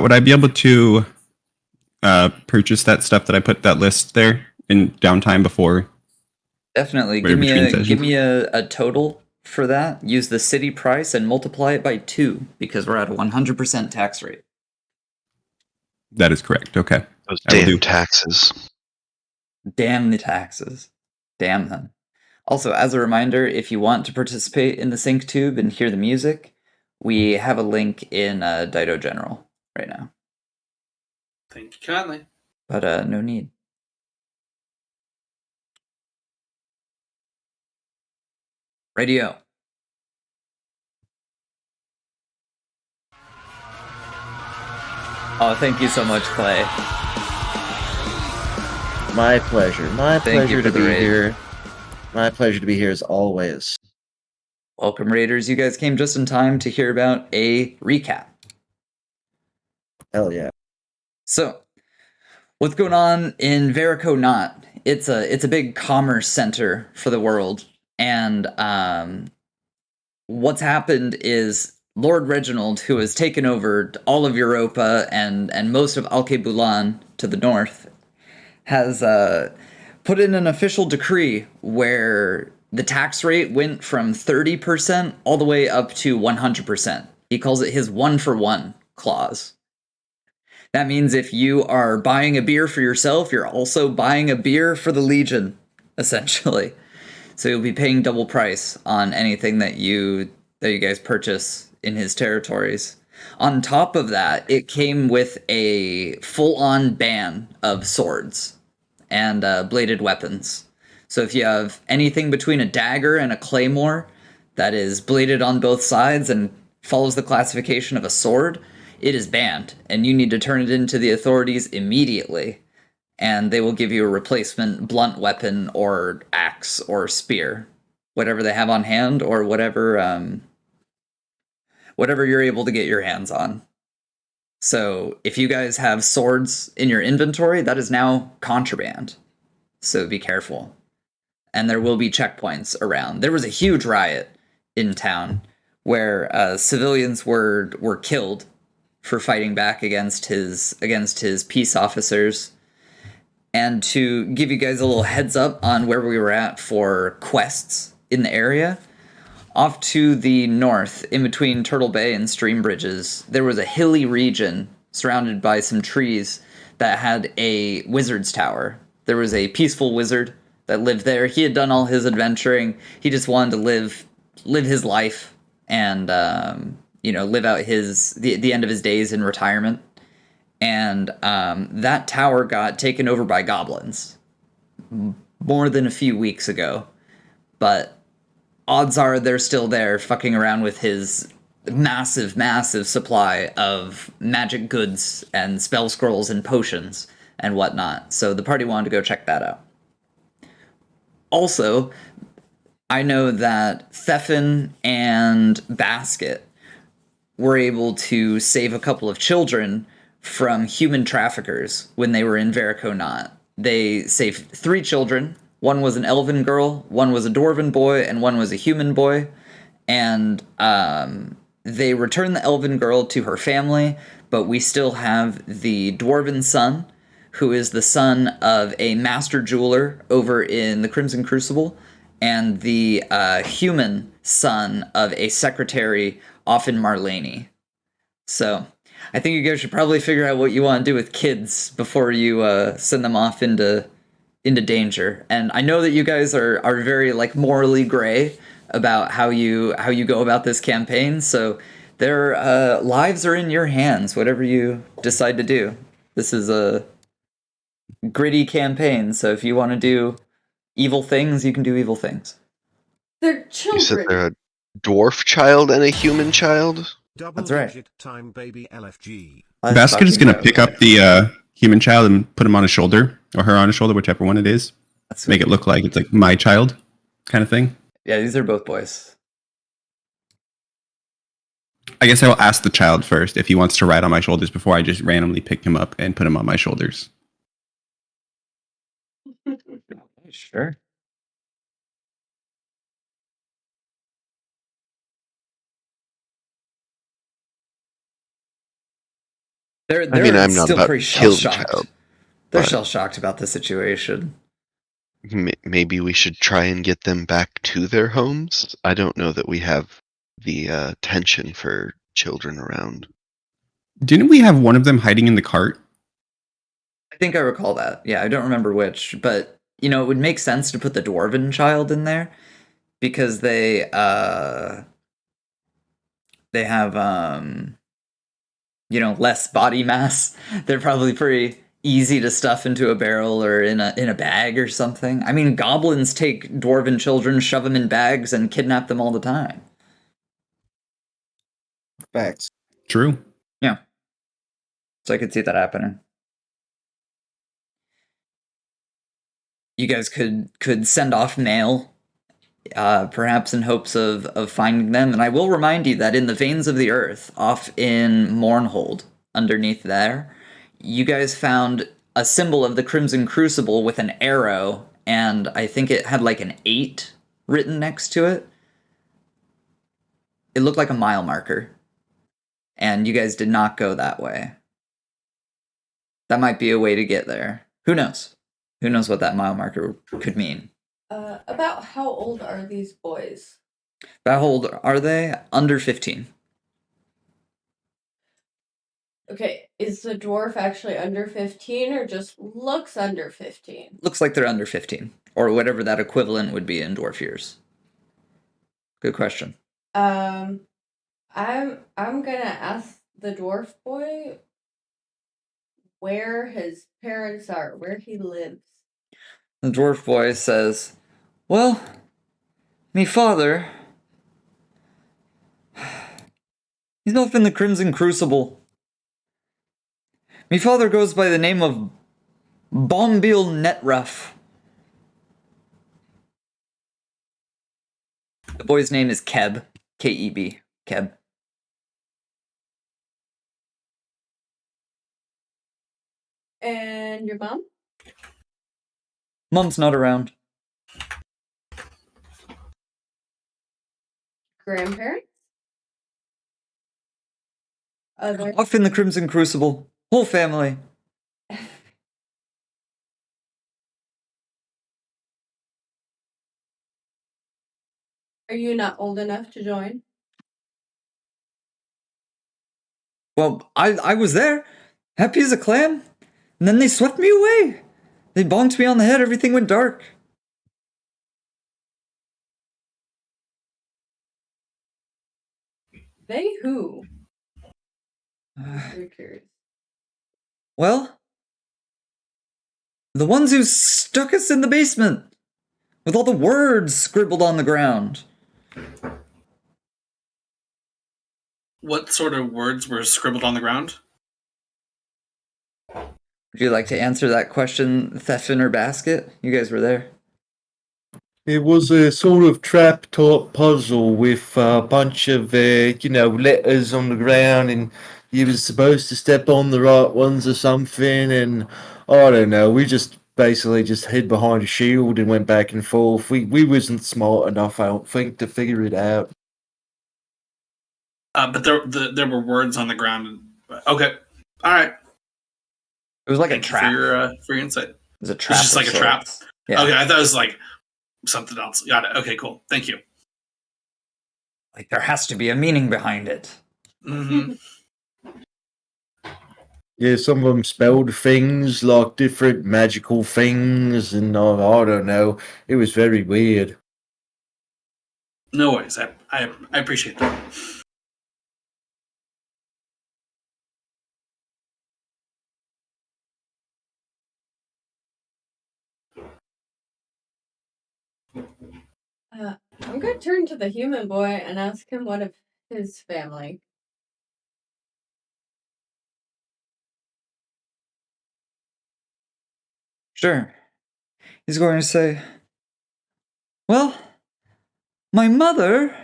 Would I be able to purchase that stuff that I put that list there in downtime before Definitely. or between Give sessions? me a total for that. Use the city price and multiply it by 2 because we're at a 100% tax rate. That is correct. Okay. Those I will damn do. taxes. Damn the taxes. Damn them. Also, as a reminder, if you want to participate in the sync tube and hear the music, we have a link in Dido General right now. Thank you kindly. But no need. Radio. Oh, thank you so much, Clay. My pleasure. My Thank you pleasure for to the be raid. here. My pleasure to be here as always. Welcome, Raiders. You guys came just in time to hear about a recap. Hell yeah. So, what's going on in Verico Knot? It's a big commerce center for the world, and what's happened is Lord Reginald, who has taken over all of Europa and most of Alkebulan to the north, has put in an official decree where the tax rate went from 30% all the way up to 100%. He calls it his 1-for-1 clause. That means if you are buying a beer for yourself, you're also buying a beer for the Legion, essentially. So you'll be paying double price on anything that you guys purchase in his territories. On top of that, it came with a full-on ban of swords and bladed weapons. So if you have anything between a dagger and a claymore that is bladed on both sides and follows the classification of a sword, it is banned, and you need to turn it into the authorities immediately, and they will give you a replacement blunt weapon or axe or spear, whatever they have on hand, or whatever you're able to get your hands on. So if you guys have swords in your inventory, that is now contraband. So be careful. And there will be checkpoints around. There was a huge riot in town where civilians were killed for fighting back against his peace officers. And to give you guys a little heads up on where we were at for quests in the area, off to the north, in between Turtle Bay and Stream Bridges, there was a hilly region surrounded by some trees that had a wizard's tower. There was a peaceful wizard that lived there. He had done all his adventuring. He just wanted to live his life and live out the end of his days in retirement. And that tower got taken over by goblins more than a few weeks ago. But odds are they're still there fucking around with his massive, massive supply of magic goods and spell scrolls and potions and whatnot. So the party wanted to go check that out. Also, I know that Theffin and Basket were able to save a couple of children from human traffickers when they were in Verico Knot. They saved 3 children. One was an elven girl, one was a dwarven boy, and one was a human boy. And they returned the elven girl to her family, but we still have the dwarven son, who is the son of a master jeweler over in the Crimson Crucible, and the human son of a secretary off in Marlene. So I think you guys should probably figure out what you want to do with kids before you send them off into danger. And I know that you guys are very like morally gray about how you go about this campaign, so their lives are in your hands, whatever you decide to do. This is a gritty campaign, so if you want to do evil things, you can do evil things. They're You said children. they're a dwarf child and a human child? That's right. Time baby LFG. Basket is going to pick up the human child and put him on his shoulder, or her on his shoulder, whichever one it is. Make it look like it's like my child kind of thing. Yeah, these are both boys. I guess I will ask the child first if he wants to ride on my shoulders before I just randomly pick him up and put him on my shoulders. Sure. They're I'm not still about pretty to kill the shell-shocked. child. They're but- shell-shocked about the situation. Maybe we should try and get them back to their homes. I don't know that we have the attention for children around. Didn't we have one of them hiding in the cart? I think I recall that. Yeah, I don't remember which, but it would make sense to put the dwarven child in there because they have less body mass. They're probably pretty easy to stuff into a barrel or in a bag or something. I mean, goblins take dwarven children, shove them in bags, and kidnap them all the time. Facts. True. Yeah. So I could see that happening. You guys could send off mail, perhaps in hopes of finding them. And I will remind you that in the veins of the earth, off in Mournhold, underneath there, you guys found a symbol of the Crimson Crucible with an arrow, and I think it had like an 8 written next to it. It looked like a mile marker. And you guys did not go that way. That might be a way to get there. Who knows? Who knows what that mile marker could mean? About how old are these boys? How old are they? Under 15. Okay, is the dwarf actually under 15 or just looks under 15? Looks like they're under 15, or whatever that equivalent would be in dwarf years. Good question. I'm gonna ask the dwarf boy where his parents are, where he lives. The dwarf boy says, "Well, me father, he's off in the Crimson Crucible. Me father goes by the name of Bombil Netruff. The boy's name is Keb, K-E-B, Keb. And your mom? Mom's not around. Grandparents? Other Off in the Crimson Crucible. Whole family. Are you not old enough to join? Well, I was there, happy as a clam, and then they swept me away. They bonked me on the head, everything went dark. They who? Very curious. Well, the ones who stuck us in the basement, with all the words scribbled on the ground. What sort of words were scribbled on the ground? Would you like to answer that question, Thefin or Basket? You guys were there. It was a sort of trap-top puzzle with a bunch of, letters on the ground, and you was supposed to step on the right ones or something, and I don't know, we just basically just hid behind a shield and went back and forth. We wasn't smart enough, I don't think, to figure it out. But there were words on the ground. Okay, all right. It was like Thank a you trap. for your insight. It was a It's trap. just of like a trap. sorts. Yeah. Okay, I thought it was like something else. Got it. Okay, cool. Thank you. Like there has to be a meaning behind it. Mm-hmm. Yeah, some of them spelled things like different magical things, and I don't know, it was very weird. No worries. I appreciate that. I'm gonna turn to the human boy and ask him what of his family. Sure. He's going to say, well, my mother,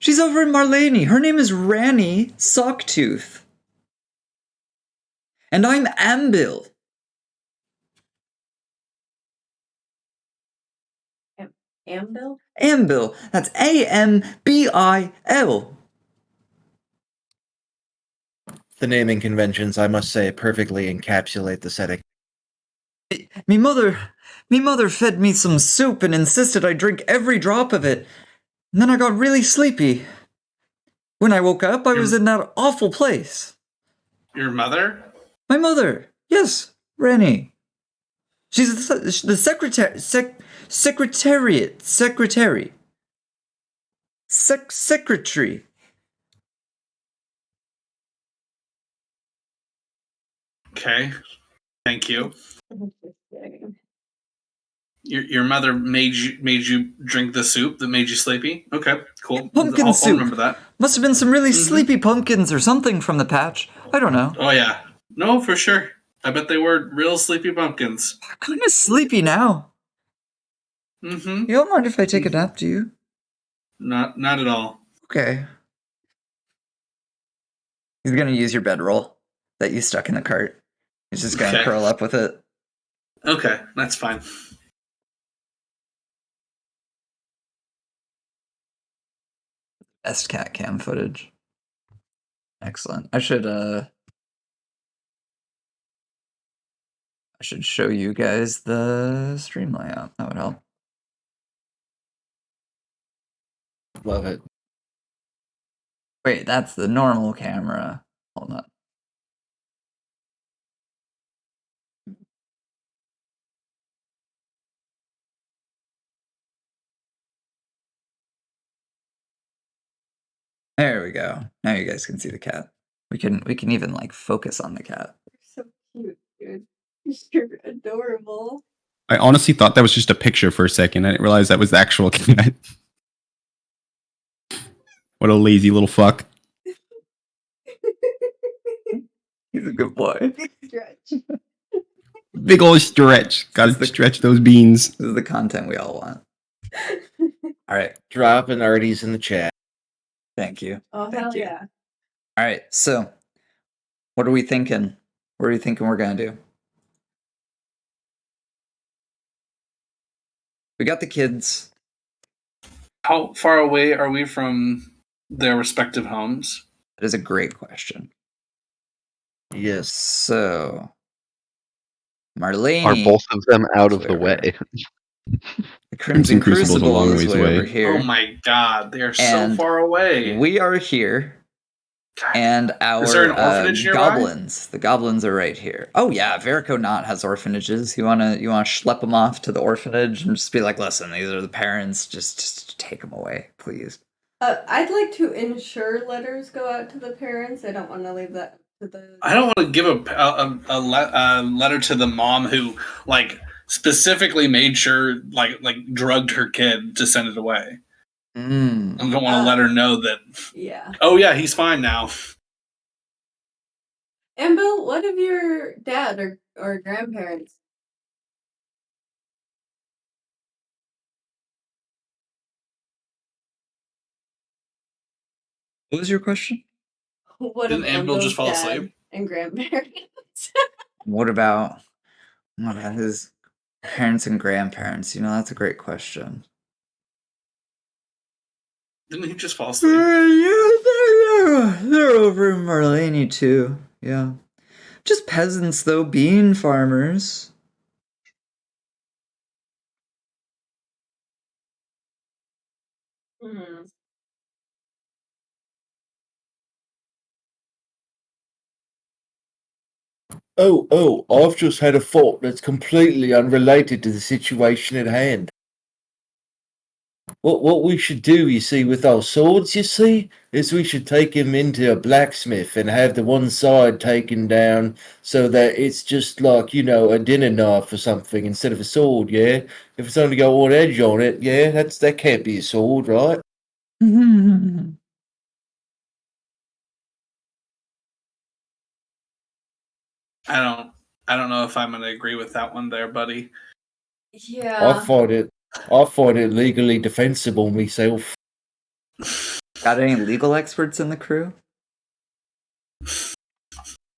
she's over in Marlene. Her name is Ranny Sawktooth. And I'm Ambil. Ambil? Ambil. That's A-M-B-I-L. The naming conventions, I must say, perfectly encapsulate the setting. Me mother fed me some soup and insisted I drink every drop of it. And then I got really sleepy. When I woke up, I was in that awful place. Your mother? My mother, yes, Rennie. She's the secretary. Secretary. Okay. Thank you. Your mother made you drink the soup that made you sleepy? Okay, cool. Pumpkin soup. I'll remember that. Must have been some really sleepy pumpkins or something from the patch. I don't know. Oh yeah. No, for sure. I bet they were real sleepy pumpkins. I'm kind of sleepy now. Mm-hmm. You don't mind if I take a nap, do you? Not at all. Okay. He's gonna use your bedroll that you stuck in the cart. He's just gonna curl up with it. Okay, that's fine. Best cat cam footage. Excellent. I should show you guys the stream layout. That would help. Love it. Wait, that's the normal camera. Hold on. There we go. Now you guys can see the cat. We can even like focus on the cat. You're so cute, dude. You're adorable. I honestly thought that was just a picture for a second. I didn't realize that was the actual cat. What a lazy little fuck. He's a good boy. Stretch. Big old stretch. Gotta stretch those beans. This is the content we all want. All right. Dropping arties in the chat. Thank you. Oh, Thank hell you. yeah. All right. So, what are we thinking? What are you thinking we're gonna do? We got the kids. How far away are we from their respective homes? That is a great question. Yes. So, Marlene. Are both of them out of the wherever. way? The Crimson Crucible's a Crucible long is ways way away. over here. Oh my god, they are so And far away. We are here. God. And our Is there an orphanage nearby? goblins. The goblins are right here. Oh yeah, Verico Knot has orphanages. You wanna schlep them off to the orphanage and just be like, listen, these are the parents. Just take them away, please. I'd like to ensure letters go out to the parents. I don't want to leave that to the. I don't want to give a letter to the mom who like specifically made sure like drugged her kid to send it away. I don't want to let her know that. Yeah. Oh yeah, he's fine now. And Bill, what of your dad or grandparents? What was your question? What Didn't of Annabelle just fall Bill's dad asleep? and grandparents? What about his parents and grandparents? That's a great question. Didn't he just fall asleep? Yeah, they're over in Marlene too. Yeah. Just peasants though, bean farmers. Hmm. Oh, I've just had a thought that's completely unrelated to the situation at hand. What we should do, you see, with our swords, you see, is we should take him into a blacksmith and have the one side taken down so that it's just like, a dinner knife or something instead of a sword, yeah? If it's only got one edge on it, yeah, that can't be a sword, right? I don't know if I'm gonna agree with that one there, buddy. Yeah. I find it legally defensible myself. Got any legal experts in the crew?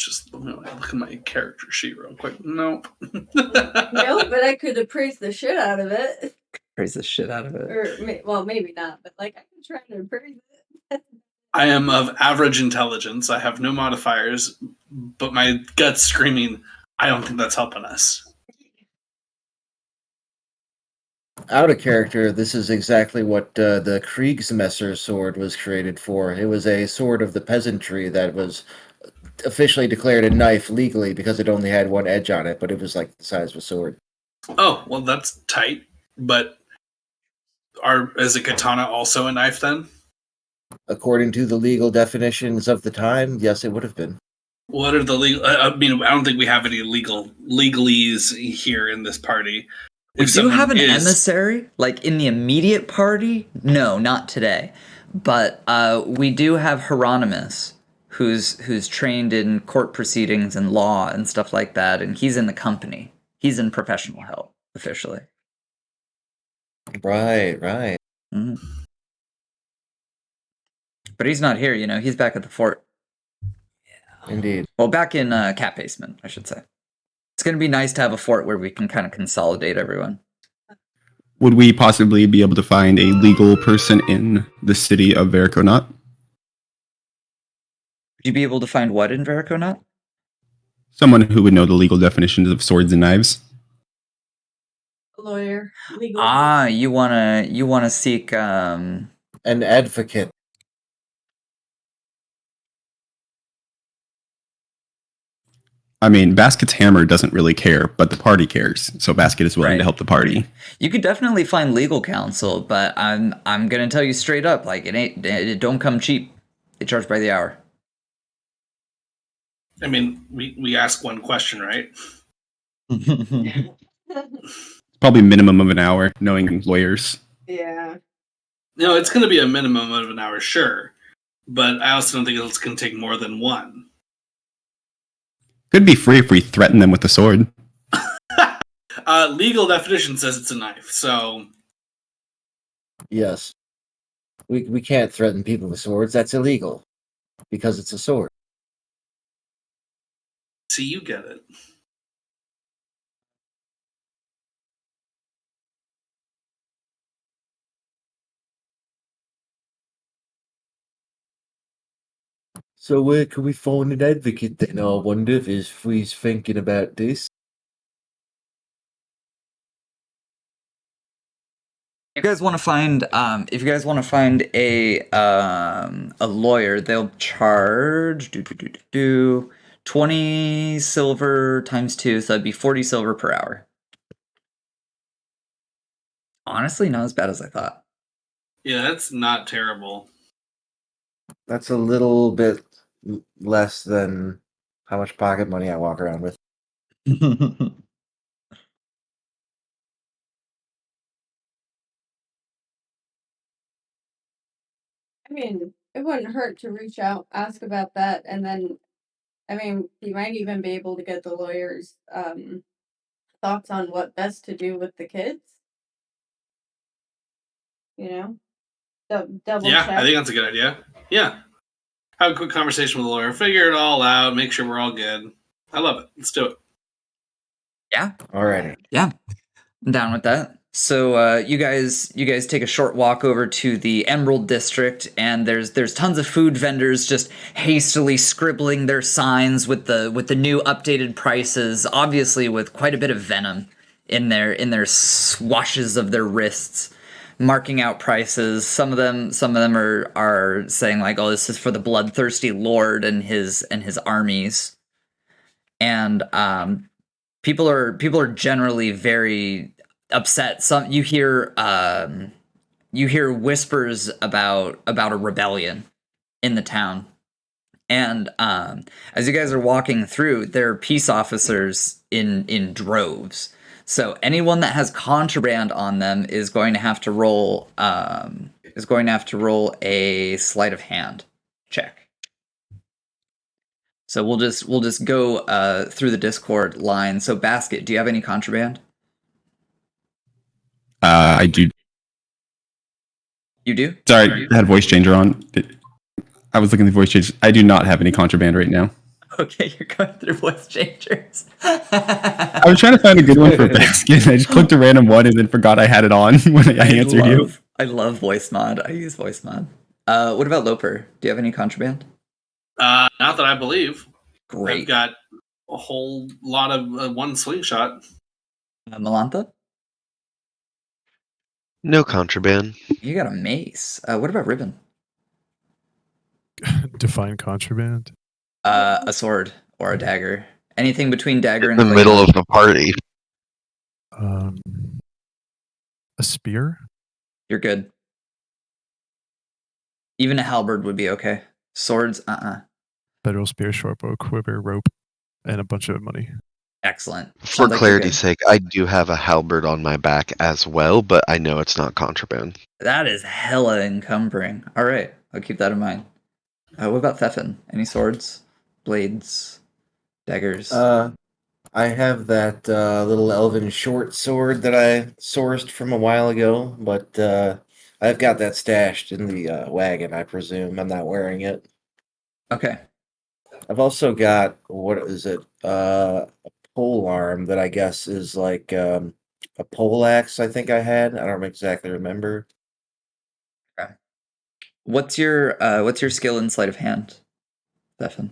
Just look at my character sheet real quick. Nope. No, but I could appraise the shit out of it. Praise the shit out of it. Or, well, maybe not, but I could try to appraise it. I am of average intelligence. I have no modifiers, but my gut's screaming, I don't think that's helping us. Out of character, this is exactly what the Kriegsmesser sword was created for. It was a sword of the peasantry that was officially declared a knife legally because it only had one edge on it, but it was like the size of a sword. Oh, well, that's tight. But is a katana also a knife then? According to the legal definitions of the time, yes, it would have been. What are the legal? I mean, I don't think we have any legalese here in this party. We do have an emissary, like in the immediate party. No, not today. But we do have Hieronymus, who's trained in court proceedings and law and stuff like that, and he's in the company. He's in professional help officially. Right. Mm. But he's not here. He's back at the fort. Indeed. Well, back in Cat Basement, I should say. It's going to be nice to have a fort where we can kind of consolidate everyone. Would we possibly be able to find a legal person in the city of Vericonaut? Would you be able to find what in Vericonaut? Someone who would know the legal definitions of swords and knives. A lawyer. Legal. You wanna seek An advocate. I mean, Basket's hammer doesn't really care, but the party cares. So Basket is willing to help the party. You could definitely find legal counsel, but I'm gonna tell you straight up, like it don't come cheap. They charge by the hour. I mean, we ask one question, right? Probably minimum of an hour, knowing lawyers. Yeah. No, it's going to be a minimum of an hour, sure. But I also don't think it's going to take more than one. Could be free if we threaten them with the sword. Legal definition says it's a knife, so... Yes. We can't threaten people with swords. That's illegal. Because it's a sword. See, you get it. So where can we find an advocate then? I wonder if he's thinking about this. If you guys want to find a lawyer, they'll charge 20 silver times 2, so that'd be 40 silver per hour. Honestly, not as bad as I thought. Yeah, that's not terrible. That's a little bit less than how much pocket money I walk around with. I mean, it wouldn't hurt to reach out, ask about that, and then, I mean, you might even be able to get the lawyer's thoughts on what best to do with the kids. Double Yeah, check. I think that's a good idea. Yeah. Have a quick conversation with the lawyer, figure it all out, make sure we're all good. I love it. Let's do it. Yeah. Alrighty. Yeah. I'm down with that. So you guys take a short walk over to the Emerald District, and there's tons of food vendors just hastily scribbling their signs with the new updated prices, obviously with quite a bit of venom in their swashes of their wrists, marking out prices. Some of them are saying like, oh, this is for the bloodthirsty lord and his armies. And people are generally very upset. Some you hear whispers about a rebellion in the town. And as you guys are walking through, there are peace officers in droves. So anyone that has contraband on them is going to have to roll a sleight of hand check. So we'll just go through the Discord line. So Basket, do you have any contraband? I do. You do? Sorry, I had voice changer on. I was looking at the voice changer. I do not have any contraband right now. Okay, you're going through voice changers. I was trying to find a good one for Basket. I just clicked a random one and then forgot I had it on when I answered you. I love voice mod. I use voice mod. What about Loper? Do you have any contraband? Not that I believe. I've Great. got a whole lot of one slingshot. Melantha? No contraband. You got a mace. What about Ribbon? Define contraband. A sword or a dagger. Anything between dagger In and the middle claymore. of the party. A spear. You're good. Even a halberd would be okay. Swords, Federal spear, shortbow, quiver, rope, and a bunch of money. Excellent. For Sounds like you're clarity's good. sake, I do have a halberd on my back as well, but I know it's not contraband. That is hella encumbering. All right, I'll keep that in mind. What about Thefin? Any swords, blades, daggers? I have that little elven short sword that I sourced from a while ago, but I've got that stashed in the wagon, I presume. I'm not wearing it. Okay. I've also got, what is it? A pole arm that I guess is like a pole axe, I think I had. I don't exactly remember. What's your skill in sleight of hand, Thefin?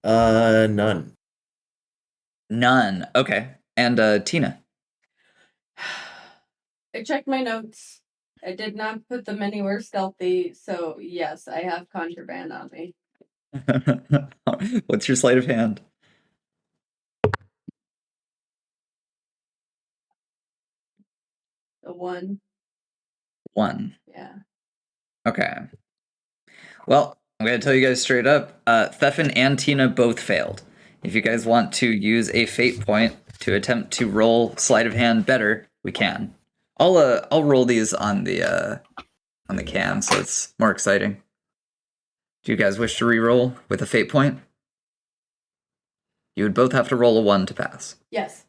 None. None. Okay. And Tina. I checked my notes. I did not put them anywhere stealthy, so yes, I have contraband on me. What's your sleight of hand? The one. 1. Yeah. Okay. Well, I'm gonna tell you guys straight up. Thefin and Tina both failed. If you guys want to use a fate point to attempt to roll sleight of hand better, we can. I'll roll these on the cam, so it's more exciting. Do you guys wish to re-roll with a fate point? You would both have to roll a 1 to pass. Yes.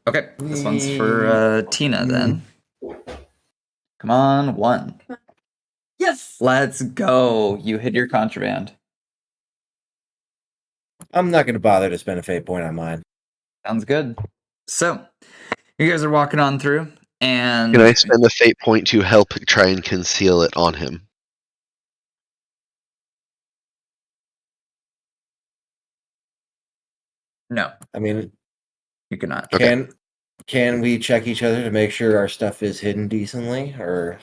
Okay, this one's for Tina then. Come on, 1. Yes. Let's go. You hit your contraband. I'm not going to bother to spend a fate point on mine. Sounds good. So, you guys are walking on through, and Can I spend a fate point to help try and conceal it on him? no, I mean, you cannot. Okay. can we check each other to make sure our stuff is hidden decently, or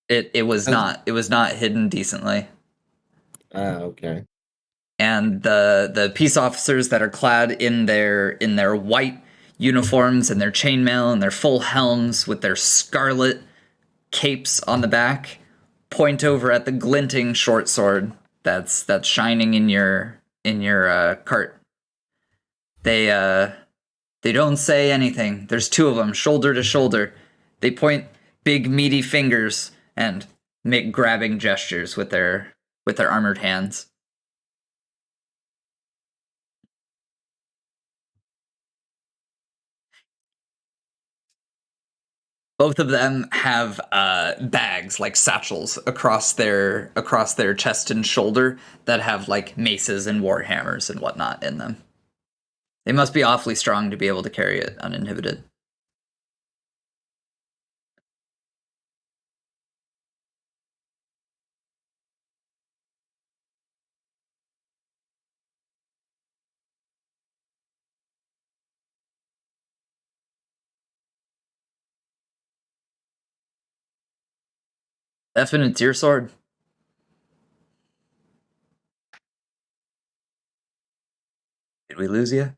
It was not hidden decently. okay. And the peace officers that are clad in their white uniforms and their chainmail and their full helms with their scarlet capes on the back point over at the glinting short sword that's shining in your cart. They don't say anything. There's 2 of them, shoulder to shoulder. They point big meaty fingers and make grabbing gestures with their armored hands. Both of them have bags, like satchels, across their chest and shoulder that have like maces and war hammers and whatnot in them. They must be awfully strong to be able to carry it uninhibited. Effin, it's your sword. Did we lose you?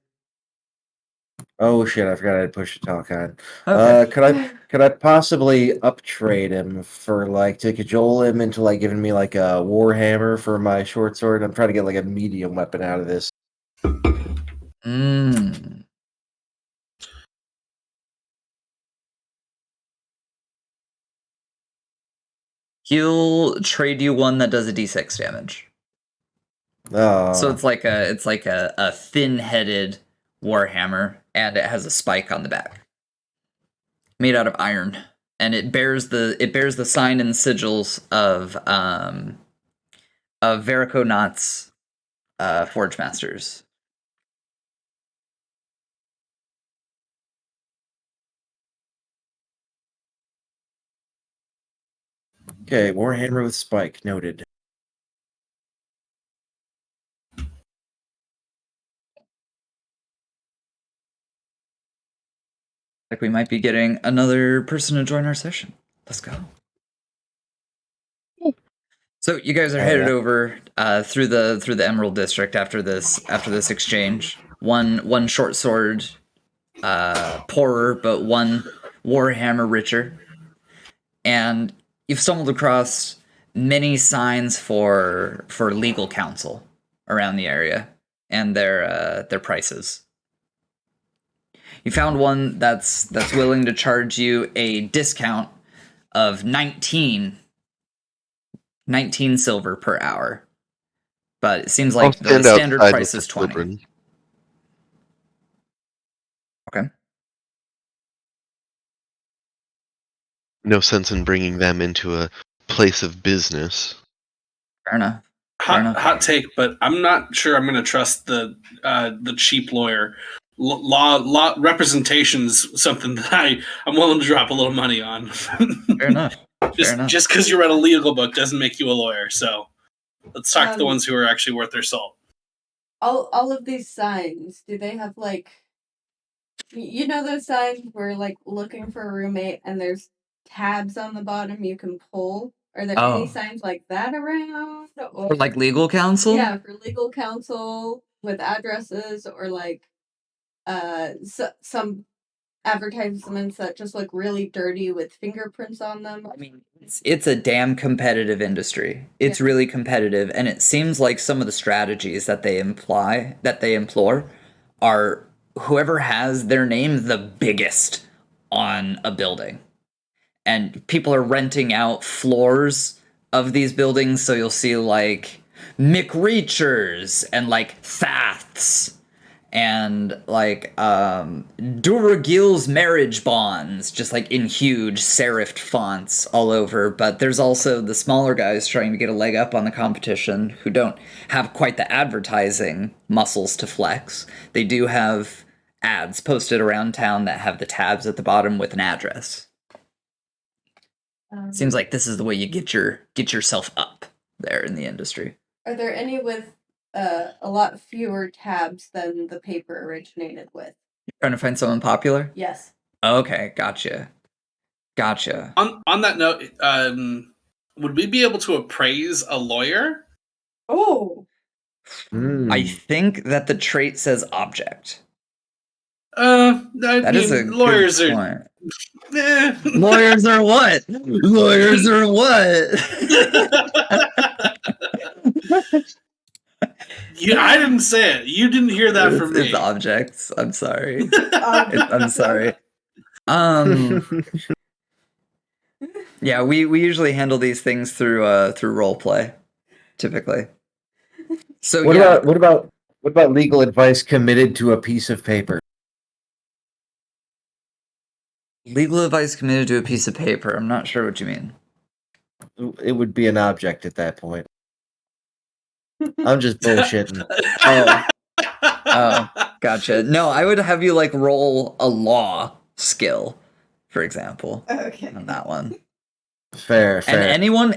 Oh shit! I forgot I had push to talk on. Okay. Could I possibly uptrade him for like to cajole him into like giving me like a warhammer for my short sword? I'm trying to get like a medium weapon out of this. Mm. He'll trade you one that does a d6 damage. So it's like a thin-headed warhammer, and it has a spike on the back, made out of iron, and it bears the sign and sigils of Vericonauts, Forge Masters. Okay, Warhammer with Spike, noted. Like we might be getting another person to join our session. Let's go. So you guys are headed over through the Emerald District after this exchange. One short sword poorer, but one warhammer richer, and you've stumbled across many signs for legal counsel around the area and their prices. You found one that's willing to charge you a discount of 19 silver per hour. But it seems like the standard price is 20. Children. Okay. No sense in bringing them into a place of business. Fair enough. Hot take, but I'm not sure I'm going to trust the cheap lawyer. Law representation's something that I'm willing to drop a little money on. Fair enough. Just because you read a legal book doesn't make you a lawyer. So let's talk to the ones who are actually worth their salt. All of these signs, do they have like, you know, those signs where like looking for a roommate and there's tabs on the bottom you can pull? Are there any signs like that around? Or like legal counsel? Yeah, for legal counsel with addresses, or like some advertisements that just look really dirty with fingerprints on them. I mean, it's a damn competitive industry. It's really competitive, and it seems like some of the strategies that they employ are whoever has their name the biggest on a building. And people are renting out floors of these buildings, so you'll see like McReachers and like Thafts and like Duragil's marriage bonds, just like in huge serifed fonts all over. But there's also the smaller guys trying to get a leg up on the competition who don't have quite the advertising muscles to flex. They do have ads posted around town that have the tabs at the bottom with an address. Seems like this is the way you get yourself up there in the industry. Are there any with a lot fewer tabs than the paper originated with? You're trying to find someone popular? Yes. Okay, gotcha. On that note, would we be able to appraise a lawyer? Oh. I think that the trait says object. That is a lawyers good are. Point. Lawyers are what? Lawyers are what? I didn't say it. You didn't hear that from me. It's objects. I'm sorry. I'm sorry. Yeah, we usually handle these things through role play, typically. So what about legal advice committed to a piece of paper? Legal advice committed to a piece of paper. I'm not sure what you mean. It would be an object at that point. I'm just bullshitting. Oh, gotcha. No, I would have you like roll a law skill, for example. Okay. On that one. Fair. And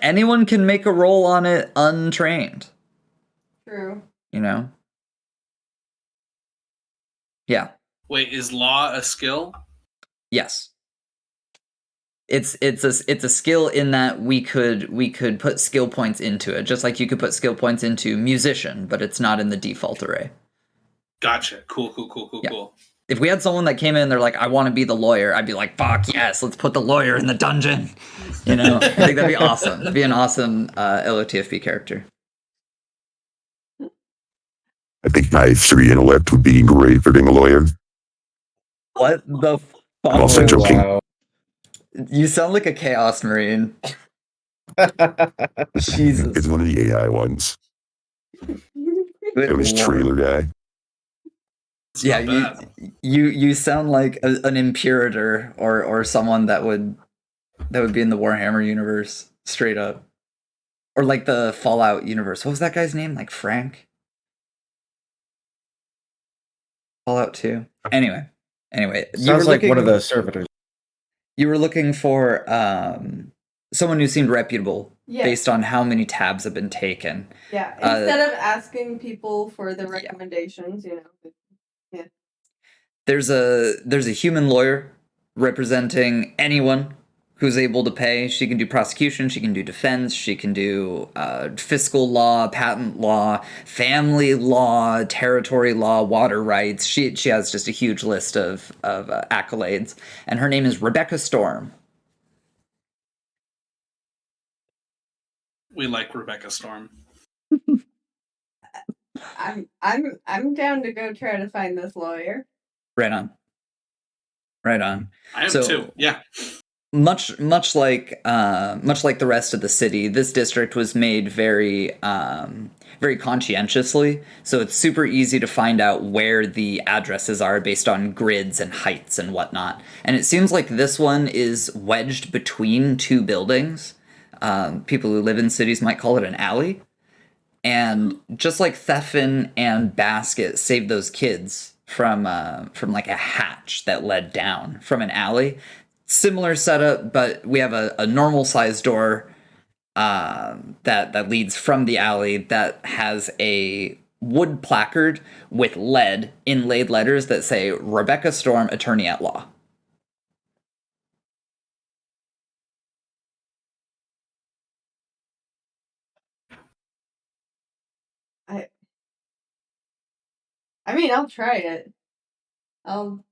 anyone can make a roll on it untrained. True. You know? Yeah. Wait, is law a skill? Yes. It's a skill in that we could put skill points into it, just like you could put skill points into musician, but it's not in the default array. Gotcha. Cool. If we had someone that came in and they're like, I want to be the lawyer, I'd be like, fuck yes, let's put the lawyer in the dungeon. You know, I think that'd be awesome. That'd be an awesome LOTFP character. I think my 3 intellect would be great for being a lawyer. What the fuck? I'm also joking. Wow. You sound like a Chaos Marine. Jesus. It's one of the AI ones. It was trailer guy. Yeah, you sound like an Imperator or someone that would be in the Warhammer universe, straight up. Or like the Fallout universe. What was that guy's name? Like Frank? Fallout 2. Anyway. Sounds like one of the servitors. You were looking for someone who seemed reputable Yeah. based on how many tabs have been taken. Yeah. Instead of asking people for the recommendations, you know. Yeah. There's a human lawyer representing anyone who's able to pay. She can do prosecution, she can do defense, she can do fiscal law, patent law, family law, territory law, water rights. She has just a huge list of accolades, and her name is Rebecca Storm. We like Rebecca Storm. I'm down to go try to find this lawyer. Right on. Right on. I am too. Yeah. Much like the rest of the city, this district was made very conscientiously. So it's super easy to find out where the addresses are based on grids and heights and whatnot. And it seems like this one is wedged between two buildings. People who live in cities might call it an alley. And just like Theffin and Basket saved those kids from like a hatch that led down from an alley. Similar setup, but we have a normal sized door that leads from the alley that has a wood placard with lead inlaid letters that say Rebecca Storm, Attorney at Law. I mean, I'll try it. I'll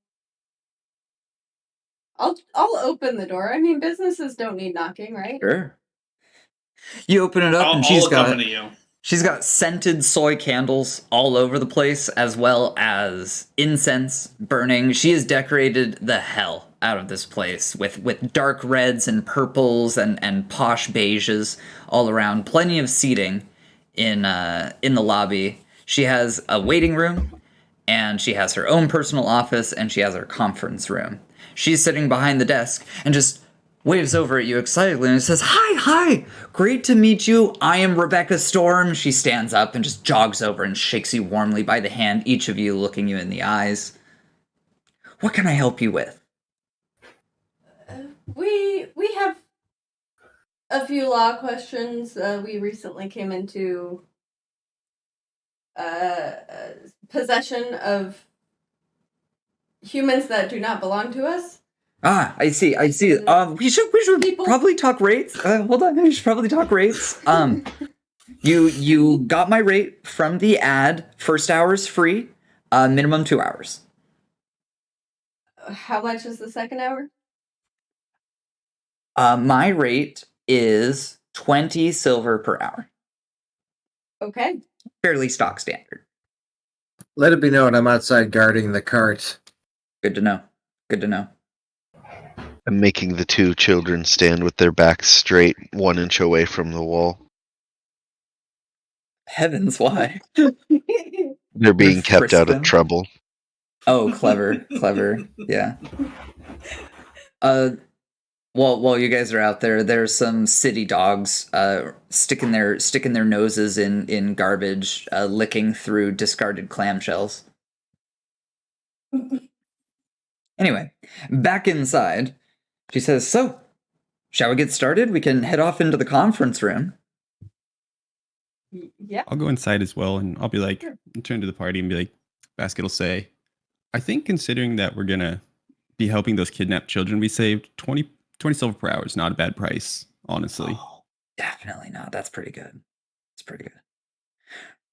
open the door. I mean, businesses don't need knocking, right? Sure. You open it up, and she's got scented soy candles all over the place, as well as incense burning. She has decorated the hell out of this place with dark reds and purples and posh beiges all around. Plenty of seating in the lobby. She has a waiting room, and she has her own personal office, and she has her conference room. She's sitting behind the desk and just waves over at you excitedly and says, Hi, great to meet you. I am Rebecca Storm. She stands up and just jogs over and shakes you warmly by the hand, each of you looking you in the eyes. What can I help you with? We have a few law questions. We recently came into possession of humans that do not belong to us. I see. We should probably talk rates. Hold on, we should probably talk rates. You got my rate from the ad. First hour's free. Minimum 2 hours. How much is the second hour? My rate is 20 silver per hour. Okay. Fairly stock standard. Let it be known I'm outside guarding the cart. Good to know. I'm making the two children stand with their backs straight, 1 inch away from the wall. Heavens, why? They're being kept out of trouble. Oh, clever. Yeah. While you guys are out there, there's some city dogs sticking their noses in garbage, licking through discarded clamshells. Anyway, back inside, she says, "So, shall we get started? We can head off into the conference room." Yeah. I'll go inside as well, and I'll be like, turn to the party and be like, Basket will say, I think considering that we're going to be helping those kidnapped children we saved, 20 silver per hour is not a bad price, honestly. Oh, definitely not. That's pretty good.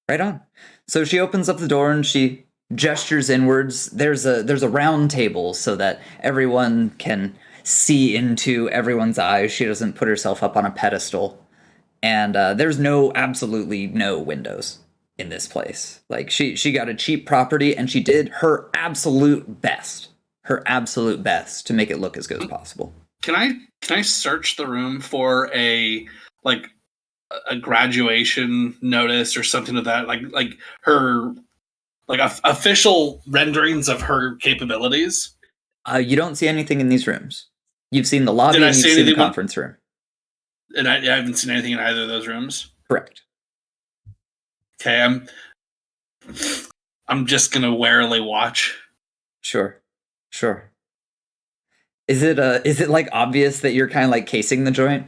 Right on. So she opens up the door and she gestures inwards. There's a round table so that everyone can see into everyone's eyes. She doesn't put herself up on a pedestal. And there's absolutely no windows in this place. Like she got a cheap property and she did her absolute best to make it look as good as possible. Can I search the room for a graduation notice or something of that, like her official renderings of her capabilities? You don't see anything in these rooms. You've seen the lobby and you've seen the conference room. And I haven't seen anything in either of those rooms. Correct. Okay, I'm just gonna warily watch. Sure. Is it like obvious that you're kind of like casing the joint?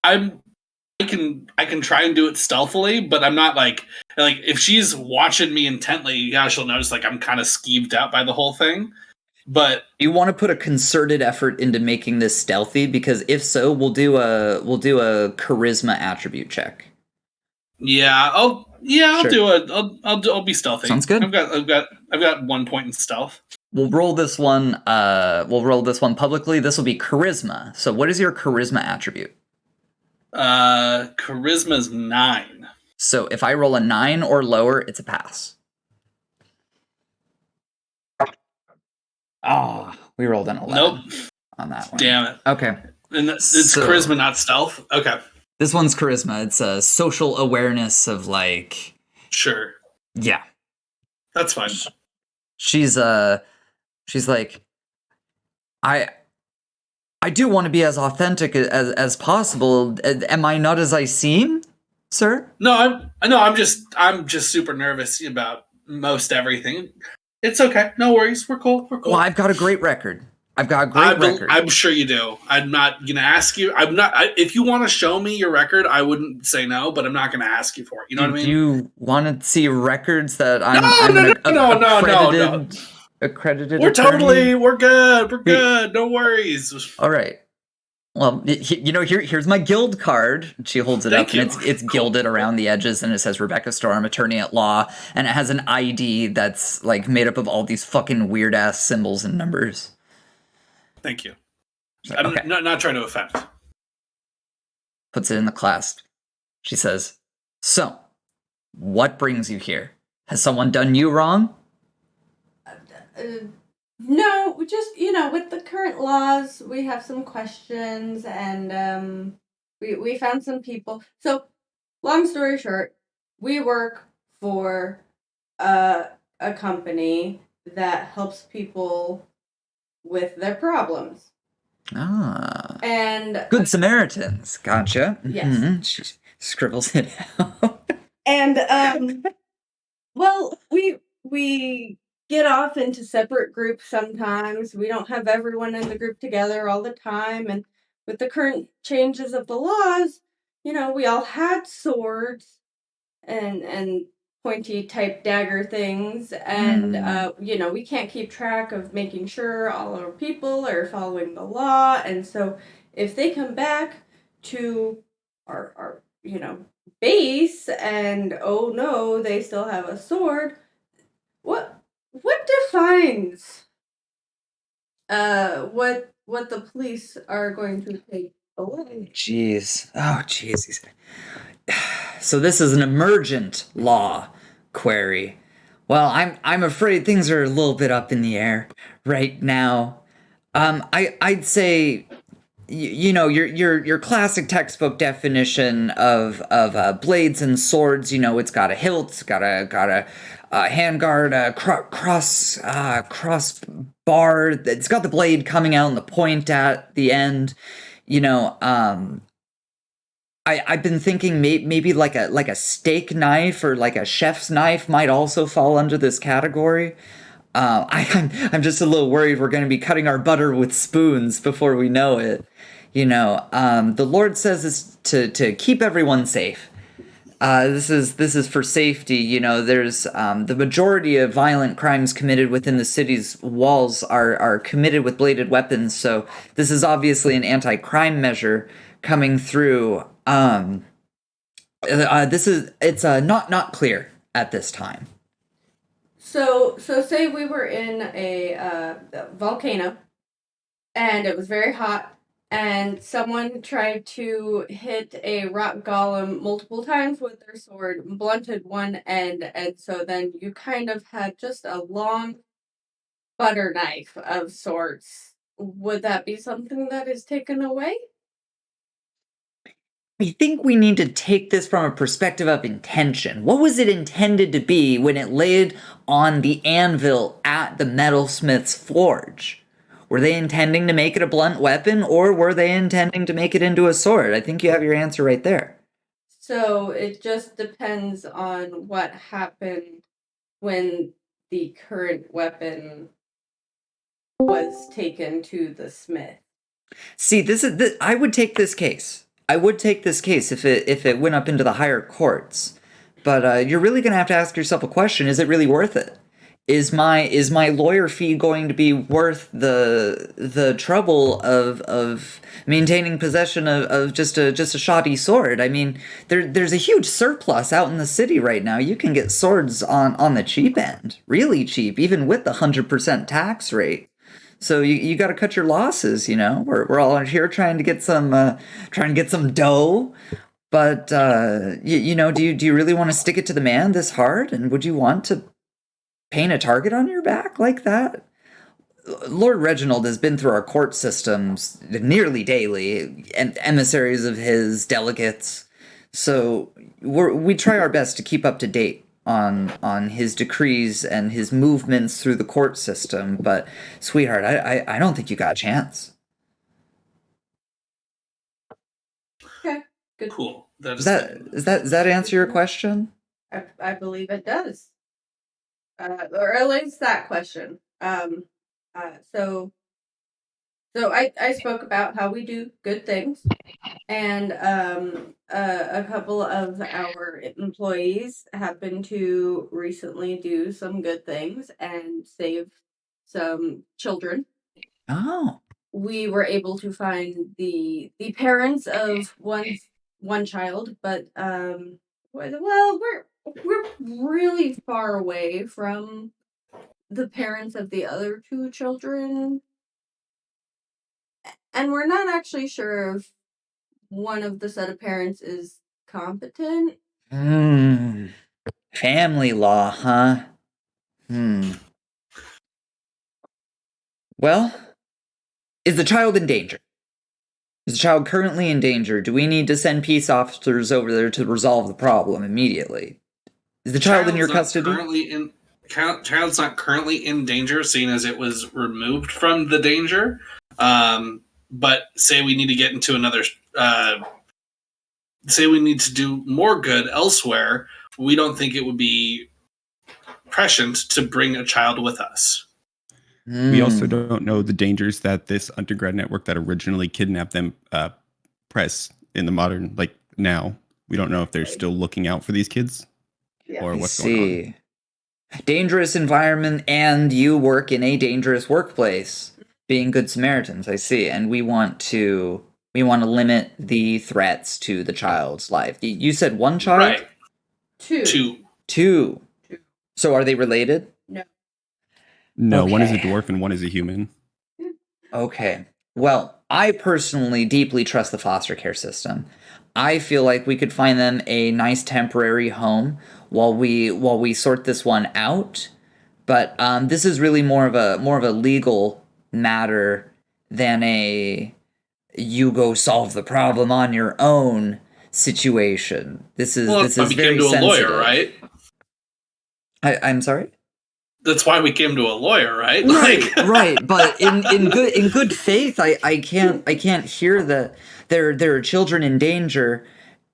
I can try and do it stealthily, but I'm not like if she's watching me intently, yeah, she'll notice like I'm kind of skeeved out by the whole thing. But you want to put a concerted effort into making this stealthy, because if so, we'll do a charisma attribute check. I'll be stealthy. Sounds good. I've got 1 point in stealth. We'll roll this one. We'll roll this one publicly. This will be charisma. So, what is your charisma attribute? Charisma's 9. So, if I roll a 9 or lower, it's a pass. We rolled an 11. Nope. On that one. Damn it. Okay. And it's charisma, not stealth. Okay. This one's charisma. It's a social awareness of like. Sure. Yeah. That's fine. She's like, I do want to be as authentic as possible. Am I not as I seem, sir? No, I'm just super nervous about most everything. It's okay. No worries. We're cool. Well, I've got a great record. I'm sure you do. I'm not gonna ask you. If you want to show me your record, I wouldn't say no, but I'm not gonna ask you for it. You know what I mean? Do you want to see records that I'm no. Accredited. We're good. We're good. No worries. All right. Well, here's my guild card. She holds it up, and it's gilded around the edges, and it says Rebecca Storm, attorney at law, and it has an ID that's like made up of all these fucking weird ass symbols and numbers. Thank you. I'm not trying to offend. Puts it in the clasp. She says, "So, what brings you here? Has someone done you wrong?" No, just, with the current laws, we have some questions, and we found some people. So, long story short, we work for a company that helps people with their problems. And Good Samaritans. Gotcha. Yes. Mm-hmm. She scribbles it out. And well, we get off into separate groups sometimes. We don't have everyone in the group together all the time, and with the current changes of the laws, we all had swords and pointy type dagger things, and we can't keep track of making sure all our people are following the law. And so if they come back to our base and oh no, they still have a sword, what defines what the police are going to take away? Jeez. Oh, jeez. So this is an emergent law query. Well, I'm afraid things are a little bit up in the air right now. I'd say, your classic textbook definition of blades and swords. It's got a hilt, it's got a handguard, a cross bar. It's got the blade coming out and the point at the end. I've been thinking maybe like a steak knife or like a chef's knife might also fall under this category. I'm just a little worried we're going to be cutting our butter with spoons before we know it. The Lord says it's to keep everyone safe. This is for safety. There's the majority of violent crimes committed within the city's walls are committed with bladed weapons. So this is obviously an anti-crime measure coming through. It's not clear at this time. So say we were in a volcano, and it was very hot, and someone tried to hit a rock golem multiple times with their sword, blunted one end, and so then you kind of had just a long butter knife of sorts. Would that be something that is taken away? I think we need to take this from a perspective of intention. What was it intended to be when it laid on the anvil at the metalsmith's forge? Were they intending to make it a blunt weapon, or were they intending to make it into a sword? I think you have your answer right there. So it just depends on what happened when the current weapon was taken to the smith. See, I would take this case. I would take this case if it went up into the higher courts, but you're really going to have to ask yourself a question: is it really worth it? Is my lawyer fee going to be worth the trouble of maintaining possession of just a shoddy sword? I mean, there's a huge surplus out in the city right now. You can get swords on the cheap end, really cheap, even with the 100% tax rate. So you got to cut your losses. We're all out here trying to get some dough. But do you really want to stick it to the man this hard? And would you want to paint a target on your back like that? Lord Reginald has been through our court systems nearly daily, and emissaries of his delegates. So we try our best to keep up to date on his decrees and his movements through the court system. But sweetheart, I don't think you got a chance. Okay, good. Cool. Does that answer your question? I believe it does. Or at least that question. So I spoke about how we do good things, and a couple of our employees happened to recently do some good things and save some children. Oh. We were able to find the parents of one child, but well, we're really far away from the parents of the other two children, and we're not actually sure if one of the set of parents is competent. Family law, huh? Well, is the child in danger? Is the child currently in danger? Do we need to send peace officers over there to resolve the problem immediately? Is the child in your custody? Child's not currently in danger, seeing as it was removed from the danger. But say we need to get into another. Say we need to do more good elsewhere. We don't think it would be prescient to bring a child with us. We also don't know the dangers that this undergrad network that originally kidnapped them press in the modern, like now. We don't know if they're still looking out for these kids or what's going on. Dangerous environment, and you work in a dangerous workplace, being good Samaritans, I see. And we want to limit the threats to the child's life. You said one child? Right. Two. So are they related? No, Okay. One is a dwarf and one is a human. Okay. Well, I personally deeply trust the foster care system. I feel like we could find them a nice temporary home while we sort this one out. But this is really more of a legal matter than a you go solve the problem on your own situation. This is very sensitive. A lawyer, right? I'm sorry? That's why we came to a lawyer, right? Right. But in good faith, I can't hear that there are children in danger,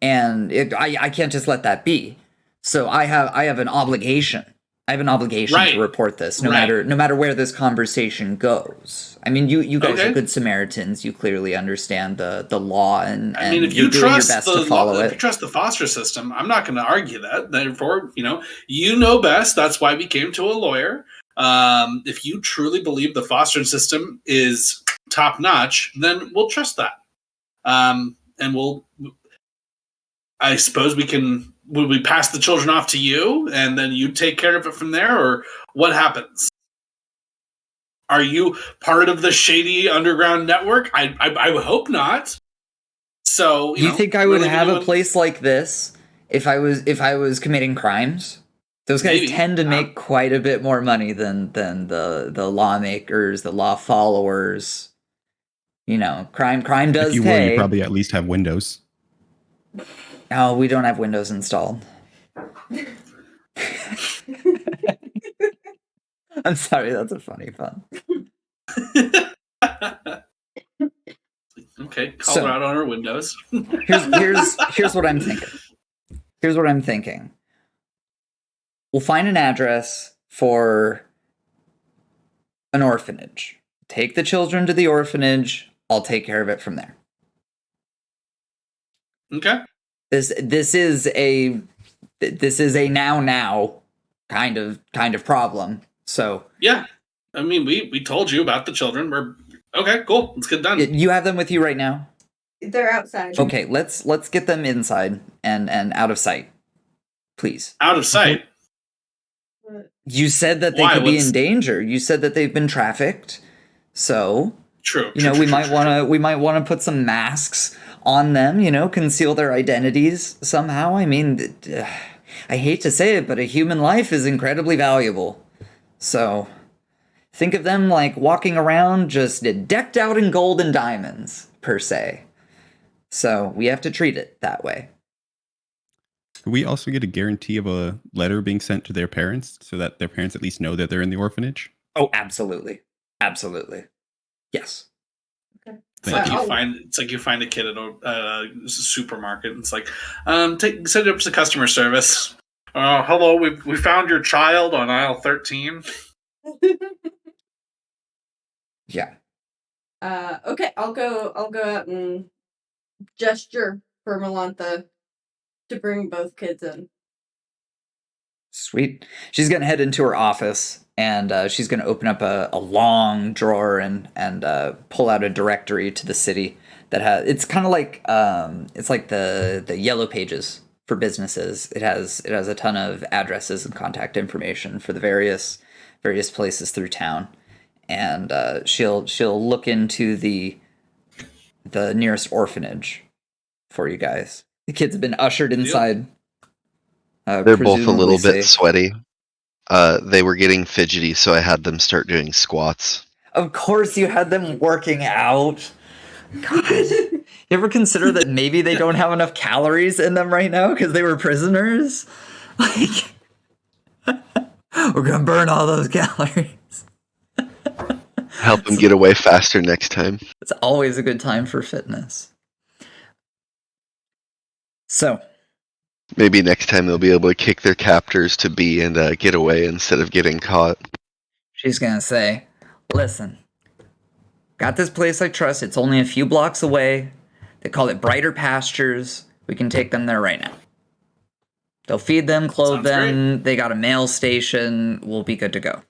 and I can't just let that be. So I have an obligation. I have an obligation to report this, no matter where this conversation goes. I mean, you guys are good Samaritans. You clearly understand the law, and if you're you doing your trust best to follow it. If you trust the foster system, I'm not going to argue that. Therefore, you know best. That's why we came to a lawyer. If you truly believe the foster system is top notch, then we'll trust that. And I suppose would we pass the children off to you and then you take care of it from there, or what happens? Are you part of the shady underground network? I would hope not. So do you think I would have a place like this if I was committing crimes? Those guys tend to make quite a bit more money than the lawmakers, the law followers. Crime does If you pay. were, you probably at least have windows. No, we don't have windows installed. I'm sorry, that's a funny pun. Okay, Colorado on our windows. Here's what I'm thinking. Here's what I'm thinking. We'll find an address for an orphanage. Take the children to the orphanage. I'll take care of it from there. Okay. This is a now kind of problem. So yeah, I mean, we told you about the children. We're okay. Cool. Let's get done. you have them with you right now. They're outside. Okay, let's get them inside and out of sight, please. Out of sight. You said that they Why? could be What's- in danger. You said that they've been trafficked. So True. you know, we might want to put some masks on them, you know, conceal their identities somehow. I mean, I hate to say it, but a human life is incredibly valuable. So think of them like walking around just decked out in gold and diamonds, per se. So we have to treat it that way. Could we also get a guarantee of a letter being sent to their parents so that their parents at least know that they're in the orphanage? Oh, absolutely. Absolutely. Yes. Okay. It's like you find a kid at a supermarket. And it's like, send it up to customer service. Hello, we found your child on aisle 13. Yeah. Okay, I'll go out and gesture for Melantha to bring both kids in. Sweet. She's gonna head into her office and she's gonna open up a long drawer and pull out a directory to the city that has. It's kind of like it's like the yellow pages for businesses. It has a ton of addresses and contact information for the various places through town, and she'll look into the nearest orphanage for you guys. The kids have been ushered inside. They're both a little presumably bit safe. sweaty. They were getting fidgety, so I had them start doing squats. Of course you had them working out. God. You ever consider that maybe they don't have enough calories in them right now because they were prisoners? Like, we're gonna burn all those calories. Help them get away faster next time. It's always a good time for fitness. So, maybe next time they'll be able to kick their captors to B and get away instead of getting caught. She's gonna say, listen, got this place I trust. It's only a few blocks away. They call it Brighter Pastures. We can take them there right now. They'll feed them, clothe them. Great. They got a mail station. We'll be good to go.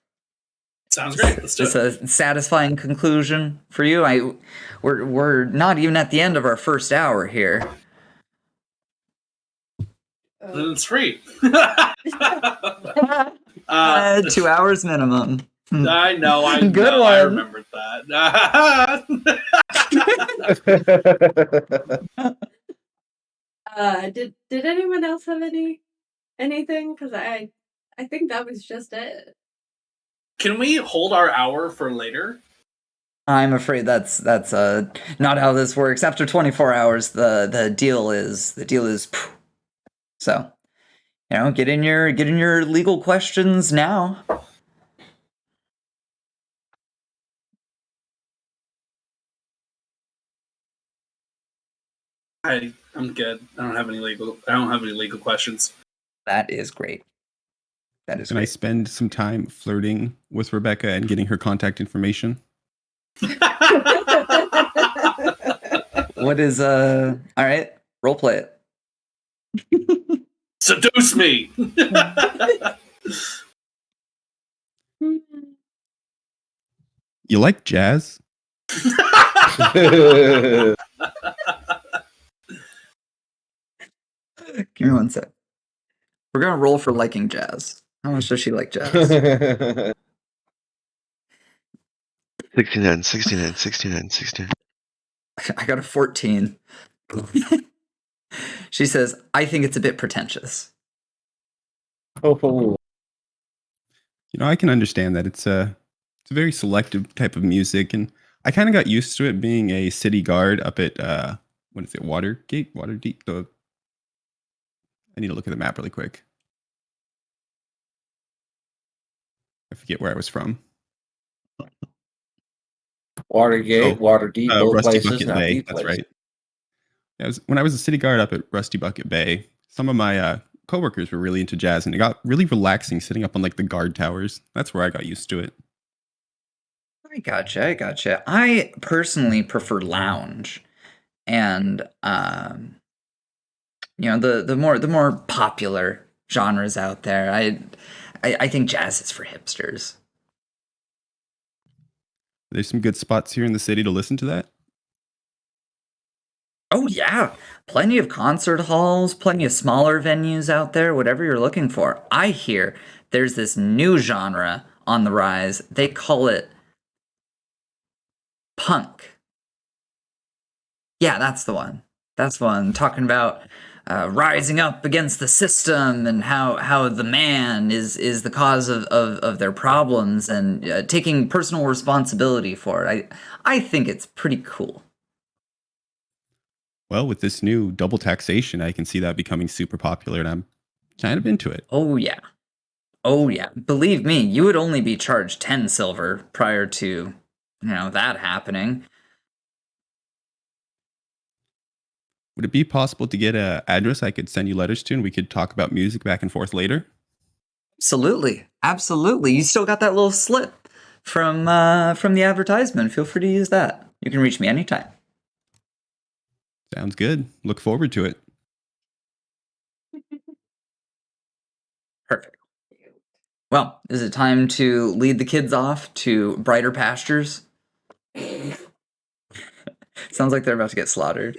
Sounds great. Let's do it. It's a satisfying conclusion for you. We're not even at the end of our first hour here. Then it's free. 2 hours minimum. I know. Good one. I remembered that. Did anyone else have anything? Because I think that was just it. Can we hold our hour for later? I'm afraid that's not how this works. After 24 hours, the deal is so, you know, get in your legal questions now. I'm good. I don't have any legal questions. That is great. That is Can great. I spend some time flirting with Rebecca and getting her contact information? What is all right, role play it. Seduce me. You like jazz? Give me one sec. We're gonna roll for liking jazz. How much does she like jazz? 69. I got a 14. She says, I think it's a bit pretentious. Oh. You know, I can understand that. It's a very selective type of music, and I kind of got used to it being a city guard up at what is it, Waterdeep. I need to look at the map really quick. I forget where I was from. Watergate, Waterdeep, both Rusty places. Bucket Bay. That's right. When I was a city guard up at Rusty Bucket Bay, some of my coworkers were really into jazz, and it got really relaxing sitting up on like the guard towers. That's where I got used to it. I gotcha. I personally prefer lounge, and the more popular genres out there. I think jazz is for hipsters. There's some good spots here in the city to listen to that. Oh yeah, plenty of concert halls, plenty of smaller venues out there, whatever you're looking for. I hear there's this new genre on the rise. They call it punk. Yeah, that's the one. That's the one. Talking about rising up against the system and how the man is the cause of their problems and taking personal responsibility for it. I think it's pretty cool. Well, with this new double taxation, I can see that becoming super popular, and I'm kind of into it. Oh yeah. Oh yeah. Believe me, you would only be charged 10 silver prior to, that happening. Would it be possible to get an address I could send you letters to, and we could talk about music back and forth later? Absolutely. Absolutely. You still got that little slip from the advertisement. Feel free to use that. You can reach me anytime. Sounds good. Look forward to it. Perfect. Well, is it time to lead the kids off to brighter pastures? Sounds like they're about to get slaughtered.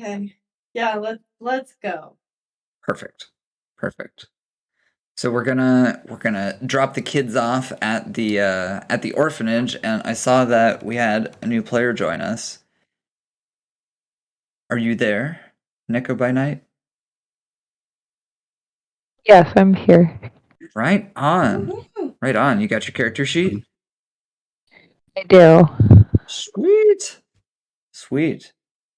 Okay. Yeah, let's go. Perfect. So we're gonna drop the kids off at the orphanage, and I saw that we had a new player join us. Are you there, Nico by night? Yes, I'm here. Right on. Woohoo. Right on. You got your character sheet? I do. Sweet.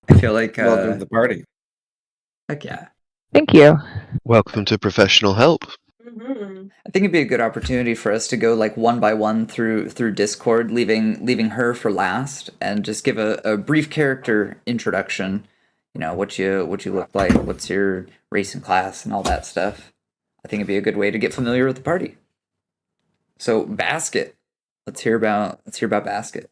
I feel like Welcome to the party. heck yeah. Thank you. Welcome to professional help. Mhm. I think it'd be a good opportunity for us to go like one by one through Discord, leaving her for last, and just give a brief character introduction. What you look like, what's your race and class, and all that stuff. I think it'd be a good way to get familiar with the party. So Basket, let's hear about Basket.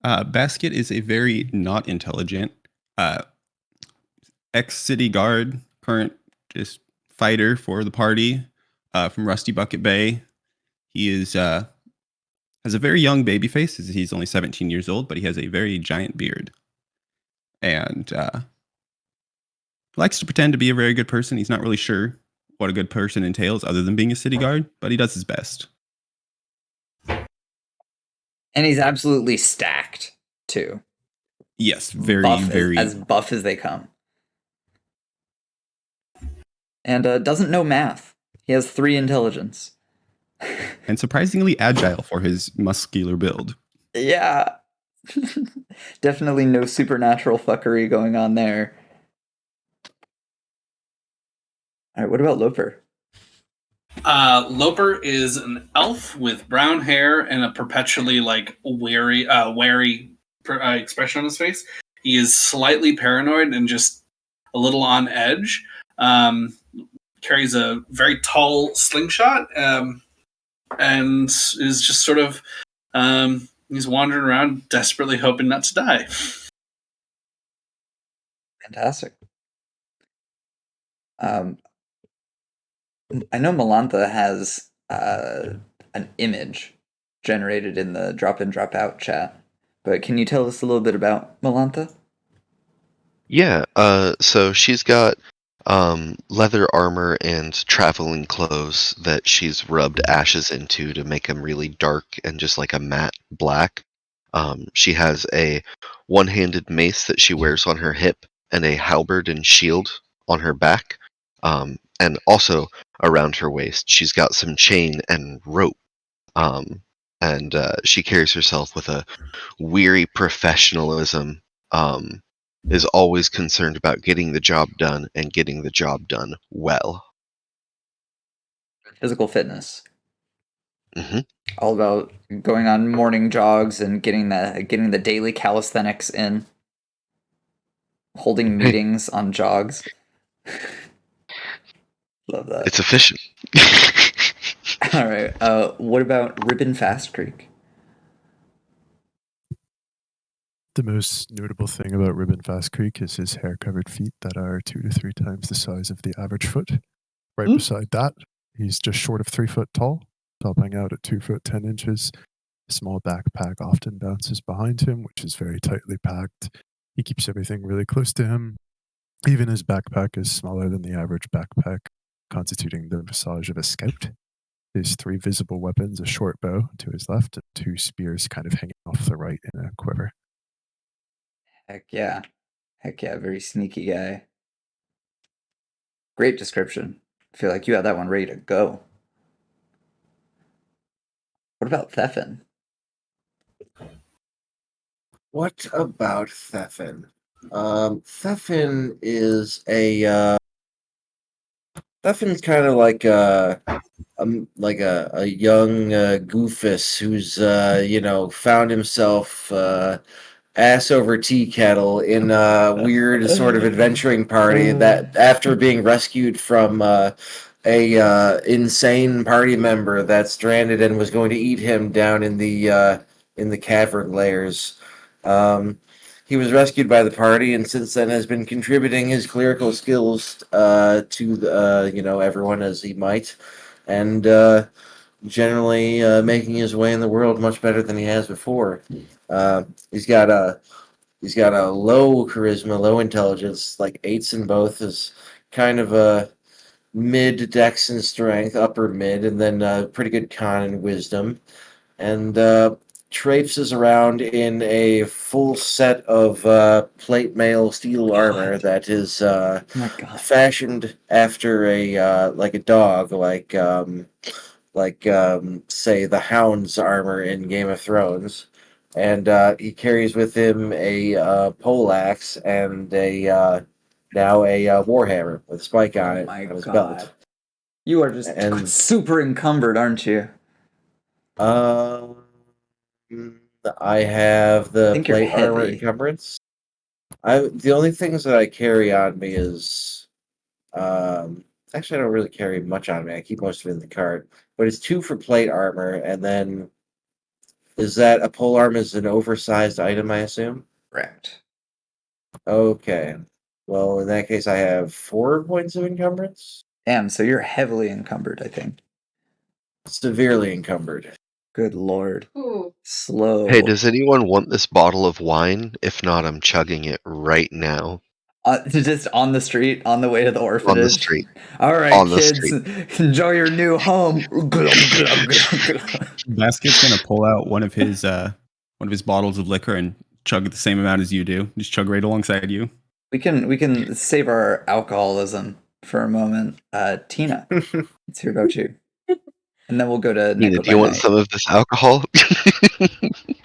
Basket is a very not intelligent ex-city guard, current just fighter for the party from Rusty Bucket Bay. He is has a very young baby face. He's only 17 years old, but he has a very giant beard. And likes to pretend to be a very good person. He's not really sure what a good person entails other than being a city guard, but he does his best. And he's absolutely stacked too. Yes, very, very as buff as they come. And doesn't know math. He has 3 intelligence. And surprisingly agile for his muscular build. Yeah. Definitely no supernatural fuckery going on there. All right, what about Loper? Loper is an elf with brown hair and a perpetually wary expression on his face. He is slightly paranoid and just a little on edge. Carries a very tall slingshot and is just sort of he's wandering around desperately hoping not to die. Fantastic. I know Melantha has an image generated in the drop-in, drop-out chat, but can you tell us a little bit about Melantha? Yeah, so she's got leather armor and traveling clothes that she's rubbed ashes into to make them really dark and just like a matte black. She has a one-handed mace that she wears on her hip and a halberd and shield on her back. And also around her waist, she's got some chain and rope. And she carries herself with a weary professionalism. Is always concerned about getting the job done and getting the job done well. Physical fitness. Mm-hmm. All about going on morning jogs and getting the daily calisthenics in. Holding meetings on jogs. Love that. It's efficient. All right. What about Ribbon Fast Creek? The most notable thing about Ribbon Fast Creek is his hair-covered feet that are 2 to 3 times the size of the average foot. Right beside that, he's just short of 3 foot tall, topping out at 2 foot 10 inches. A small backpack often bounces behind him, which is very tightly packed. He keeps everything really close to him. Even his backpack is smaller than the average backpack, constituting the visage of a scout. His 3 visible weapons, a short bow to his left and 2 spears kind of hanging off the right in a quiver. Heck yeah. Very sneaky guy. Great description. I feel like you had that one ready to go. What about Theffin? What about Theffin? Theffin is a Theffin's kind of like a young goofus who's found himself ass over tea kettle in a weird sort of adventuring party that after being rescued from a insane party member that stranded and was going to eat him down in the cavern layers. He was rescued by the party, and since then has been contributing his clerical skills to everyone as he might, and generally making his way in the world much better than he has before. He's got a low charisma, low intelligence, like 8s in both, is kind of a mid dex and strength, upper mid, and then pretty good con and wisdom, and traipses around in a full set of plate mail steel armor that is fashioned after a like a dog, like say the Hound's armor in Game of Thrones, and he carries with him a poleaxe and now a warhammer with a spike on it on his belt. You are just super encumbered, aren't you? I have the plate armor encumbrance. The only things that I carry on me is actually I don't really carry much on me. I keep most of it in the cart. But it's 2 for plate armor, and then is that a pole arm is an oversized item, I assume? Correct. Okay. Well, in that case I have 4 points of encumbrance. Damn, so you're heavily encumbered, I think. Severely encumbered. Good lord. Ooh. Slow. Hey, does anyone want this bottle of wine? If not, I'm chugging it right now. Just on the street, on the way to the orphanage. On the street. All right, On the kids, street. enjoy your new home. Basket's gonna pull out one of his bottles of liquor and chug the same amount as you do. Just chug right alongside you. We can save our alcoholism for a moment. Tina, let's hear about you. And then we'll go to Nina, do you want some of this alcohol?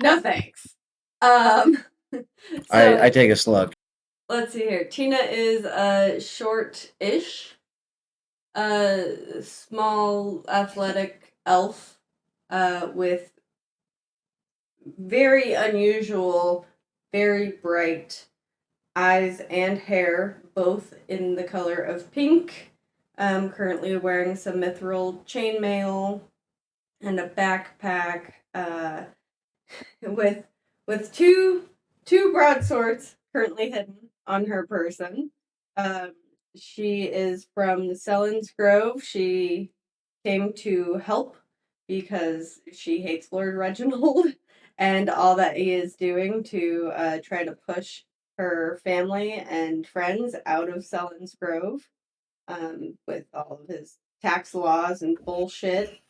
No thanks. I take a slug. Let's see here. Tina is short-ish, small, athletic elf with very unusual, very bright eyes and hair, both in the color of pink. Currently wearing some mithril chainmail and a backpack with two broadswords currently hidden on her person. She is from Sellen's Grove. She came to help because she hates Lord Reginald and all that he is doing to try to push her family and friends out of Sellen's Grove with all of his tax laws and bullshit.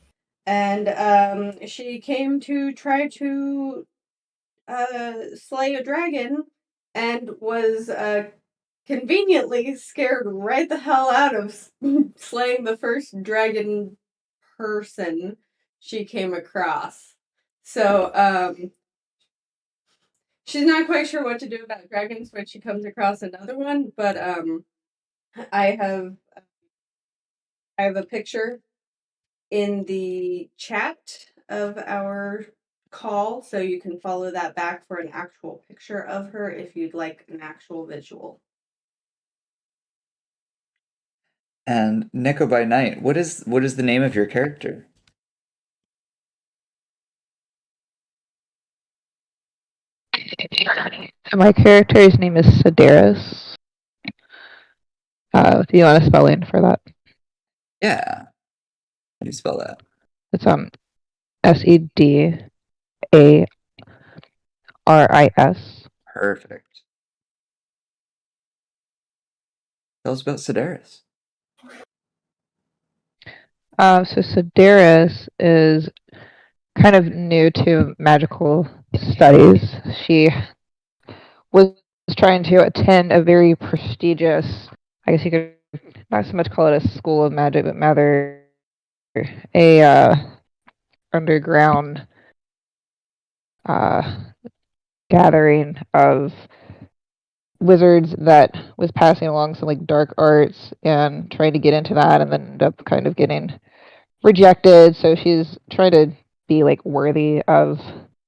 And she came to try to slay a dragon and was conveniently scared right the hell out of slaying the first dragon person she came across. So she's not quite sure what to do about dragons when she comes across another one, but I have a picture in the chat of our call, so you can follow that back for an actual picture of her if you'd like an actual visual. And Neko by Night, what is the name of your character? So my character's name is Sedaris. Do you want a spelling for that? Yeah. How do you spell that? It's Sedaris. Perfect. Tell us about Sedaris. So Sedaris is kind of new to magical studies. She was trying to attend a very prestigious, I guess you could not so much call it a school of magic, but rather a underground gathering of wizards that was passing along some like dark arts and trying to get into that, and then ended up kind of getting rejected. So she's trying to be like worthy of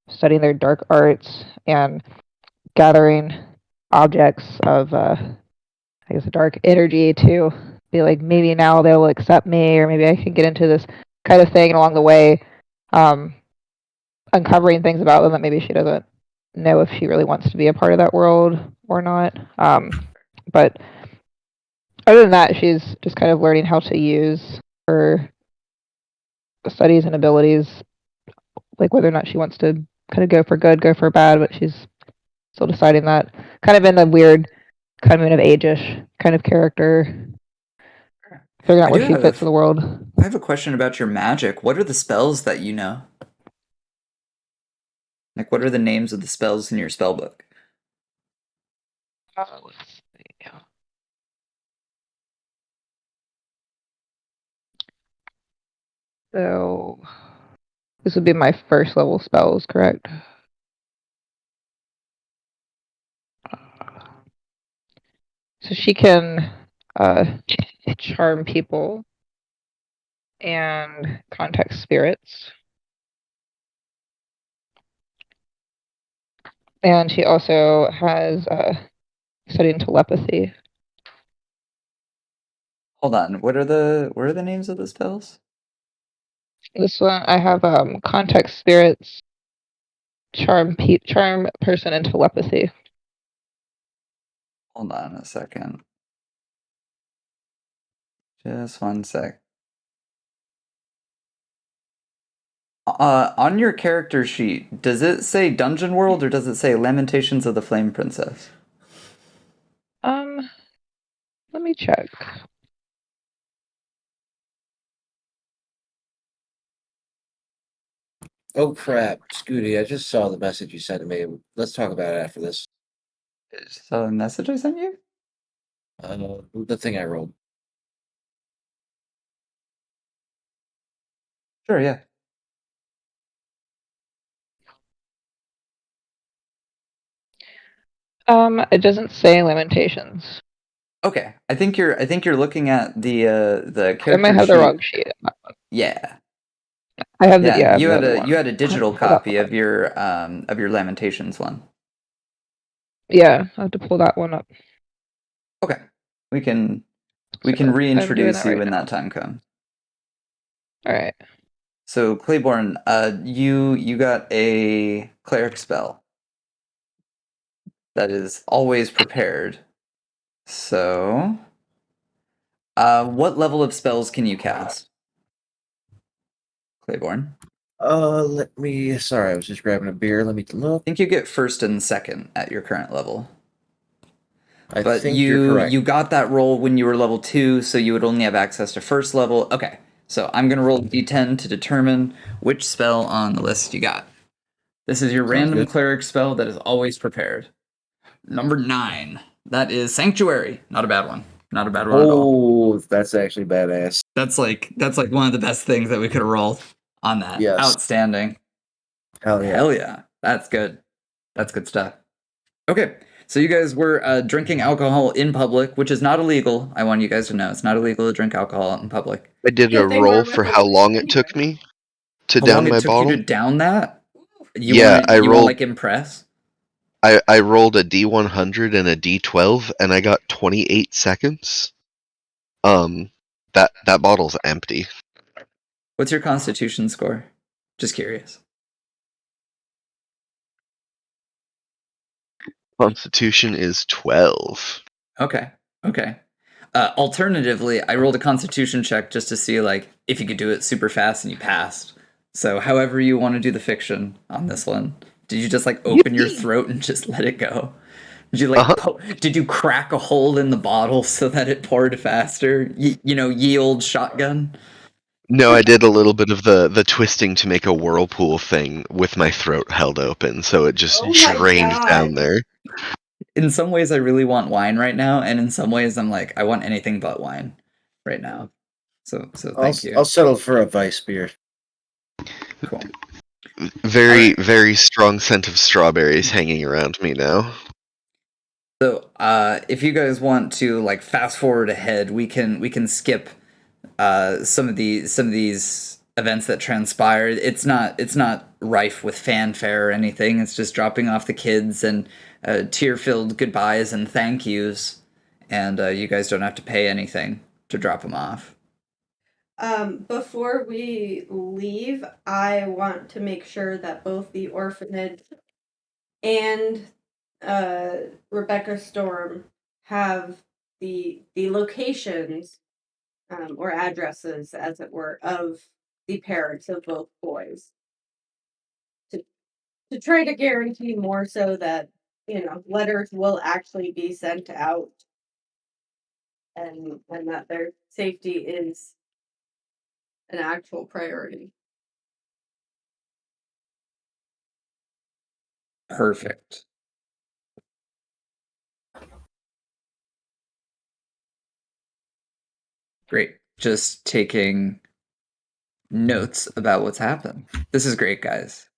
studying their dark arts and gathering objects of I guess dark energy to be like, maybe now they'll accept me, or maybe I can get into this kind of thing. And along the way, uncovering things about them that maybe she doesn't know if she really wants to be a part of that world or not. But other than that, she's just kind of learning how to use her studies and abilities, like whether or not she wants to kind of go for good, go for bad, but she's still deciding that. Kind of in the weird coming of age-ish kind of character, figuring out where she fits in the world. I have a question about your magic. What are the spells that you know? Like, what are the names of the spells in your spell book? Let's see. So this would be my first level spells, correct? So she can charm people and contact spirits. And she also has studying telepathy. Hold on. What are the names of the spells? This one I have contact spirits, charm person, and telepathy. Hold on a second. Just one sec. On your character sheet, does it say Dungeon World or does it say Lamentations of the Flame Princess? Let me check. Oh crap, Scooty! I just saw the message you sent to me. Let's talk about it after this. So, the message I sent you? The thing I rolled. Sure, yeah. It doesn't say Lamentations. Okay, I think you're looking at the character I might have sheet. the wrong sheet. Yeah. I have Yeah, the you had one. you had a digital copy of your Lamentations one. Yeah, I have to pull that one up. Okay, we can reintroduce you right when now. that time comes. All right. So Claiborne, you got a cleric spell that is always prepared. So, what level of spells can you cast, Claiborne? Let me. Sorry, I was just grabbing a beer. Let me look. I think you get first and second at your current level. I But think you're correct. you got that roll when you were level 2, so you would only have access to first level. Okay, so I'm gonna roll a d10 to determine which spell on the list you got. This is your random good. cleric spell that is always prepared. Number 9. That is Sanctuary. Not a bad one. Not a bad one at all. Oh, that's actually badass. That's like one of the best things that we could have rolled on that. Yes. Outstanding. Hell yeah. Hell yeah. That's good. That's good stuff. Okay. So you guys were drinking alcohol in public, which is not illegal. I want you guys to know it's not illegal to drink alcohol in public. I did a roll for how long it took me to How down long my it took bottle. you to down that? Yeah, I you want rolled. like impress? I rolled a D100 and a D12, and I got 28 seconds. That bottle's empty. What's your constitution score? Just curious. Constitution is 12. Okay. Alternatively, I rolled a Constitution check just to see like if you could do it super fast, and you passed. So, however you want to do the fiction on this one, did you just like open your throat and just let it go? Did you like did you crack a hole in the bottle so that it poured faster? Ye old shotgun. No, I did a little bit of the twisting to make a whirlpool thing with my throat held open, so it just drained down there. In some ways, I really want wine right now, and in some ways, I'm like, I want anything but wine right now. So thank you. I'll settle for a Weiss beer. Cool. Very, very strong scent of strawberries hanging around me now. So, if you guys want to like fast forward ahead, we can skip some of these events that transpired. It's not rife with fanfare or anything. It's just dropping off the kids and tear-filled goodbyes and thank yous, and you guys don't have to pay anything to drop them off. Before we leave, I want to make sure that both the orphanage and Rebecca Storm have the locations or addresses, as it were, of the parents of both boys. To try to guarantee more so that, letters will actually be sent out and that their safety is an actual priority. Perfect. Great. Just taking notes about what's happened. This is great, guys.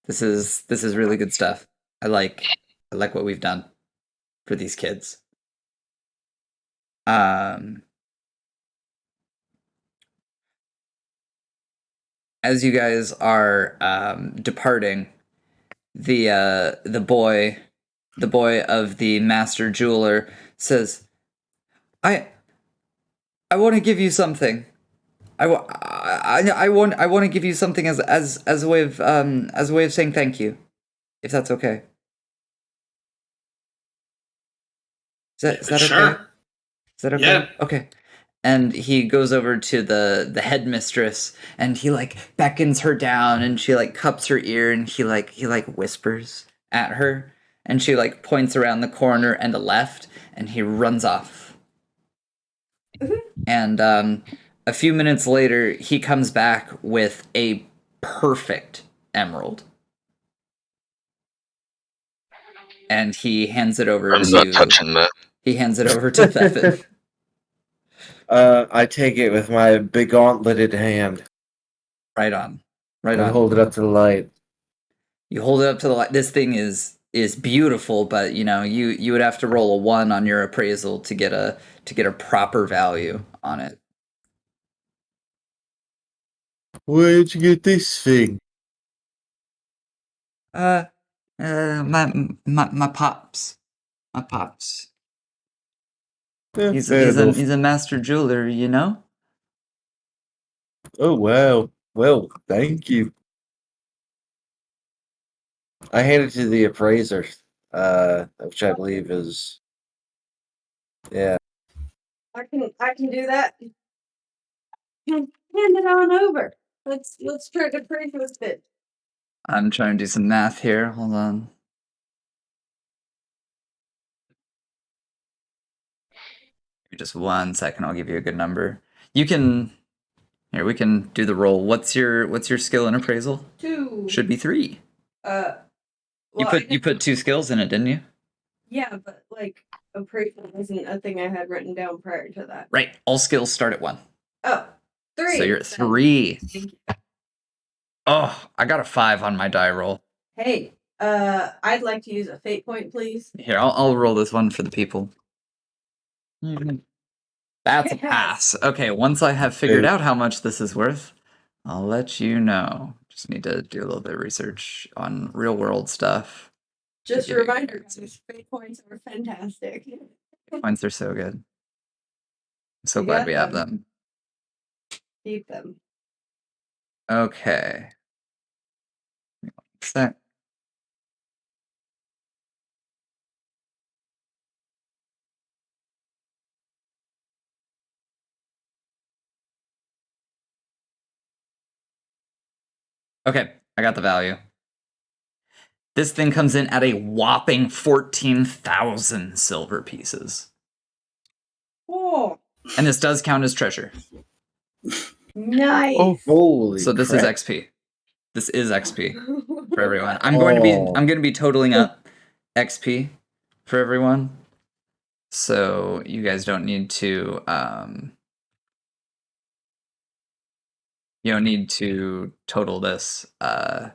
This is really good stuff. I like what we've done for these kids. As you guys are departing, the boy of the master jeweler says, I want to give you something. I want to give you something as a way of saying thank you, if that's okay. Is that Sure. okay? Is that okay? Yeah. Okay. And he goes over to the headmistress, and he like beckons her down, and she like cups her ear, and he whispers at her, and she like points around the corner and a left, and he runs off. And a few minutes later, he comes back with a perfect emerald, and he hands it over I'm not touching that. He hands it over to Thevin. I take it with my big gauntleted hand. Right on. And hold it up to the light. You hold it up to the light. This thing is beautiful, but you would have to roll a 1 on your appraisal to get a proper value on it. Where'd you get this thing? My pops. My pops. Yeah, He's fair a master jeweler, you know? Oh, wow. Well, thank you. I hand it to the appraiser, which I believe is, yeah. I can do that. Hand it on over. Let's try to pray for this bit. I'm trying to do some math here. Hold on. Just 1 second, I'll give you a good number. We can do the roll. What's your skill in appraisal? 2. Should be 3. You put 2 skills in it, didn't you? Yeah, but like appraisal wasn't a thing I had written down prior to that. Right. All skills start at 1. Oh, 3. So you're at 3. Thank you. Oh, I got a 5 on my die roll. Hey, I'd like to use a fate point, please. Here, I'll roll this one for the people. That's a pass. Okay, once I have figured out how much this is worth, I'll let you know. Just need to do a little bit of research on real world stuff. Just a reminder, guys, fate points are fantastic. Points are so good. I'm so You glad got we have them. them. Keep them. Okay. Sec. Okay, I got the value. This thing comes in at a whopping 14,000 silver pieces. Oh, And this does count as treasure. nice. Oh. Holy So this crap. is XP. This is XP for everyone. I'm going to be totaling up XP for everyone. So you guys don't need to total this on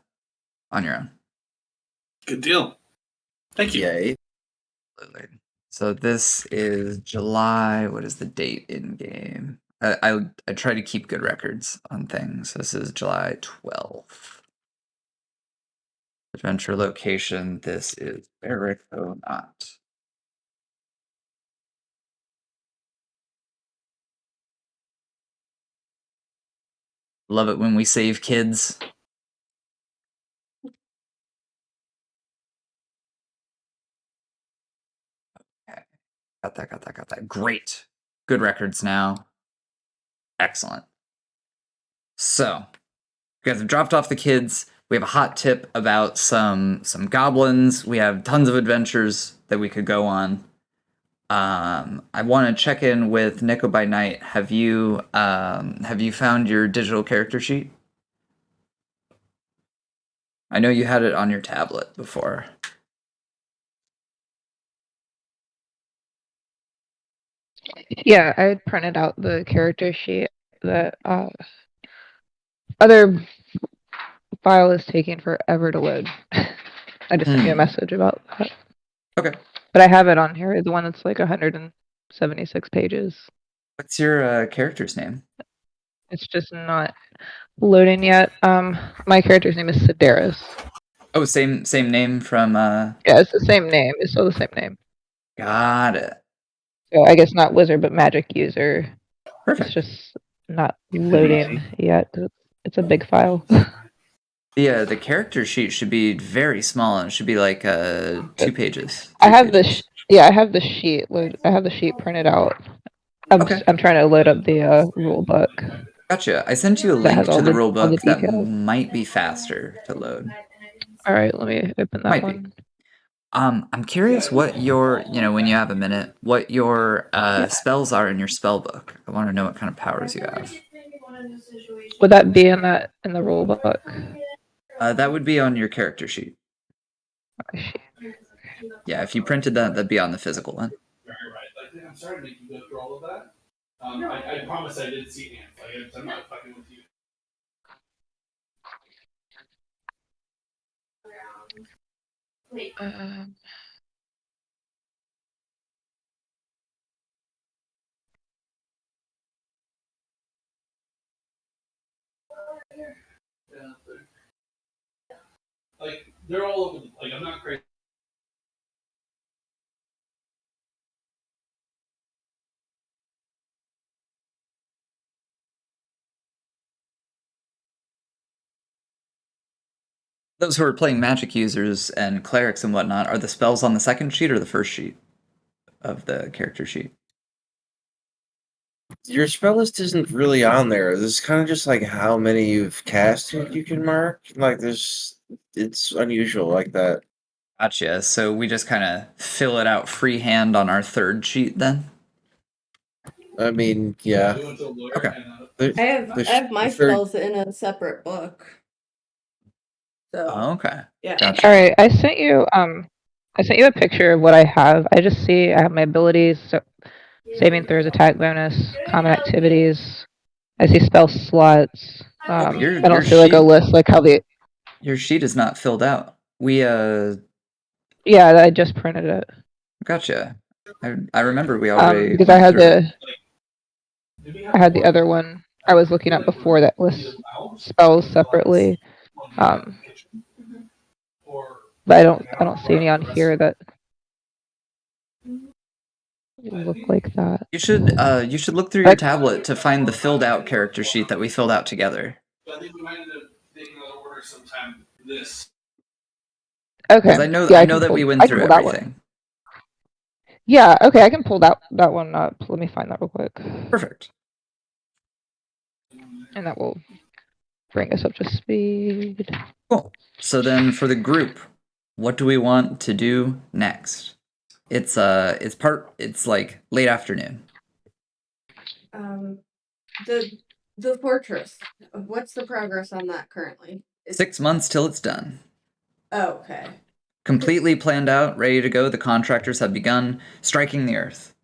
your own. Good deal. Thank you. Yay. So this is July. What is the date in game? I try to keep good records on things. This is July 12th. Adventure location. This is Not. Love it when we save kids. Okay. Got that. Great. Good records now. Excellent. So, you guys have dropped off the kids. We have a hot tip about some goblins. We have tons of adventures that we could go on. I want to check in with Nico by Night. Have you found your digital character sheet? I know you had it on your tablet before. Yeah, I printed out the character sheet. The other file is taking forever to load. I just sent you a message about that. Okay. But I have it on here, the one that's like 176 pages. What's your character's name? It's just not loading yet. My character's name is Sedaris. Oh, same name from Yeah, it's the same name. It's still the same name. Got it. So I guess not wizard, but magic user. Perfect. It's just not loading yet. It's a big file. The character sheet should be very small and it should be like 2 pages. I have the sheet. I have the sheet printed out. I'm trying to load up the rule book. Gotcha. I sent you a link to the rule book that might be faster to load. All right, let me open that one. I'm curious what your, when you have a minute, what your spells are in your spell book. I want to know what kind of powers you have. Would that be in the rule book? That would be on your character sheet. Yeah, if you printed that, that'd be on the physical one. Very right. Like, I'm sorry to make you go through all of that. I promise I did see ants. Like, I'm not fucking with you. Yeah, like they're all over. Like I'm not crazy. Those who are playing magic users and clerics and whatnot, are the spells on the second sheet or the first sheet of the character sheet? Your spell list isn't really on there. This is kind of just like how many you've casted you can mark. Like it's unusual like that. Gotcha. So we just kind of fill it out freehand on our third sheet then? I mean, yeah. Okay. I have my spells in a separate book. So, okay. Yeah. Gotcha. All right, I sent you a picture of what I have. I just see I have my abilities, so saving throws, attack bonus, common activities. I see spell slots. I don't see like a list like how the. Your sheet is not filled out. We Yeah, I just printed it. Gotcha. I remember we already because I had the other one I was looking at before that lists spells separately. But I don't see any on here that look like that. You should look through your tablet to find the filled out character sheet that we filled out together. I think we might end up taking another order sometime. This. Okay. I know that we went through everything. Yeah. Okay. I can pull that one up. Let me find that real quick. Perfect. And that will bring us up to speed. Cool. So then for the group, what do we want to do next? It's like late afternoon. The fortress. What's the progress on that currently? 6 months till it's done. Oh, okay. Completely planned out, ready to go. The contractors have begun striking the earth.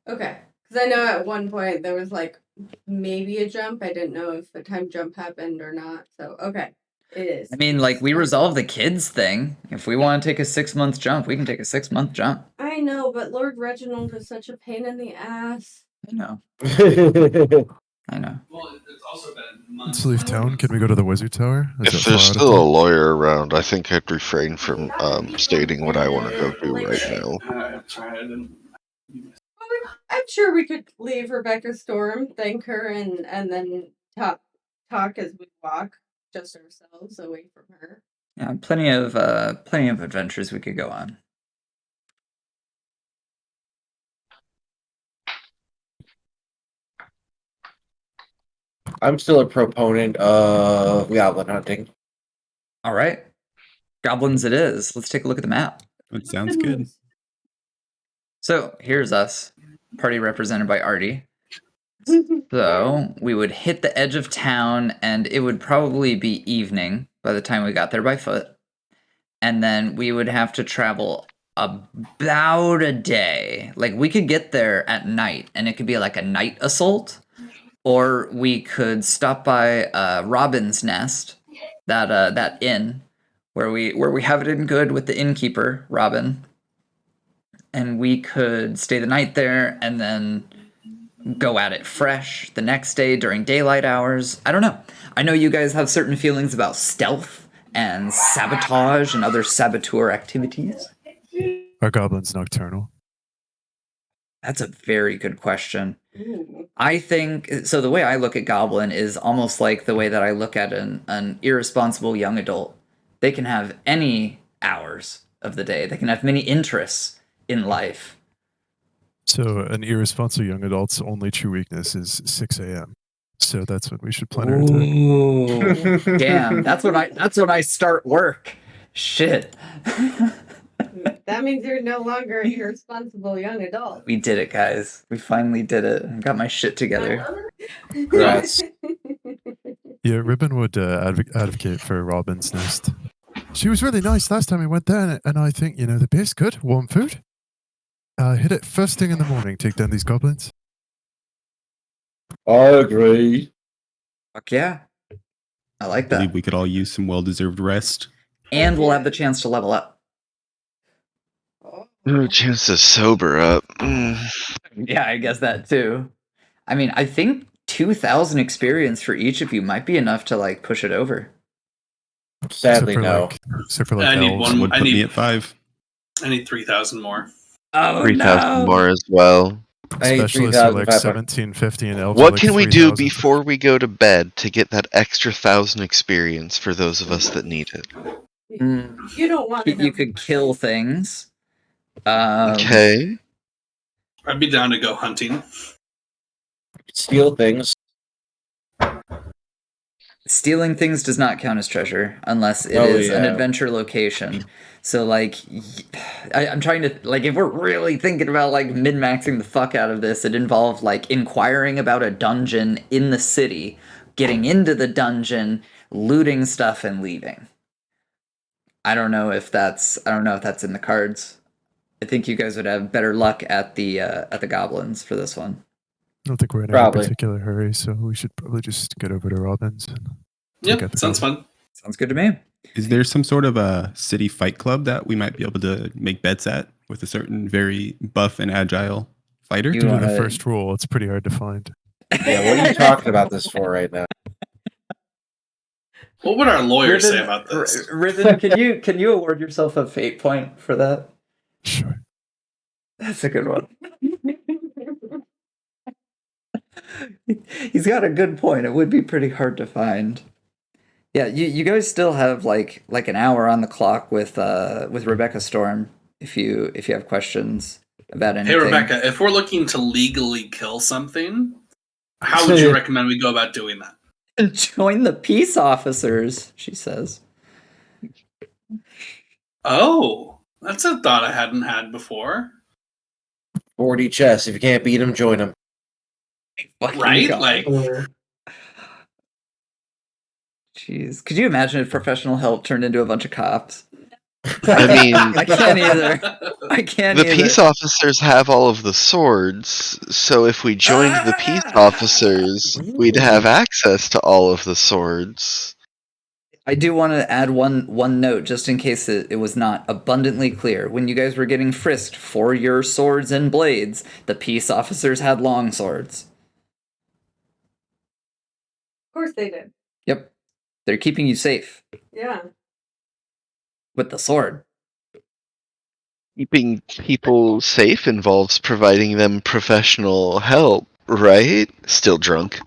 Okay. Because I know at one point there was like maybe a jump. I didn't know if a time jump happened or not. So, okay. It is. I mean, like, we resolved the kids thing. If we want to take a 6-month jump, we can take a 6-month jump. I know, but Lord Reginald is such a pain in the ass. I know. I know. Well, it's also been Let's leave town. Can we go to the Wizard Tower? Is If it far there's out of still a town? lawyer around, I think I'd refrain from stating what I want to go do right now. I'm sure we could leave Rebecca Storm, thank her, and then talk as we walk, just ourselves away from her. Yeah, plenty of adventures we could go on. I'm still a proponent of goblin hunting. All right. Goblins it is. Let's take a look at the map. That sounds good. So here's us, party represented by Artie. So we would hit the edge of town, and it would probably be evening by the time we got there by foot. And then we would have to travel about a day. Like, we could get there at night, and it could be like a night assault. Or we could stop by Robin's Nest, that inn, where we have it in good with the innkeeper, Robin. And we could stay the night there and then go at it fresh the next day during daylight hours. I don't know. I know you guys have certain feelings about stealth and sabotage and other saboteur activities. Are goblins nocturnal? That's a very good question. Ooh. I think, so the way I look at Goblin is almost like the way that I look at an irresponsible young adult. They can have any hours of the day. They can have many interests in life. So an irresponsible young adult's only true weakness is 6 a.m. So that's when we should plan our attack. Ooh, damn, that's when I start work. Shit. That means you're no longer an irresponsible young adult. We did it, guys. We finally did it. I got my shit together. Congrats. Yeah, Ribbon would advocate for Robin's Nest. She was really nice last time we went there, and I think, the base good, warm food. Hit it first thing in the morning, take down these goblins. I agree. Fuck yeah. I like I that. believe we could all use some well-deserved rest. And we'll have the chance to level up. No chance to sober up. Yeah, I guess that too. I mean, I think 2,000 experience for each of you might be enough to like push it over. Sadly, no. Except for I need elves. one. Would I put me need at 5. 3,000 more. Oh 3,000 more as well. I need Specialists are like 3,500. 1750 and elves are What like can we do 3,000. before we go to bed to get that extra 1,000 experience for those of us that need it? You don't want to. You could kill things. Okay. I'd be down to go hunting. Steal things. Stealing things does not count as treasure unless it is an adventure location. So, like, I'm trying to, like, if we're really thinking about, like, min-maxing the fuck out of this, it involved, like, inquiring about a dungeon in the city, getting into the dungeon, looting stuff, and leaving. I don't know if that's in the cards. I think you guys would have better luck at the goblins for this one. I don't think we're in any particular hurry, so we should probably just get over to Robin's. Yeah, sounds fun. Sounds good to me. Is there some sort of a city fight club that we might be able to make bets at with a certain very buff and agile fighter? Due to the first rule, it's pretty hard to find. Yeah, what are you talking about this for right now? What would our lawyers say about this? Riven, can you award yourself a fate point for that? Sure. That's a good one. He's got a good point. It would be pretty hard to find. Yeah, you guys still have like an hour on the clock with Rebecca Storm if you have questions about anything. Hey Rebecca, if we're looking to legally kill something, how would you recommend we go about doing that? Join the peace officers, she says. Oh, that's a thought I hadn't had before. 40 chess. If you can't beat them, join them. Right? Like, jeez, could you imagine if professional help turned into a bunch of cops? I mean, I can't either. I can't the either. peace officers have all of the swords, so if we joined the peace officers, we'd have access to all of the swords. I do want to add one note, just in case it was not abundantly clear. When you guys were getting frisked for your swords and blades, the peace officers had long swords. Of course they did. Yep. They're keeping you safe Yeah. with the sword. Keeping people safe involves providing them professional help, right? Still drunk.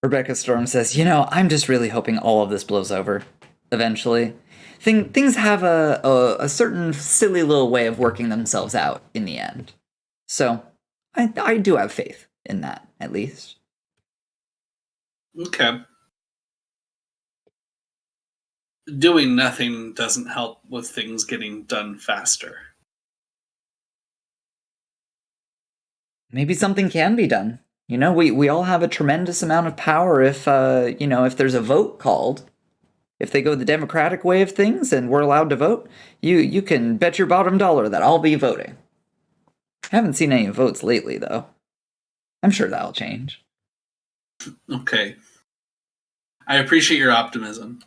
Rebecca Storm says, I'm just really hoping all of this blows over eventually. Things have a certain silly little way of working themselves out in the end. So I do have faith in that, at least. okay. Doing nothing doesn't help with things getting done faster. Maybe something can be done. We all have a tremendous amount of power if there's a vote called. If they go the democratic way of things and we're allowed to vote, you can bet your bottom dollar that I'll be voting. I haven't seen any votes lately, though. I'm sure that'll change. Okay. I appreciate your optimism.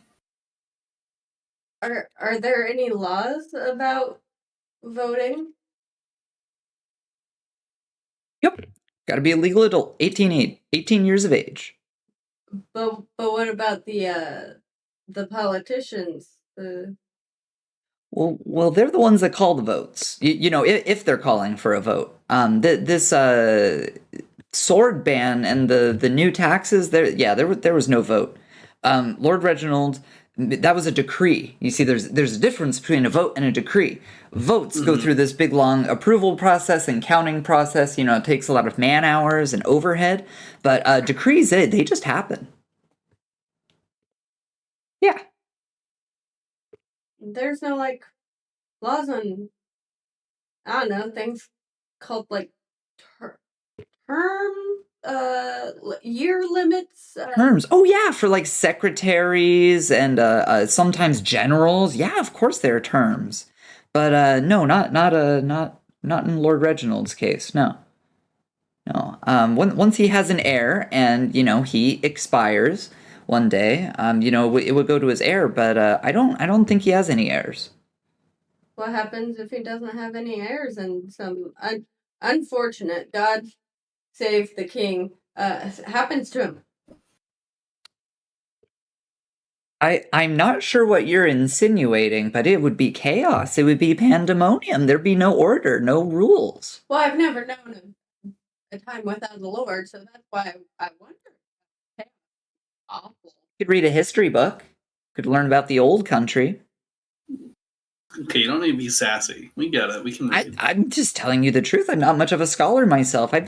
Are there any laws about voting? Yep. Got to be a legal adult, 18 years of age. But what about the politicians? Well, they're the ones that call the votes. If they're calling for a vote. This sword ban and the new taxes. There was no vote. Lord Reginald, that was a decree. You see, there's a difference between a vote and a decree. Votes go through this big long approval process and counting process. It takes a lot of man hours and overhead. But decrees, they just happen. Yeah. There's no laws on, I don't know, things called term year limits. Terms. Oh yeah, for secretaries and sometimes generals. Yeah, of course there are terms. But no, not in Lord Reginald's case. No. Once he has an heir and he expires one day, it would go to his heir. But I don't think he has any heirs. What happens if he doesn't have any heirs and some unfortunate, God save the king, happens to him? I'm not sure what you're insinuating, but it would be chaos. It would be pandemonium. There'd be no order, no rules. Well, I've never known a time without the Lord, so that's why I wonder. Awful. You could read a history book. Could learn about the old country. Okay, you don't need to be sassy. We get it. We can read. I'm just telling you the truth. I'm not much of a scholar myself. I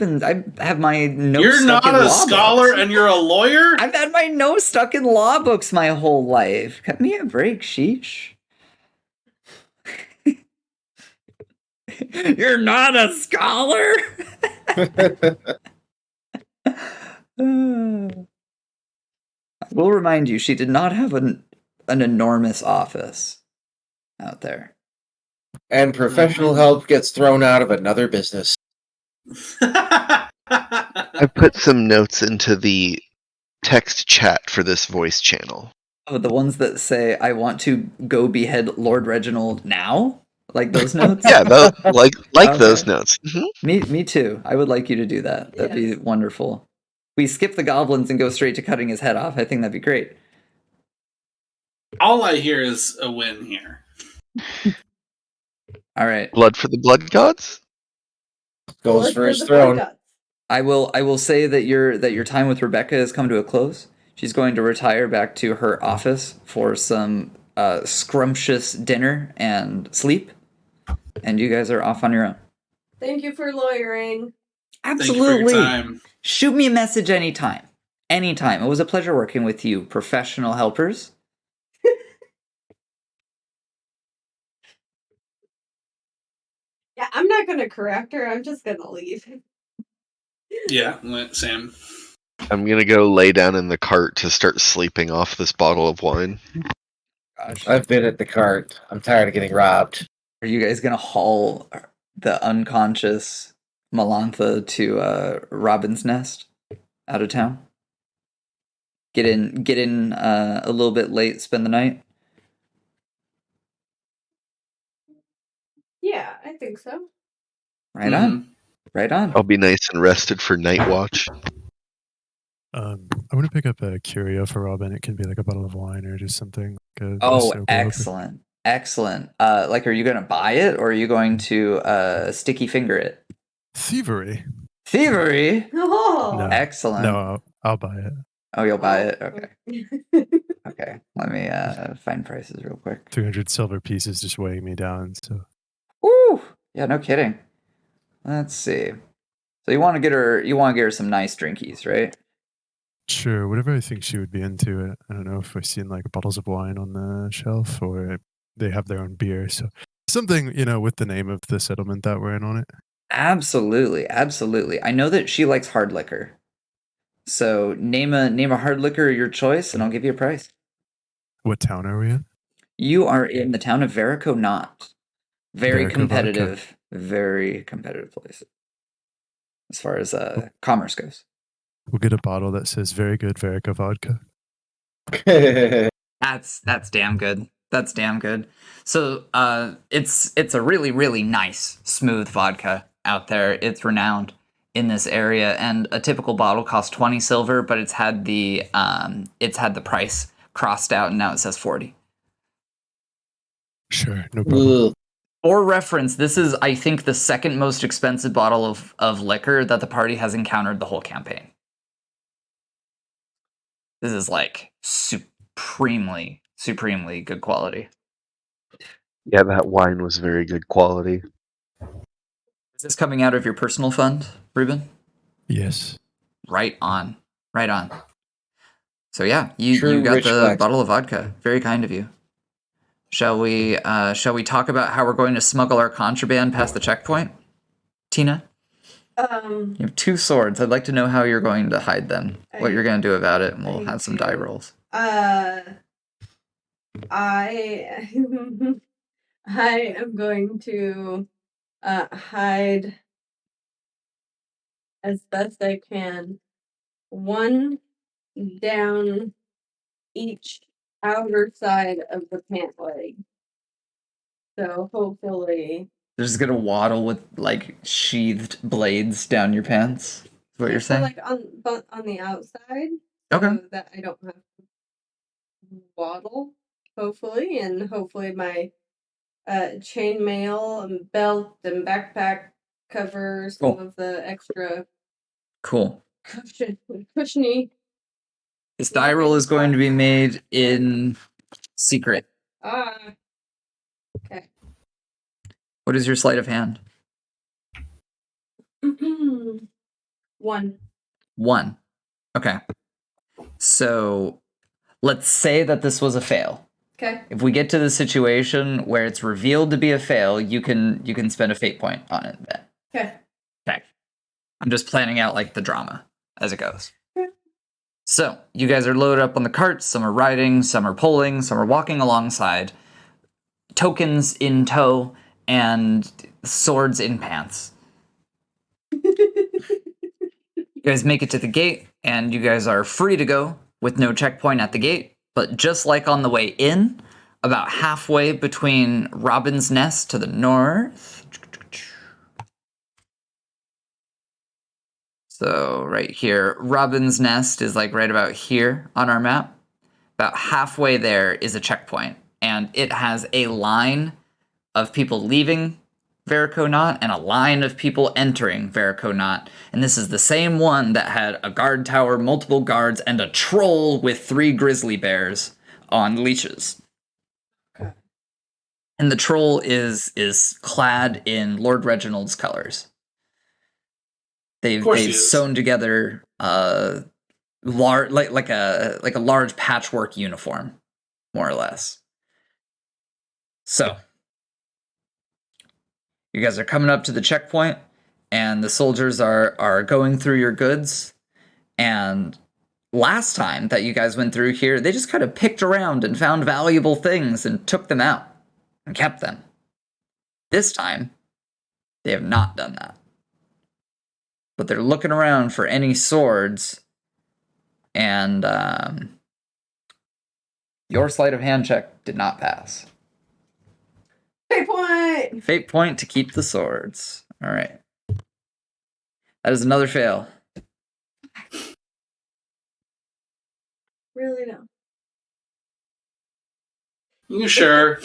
have my notes. You're stuck not in a law scholar books. and you're a lawyer? I've had my nose stuck in law books my whole life. Cut me a break, sheesh. You're not a scholar? I will remind you, she did not have an enormous office out there. And professional help gets thrown out of another business. I put some notes into the text chat for this voice channel. Oh, the ones that say, I want to go behead Lord Reginald now? Like those notes? Yeah, like Okay. those notes. Mm-hmm. Me too. I would like you to do that. That'd be wonderful. We skip the goblins and go straight to cutting his head off. I think that'd be great. All I hear is a win here. All right. Blood for the blood gods? Goes for his throne. I will say that your time with Rebecca has come to a close. She's going to retire back to her office for some scrumptious dinner and sleep. And you guys are off on your own. Thank you for lawyering. Thank you for your Absolutely. time. Shoot me a message anytime. Anytime. It was a pleasure working with you, professional helpers. Yeah, I'm not gonna correct her. I'm just gonna leave. Yeah, Sam. I'm gonna go lay down in the cart to start sleeping off this bottle of wine. Gosh. I've been at the cart. I'm tired of getting robbed. Are you guys gonna haul the unconscious Malantha to Robin's Nest out of town? Get in a little bit late, spend the night? Yeah, I think so. Right on. Right on. I'll be nice and rested for night watch. I'm going to pick up a curio for Robin. It can be like a bottle of wine or just something. Like a Oh, sober excellent. Excellent. Like, are you going to buy it or are you going to sticky finger it? Thievery. Thievery? Oh, No, Excellent. no, I'll buy it. Oh, you'll buy it? Okay. Okay. Let me find prices real quick. 300 silver pieces just weighing me down. So Woo! Yeah, no kidding. Let's see. So you want to get her some nice drinkies, right? sure, whatever I think she would be into. I don't know if I've seen like bottles of wine on the shelf or they have their own beer. So something, with the name of the settlement that we're in on it. Absolutely, absolutely. I know that she likes hard liquor. So name a hard liquor of your choice, and I'll give you a price. What town are we in? You are in the town of Verico Knot. Very Verico competitive, very competitive place as far as commerce goes. We'll get a bottle that says "Very good Verica vodka." That's damn good. That's damn good. So it's a really really nice smooth vodka out there. It's renowned in this area, and a typical bottle costs 20 silver, but it's had the price crossed out, and now it says 40. Sure, no problem. For reference, this is, I think, the second most expensive bottle of liquor that the party has encountered the whole campaign. This is like supremely good quality. Yeah, that wine was very good quality. Is this coming out of your personal fund, Ruben? Yes. Right on. Right on. So yeah, you True got rich the flex. bottle of vodka. Very kind of you. Shall we talk about how we're going to smuggle our contraband past the checkpoint? Tina? You have 2 swords. I'd like to know how you're going to hide them. What you're going to do about it, and we'll have some die rolls. I I am going to hide as best I can, one down each outer side of the pant leg. So hopefully, They're just going to waddle with like sheathed blades down your pants. Is what you're saying? like on the outside, Okay. so that I don't have to waddle. Hopefully, and hopefully my chainmail and belt and backpack cover some Cool. of the extra Cool. cushiony. This die roll is going to be made in secret. Okay. What is your sleight of hand? 1. 1. Okay. So let's say that this was a fail. Okay. If we get to the situation where it's revealed to be a fail, you can spend a fate point on it then. Okay. Okay. I'm just planning out like the drama as it goes. Okay. So you guys are loaded up on the carts. Some are riding, some are pulling, some are walking alongside. Tokens in tow and swords in pants. You guys make it to the gate, and you guys are free to go with no checkpoint at the gate. But just like on the way in, about halfway between Robin's Nest to the north. So right here, Robin's Nest is like right about here on our map. About halfway there is a checkpoint, and it has a line of people leaving Verico Knot and a line of people entering Verico Knot. And this is the same one that had a guard tower, multiple guards, and a troll with 3 grizzly bears on leashes. Okay. And the troll is clad in Lord Reginald's colors. They've course he is. sewn together like a large patchwork uniform, more or less. So you guys are coming up to the checkpoint, and the soldiers are going through your goods. And last time that you guys went through here, they just kind of picked around and found valuable things and took them out and kept them. This time, they have not done that. But they're looking around for any swords, and your sleight of hand check did not pass. Fate point! Fate point to keep the swords. All right. That is another fail. Really no. You sure?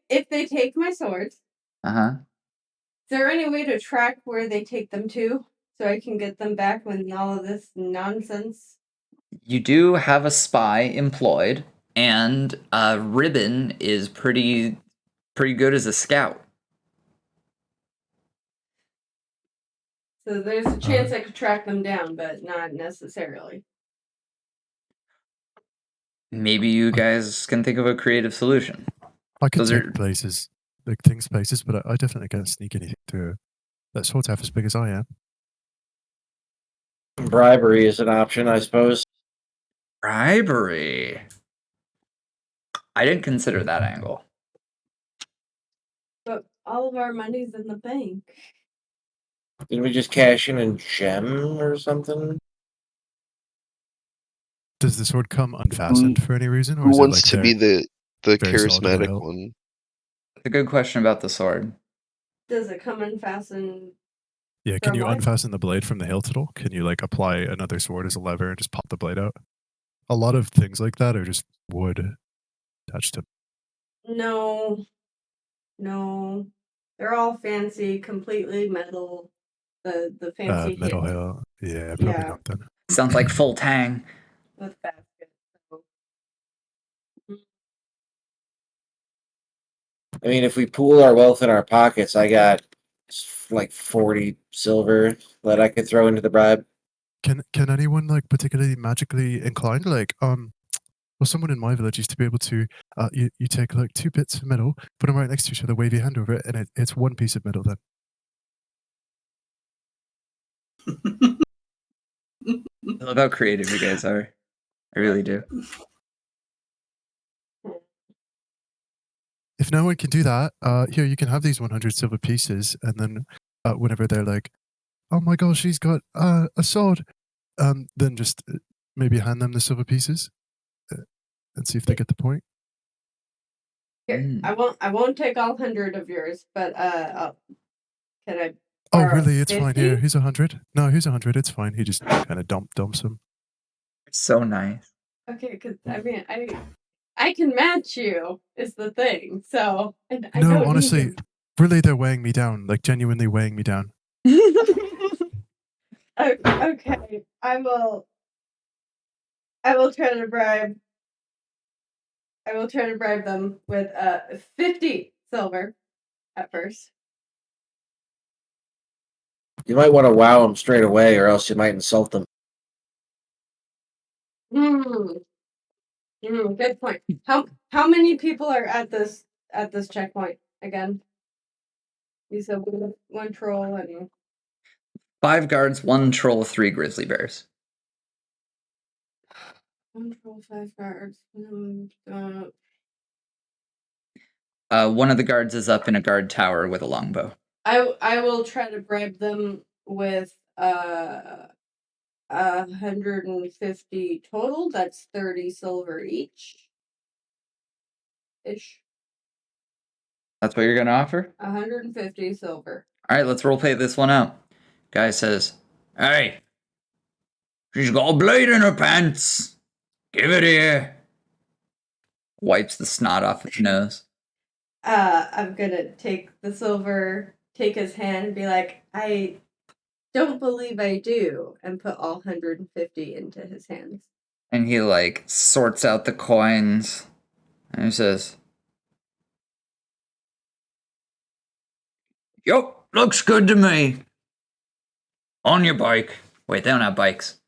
If they take my swords, Uh-huh. is there any way to track where they take them to, so I can get them back when all of this nonsense? You do have a spy employed, and Ribbon is pretty good as a scout. So there's a chance I could track them down, but not necessarily. Maybe you guys can think of a creative solution. I could Those take are- places, like things places, but I definitely can't sneak anything through. That sword's half as big as I am. Bribery is an option, I suppose. Bribery. I didn't consider that angle. But all of our money's in the bank. Didn't we just cash in a gem or something? Does the sword come unfastened for any reason, or Who is it wants like to be the very solid in the charismatic hilt? one? It's a good question about the sword. Does it come unfastened? Yeah, can From you what? unfasten the blade from the hilt at all? Can you like apply another sword as a lever and just pop the blade out? A lot of things like that are just wood attached to. No. They're all fancy, completely metal. The fancy Metal hit hilt. Yeah, probably Yeah. not then. Sounds like full tang. with baskets. So. I mean, if we pool our wealth in our pockets, I got like 40 silver that I could throw into the bribe. Can anyone like particularly magically inclined, like well, someone in my village used to be able to you take like 2 bits of metal, put them right next to each other, wave your hand over it, and it's one piece of metal then. I love how creative you guys are. I really do. If no one can do that, here you can have these 100 silver pieces, and then whenever they're like, "Oh my gosh, she's got a sword," then just maybe hand them the silver pieces and see if they get the point. Here, I won't take all 100 of yours, but can I? Oh, borrow really? It's fine. 50? Here, here's 100. No, here's 100. It's fine. He just kind of dumps them. So nice. Okay, because I mean, I can match you is the thing. So I No, don't honestly, need really, they're weighing me down. Like genuinely weighing me down. Okay, I will try to bribe. I will try to bribe them with 50 silver at first. You might want to wow them straight away, or else you might insult them. Good point. How many people are at this checkpoint again? You said one troll and 5 guards, 1 troll, 3 grizzly bears. one troll, 5 guards. One of the guards is up in a guard tower with a longbow. I will try to bribe them with 150 total. That's 30 silver each. Ish. That's what you're gonna offer? 150 silver. Alright, let's roleplay this one out. Guy says, "Hey, she's got a blade in her pants. Give it here." Wipes the snot off his nose. I'm gonna take the silver, take his hand, and be like, I don't believe I do, and put all 150 into his hands. And he like sorts out the coins. And he says, "Yup, looks good to me. On your bike. Wait, they don't have bikes.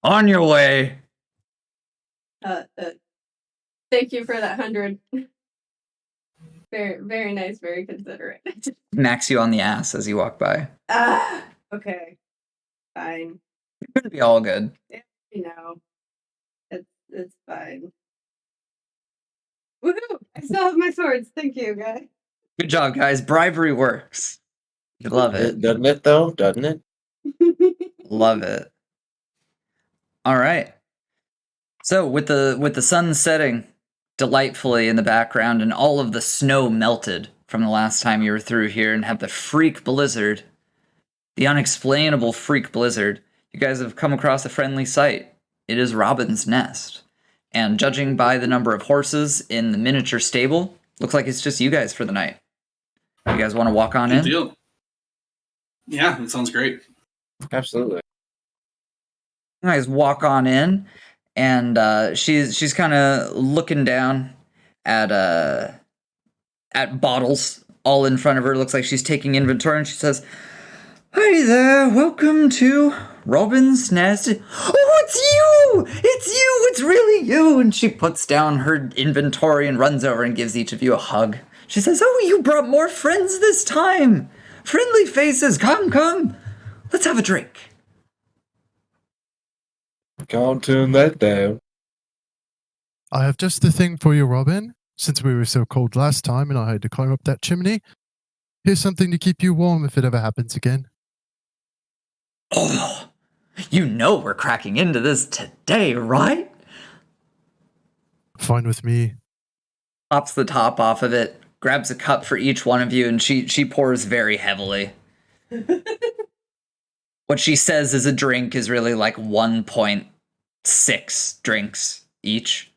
On your way. Thank you for that 100. Very, very nice, very considerate. Smacks you on the ass as you walk by. Okay. Fine. It's gonna be all good. You know. It's fine. Woohoo! I still have my swords. Thank you, guys. Good job, guys. Bribery works. You love it. Doesn't it, though? Doesn't it? Love it. All right. So with the sun setting delightfully in the background and all of the snow melted from the last time you were through here and have the freak blizzard, the unexplainable freak blizzard, you guys have come across a friendly sight. It is Robin's Nest. And judging by the number of horses in the miniature stable, looks like it's just you guys for the night. You guys want to walk on Good in? deal. Yeah, that sounds great. Absolutely. You guys walk on in, and she's kind of looking down at bottles all in front of her. Looks like she's taking inventory, and she says, "Hi there, welcome to Robin's Nest." "Oh, it's you! It's you! It's really you!" And she puts down her inventory and runs over and gives each of you a hug. She says, "Oh, you brought more friends this time! Friendly faces, come! Let's have a drink." Can't turn that down. I have just the thing for you, Robin. Since we were so cold last time and I had to climb up that chimney, here's something to keep you warm if it ever happens again. Oh, you know we're cracking into this today, right? Fine with me. Pops the top off of it, grabs a cup for each one of you, and she pours very heavily. What she says is a drink is really like 1.6 drinks each.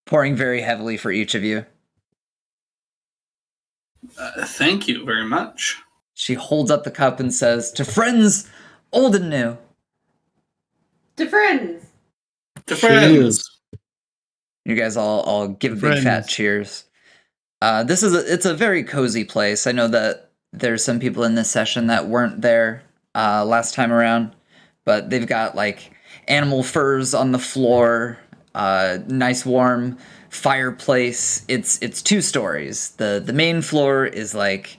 Pouring very heavily for each of you. Thank you very much. She holds up the cup and says, "To friends, old and new." To friends. To friends. You guys all give a big fat cheers. It's a very cozy place. I know that there's some people in this session that weren't there last time around, but they've got like animal furs on the floor, nice warm fireplace. It's 2 stories. The main floor is like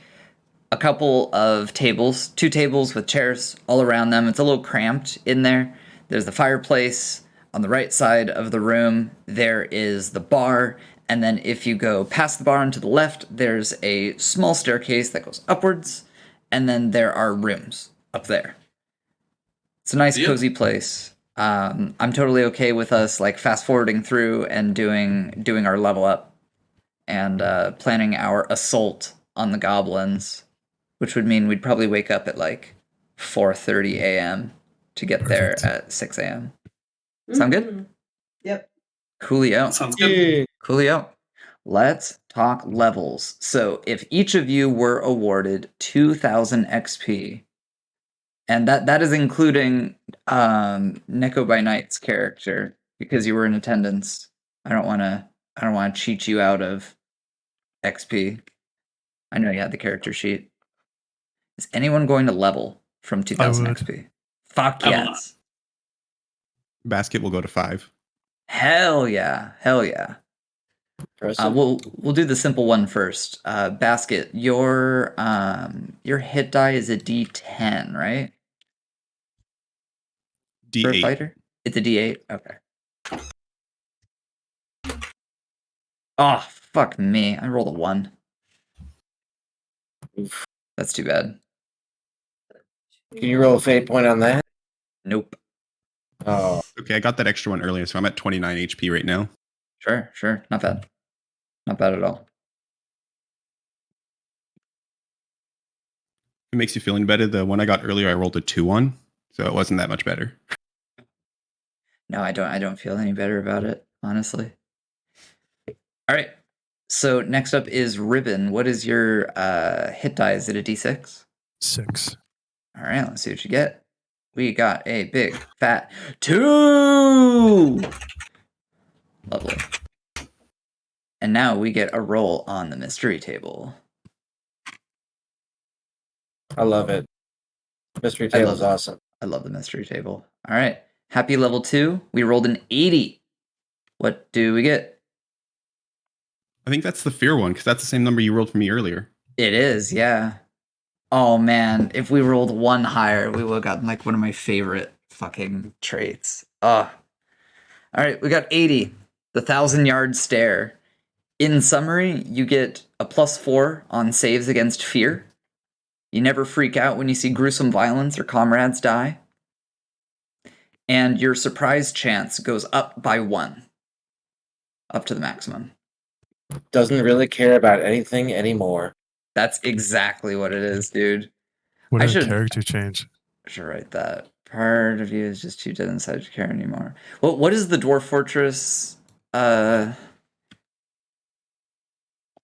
a couple of tables, 2 tables with chairs all around them. It's a little cramped in there. There's the fireplace. On the right side of the room, there is the bar. And then if you go past the bar and to the left, there's a small staircase that goes upwards. And then there are rooms up there. It's a nice, cozy place. I'm totally okay with us like fast forwarding through and doing our level up and planning our assault on the goblins, which would mean we'd probably wake up at like 4:30 a.m. to get there at 6 a.m. Sound good? Yep. Coolio. Sounds good. Coolio. Let's talk levels. So if each of you were awarded 2,000 XP, and that is including Neko by Night's character, because you were in attendance. I don't want to cheat you out of XP. I know you had the character sheet. Is anyone going to level from 2,000 XP? Fuck yes. Basket will go to 5. Hell yeah. We'll do the simple one first. Basket, your hit die is a D10, right? D8. For a fighter? It's a D8? Okay. Oh, fuck me. I rolled a 1. Oof. That's too bad. Can you roll a fate point on that? Nope. Oh. Okay, I got that extra one earlier, so I'm at 29 HP right now. Sure. Not bad. Not bad at all. It makes you feeling better. The one I got earlier, I rolled a 2-1, so it wasn't that much better. No, I don't feel any better about it, honestly. All right. So next up is Ribbon. What is your hit die? Is it a D6? 6. All right, let's see what you get. We got a big fat 2. Lovely. And now we get a roll on the mystery table. I love it. Mystery I table love is it. awesome. I love the mystery table. All right. Happy level 2. We rolled an 80. What do we get? I think that's the fear one because that's the same number you rolled for me earlier. It is, yeah. Oh man, if we rolled one higher, we would have gotten like one of my favorite fucking traits. Ugh. All right, we got 80. The 1,000-yard stare. In summary, you get a +4 on saves against fear. You never freak out when you see gruesome violence or comrades die. And your surprise chance goes up by 1. Up to the maximum. Doesn't really care about anything anymore. That's exactly what it is, dude. What I a should character change. write that. Part of you is just too dead inside to care anymore. Well, what is the Dwarf Fortress?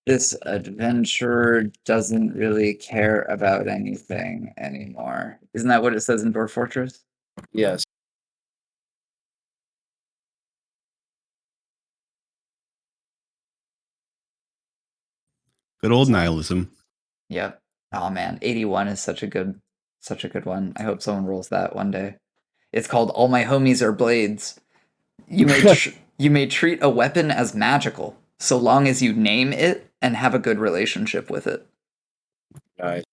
This adventurer doesn't really care about anything anymore. Isn't that what it says in Dwarf Fortress? Yes. Good old nihilism. Yep. Oh man, 81 is such a good one. I hope someone rolls that one day. It's called All My Homies Are Blades. You may treat a weapon as magical, so long as you name it and have a good relationship with it. Nice.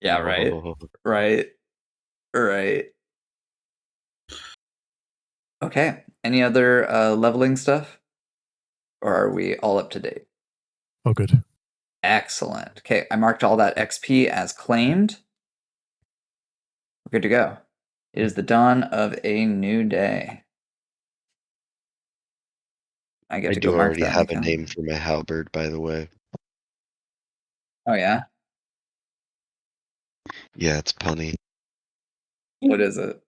Yeah, right. Right. Right. Okay. Any other leveling stuff? Or are we all up to date? Oh, good. Excellent. Okay, I marked all that XP as claimed. We're good to go. It is the dawn of a new day. I get I to go do mark already that. have a name for my halberd, by the way. Oh yeah? Yeah, it's punny. What is it?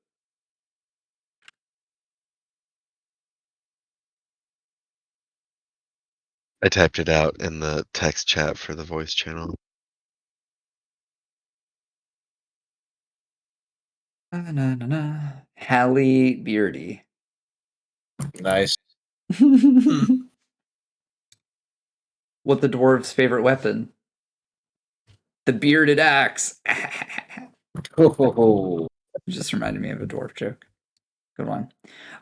I typed it out in the text chat for the voice channel. Hallie Beardy. Nice. What the dwarves' favorite weapon? The bearded axe. Oh, Just reminded me of a dwarf joke. Good one.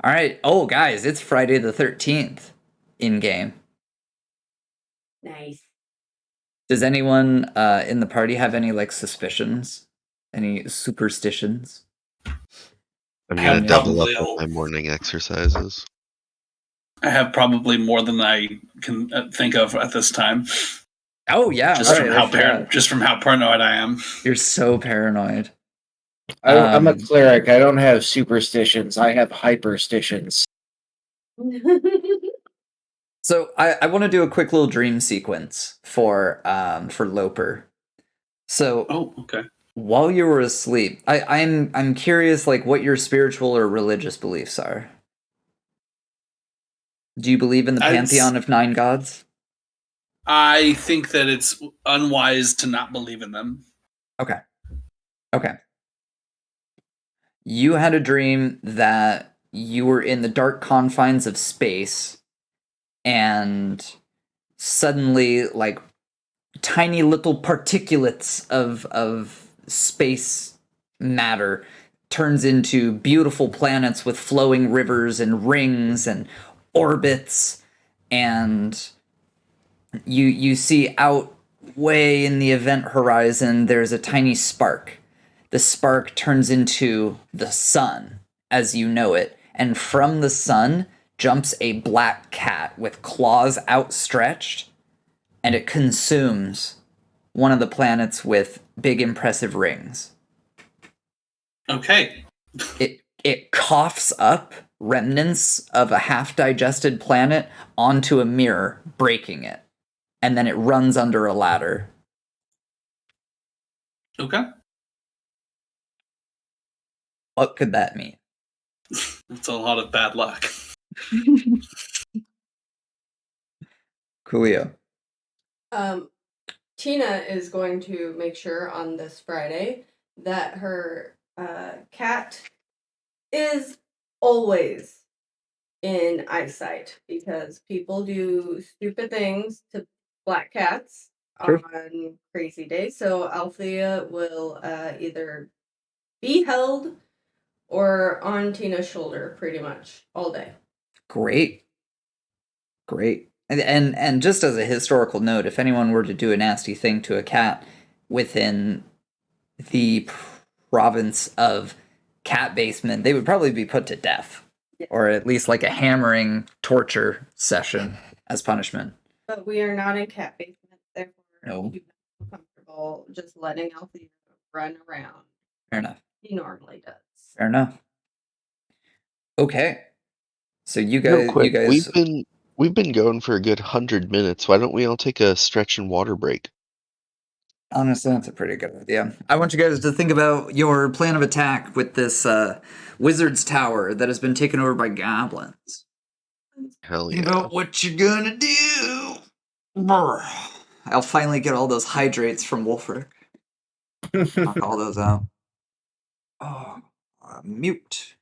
All right. Oh, guys, it's Friday the 13th in game. Nice. Does anyone in the party have any like suspicions? Any superstitions? I'm I gonna have double up probably on my morning exercises. I have probably more than I can think of at this time. Oh yeah, just right. from how paranoid I am. You're so paranoid. I'm a cleric. I don't have superstitions. I have hyperstitions. So I want to do a quick little dream sequence for Loper. So okay. While you were asleep, I'm curious like what your spiritual or religious beliefs are. Do you believe in the pantheon of 9 gods? I think that it's unwise to not believe in them. Okay. You had a dream that you were in the dark confines of space and suddenly like tiny little particulates of space matter turns into beautiful planets with flowing rivers and rings and orbits, and you see out way in the event horizon there's a tiny spark. The spark turns into the sun as you know it, and from the sun jumps a black cat with claws outstretched, and it consumes one of the planets with big impressive rings. Okay. It coughs up remnants of a half-digested planet onto a mirror, breaking it. And then it runs under a ladder. Okay. What could that mean? It's a lot of bad luck. Coolio. Tina is going to make sure on this Friday that her cat is always in eyesight because people do stupid things to black cats. Sure. on crazy days. So Althea will either be held or on Tina's shoulder pretty much all day. Great. And just as a historical note, if anyone were to do a nasty thing to a cat within the province of Cat Basement, they would probably be put to death. Yeah. Or at least like a hammering torture session as punishment. But we are not in Cat Basement, therefore No. you feel comfortable just letting Althea run around. Fair enough. He normally does. Fair enough. Okay. So you Real guys quick, we've been going for a good 100 minutes. Why don't we all take a stretch and water break? Honestly, that's a pretty good idea. I want you guys to think about your plan of attack with this wizard's tower that has been taken over by goblins. Hell Think yeah. about what you're gonna do. Brr. I'll finally get all those hydrates from Wolfric. Knock all those out. Oh, mute.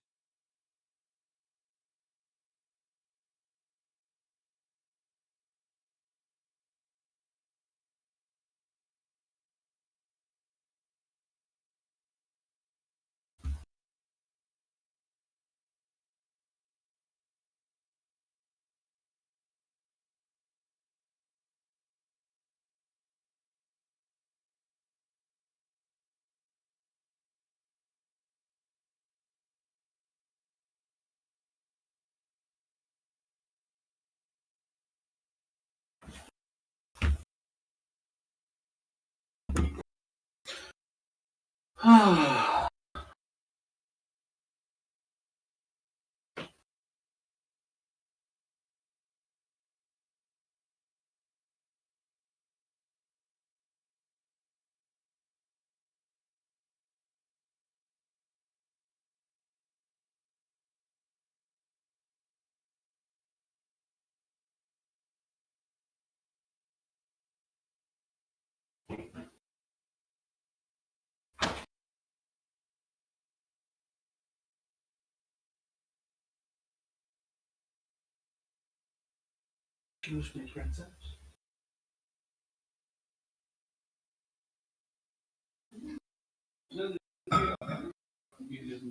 Excuse me, princess.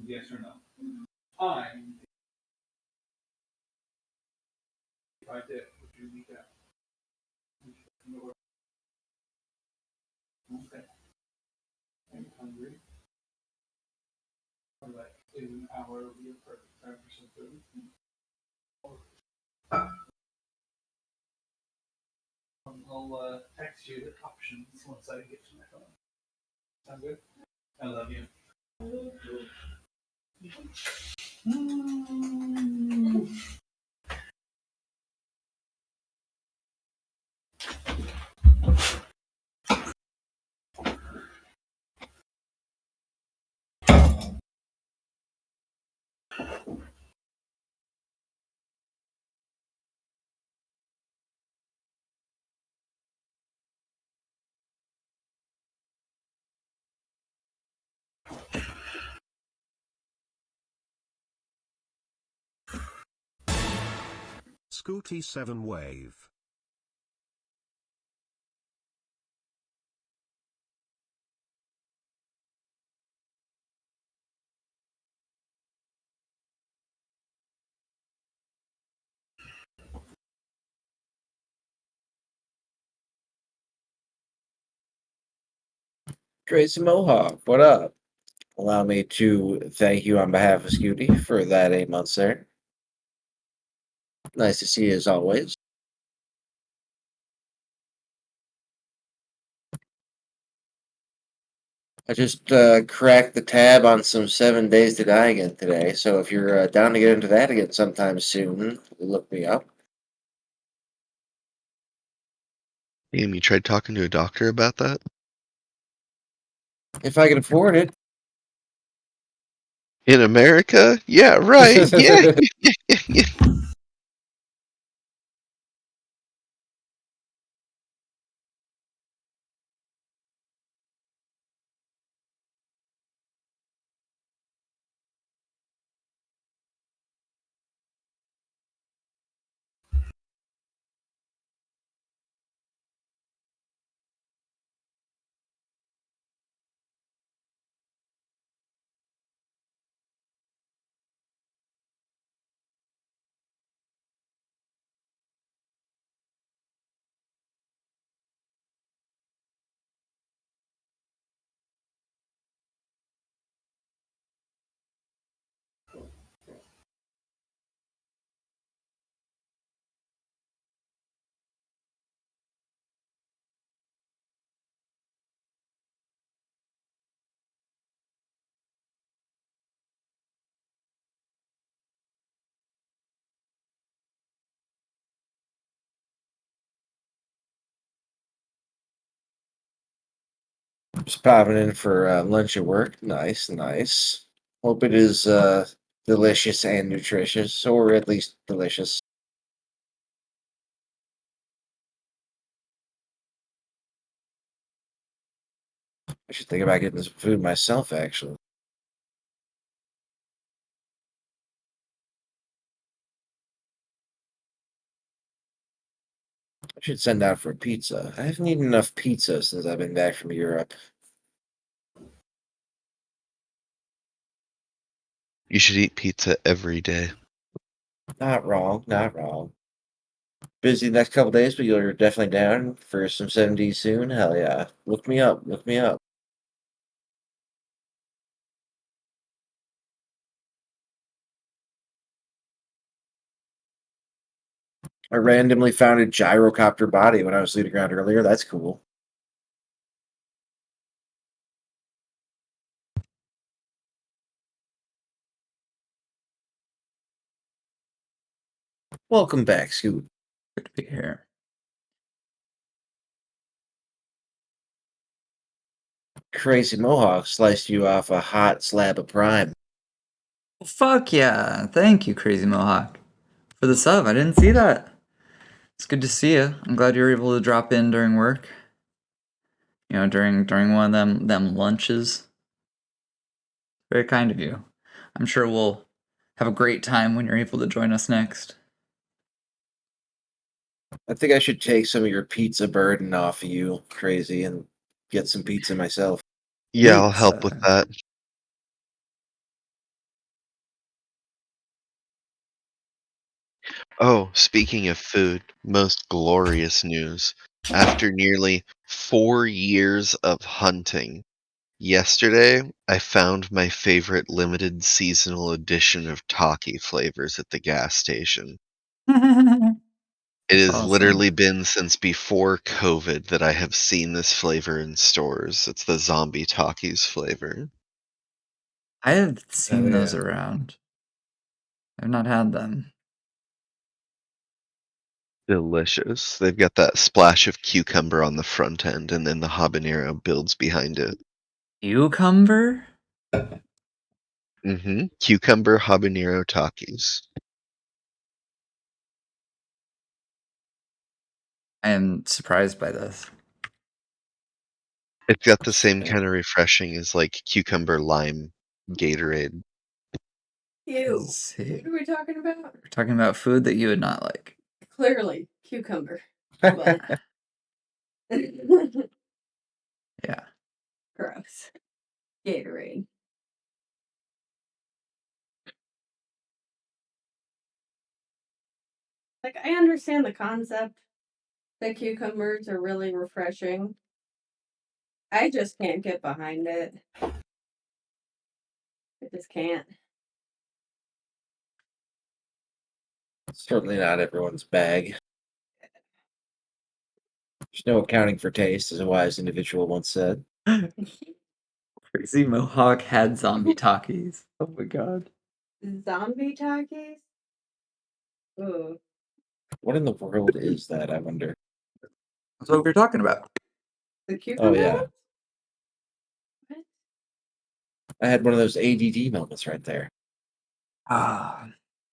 Yes or no? I'm. If I did, would you be that? Okay. Are you hungry? Or like in an hour will be a perfect time for some food? I'll text you the options once I get to my phone. Sound good? I love you. Scooty 7 Wave. Tracy Mohawk, what up? Allow me to thank you on behalf of Scooty for that 8 months there. Nice to see you as always. I just cracked the tab on some 7 Days to Die again today, so if you're down to get into that again sometime soon, look me up. Damn, you tried talking to a doctor about that? If I can afford it. In America? Yeah, right. Yeah. Just popping in for lunch at work. Nice, nice. Hope it is delicious and nutritious, or at least delicious. I should think about getting some food myself, actually. I should send out for pizza. I haven't eaten enough pizza since I've been back from Europe. You should eat pizza every day. Not wrong, not wrong. Busy the next couple days, but you're definitely down for some 7D soon. Hell yeah. Look me up, look me up. I randomly found a gyrocopter body when I was looting around earlier. That's cool. Welcome back, Scoot. Good to be here. Crazy Mohawk sliced you off a hot slab of prime. Well, fuck yeah. Thank you, Crazy Mohawk, for the sub. I didn't see that. It's good to see you. I'm glad you were able to drop in during work. You know, during one of them lunches. Very kind of you. I'm sure we'll have a great time when you're able to join us next. I think I should take some of your pizza burden off of you, Crazy, and get some pizza myself. Yeah, I'll help with that. Oh, speaking of food, most glorious news. After nearly 4 years of hunting, yesterday I found my favorite limited seasonal edition of Taki flavors at the gas station. It has awesome. literally been since before COVID that I have seen this flavor in stores. It's the zombie Takis flavor. I have seen Oh, those yeah. around. I've not had them. Delicious. They've got that splash of cucumber on the front end, and then the habanero builds behind it. Cucumber? Cucumber habanero Takis. I am surprised by this. It's got the same kind of refreshing as like cucumber lime Gatorade. Ew. Let's What see. are we talking about? We're talking about food that you would not like. Clearly, cucumber. But Yeah. gross. Gatorade. Like, I understand the concept that cucumbers are really refreshing. I just can't get behind it. I just can't. Certainly not everyone's bag. There's no accounting for taste, as a wise individual once said. Crazy Mohawk had zombie Takis. Oh my god. Zombie Takis? Ooh. What in the world is that, I wonder? That's what we were talking about. The cucumber Oh, yeah. ones? What? I had one of those ADD moments right there. Ah,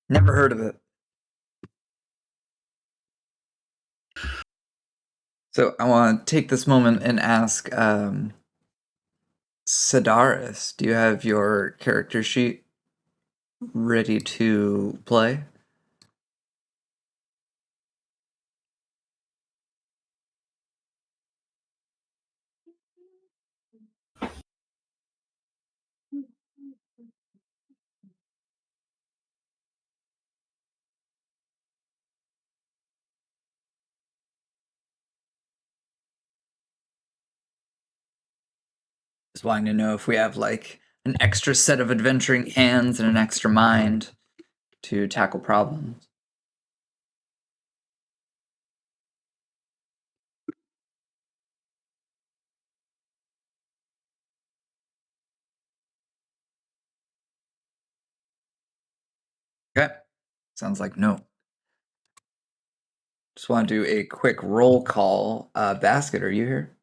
never heard of it. So I want to take this moment and ask Sedaris, do you have your character sheet ready to play? Just wanting to know if we have like an extra set of adventuring hands and an extra mind to tackle problems. Okay, sounds like no. Just want to do a quick roll call. Basket, are you here?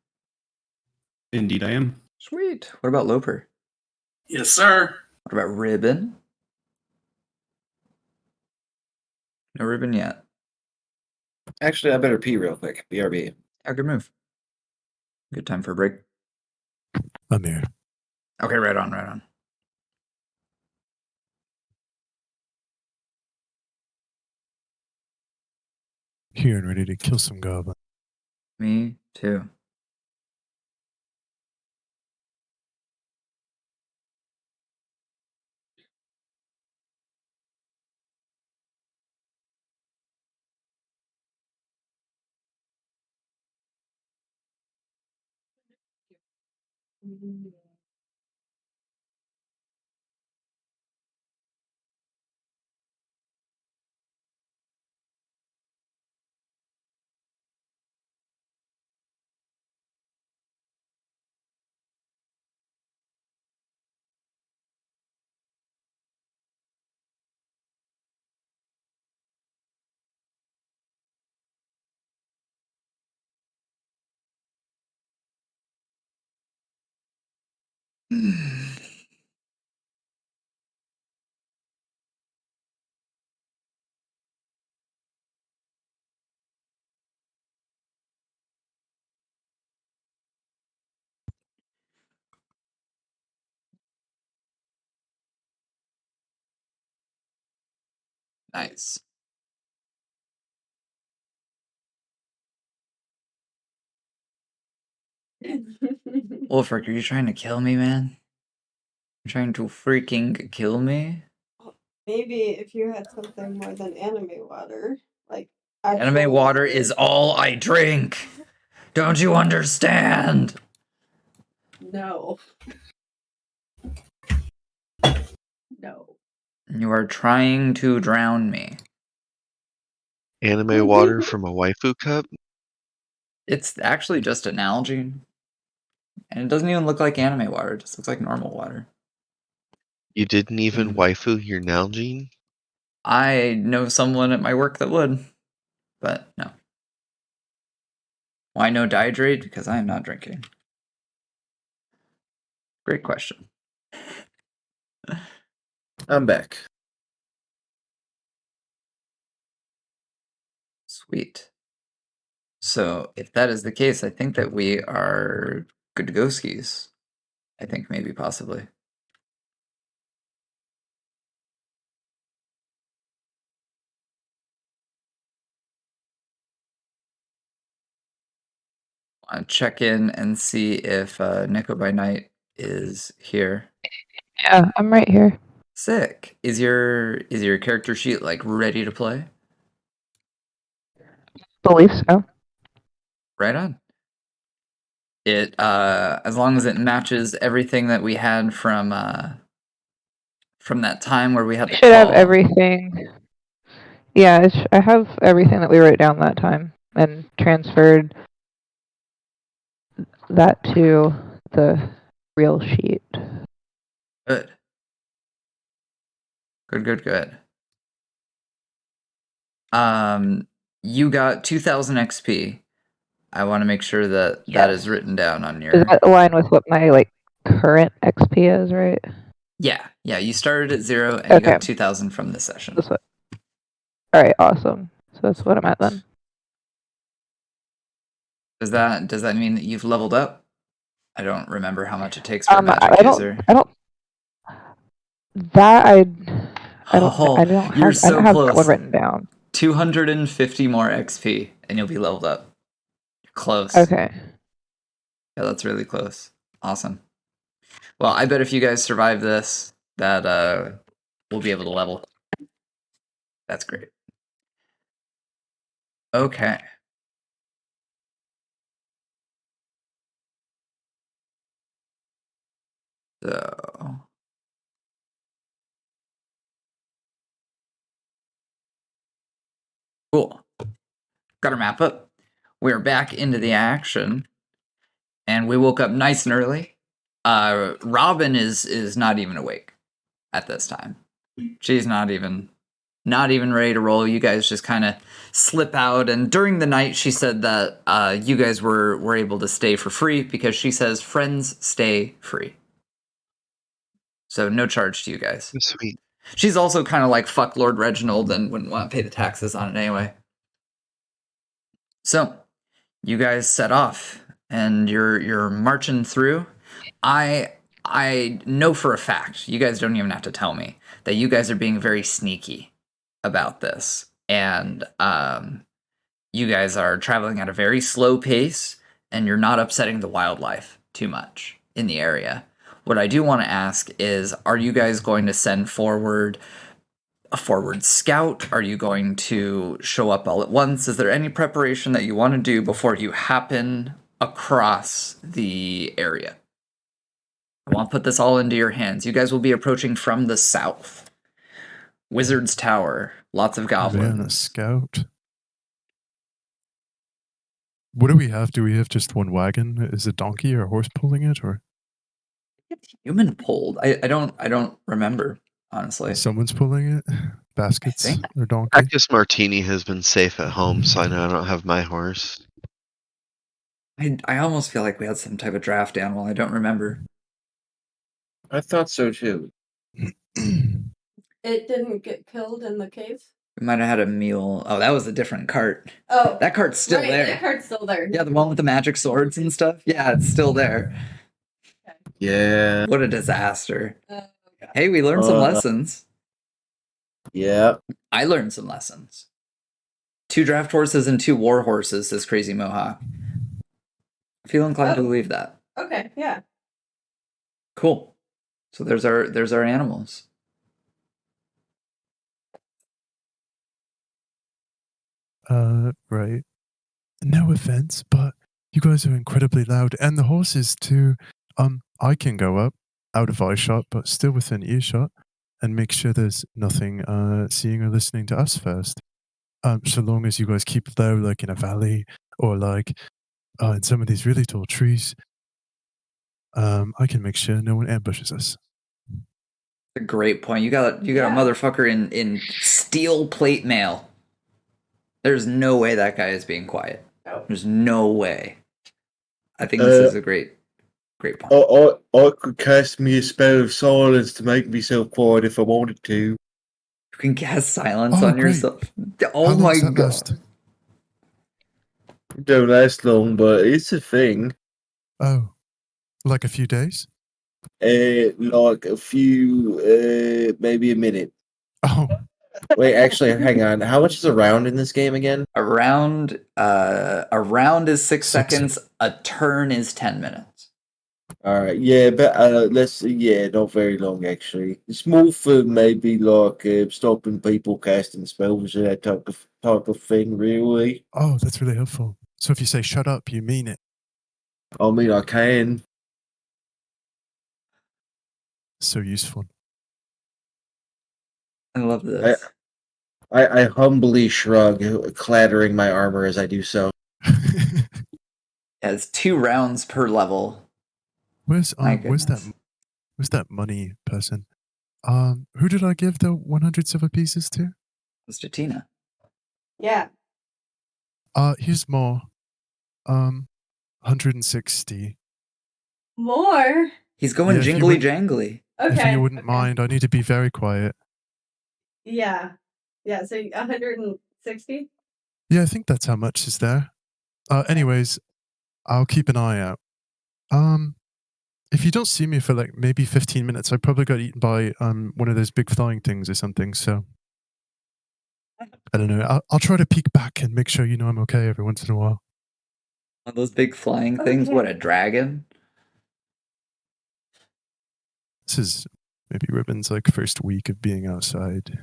Indeed, I am. Sweet. What about Loper? Yes, sir. What about Ribbon? No Ribbon yet. Actually, I better pee real quick. BRB. Yeah, good move. Good time for a break. I'm here. Okay, right on, right on. Here and ready to kill some goblins. Me too. Nice. Wolfric, are you trying to kill me, man? You're trying to freaking kill me? Maybe if you had something more than anime water, like Anime actual water is all I drink. Don't you understand? No. No. You are trying to drown me. Anime water from a waifu cup? It's actually just an algae. And it doesn't even look like anime water. It just looks like normal water. You didn't even waifu your Nalgene? I know someone at my work that would, but no. Why no dihydrate? Because I am not drinking. Great question. I'm back. Sweet. So if that is the case, I think that we are good to go skis. I think maybe possibly. Check in and see if Nico by Night is here. Yeah, I'm right here. Sick. Is your character sheet like ready to play? Believe so. Right on. It as long as it matches everything that we had from that time where we had the Should have call. everything. Yeah, I have everything that we wrote down that time and transferred that to the real sheet. Good. Good. You got 2000 XP. I want to make sure that that is written down on your. Does that align with what my current XP is, right? Yeah. You started at 0 and you got 2000 from this session. That's what. All right, awesome. So that's what I'm at then. Does that mean that you've leveled up? I don't remember how much it takes for a magic user. I don't. That I don't You're have. so I don't have close. that one written down. 250 more XP, and you'll be leveled up. You're close. Okay. Yeah, that's really close. Awesome. Well, I bet if you guys survive this, that we'll be able to level. That's great. Okay. So cool. Got our map up. We're back into the action, and we woke up nice and early. Robin is not even awake at this time. She's not even not even ready to roll. You guys just kind of slip out. And during the night, she said that you guys were able to stay for free because she says friends stay free. So no charge to you guys. Sweet. She's also kind of like, fuck Lord Reginald and wouldn't want to pay the taxes on it anyway. So you guys set off and you're marching through. I know for a fact, you guys don't even have to tell me, that you guys are being very sneaky about this. And you guys are traveling at a very slow pace and you're not upsetting the wildlife too much in the area. What I do want to ask is, are you guys going to send forward a forward scout? Are you going to show up all at once? Is there any preparation that you want to do before you happen across the area? I want to put this all into your hands. You guys will be approaching from the south. Wizard's Tower. Lots of goblins. Man, a scout. What do we have? Do we have just one wagon? Is a donkey or a horse pulling it, or It's human pulled? I don't remember, honestly. someone's pulling it? Baskets think- or donkey? Practice Martini has been safe at home, so I know I don't have my horse. I almost feel like we had some type of draft animal. I don't remember. I thought so too. It didn't get killed in the cave? We might have had a mule. Oh, that was a different cart. Oh. That cart's still right, there. that cart's still there. Yeah, the one with the magic swords and stuff. Yeah, it's still there. Yeah. What a disaster. Hey, we learned some lessons. Yeah. I learned some lessons. 2 draft horses and 2 war horses, says Crazy Mohawk. I feel inclined to believe that. Okay, yeah. Cool. So there's our animals. Right. No offense, but you guys are incredibly loud, and the horses too. I can go up out of eyeshot, but still within earshot, and make sure there's nothing seeing or listening to us first. So long as you guys keep low, like in a valley or like in some of these really tall trees, I can make sure no one ambushes us. A great point. You got a motherfucker in steel plate mail. There's no way that guy is being quiet. No. There's no way. I think this is a great point. I could cast me a spell of silence to make myself quiet if I wanted to. You can cast silence Oh, on great. yourself. Oh How my long's that god. last? It don't last long, but it's a thing. Oh, like a few days? Like a few, maybe a minute. Oh, Wait, actually, hang on. How much is a round in this game again? A round is 6 6 seconds, a turn is 10 minutes. All right. Yeah, but not very long actually. It's more for maybe like stopping people casting spells and that type of thing. Really, oh, that's really helpful. So if you say shut up, you mean it. I mean, I can. So useful. I love this. I humbly shrug, clattering my armor as I do so. Yeah, it's 2 rounds per level. Where's My where's goodness. that money person? Who did I give the 100 silver pieces to? Mr. Tina. Yeah. Here's more. 160. More? He's going Yeah, if you jingly would- jangly. Okay. If you wouldn't okay. mind, I need to be very quiet. Yeah. Yeah, so 160? Yeah, I think that's how much is there. Anyways, I'll keep an eye out. If you don't see me for like maybe 15 minutes, I probably got eaten by one of those big flying things or something. So I don't know. I'll try to peek back and make sure you know I'm okay every once in a while. One of those big flying things. Okay. What, a dragon? This is maybe Ribbon's like first week of being outside.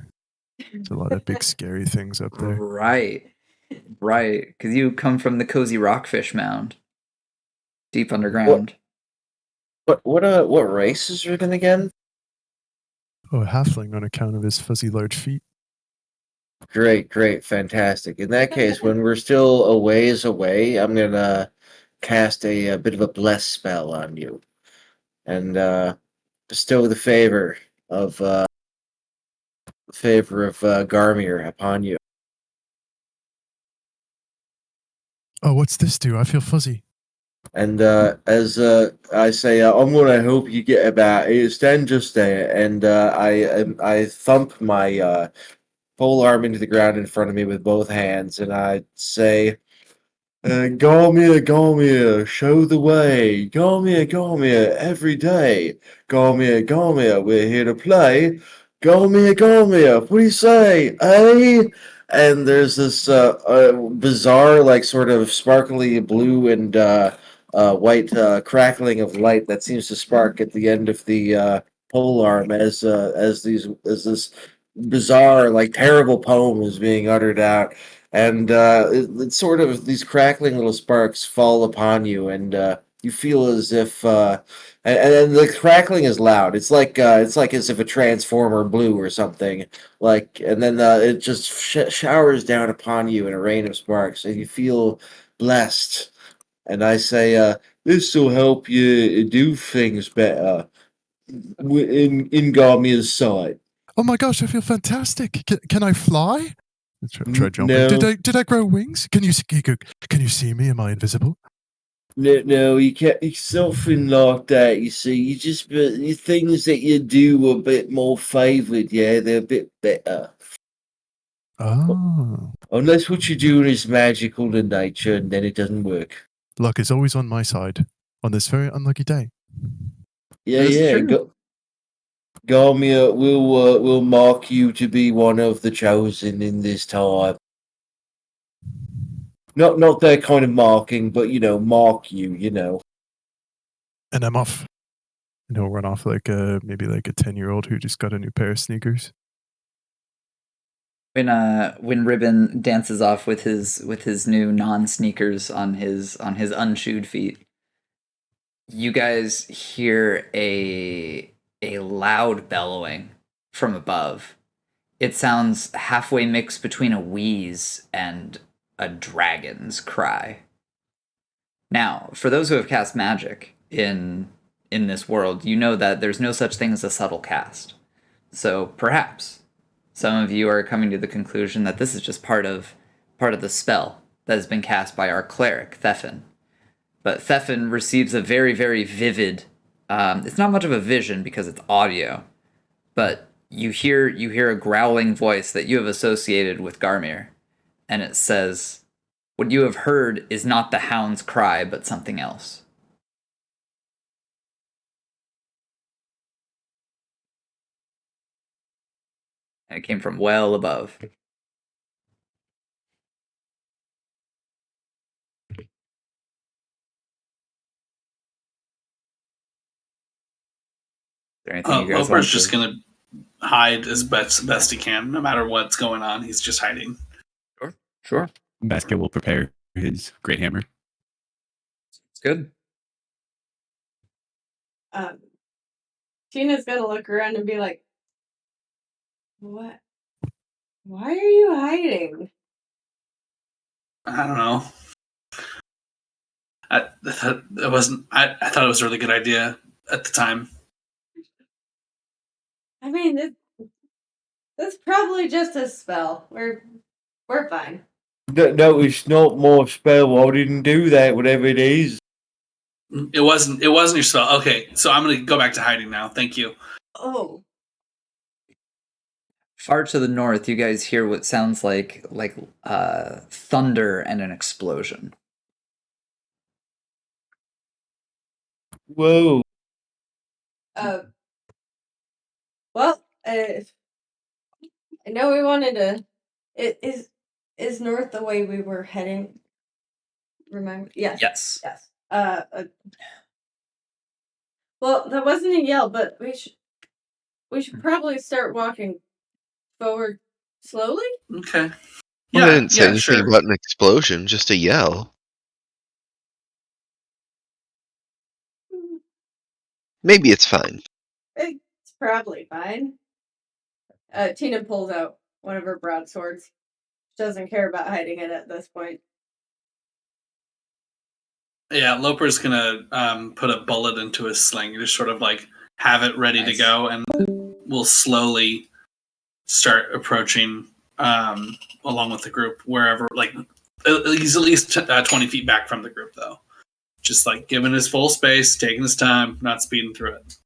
There's a lot of big scary things up there. Right. Right. Because you come from the cozy rockfish mound. Deep underground. What race is Ribbon again? Oh, a halfling on account of his fuzzy large feet. Great, fantastic. In that case, when we're still a ways away, I'm gonna cast a bit of a bless spell on you, and bestow the favor of favor of Garmir upon you. Oh, what's this do? I feel fuzzy. And as I say, I'm gonna help you get about it. Stand just there, and I thump my pole arm into the ground in front of me with both hands, and I say, Garmir, Garmir, show the way. Garmir, Garmir, every day. Garmir, Garmir, we're here to play. Garmir, Garmir, what do you say? Eh? And there's this bizarre, like, sort of sparkly blue and white crackling of light that seems to spark at the end of the pole arm as this bizarre, like, terrible poem is being uttered out, and it's sort of these crackling little sparks fall upon you, and you feel as if and the crackling is loud. It's like as if a transformer blew or something, like, and then it just showers down upon you in a rain of sparks, and you feel blessed. And I say, this will help you do things better in Garmia's sight. Oh my gosh, I feel fantastic. Can I fly? Try jumping. No. Did I grow wings? Can you see me? Am I invisible? No, you can't. It's something like that. You see, you just the things that you do are a bit more favored. Yeah, they're a bit better. Oh, Unless what you're doing is magical in nature, and then it doesn't work. luck is always on my side on this very unlucky day. Yeah, That's yeah. true. Garmia will mark you to be one of the chosen in this time. Not that kind of marking, but mark you. And I'm off. Run off like maybe like a 10-year-old who just got a new pair of sneakers. When Ribbon dances off with his new non-sneakers on his unchewed feet, you guys hear a loud bellowing from above. It sounds halfway mixed between a wheeze and a dragon's cry. Now, for those who have cast magic in this world, you know that there's no such thing as a subtle cast. So perhaps some of you are coming to the conclusion that this is just part of the spell that has been cast by our cleric, Thefin. But Thefin receives a very, very vivid, it's not much of a vision because it's audio, but you hear a growling voice that you have associated with Garmir, and it says, "What you have heard is not the hound's cry, but something else." And it came from well above. Is there anything you guys want Loper's just gonna hide as best he can, no matter what's going on. He's just hiding. Sure. Basket will prepare his great hammer. It's good. Tina's gonna look around and be like, "What? Why are you hiding?" I don't know. I thought it was a really good idea at the time. I mean, that's probably just a spell. We're fine. No, it's not my spell. I didn't do that, whatever it is. It wasn't your spell. Okay, so I'm gonna go back to hiding now. Thank you. Oh. Far to the north, you guys hear what sounds like thunder and an explosion. Whoa. Well, I know we wanted to. It is north the way we were heading. Remember? Yes. Yes. Yes. Well, that wasn't a yell, but we should probably start walking forward slowly. Okay. Well, I didn't say anything sure. about an explosion, just a yell. Maybe it's fine. It's probably fine. Tina pulls out one of her broadswords. She doesn't care about hiding it at this point. Yeah, Loper's gonna put a bullet into his sling, just sort of like have it ready to go, and we'll slowly start approaching along with the group wherever, like he's at least 20 feet back from the group though. Just like giving his full space, taking his time, not speeding through it.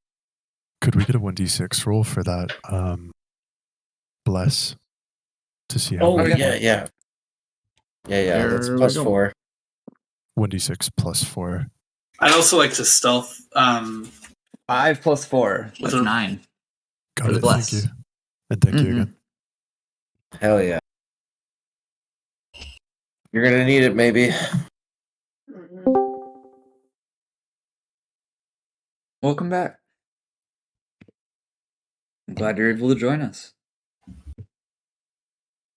Could we get a 1d6 roll for that bless to see how? Oh yeah. That's There plus we go. 4. 1d6 plus 4. I'd also like to stealth. 5 plus 4. With That's a- 9. Got For the it. bless. Thank you. And thank you again. Hell yeah. You're gonna need it, maybe. Welcome back. I'm glad you're able to join us.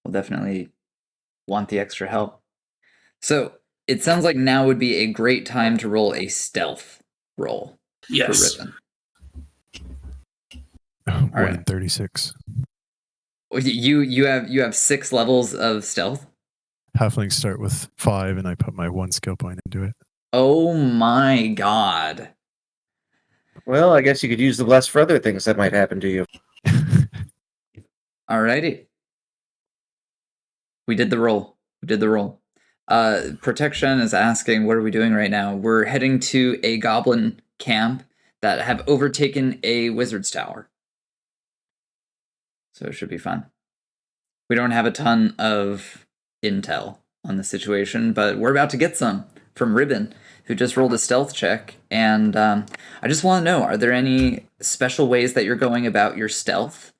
We'll definitely want the extra help. So, it sounds like now would be a great time to roll a stealth roll Yes. for Ribbon. 1 in 36. You have 6 levels of stealth? Halflings start with 5, and I put my 1 skill point into it. Oh my god. Well, I guess you could use the bless for other things that might happen to you. Alrighty. We did the roll. Protection is asking, what are we doing right now? We're heading to a goblin camp that have overtaken a wizard's tower. So it should be fun. We don't have a ton of intel on the situation, but we're about to get some from Ribbon, who just rolled a stealth check. And I just want to know, are there any special ways that you're going about your stealth?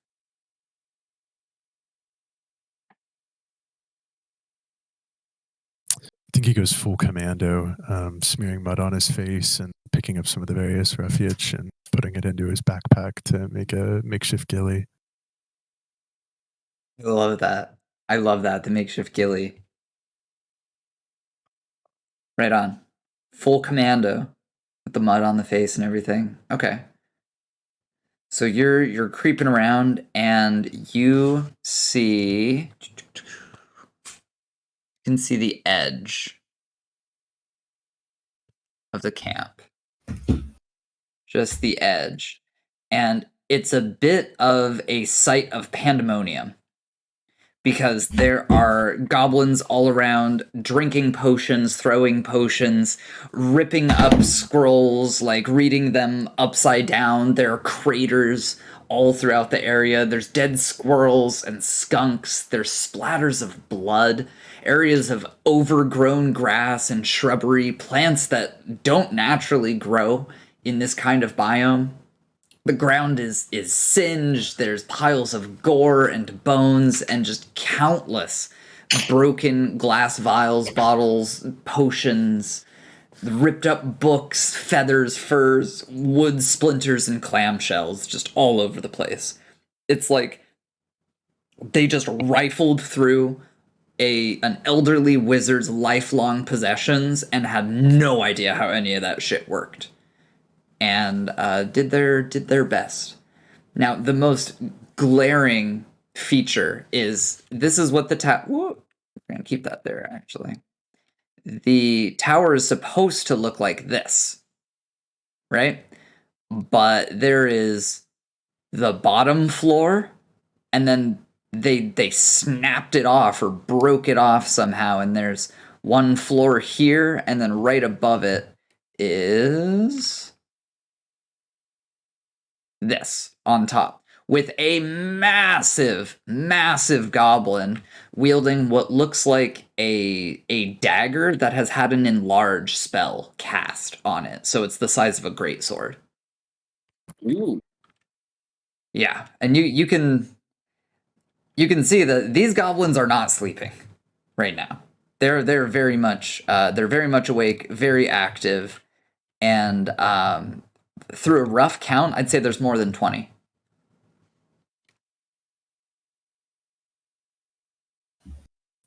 I think he goes full commando, smearing mud on his face and picking up some of the various refuge and putting it into his backpack to make a makeshift ghillie. I love that. The makeshift ghillie. Right on. Full commando with the mud on the face and everything. Okay. So you're creeping around and you can see the edge of the camp. Just the edge. And it's a bit of a site of pandemonium, because there are goblins all around drinking potions, throwing potions, ripping up scrolls, like reading them upside down. There are craters all throughout the area. There's dead squirrels and skunks. There's splatters of blood, areas of overgrown grass and shrubbery, plants that don't naturally grow in this kind of biome. The ground is singed, there's piles of gore and bones, and just countless broken glass vials, bottles, potions, ripped up books, feathers, furs, wood splinters, and clamshells, just all over the place. It's like they just rifled through an elderly wizard's lifelong possessions and had no idea how any of that shit worked. And did their best. Now, the most glaring feature is, this is what the we're going to keep that there, actually. The tower is supposed to look like this, right? But there is the bottom floor, and then they snapped it off or broke it off somehow, and there's one floor here, and then right above it is this on top, with a massive goblin wielding what looks like a dagger that has had an enlarge spell cast on it, so it's the size of a greatsword. Ooh. Yeah, and you can see that these goblins are not sleeping right now. They're very much awake, very active, and through a rough count, I'd say there's more than 20.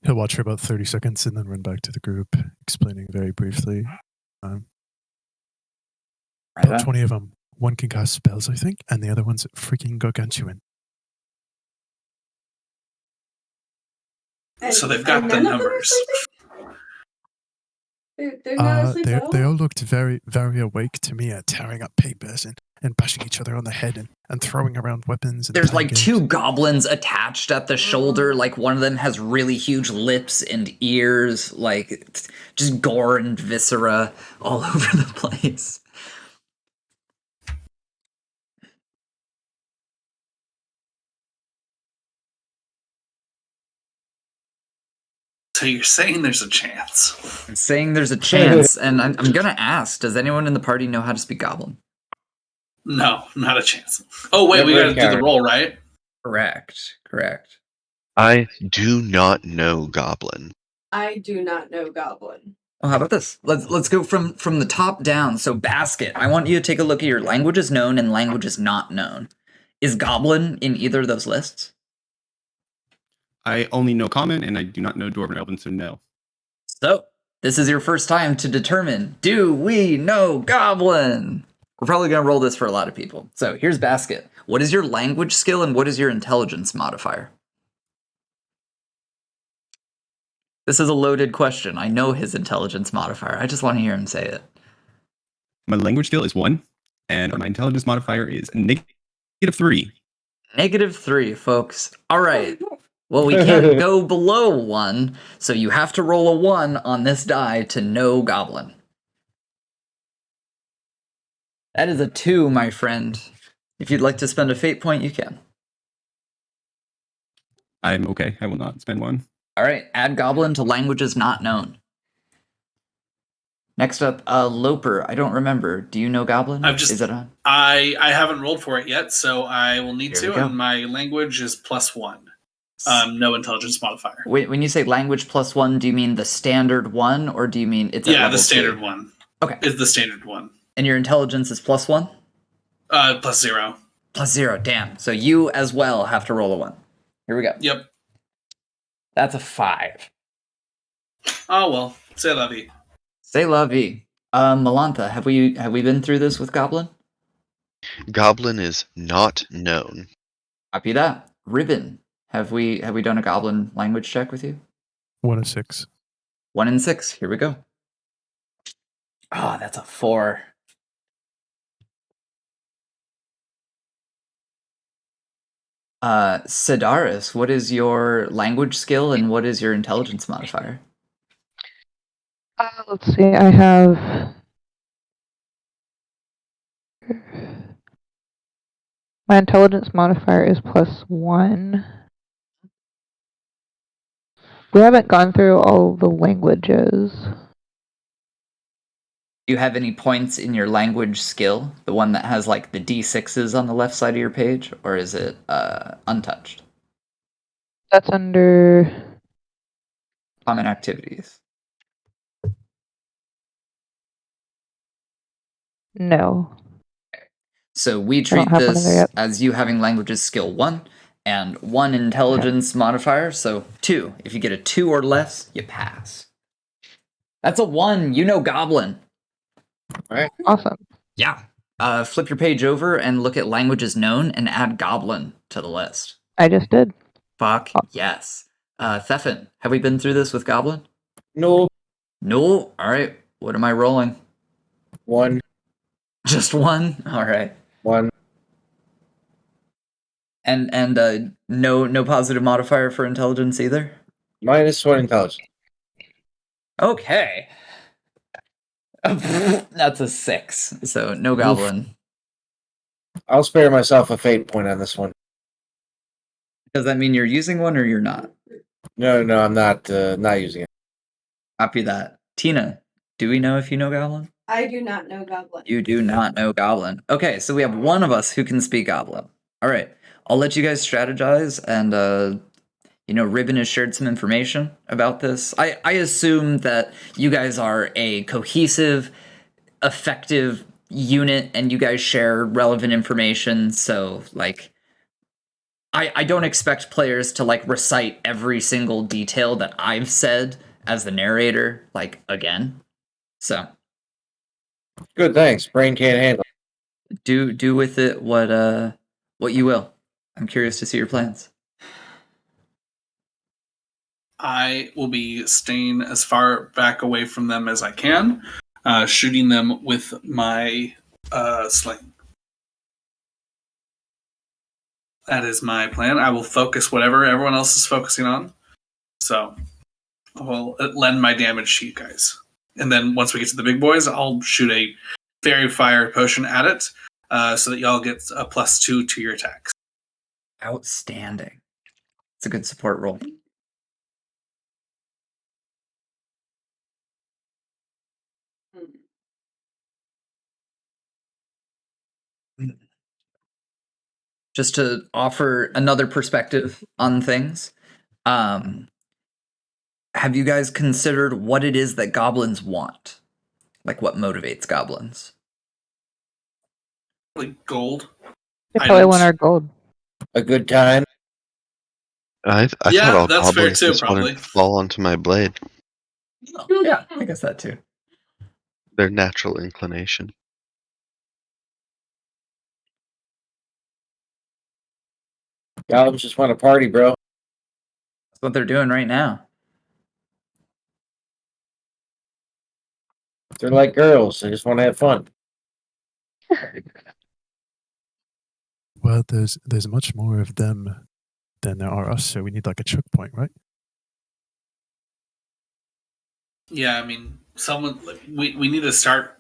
He'll watch for about 30 seconds and then run back to the group, explaining very briefly. About 20 of them. One can cast spells, I think, and the other one's freaking gargantuan. So they've got the numbers. They're not asleep at all? They all looked very, very awake to me, tearing up papers and and bashing each other on the head and throwing around weapons. And There's like daggers. 2 goblins attached at the shoulder. Like one of them has really huge lips and ears, like just gore and viscera all over the place. So you're saying there's a chance? I'm saying there's a chance, and I'm gonna ask, does anyone in the party know how to speak Goblin? No, not a chance. Oh, wait, we gotta do the roll, right? Correct. I do not know Goblin. I do not know Goblin. Oh, how about this? Let's go from the top down. So, Basket, I want you to take a look at your languages known and languages not known. Is Goblin in either of those lists? I only know Common, and I do not know Dwarven Elven, so no. So, this is your first time to determine, do we know Goblin? We're probably going to roll this for a lot of people. So, here's Basket. What is your language skill and what is your intelligence modifier? This is a loaded question. I know his intelligence modifier. I just want to hear him say it. My language skill is 1, and my intelligence modifier is -3. -3, folks. All right. Well, we can't go below 1, so you have to roll a 1 on this die to know Goblin. That is a 2, my friend. If you'd like to spend a fate point, you can. I'm okay. I will not spend 1. All right, add Goblin to languages not known. Next up, Loper. I don't remember. Do you know Goblin? Is it on? I haven't rolled for it yet, so I will need Here we to. go. And my language is +1. No intelligence modifier. When you say language +1, do you mean the standard one, or do you mean it's at Yeah, level the standard 2? one. Okay. Is the standard one. And your intelligence is +1? +0. +0, damn. So you as well have to roll a 1. Here we go. Yep. That's a 5. Oh well, c'est la vie. C'est la vie. Melantha, have we been through this with Goblin? Goblin is not known. Copy that. Ribbon, have we done a Goblin language check with you? 1 of 6. 1 and 6. Here we go. Oh, that's a 4. Sidaris, what is your language skill and what is your intelligence modifier? Let's see, I have... My intelligence modifier is +1. We haven't gone through all the languages. Do you have any points in your language skill? The one that has like the D6s on the left side of your page? Or is it untouched? That's under... Common activities. No. So we I don't treat have one in there this yet. as you having languages skill 1 and 1 intelligence modifier, so 2. If you get a 2 or less, you pass. That's a 1. You know Goblin. All right. Awesome. Yeah. Flip your page over and look at languages known and add Goblin to the list. I just did. Fuck yes. Thefin, have we been through this with Goblin? No. No. All right. What am I rolling? 1. Just 1. All right. 1. And no positive modifier for intelligence either. -1 intelligence. Okay. That's a 6. So no Goblin. I'll spare myself a fate point on this one. Does that mean you're using one or you're not? No, I'm not using it. Copy that. Tina, do we know if you know Goblin? I do not know Goblin. You do not know Goblin. Okay, so we have one of us who can speak Goblin. All right, I'll let you guys strategize, and Ribbon has shared some information about this. I assume that you guys are a cohesive, effective unit, and you guys share relevant information. So, I don't expect players to recite every single detail that I've said as the narrator, again. So. Good, thanks. Brain can't handle it. Do with it what you will. I'm curious to see your plans. I will be staying as far back away from them as I can, shooting them with my sling. That is my plan. I will focus whatever everyone else is focusing on. So I will lend my damage to you guys. And then once we get to the big boys, I'll shoot a fairy fire potion at it so that y'all get a +2 to your attacks. Outstanding. It's a good support roll. Just to offer another perspective on things, have you guys considered what it is that goblins want? Like what motivates goblins? Like gold. They probably items. want our gold. A good time. I Yeah, thought all that's fair goblins too, just wanted probably. to fall onto my blade. Yeah, I guess that too. Their natural inclination. Goblins just want to party, bro. That's what they're doing right now. They're like girls. They just want to have fun. Well, there's much more of them than there are us, so we need like a choke point, right? Yeah, I mean, we need to start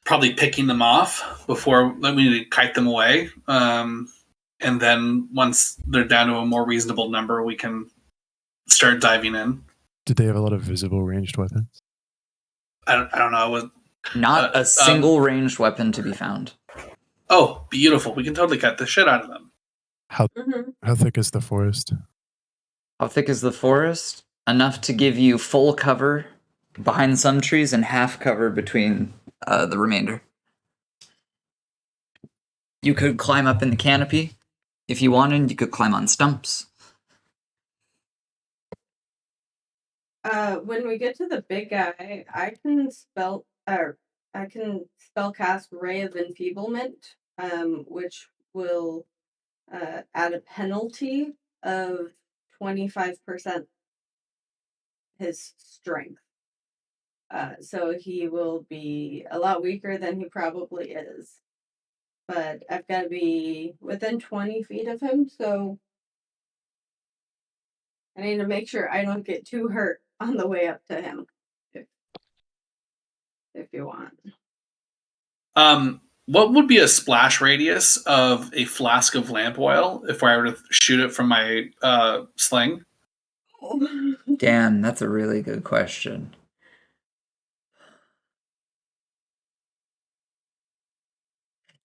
probably picking them off before we need to kite them away. And then once they're down to a more reasonable number, we can start diving in. Did they have a lot of visible ranged weapons? I don't know. Not a single ranged weapon to be found. Oh, beautiful. We can totally cut the shit out of them. How thick is the forest? How thick is the forest? Enough to give you full cover behind some trees and half cover between the remainder. You could climb up in the canopy. If you wanted, you could climb on stumps. When we get to the big guy, I can spellcast Ray of Enfeeblement, which will add a penalty of 25% his strength. So he will be a lot weaker than he probably is. But I've got to be within 20 feet of him, so I need to make sure I don't get too hurt on the way up to him. If you want. What would be a splash radius of a flask of lamp oil if I were to shoot it from my sling? Damn, that's a really good question.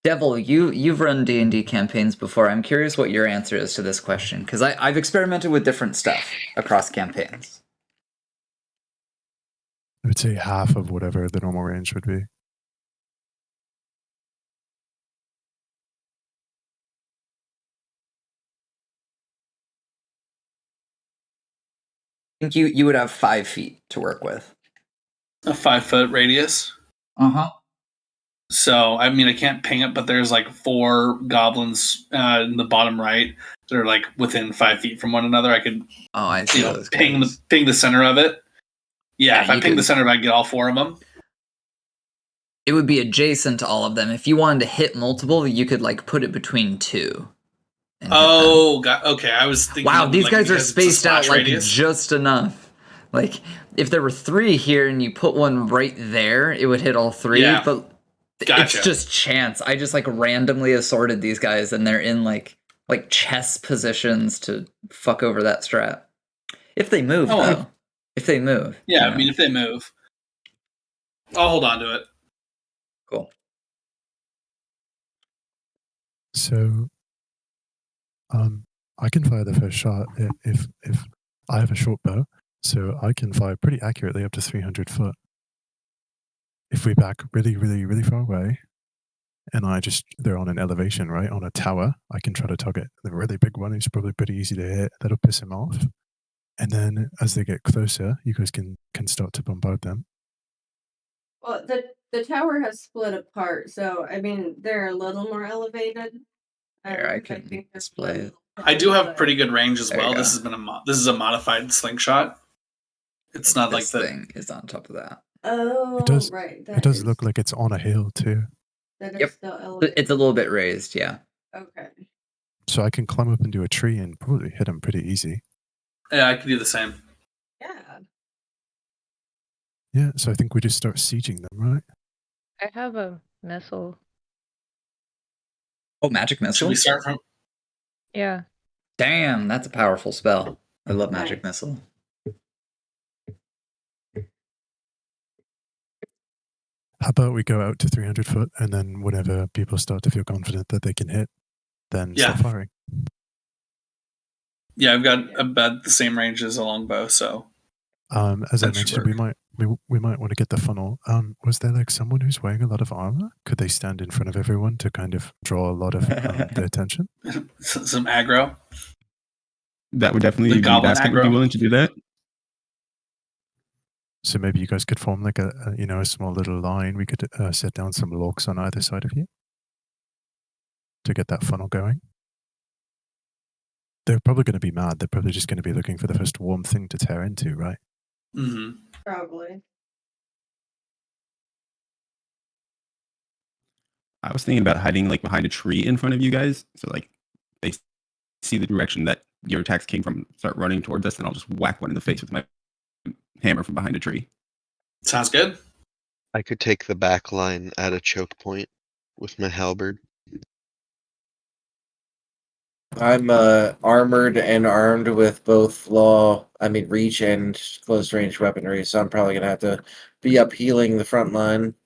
Devil, you've run D&D campaigns before. I'm curious what your answer is to this question, because I've experimented with different stuff across campaigns. I would say half of whatever the normal range would be. I think you would have 5 feet to work with. A 5-foot radius? Uh-huh. So, I mean, I can't ping it, but there's like 4 goblins in the bottom right that are like within 5 feet from one another. I could I see ping the center of it. Yeah, if I ping the center of it, I get all 4 of them. It would be adjacent to all of them. If you wanted to hit multiple, you could like put it between 2. Oh, okay. I was thinking. Wow, these like, guys are spaced out like radius. just enough. Like, if there were 3 here and you put one right there, it would hit all 3. Yeah. But it's just chance. I just like randomly assorted these guys, and they're in like chess positions to fuck over that strat. If they move, though. If they move. Yeah, I mean, if they move, I'll hold on to it. Cool. So, I can fire the first shot if I have a short bow, so I can fire pretty accurately up to 300 foot. If we back really, really, really far away, and they're on an elevation, right, on a tower, I can try to target the really big one who's probably pretty easy to hit. That'll piss him off. And then as they get closer, you guys can start to bombard them. Well, the tower has split apart, so I mean they're a little more elevated. Here, I can display it. I do have pretty good range as well. This is a modified slingshot. It's not like the thing is on top of that. Oh, right. It does look like it's on a hill too. That Yep. is still elevated. It's a little bit raised, yeah. Okay. So I can climb up into a tree and probably hit him pretty easy. Yeah, I can do the same. Yeah. Yeah, so I think we just start sieging them, right? I have a missile. Oh, magic Should missile. we start from? Yeah. Damn, that's a powerful spell. I love magic missile. How about we go out to 300 foot, and then whenever people start to feel confident that they can hit, then start firing. Yeah, I've got about the same range as a longbow, so. As I mentioned, we might want to get the funnel. Was there like someone who's wearing a lot of armor? Could they stand in front of everyone to kind of draw a lot of their attention? Some aggro. That would definitely The be goblin Basket would be aggro. willing to do that. So maybe you guys could form like a small little line. We could set down some logs on either side of you to get that funnel going. They're probably going to be mad. They're probably just going to be looking for the first warm thing to tear into, right? Mm-hmm. Probably. I was thinking about hiding like behind a tree in front of you guys, so like they see the direction that your attacks came from, start running towards us, and I'll just whack one in the face with my hammer from behind a tree. Sounds good. I could take the back line at a choke point with my halberd. I'm armored and armed with both reach and close range weaponry, so I'm probably gonna have to be up healing the front line.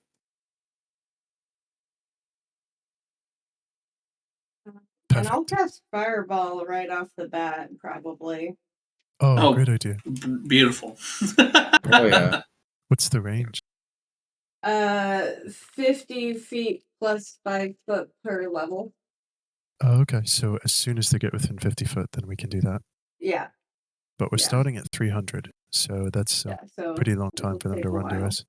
And I'll cast Fireball right off the bat, probably. Oh, great idea. Beautiful. Oh yeah. What's the range? 50 feet plus 5 foot per level. Oh, okay. So as soon as they get within 50 foot, then we can do that. Yeah. But we're starting at 300, so that's a so pretty long time it'll for them take to a run to while. us.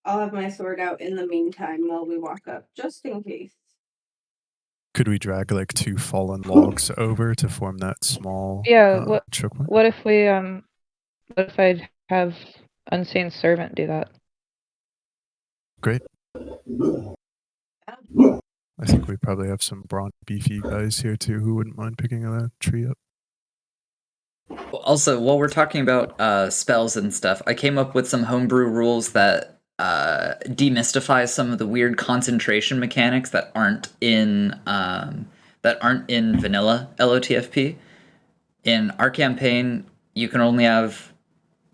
I'll have my sword out in the meantime while we walk up, just in case. Could we drag like 2 fallen logs over to form that small Yeah. choke point? What if we what if I have Unseen Servant do that? Great. I think we probably have some brawny, beefy guys here too who wouldn't mind picking a tree up. Also, while we're talking about spells and stuff, I came up with some homebrew rules that demystify some of the weird concentration mechanics that aren't in vanilla LOTFP. In our campaign, you can only have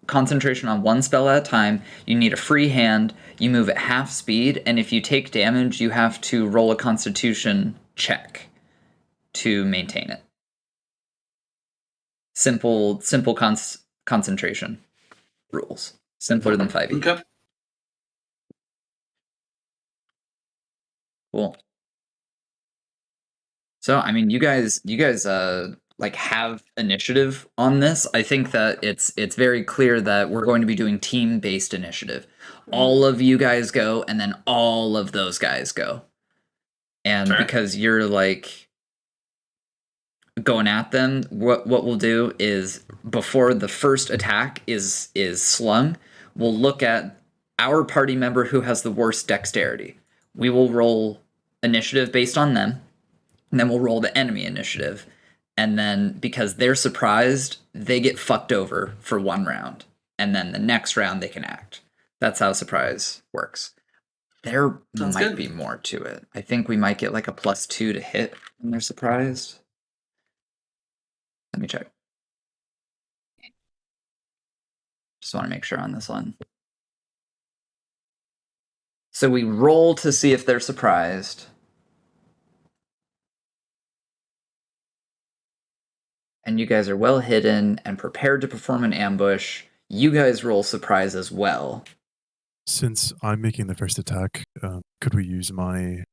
concentration on one spell at a time. You need a free hand. You move at half speed, and if you take damage, you have to roll a Constitution check to maintain it. Simple concentration rules. Simpler than 5e. Okay. Cool. So, I mean, you guys like have initiative on this. I think that it's very clear that we're going to be doing team-based initiative. All of you guys go, and then all of those guys go. And because you're like going at them, what we'll do is before the first attack is slung, we'll look at our party member who has the worst dexterity. We will roll initiative based on them, and then we'll roll the enemy initiative. And then because they're surprised, they get fucked over for 1 round. And then the next round they can act. That's how surprise works. There might be more to it. I think we might get like a +2 to hit when they're surprised. Let me check. Just want to make sure on this one. So we roll to see if they're surprised. And you guys are well hidden and prepared to perform an ambush. You guys roll surprise as well. Since I'm making the first attack, could we use my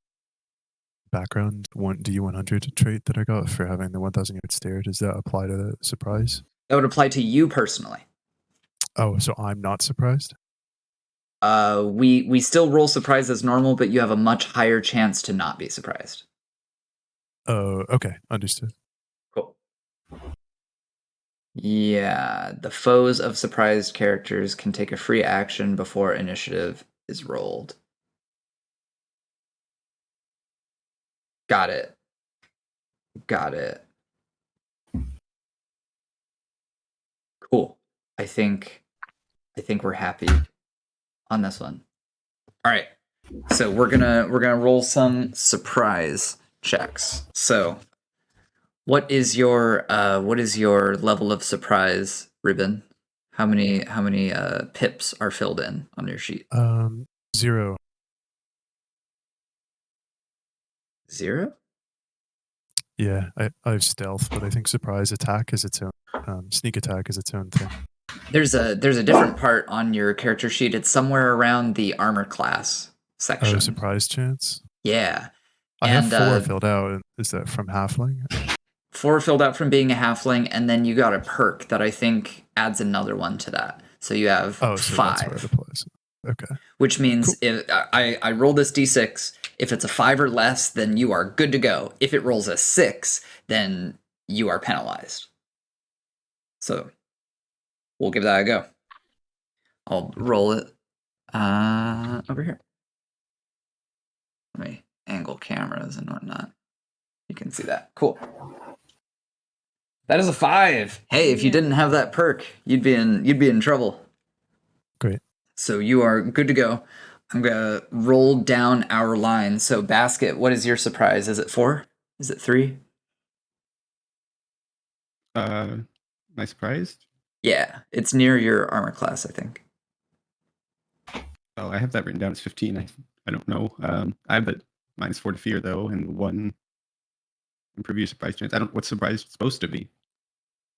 background D100 trait that I got for having the 1,000 yard stare? Does that apply to the surprise? That would apply to you personally. Oh, so I'm not surprised? We still roll surprise as normal, but you have a much higher chance to not be surprised. Oh, okay. Understood. Cool. Yeah, the foes of surprised characters can take a free action before initiative is rolled. Got it. Cool. I think we're happy on this one. All right. So we're gonna roll some surprise checks. So what is your level of surprise, Ribbon? How many pips are filled in on your sheet? 0. 0? Yeah, I have stealth, but I think surprise attack is its own. Sneak attack is its own thing. There's a different part on your character sheet. It's somewhere around the armor class section. Oh, surprise chance? Yeah. I have 4 filled out. Is that from halfling? 4 filled out from being a halfling, and then you got a perk that I think adds another one to that. So you have 5. So that's where it applies. Okay. Which means if I roll this d6, if it's a 5 or less, then you are good to go. If it rolls a 6, then you are penalized. So we'll give that a go. I'll roll it over here. Let me angle cameras and whatnot. You can see that. Cool. That is a 5. Hey, if you didn't have that perk, you'd be in trouble. Great. So you are good to go. I'm gonna roll down our line. So Basket, what is your surprise? Is it 4? Is it 3? My surprise? Yeah, it's near your armor class, I think. Oh, I have that written down as 15. I don't know. I have the -4 to fear though, and 1 improve your surprise chance. I don't. What's surprise supposed to be?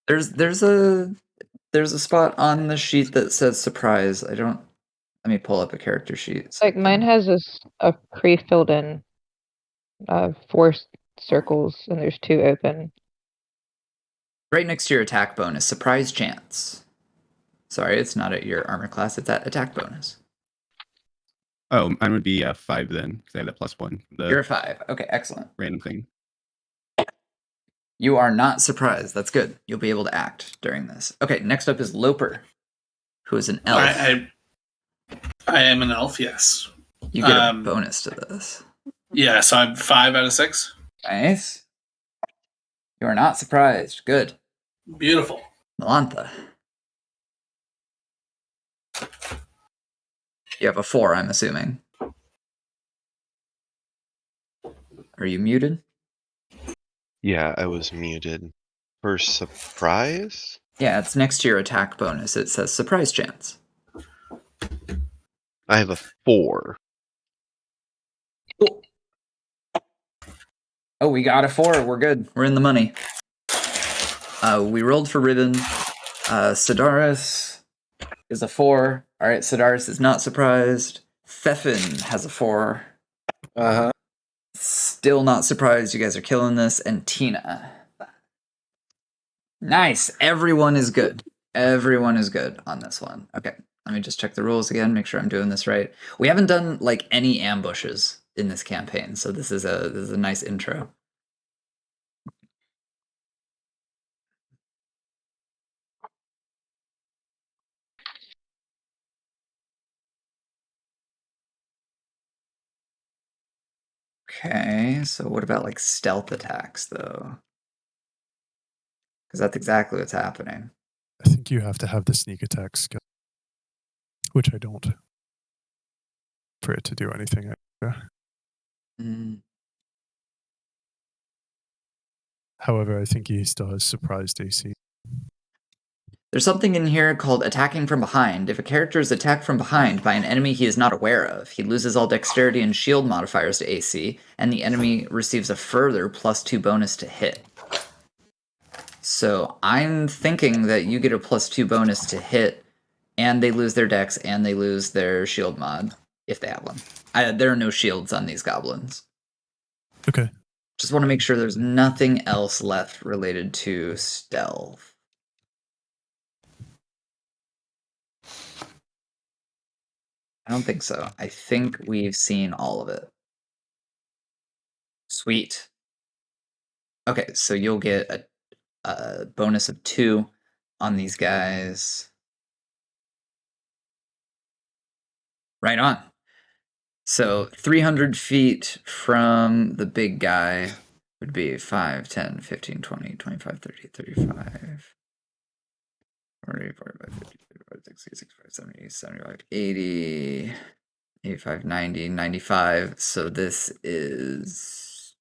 There's a spot on the sheet that says surprise. Let me pull up a character sheet. Like mine has a pre-filled in 4 circles, and there's 2 open. Right next to your attack bonus, surprise chance. Sorry, it's not at your armor class. It's at attack bonus. Oh, mine would be 5 then, because I had that +1. You're a 5. Okay, excellent. Random thing. You are not surprised. That's good. You'll be able to act during this. Okay, next up is Loper, who is an elf. I am an elf, yes. You get a bonus to this. Yeah, so I'm 5 out of 6. Nice. You are not surprised. Good. Beautiful. Melantha. You have a 4, I'm assuming. Are you muted? Yeah, I was muted. For surprise? Yeah, it's next to your attack bonus. It says surprise chance. I have a 4. Cool. Oh, we got a 4. We're good. We're in the money. We rolled for Ribbon. Sidaris is a 4. All right, Sidaris is not surprised. Thefin has a 4. Uh-huh. Still not surprised. You guys are killing this. And Tina. Nice. Everyone is good. Everyone is good on this one. Okay. Let me just check the rules again, make sure I'm doing this right. We haven't done like any ambushes in this campaign, so this is a nice intro. Okay, so what about like stealth attacks though? Because that's exactly what's happening. I think you have to have the sneak attack skill, which I don't, for it to do anything extra. However, I think he still has surprised AC. There's something in here called attacking from behind. If a character is attacked from behind by an enemy he is not aware of, he loses all dexterity and shield modifiers to AC, and the enemy receives a further +2 bonus to hit. So I'm thinking that you get a +2 bonus to hit, and they lose their dex, and they lose their shield mod, if they have one. There are no shields on these goblins. Okay. Just want to make sure there's nothing else left related to stealth. I don't think so. I think we've seen all of it. Sweet. Okay, so you'll get a bonus of 2 on these guys. Right on. So 300 feet from the big guy would be 5, 10, 15, 20, 25, 30, 35, 40, 45, 50, 55, 60, 65, 70, 75, 80, 85, 90, 95. So this is,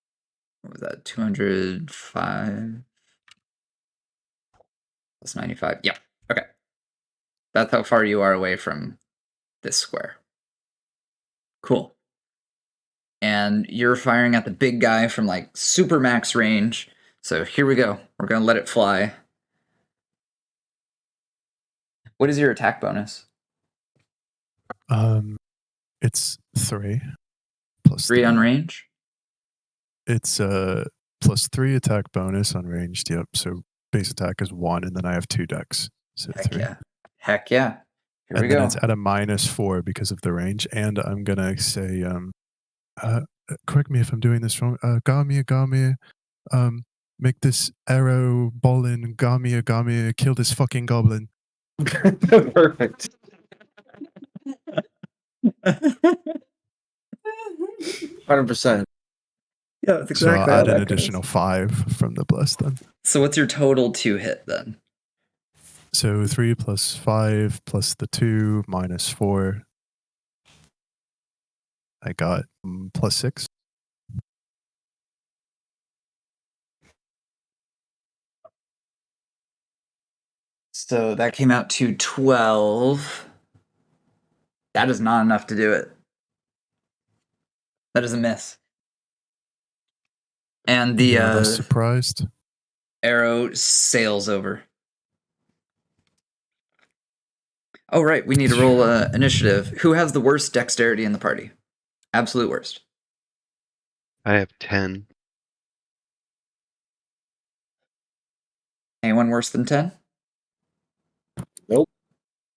what was that, 205 plus 95. Yep. Okay. That's how far you are away from this square. Cool. And you're firing at the big guy from like super max range. So here we go. We're going to let it fly. What is your attack bonus? It's 3 plus 3 on range? It's plus 3 attack bonus on ranged. Yep. So base attack is 1, and then I have 2 decks. So Heck 3. yeah. Heck yeah. Here we And then go. it's at a -4 because of the range. And I'm gonna say, correct me if I'm doing this wrong. Gamia, make this arrow ball in. Gamia, kill this fucking goblin. Perfect. 100%. Yeah, that's So exactly I'll how add an that additional goes. 5 from the bless then. So what's your total 2 hit then? So 3 plus 5 plus the 2 minus 4. I got plus 6. So that came out to 12. That is not enough to do it. That is a miss. And the You're less surprised. arrow sails over. Oh, right. We need to roll initiative. Who has the worst dexterity in the party? Absolute worst. I have 10. Anyone worse than 10? Nope.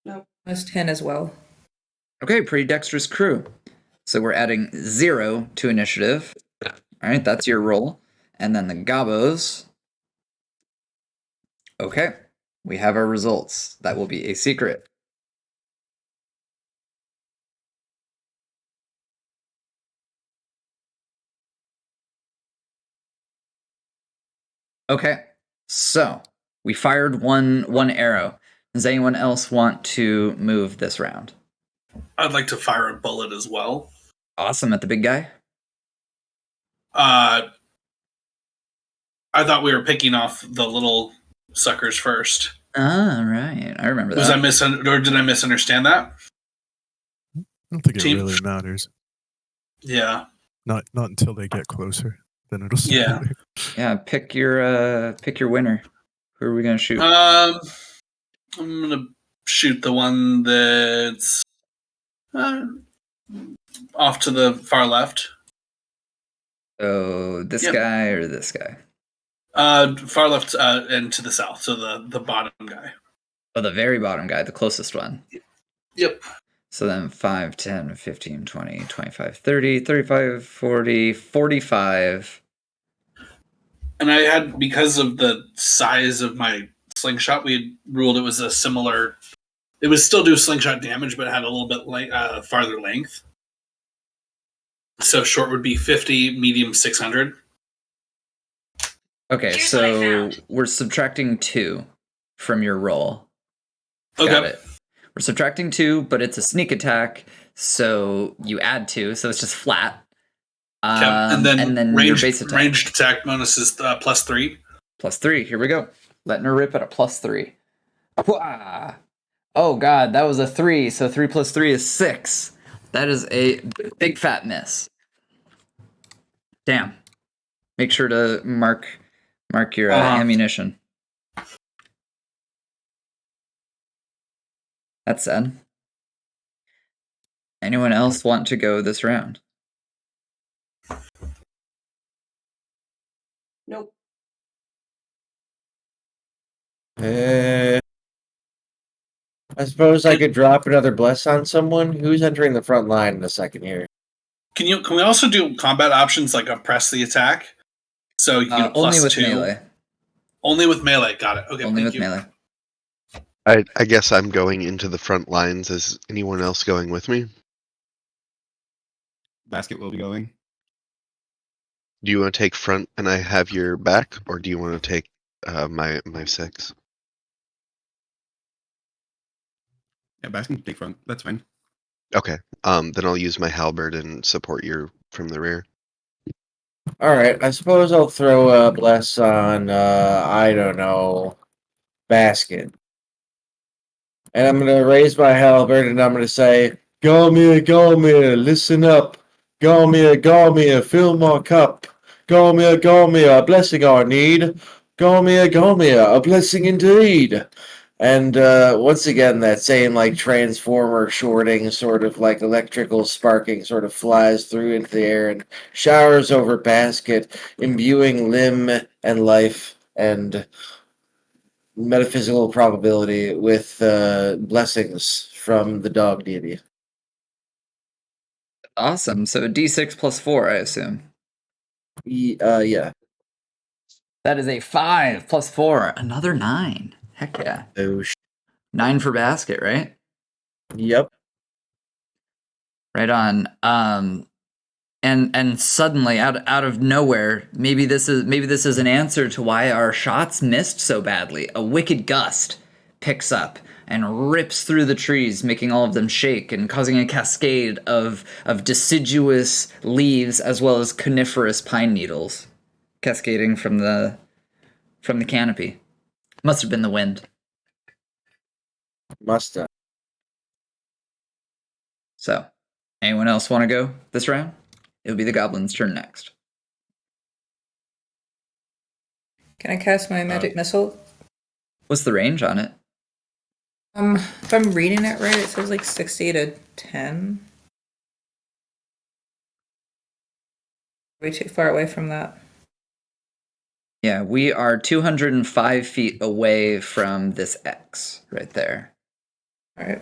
Nope. Plus 10 as well. Okay, pretty dexterous crew. So we're adding 0 to initiative. All right, that's your roll. And then the gobos. Okay, we have our results. That will be a secret. Okay, so we fired one arrow. Does anyone else want to move this round? I'd like to fire a bullet as well. Awesome, at the big guy. I thought we were picking off the little suckers first. Ah, right. I remember that. Or did I misunderstand that? I don't think it Team- really matters. Yeah. Not until they get closer. Then it'll start. Yeah. Yeah, pick your winner. Who are we gonna shoot? I'm gonna shoot the one that's off to the far left. So this Yep. guy or this guy? Far left and to the south. So the bottom guy. Oh, the very bottom guy, the closest one. Yep. So then 5, 10, 15, 20, 25, 30, 35, 40, 45. And I had, because of the size of my slingshot, we had ruled it was a similar. It would still do slingshot damage, but it had a little bit farther length. So short would be 50, medium 600. Okay, Here's what I so found. we're subtracting 2 from your roll. Okay. Got it. We're subtracting 2, but it's a sneak attack, so you add 2, so it's just flat. And then your base attack. ranged attack bonus is +3. +3. Here we go. Letting her rip at a +3. Wah! Oh god, that was a 3. So 3 plus 3 is 6. That is a big fat miss. Damn. Make sure to mark your ammunition. That's sad. Anyone else want to go this round? Nope. I suppose I could drop another bless on someone. Who's entering the front line in a second here? Can we also do combat options like press the attack? So you get Only +2. with melee. Only with melee. Got it. Okay. Only thank with you. melee. I guess I'm going into the front lines. Is anyone else going with me? basket will be going. Do you want to take front and I have your back, or do you want to take my 6? Yeah, basket can take front. That's fine. Okay. Then I'll use my halberd and support you from the rear. All right, I suppose I'll throw a bless on, I don't know, basket. And I'm going to raise my halberd and I'm going to say, Garmir, listen up. Garmir, fill my cup. Garmir, a blessing I need. Garmir, a blessing indeed. And once again, that same like transformer shorting, sort of like electrical sparking, sort of flies through into the air and showers over basket, imbuing limb and life and metaphysical probability with blessings from the dog deity. Awesome. So D6 plus 4, I assume. Yeah. That is a 5 plus 4, another 9. Heck yeah. Oh, 9 for basket, right? Yep. Right on. And suddenly out of nowhere, maybe this is an answer to why our shots missed so badly. A wicked gust picks up and rips through the trees, making all of them shake and causing a cascade of deciduous leaves as well as coniferous pine needles cascading from the canopy. Must have been the wind. Must have. So, anyone else want to go this round? It'll be the goblin's turn next. Can I cast my magic missile? What's the range on it? If I'm reading it right, it says like 60 to 10. Way too far away from that. Yeah, we are 205 feet away from this X right there. All right.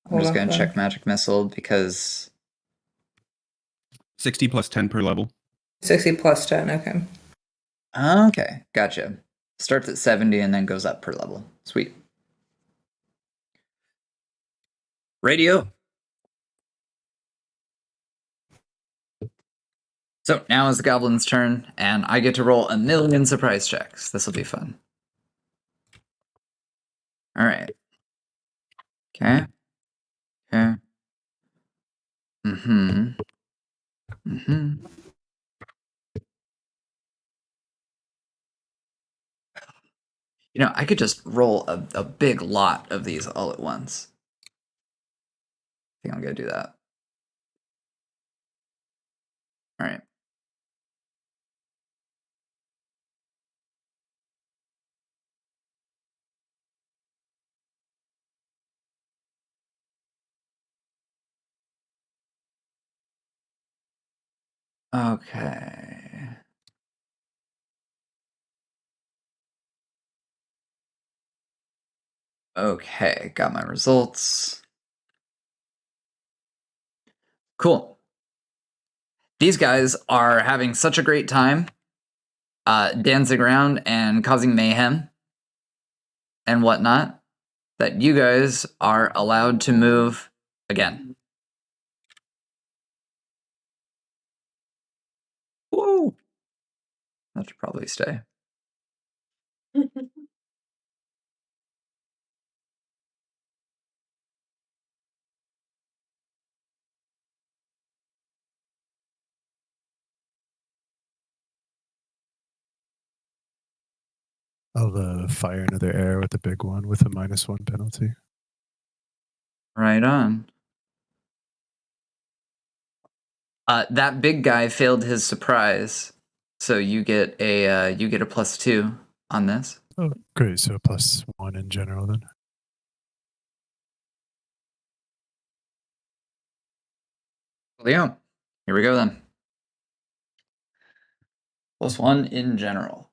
I'm just going to check magic missile because 60 plus 10 per level. 60 plus 10, okay. Okay, gotcha. Starts at 70 and then goes up per level. Sweet. Radio. So now is the goblin's turn, and I get to roll 1,000,000 surprise checks. This will be fun. All right. Okay. Okay. Mm-hmm. Mm-hmm. You know, I could just roll a big lot of these all at once. I think I'm going to do that. All right. Okay. Okay, got my results. Cool. These guys are having such a great time dancing around and causing mayhem and whatnot that you guys are allowed to move again. Woo! That should probably stay. I'll fire another arrow at the big one with a -1 penalty. Right on. That big guy failed his surprise, so you get a +2 on this. Oh, great. So +1 in general then. Leo, here we go then. +1 in general.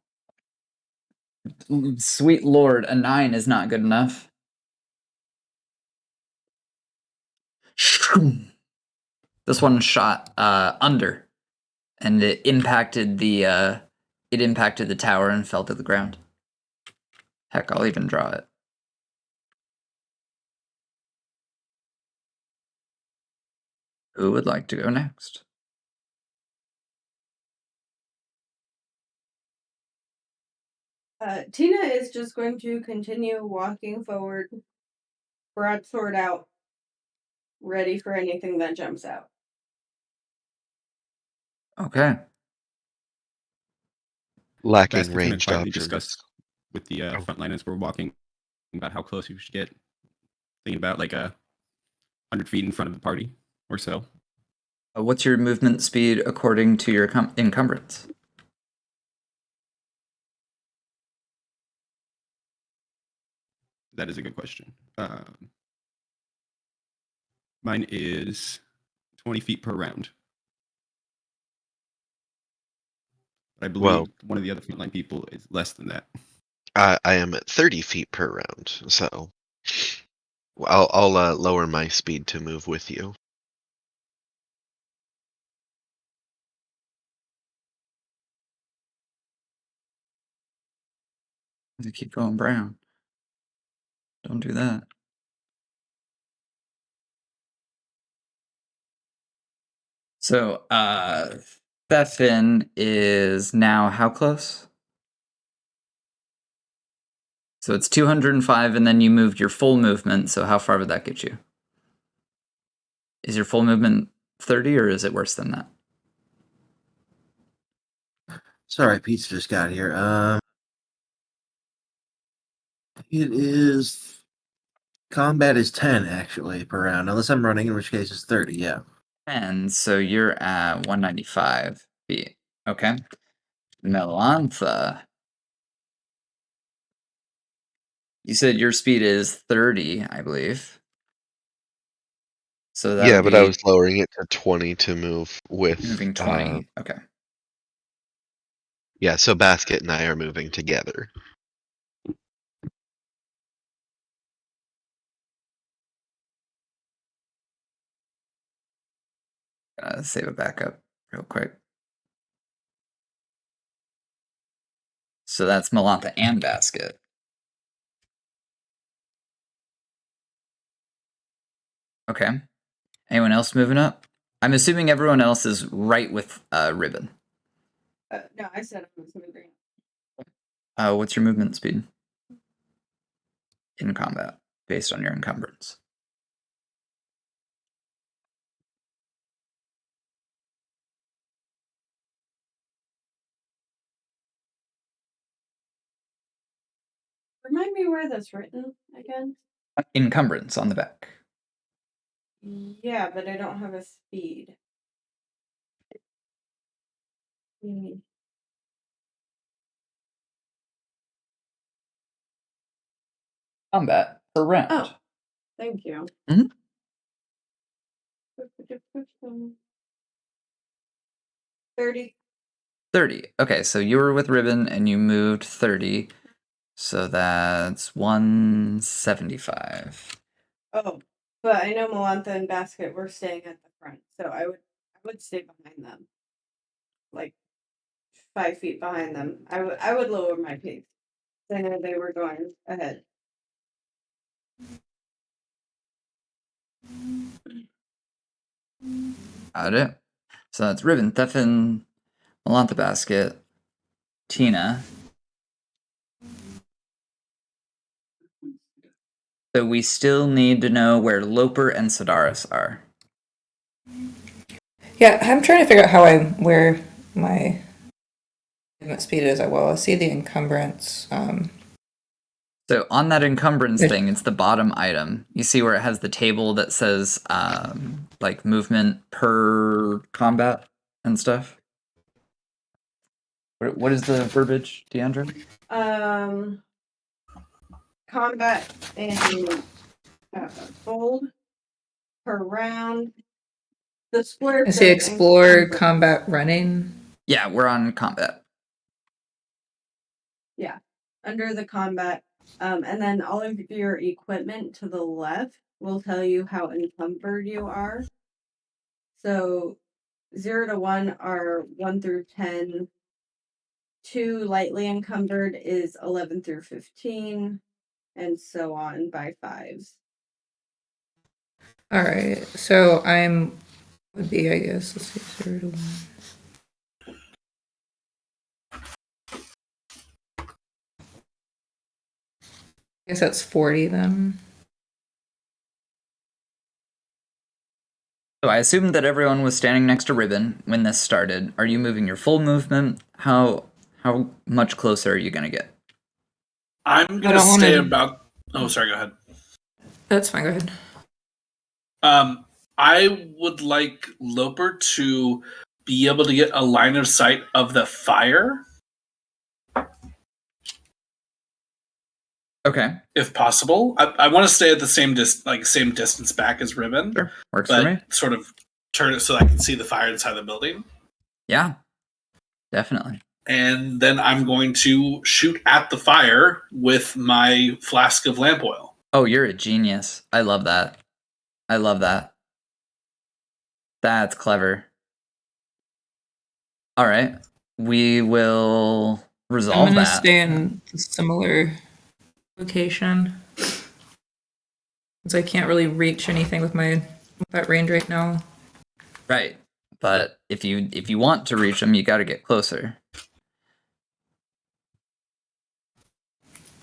Sweet Lord, a 9 is not good enough. This one shot under, and it impacted the tower and fell to the ground. Heck, I'll even draw it. Who would like to go next? Tina is just going to continue walking forward, broadsword out, ready for anything that jumps out. Okay. Lacking Basket's going to ranged quietly options. discuss with the frontline as we're walking about how close we should get. Thinking about like 100 feet in front of the party or so. What's your movement speed according to your encumbrance? That is a good question. Mine is 20 feet per round. But I believe one of the other frontline people is less than that. I am at 30 feet per round, so I'll lower my speed to move with you. You keep going brown. Don't do that. So, Thefin is now how close? So it's 205, and then you moved your full movement. So how far would that get you? Is your full movement 30, or is it worse than that? Sorry, pizza just got here. It is combat is 10 actually per round, unless I'm running, in which case it's 30. Yeah. And so you're at 195 feet. Okay. Melantha. You said your speed is 30, I believe. So that Yeah, but I was lowering it to 20 to move with. Moving 20. Okay. Yeah, so Basket and I are moving together. Save a backup real quick. So that's Melantha and Basket. Okay. Anyone else moving up? I'm assuming everyone else is right with Ribbon. No, I said I was moving. What's your movement speed in combat based on your encumbrance? Remind me where that's written again? Encumbrance on the back. Yeah, but I don't have a speed. Combat per round. Oh, thank you. Mhm. 30. 30. Okay, so you were with Ribbon and you moved 30. So that's 175. Oh, but I know Melantha and Basket were staying at the front, so I would stay behind them. Like 5 feet behind them. I would lower my pace. I know they were going ahead. Got it. So that's Ribbon, Thefin, Melantha, Basket, Tina. So we still need to know where Loper and Sidaris are. Yeah, I'm trying to figure out where my movement speed is. Well, I see the encumbrance. So on that encumbrance thing, it's the bottom item. You see where it has the table that says like movement per combat and stuff? What is the verbiage, Deandra? Combat and gold per round. The square. I see explore combat running. Yeah, we're on combat. Yeah, under the combat. And then all of your equipment to the left will tell you how encumbered you are. So 0 to 1 are 1 through 10. 2 lightly encumbered is 11 through 15, and so on by 5s. All right, so I'm Would be, I guess. Let's see, 0 to 1. I guess that's 40 then. So I assumed that everyone was standing next to Ribbon when this started. Are you moving your full movement? How much closer are you gonna get? I'm gonna stay about. Oh, sorry. Go ahead. That's fine. Go ahead. I would like Loper to be able to get a line of sight of the fire. Okay. If possible. I want to stay at the same distance back as Ribbon. Sure. Works but for me. Sort of turn it so I can see the fire inside the building. Yeah. Definitely. And then I'm going to shoot at the fire with my flask of lamp oil. Oh, you're a genius. I love that. I love that. That's clever. All right. We will resolve I'm gonna that. stay in a similar location. Since I can't really reach anything with that range right now. Right. But if you want to reach them, you got to get closer.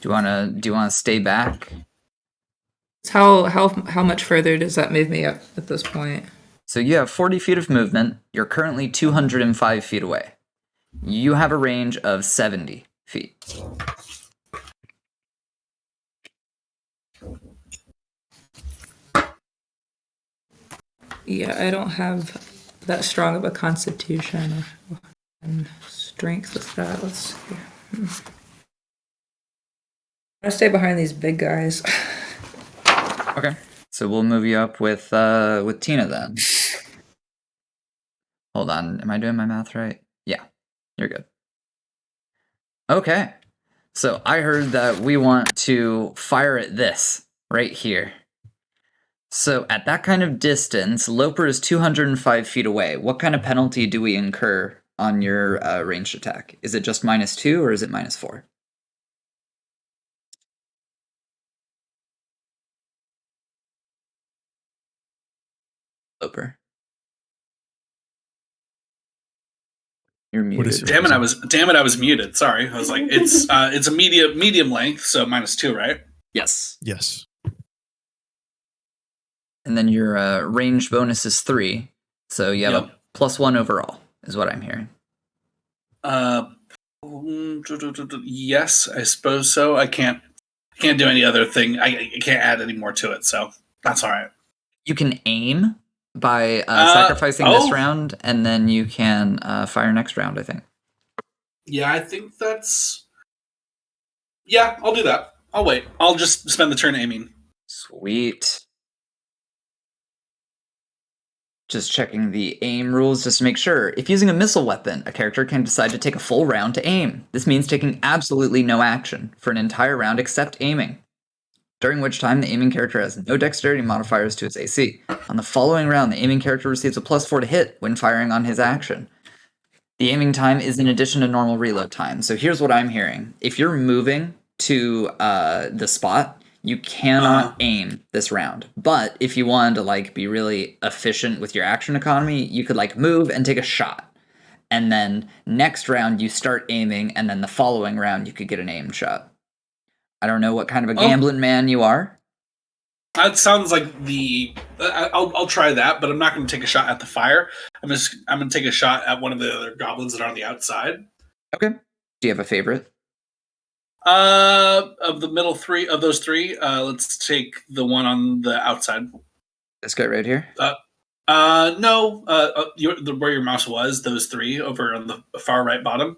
Do you want to stay back? How much further does that move me up at this point? So you have 40 feet of movement. You're currently 205 feet away. You have a range of 70 feet. Yeah, I don't have that strong of a constitution and strength with that. Let's see. I'm gonna stay behind these big guys. Okay. So we'll move you up with Tina then. Hold on. Am I doing my math right? Yeah. You're good. Okay. So I heard that we want to fire at this right here. So at that kind of distance, Loper is 205 feet away. What kind of penalty do we incur on your ranged attack? Is it just -2 or is it -4? Loper. You're muted. Damn it! I was muted. Sorry. I was like, it's a medium length, so -2, right? Yes. Yes. And then your range bonus is 3, so you have a +1 overall, is what I'm hearing. Yes, I suppose so. I can't do any other thing. I can't add any more to it, so that's all right. You can aim by sacrificing this round, and then you can fire next round, I think. Yeah, I think that's... Yeah, I'll do that. I'll wait. I'll just spend the turn aiming. Sweet. Just checking the aim rules just to make sure. If using a missile weapon, a character can decide to take a full round to aim. This means taking absolutely no action for an entire round except aiming, during which time the aiming character has no dexterity modifiers to its AC. On the following round, the aiming character receives a +4 to hit when firing on his action. The aiming time is in addition to normal reload time. So here's what I'm hearing. If you're moving to the spot, you cannot aim this round. But if you wanted to be really efficient with your action economy, you could move and take a shot. And then next round you start aiming, and then the following round you could get an aimed shot. I don't know what kind of a gambling man you are. That sounds like I'll try that, but I'm not going to take a shot at the fire. I'm going to take a shot at one of the other goblins that are on the outside. Okay. Do you have a favorite? Of the middle three of those three, let's take the one on the outside. This guy right here. No. Where your mouse was, those three over on the far right bottom.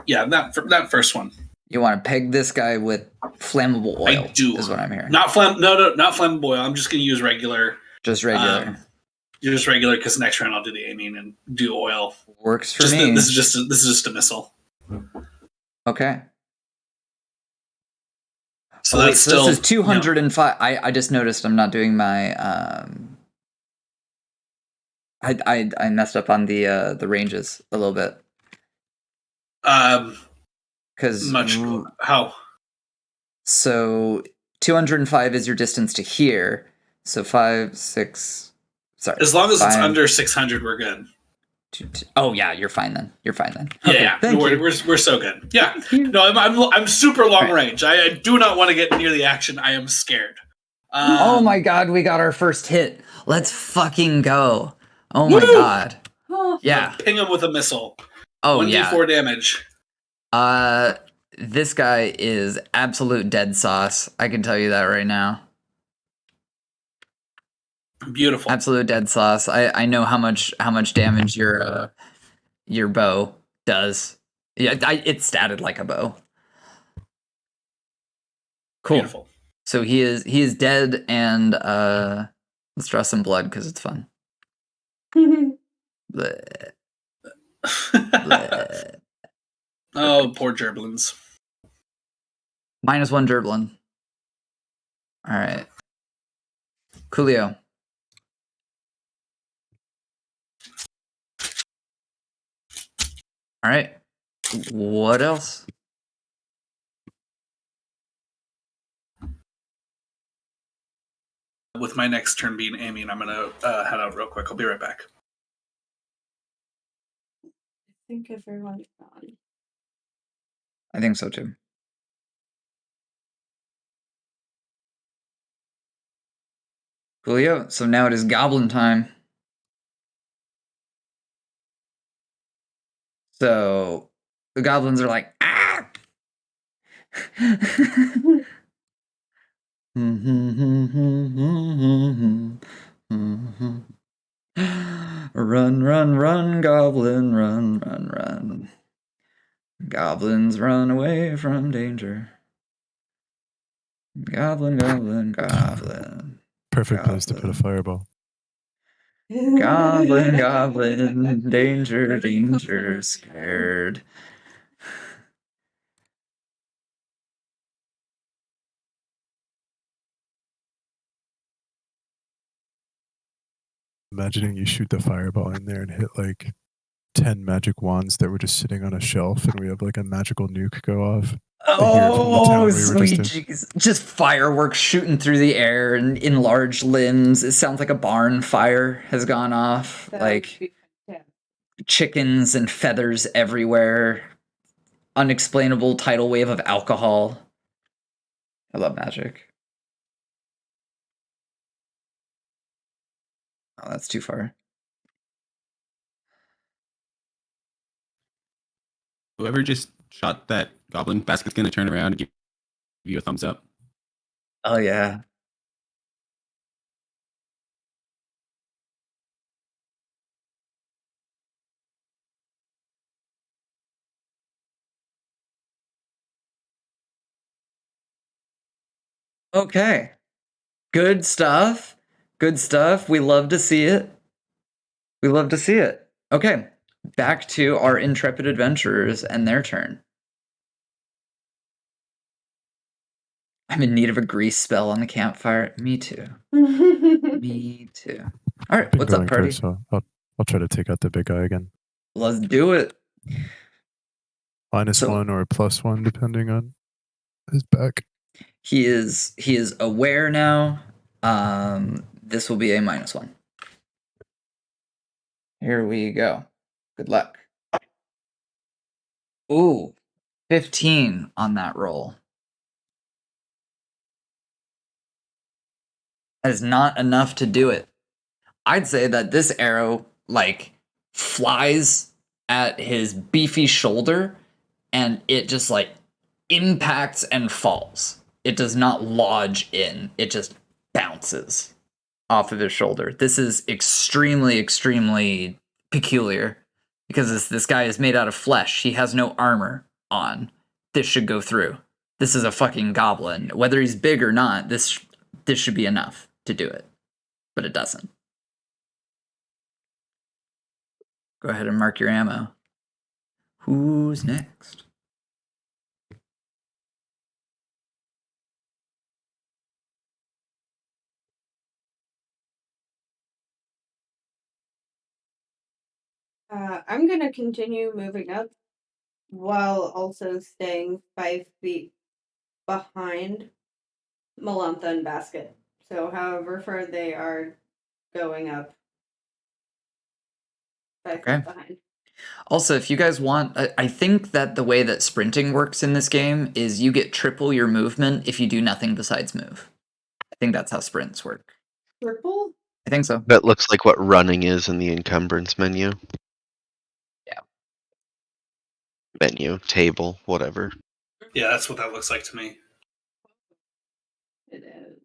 Yeah, that first one. You want to peg this guy with flammable oil? I do. Is what I'm hearing. Not flammable oil. I'm just going to use regular. Just regular. Just regular, because next round I'll do the aiming and do oil. Works for me. This is just a missile. Okay. So that's still. This is 205. I just noticed I'm not doing my. I messed up on the ranges a little bit. Because how? So 205 is your distance to here. So 5, 6, Sorry. As long as it's 5, under 600, we're good. 2, 2. Oh yeah, you're fine then. You're fine then. Yeah, Okay, yeah. thank you. We're so good. Yeah. No, I'm super long range. I do not want to get near the action. I am scared. Oh my god, we got our first hit. Let's fucking go. Oh my god. Yeah. Ping him with a missile. Oh 1d4 damage. This guy is absolute dead sauce. I can tell you that right now. Beautiful. Absolute dead sauce. I know how much damage your bow does. Yeah, it's statted like a bow. Cool. Beautiful. So he is dead, and let's draw some blood because it's fun. Bleh. Bleh. Oh, poor gerblins. -1 gerblin. All right. Coolio. All right. What else? With my next turn being Amy, and I'm gonna head out real quick. I'll be right back. I think everyone's gone. I think so too. Coolio. So now it is goblin time. So the goblins are like, ah! Run, run, run, goblin, run, run, run. Goblins run away from danger. Goblin, goblin, goblin. Perfect place to put a fireball. Goblin, goblin, danger, danger, scared. Imagining you shoot the fireball in there and hit like 10 magic wands that were just sitting on a shelf, and we have like a magical nuke go off. Oh, sweet jeez. Just fireworks shooting through the air and in large limbs. It sounds like a barn fire has gone off. Like chickens and feathers everywhere. Unexplainable tidal wave of alcohol. I love magic. Oh, that's too far. Whoever just shot that goblin basket's gonna turn around and give you a thumbs up. Oh yeah. Okay. Good stuff. Good stuff. We love to see it. We love to see it. Okay. Back to our intrepid adventurers and their turn. I'm in need of a grease spell on the campfire. Me too. Me too. All right, what's up, party? So I'll try to take out the big guy again. Let's do it. -1 or +1 depending on his back. He is aware now. This will be a -1. Here we go. Good luck. Ooh, 15 on that roll. That is not enough to do it. I'd say that this arrow, like, flies at his beefy shoulder, and it just, like, impacts and falls. It does not lodge in. It just bounces off of his shoulder. This is extremely, extremely peculiar, because this guy is made out of flesh. He has no armor on. This should go through. This is a fucking goblin. Whether he's big or not, this should be enough to do it. But it doesn't. Go ahead and mark your ammo. Who's next? I'm gonna continue moving up while also staying 5 feet behind Malantha and Basket. So however far they are going up, 5 Okay. feet behind. Also, if you guys want, I think that the way that sprinting works in this game is you get triple your movement if you do nothing besides move. I think that's how sprints work. Triple? I think so. That looks like what running is in the encumbrance menu. Yeah. Menu, table, whatever. Yeah, that's what that looks like to me. It is.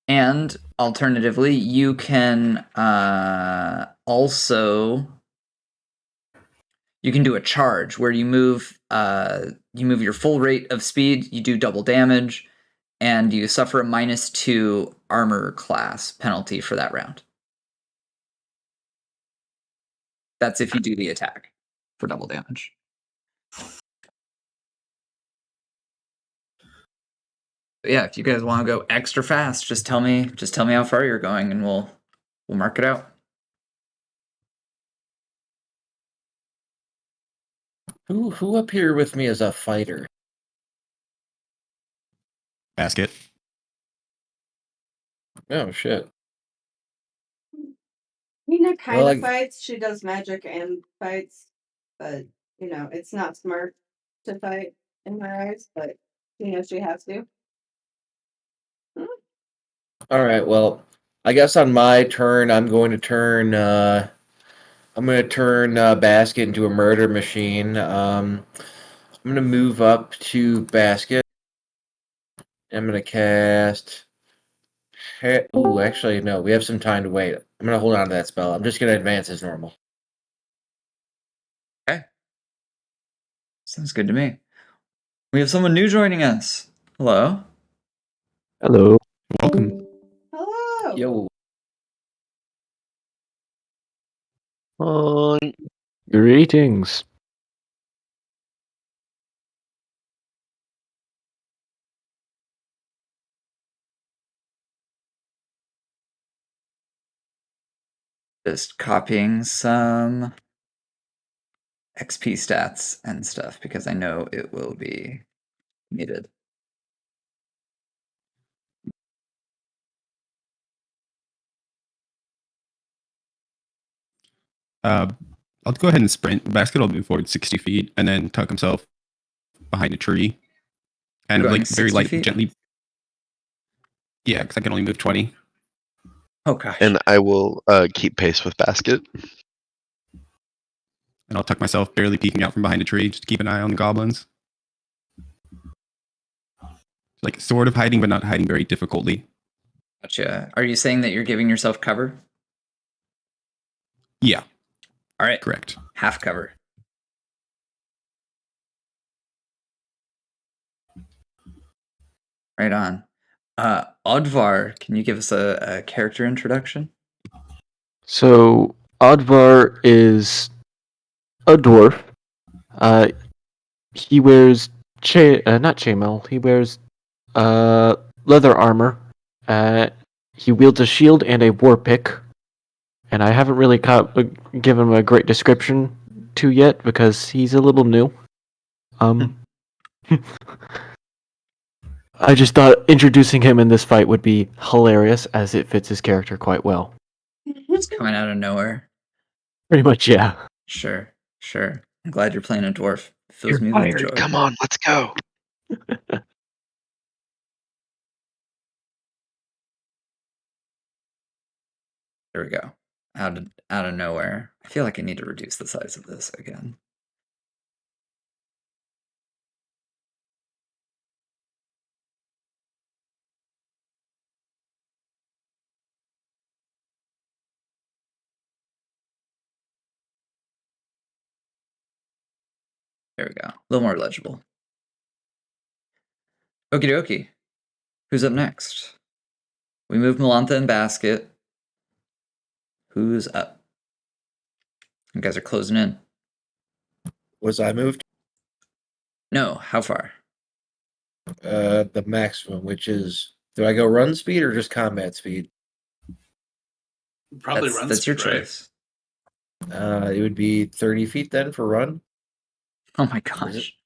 And alternatively, you can also you can do a charge where you move your full rate of speed, you do double damage, and you suffer a -2 armor class penalty for that round. That's if you do the attack for double damage. But yeah, if you guys want to go extra fast, just tell me how far you're going and we'll mark it out. Who up here with me is a fighter? Basket. Oh shit. Nina kind Well, of fights. She does magic and fights, but it's not smart to fight in my eyes. But she has to. All right. Well, I guess on my turn, I'm going to turn. Basket into a murder machine. I'm gonna move up to Basket. I'm gonna cast. Ooh, actually, no. We have some time to wait. I'm gonna hold on to that spell. I'm just gonna advance as normal. Okay. Sounds good to me. We have someone new joining us. Hello. Hello. Welcome. Hello. Yo. Greetings. Just copying some XP stats and stuff because I know it will be needed. I'll go ahead and sprint. Basket will move forward 60 feet and then tuck himself behind a tree. And You're like going very 60 light, feet? gently. Yeah, because I can only move 20. Oh gosh. And I will keep pace with Basket. And I'll tuck myself barely peeking out from behind a tree just to keep an eye on the goblins. Like sort of hiding, but not hiding very difficultly. Gotcha. Are you saying that you're giving yourself cover? Yeah. All right. Correct. Half cover. Right on. Odvar, can you give us a character introduction? So, Odvar is a dwarf. He wears not chainmail. He wears leather armor. He wields a shield and a war pick. And I haven't really given him a great description to yet because he's a little new. I just thought introducing him in this fight would be hilarious as it fits his character quite well. It's coming out of nowhere. Pretty much, yeah. Sure. I'm glad you're playing a dwarf. Fills You're me fired. with joy. Come on, let's go. There we go. Out of nowhere. I feel like I need to reduce the size of this again. There we go. A little more legible. Okie dokie. Who's up next? We moved Melantha and Basket. Who's up? You guys are closing in. Was I moved? No, how far? The maximum, which is, do I go run speed or just combat speed? Probably run That's your speed, right? choice. It would be 30 feet then for run. Oh my gosh.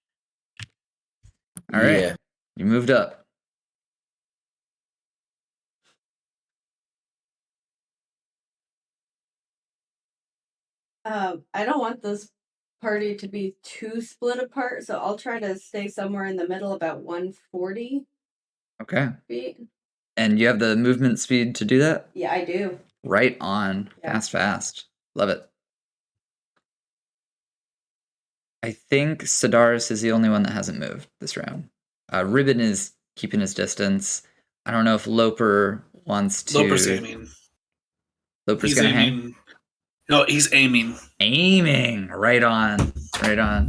All right. Yeah. You moved up. I don't want this party to be too split apart, so I'll try to stay somewhere in the middle, about 140 Okay. feet. And you have the movement speed to do that? Yeah, I do. Right on. Yeah. Fast. Love it. I think Sidaris is the only one that hasn't moved this round. Ribbon is keeping his distance. I don't know if Loper wants to. Loper's aiming. Loper's gonna hang. No, he's aiming. Aiming. Right on. Right on.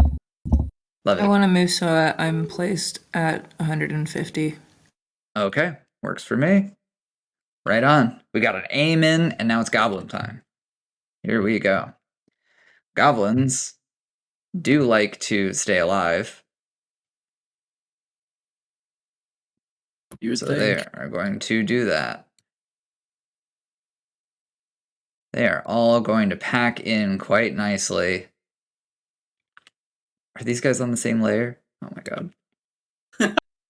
Love it. I want to move so I'm placed at 150. Okay. Works for me. Right on. We got an aim in, and now it's goblin time. Here we go. Goblins do like to stay alive. So they are going to do that. They are all going to pack in quite nicely. Are these guys on the same layer? Oh my god.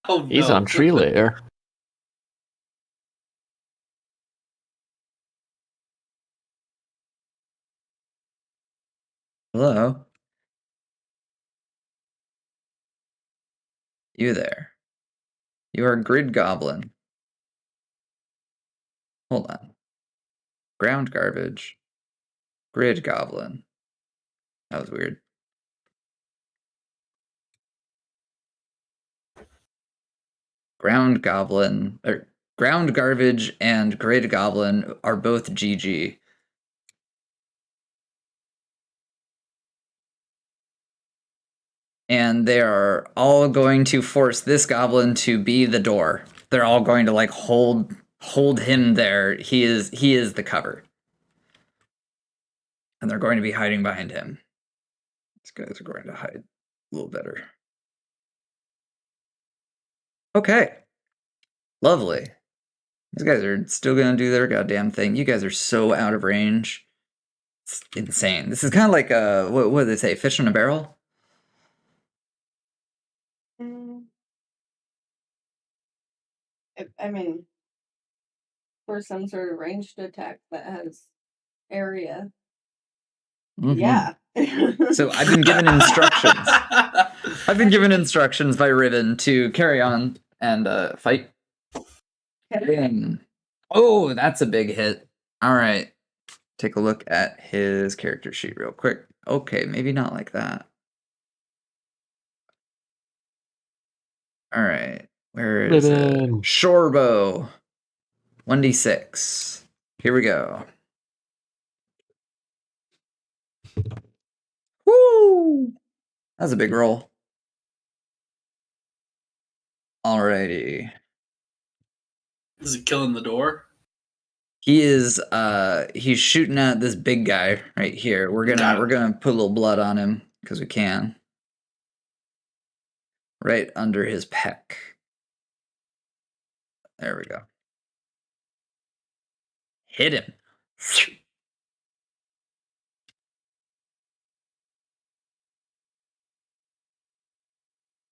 Oh, He's on tree layer. Hello? You there. You are grid goblin. Hold on. Ground garbage. Grid goblin. That was weird. Ground goblin, or ground garbage and grid goblin are both GG. And they are all going to force this goblin to be the door. They're all going to like hold him there. He is the cover. And they're going to be hiding behind him. These guys are going to hide a little better. Okay. Lovely. These guys are still going to do their goddamn thing. You guys are so out of range. It's insane. This is kind of like what do they say? Fish in a barrel? I mean, for some sort of ranged attack that has area. Mm-hmm. Yeah. So I've been given instructions. I've been given instructions by Ribbon to carry on and fight. Bing. Oh, that's a big hit. All right. Take a look at his character sheet real quick. Okay, maybe not like that. All right. Where is it? Shorebow. 1d6. Here we go. Woo! That's a big roll. Alrighty. Is he killing the door? He is he's shooting at this big guy right here. We're gonna put a little blood on him because we can. Right under his pec. There we go. Hit him.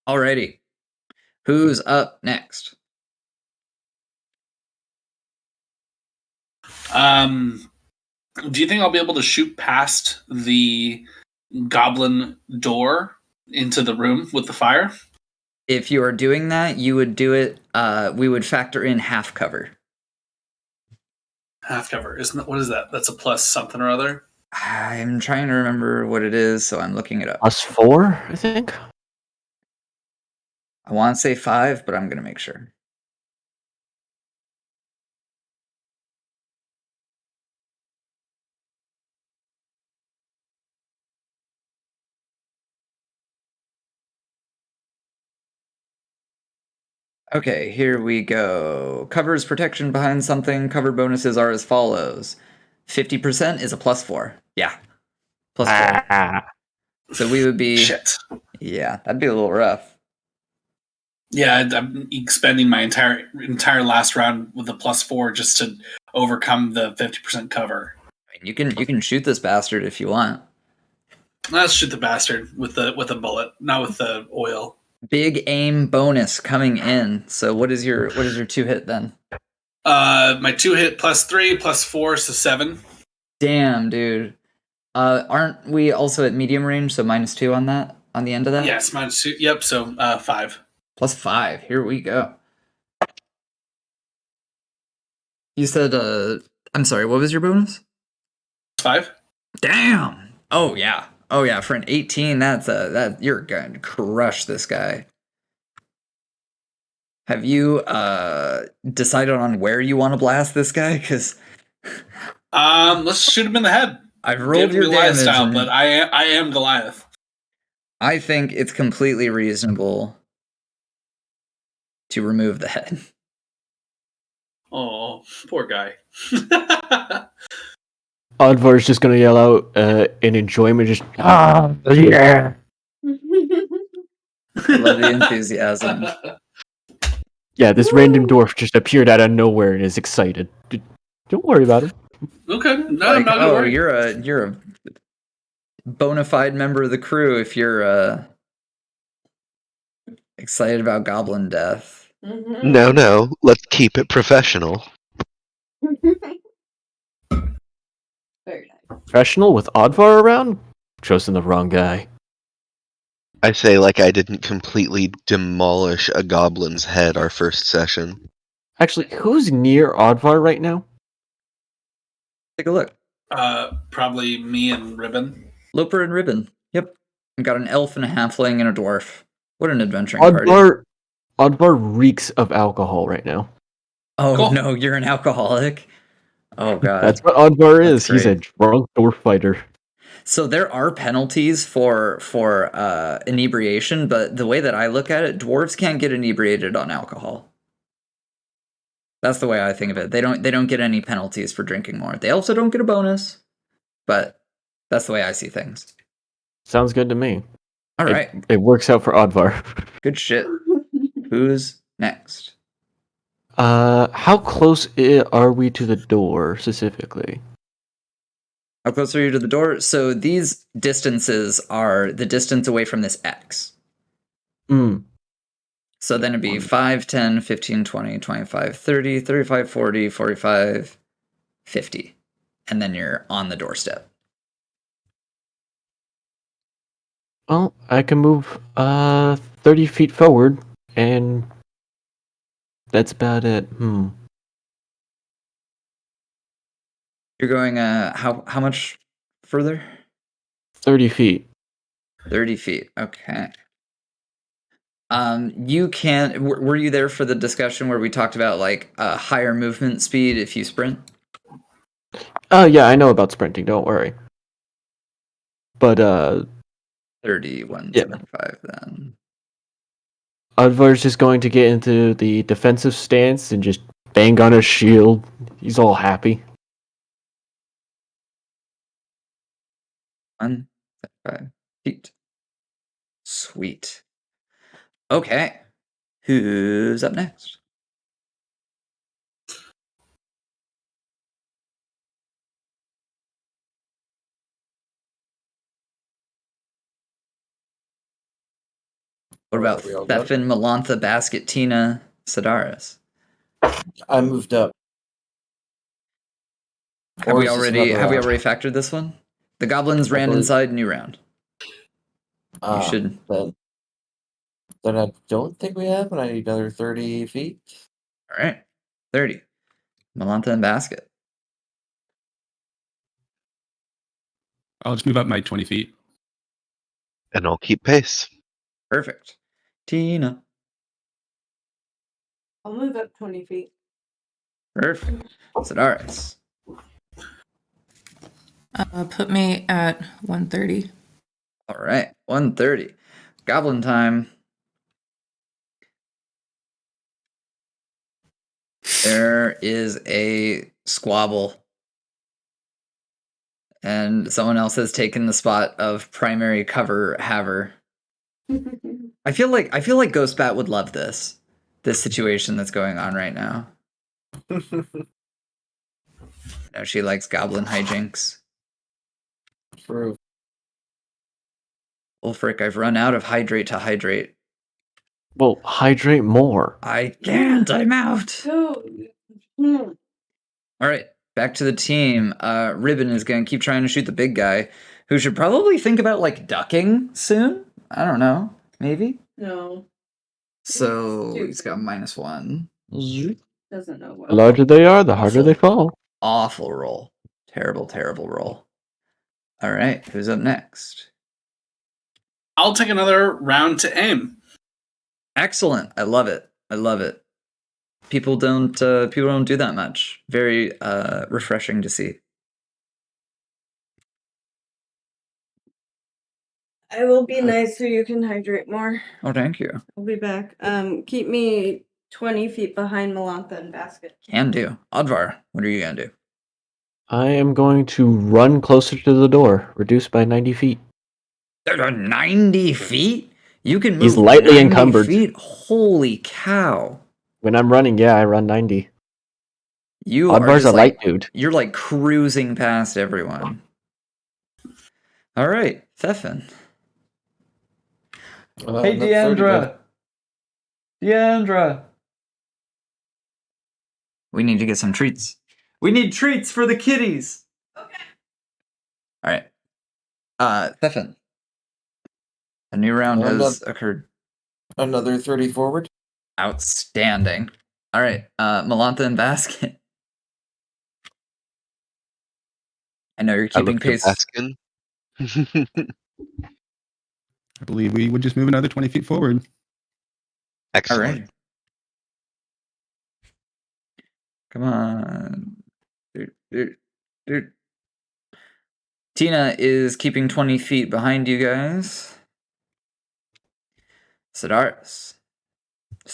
Alrighty. Who's up next? Do you think I'll be able to shoot past the goblin door into the room with the fire? If you are doing that, you would do it. We would factor in half cover. Half cover, isn't it? What is that? That's a plus something or other. I'm trying to remember what it is, so I'm looking it up. +4, I think. I want to say 5, but I'm gonna make sure. Okay, here we go. Covers protection behind something. Cover bonuses are as follows. 50% is a +4. Yeah. +4. So we would be... Shit. Yeah, that'd be a little rough. Yeah, I'm expending my entire last round with a +4 just to overcome the 50% cover. You can shoot this bastard if you want. Let's shoot the bastard with a bullet, not with the oil. Big aim bonus coming in. So what is your 2 hit then? My 2 hit +3 +4, so 7. Damn, dude. Aren't we also at medium range, so -2 on that, on the end of that? Yes, -2. Yep, so 5. +5. Here we go. You said, I'm sorry, what was your bonus? 5. Damn! Oh, yeah. Oh, yeah, for an 18, that you're going to crush this guy. Have you, decided on where you want to blast this guy? Because... let's shoot him in the head. I've rolled your Goliath damage, style, and but I am Goliath. I think it's completely reasonable to remove the head. Oh, poor guy. Oddvar's just gonna yell out in enjoyment, just yeah. I love the enthusiasm. Yeah, this random dwarf just appeared out of nowhere and is excited. Don't worry about him. Okay, no, Like, I'm not gonna worry. you're a bona fide member of the crew if you're excited about goblin death. Mm-hmm. No, let's keep it professional. Very nice. Professional with Oddvar around? Chosen the wrong guy. I say like I didn't completely demolish a goblin's head our first session. Actually, who's near Oddvar right now? Take a look. Probably me and Ribbon. Loper and Ribbon. Yep. We've got an elf and a halfling and a dwarf. What an adventuring party. Oddvar reeks of alcohol right now. Oh, Cool. no, you're an alcoholic? Oh, God. That's what Oddvar is. That's He's a great. drunk dwarf fighter. So there are penalties for inebriation, but the way that I look at it, dwarves can't get inebriated on alcohol. That's the way I think of it. They don't get any penalties for drinking more. They also don't get a bonus, but that's the way I see things. Sounds good to me. All right. It works out for Oddvar. Good shit. Who's next? How close are we to the door specifically? How close are you to the door? So these distances are the distance away from this X. So then it'd be 5, 10, 15, 20, 25, 30, 35, 40, 45, 50. And then you're on the doorstep. Well, I can move 30 feet forward, and that's about it. You're going how much further? 30 feet. 30 feet. Okay. You can. Were you there for the discussion where we talked about like higher movement speed if you sprint? Oh yeah, I know about sprinting. Don't worry. But 3175 then. Advar's just going to get into the defensive stance and just bang on his shield. He's all happy. 175 feet. Sweet. Okay. Who's up next? What about Thefin, Melantha, Basket, Tina, Sedaris? I moved up. Have Or we is this already another round? factored this one? The goblins ran believe- inside, new round. You should. Then I don't think we have, and I need another 30 feet. All right. 30. Melantha and Basket. I'll just move up my 20 feet. And I'll keep pace. Perfect. Tina. I'll move up 20 feet. Perfect. Sedaris. Put me at 130. All right. 130. Goblin time. There is a squabble. And someone else has taken the spot of primary cover haver. I feel like Ghostbat would love this situation that's going on right now. No, she likes goblin hijinks. True. Ulfric, I've run out of hydrate to hydrate. Well, hydrate more. I can't. I'm out. So, All right, back to the team. Ribbon is going to keep trying to shoot the big guy, who should probably think about like ducking soon. I don't know, maybe. No. So Stupid. he's got -1. Doesn't know what. The larger they are, the harder they fall. Awful roll. Terrible, terrible roll. All right, who's up next? I'll take another round to aim. Excellent. I love it. I love it. People don't do that much. Very refreshing to see. I will be nice so you can hydrate more. Oh, thank you. I'll be back. Keep me 20 feet behind Melantha and Basket. Can do. Advar, what are you gonna do? I am going to run closer to the door, reduced by 90 feet. 90 feet? You can move He's lightly 90 encumbered. feet? Holy cow. When I'm running, yeah, I run 90. You Oddvar's are just a light like, dude. you're like cruising past everyone. All right, Thefin. Hey, that's 30 Deandra. Deandra. We need to get some treats. We need treats for the kitties. Okay. All right. Thefin. A new round has occurred. Another 30 forward. Outstanding. All right. Melantha and Basket. I know you're keeping pace. Baskin. I believe we would just move another 20 feet forward. Excellent. All right. Come on. Tina is keeping 20 feet behind you guys. Sedaris.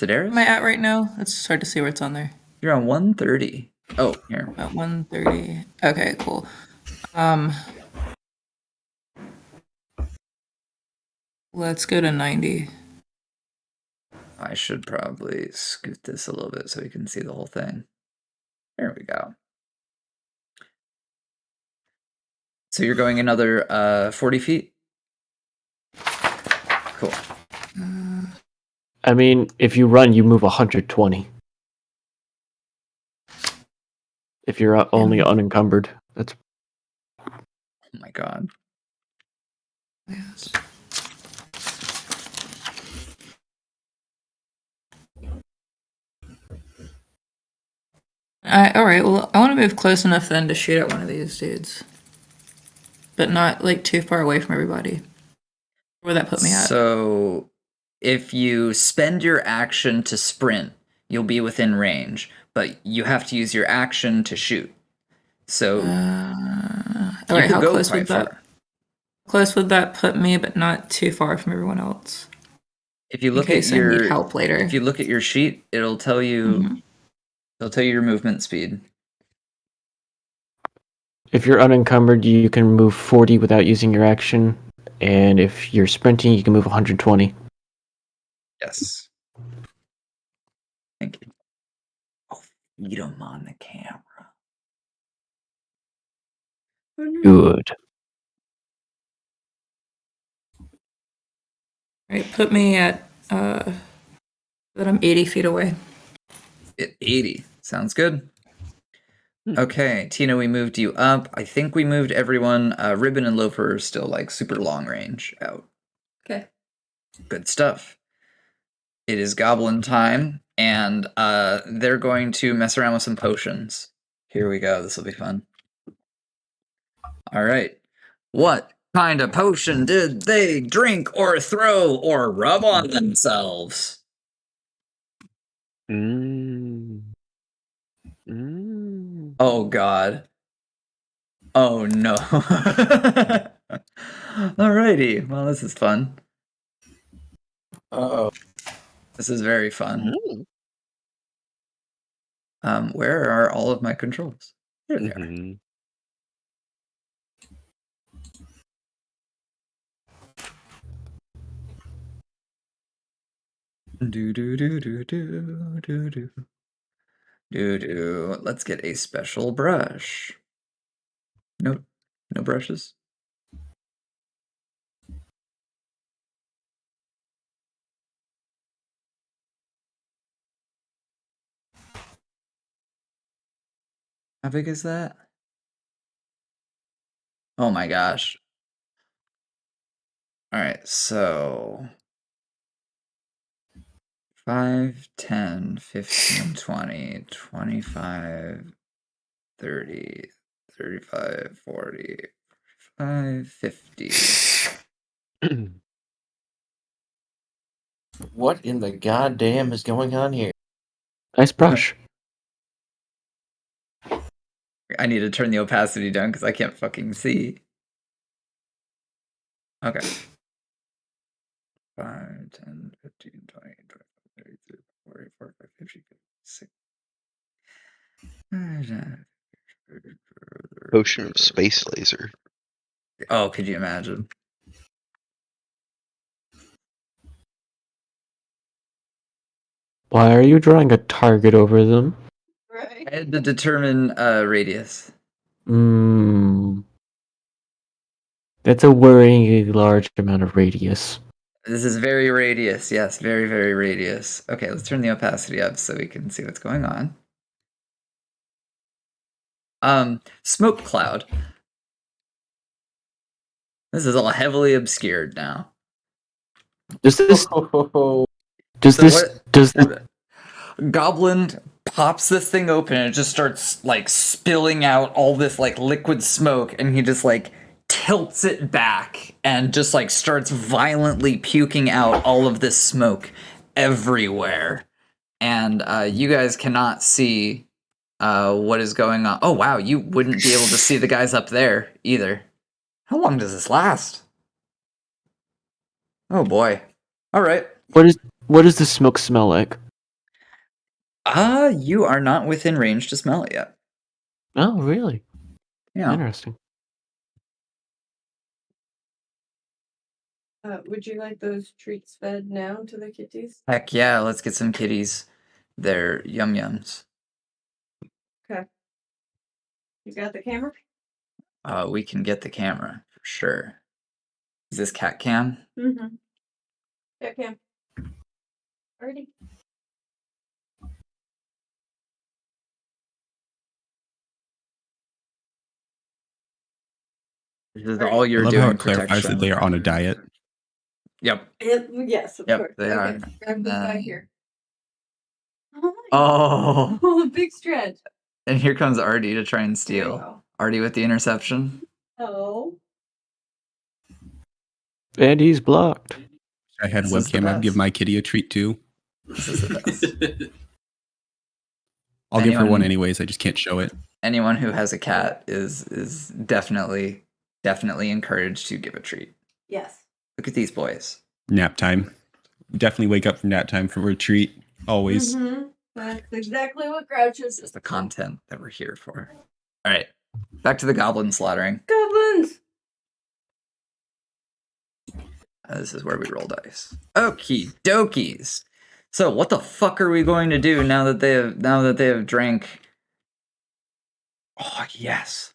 Where am I at right now? It's hard to see where it's on there. You're on 130. Oh, here. About 130. Okay, cool. Let's go to 90. I should probably scoot this a little bit so we can see the whole thing. There we go. So you're going another 40 feet? Cool. I mean, if you run, you move 120. If you're only unencumbered, that's. Oh my god. Yes. All right. Well, I want to move close enough then to shoot at one of these dudes, but not like too far away from everybody. Where would that put me at? So if you spend your action to sprint, you'll be within range, but you have to use your action to shoot. So all right. How close would that? Close would that put me, but not too far from everyone else? If you look at I need your help later. If you look at your sheet, it'll tell you it'll tell you your movement speed. If you're unencumbered, you can move 40 without using your action, and if you're sprinting, you can move 120. Yes. Thank you. Oh, feed them on the camera. Good. All right, put me at that I'm 80 feet away. At 80. Sounds good. Okay, Tina, we moved you up. I think we moved everyone. Ribbon and Loafer are still like super long range out. Okay. Good stuff. It is goblin time, and they're going to mess around with some potions. Here we go. This will be fun. All right. What kind of potion did they drink or throw or rub on themselves? Oh, God. Oh, no. Alrighty. Well, this is fun. Uh-oh. This is very fun. Where are all of my controls? Here they are. Do do do do do do do do do. Let's get a special brush. No brushes. How big is that? Oh my gosh. All right, so 5, 10, 15, 20, 25, 30, 35, 40, 45, 50. What in the goddamn is going on here? Nice brush. I need to turn the opacity down because I can't fucking see. Okay. 5, 10, 15, 20, 25, 30, 40, 45, 50, 56. Potion of space laser. Oh, could you imagine? Why are you drawing a target over them? Right. I had to determine radius. That's a worryingly large amount of radius. This is very radius. Yes, very, very radius. Okay, let's turn the opacity up so we can see what's going on. Smoke cloud. This is all heavily obscured now. Does this Goblin pops this thing open and it just starts like spilling out all this like liquid smoke, and he just like tilts it back and just like starts violently puking out all of this smoke everywhere. And you guys cannot see what is going on. Oh wow, you wouldn't be able to see the guys up there either. How long does this last? Oh boy. All right. What does the smoke smell like? You are not within range to smell it yet. Oh, really? Yeah. Interesting. Would you like those treats fed now to the kitties? Heck yeah, let's get some kitties. They're yum-yums. Okay. You got the camera? We can get the camera, for sure. Is this cat cam? Mm-hmm. Yeah, cam. Already. This is all you're I love doing how it clarifies protection. that they are on a diet. Yep. Yes, of Yep, course. they Okay. are. Grab this guy here. Oh. Big stretch. And here comes Artie to try and There you steal. go. Artie with the interception. Oh. And he's blocked. I had This is the webcam. I'd give best. my kitty a treat too. This is the best. I'll give her one Anyone- anyways. I just can't show it. Anyone who has a cat is definitely encouraged to give a treat. Yes. Look at these boys. Nap time. Definitely wake up for nap time for a treat. Always. Mm-hmm. That's exactly what Grouch is. This is the content that we're here for. All right, back to the goblin slaughtering. Goblins! This is where we roll dice. Okie dokies. So what the fuck are we going to do now that they have drank? Oh yes.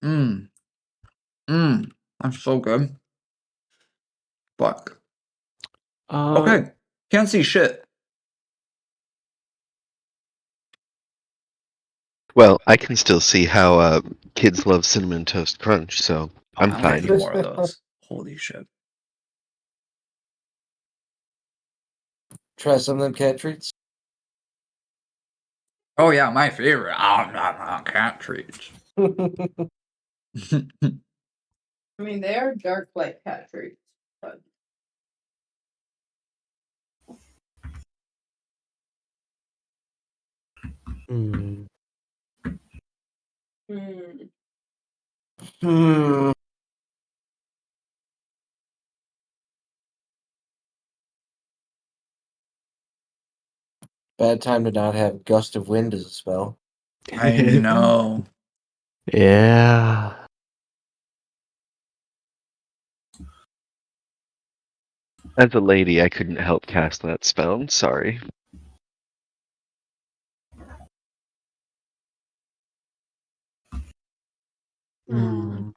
That's so good. Fuck. Okay. Can't see shit. Well, I can still see how kids love Cinnamon Toast Crunch, so I'm I'm gonna fine. get more of those. Holy shit. Try some of them cat treats. Oh yeah, my favorite. Cat treats. I mean, they are dark light cat treats, but Hmm. Bad time to not have Gust of Wind as a spell. I know. Yeah. As a lady, I couldn't help cast that spell. I'm sorry. Hmm.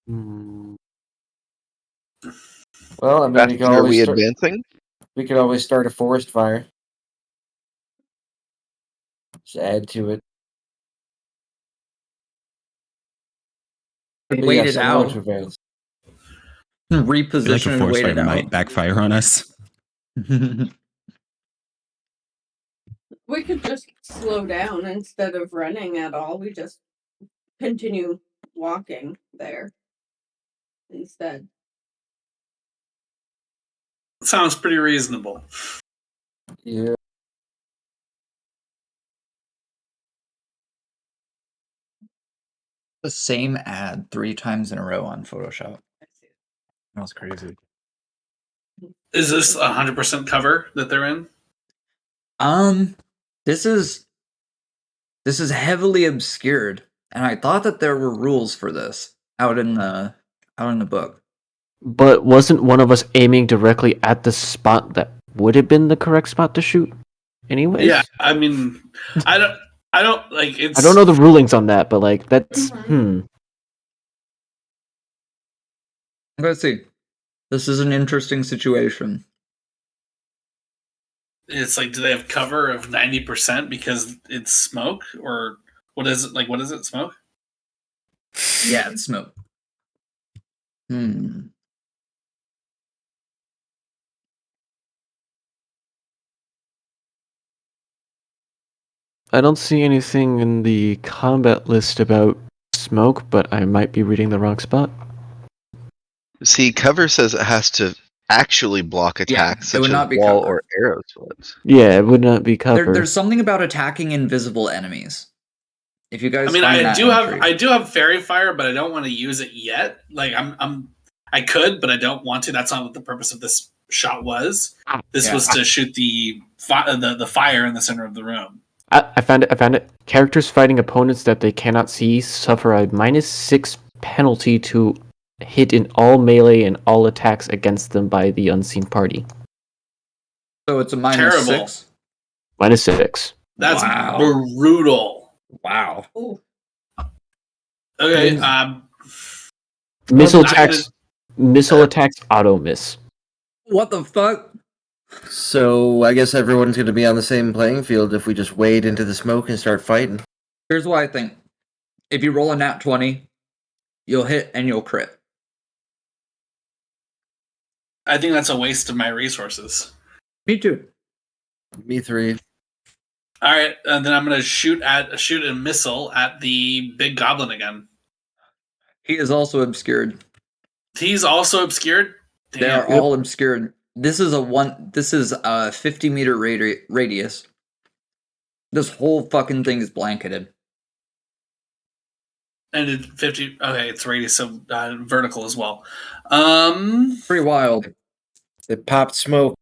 Hmm. Well, I mean, we could Bastion, are we always start, advancing? we could always start a forest fire. Just add to it. Wait Yes, it I know what out. prevails. I feel like Reposition a and forest wait fire it might out. backfire on us. We could just slow down instead of running at all. We just continue walking there instead. Sounds pretty reasonable. Yeah. The same ad 3 times in a row on Photoshop. That was crazy. Is this 100% cover that they're in? This is heavily obscured, and I thought that there were rules for this out in the book. But wasn't one of us aiming directly at the spot that would have been the correct spot to shoot? Anyways. Yeah, I mean, I don't like it's. I don't know the rulings on that, but like that's Let's see. This is an interesting situation. It's like, do they have cover of 90% because it's smoke, or what is it? Like, what is it? Smoke? Yeah, it's smoke. I don't see anything in the combat list about smoke, but I might be reading the wrong spot. See, cover says it has to actually block attacks, it would such not as be wall cover. or arrow slits. Yeah, it would not be cover. There's something about attacking invisible enemies. If you guys, I mean, find I that do entry. have fairy fire, but I don't want to use it yet. Like, I could, but I don't want to. That's not what the purpose of this shot was. This was to shoot the fire in the center of the room. I found it. Characters fighting opponents that they cannot see suffer a -6 penalty to hit in all melee and all attacks against them by the unseen party. So it's a Terrible. -6. That's Wow. brutal. Wow. Ooh. Okay. Missile I'm attacks. Missile attacks auto miss. What the fuck? So I guess everyone's going to be on the same playing field if we just wade into the smoke and start fighting. Here's what I think. If you roll a nat 20, you'll hit and you'll crit. I think that's a waste of my resources. Me too. Me 3. All right, then I'm gonna shoot a missile at the big goblin again. He is also obscured. He's also obscured. Damn. They are all obscured. This is a 50-meter radius. This whole fucking thing is blanketed. And it's 50. Okay, it's radius, so vertical as well. Pretty wild. It popped smoke.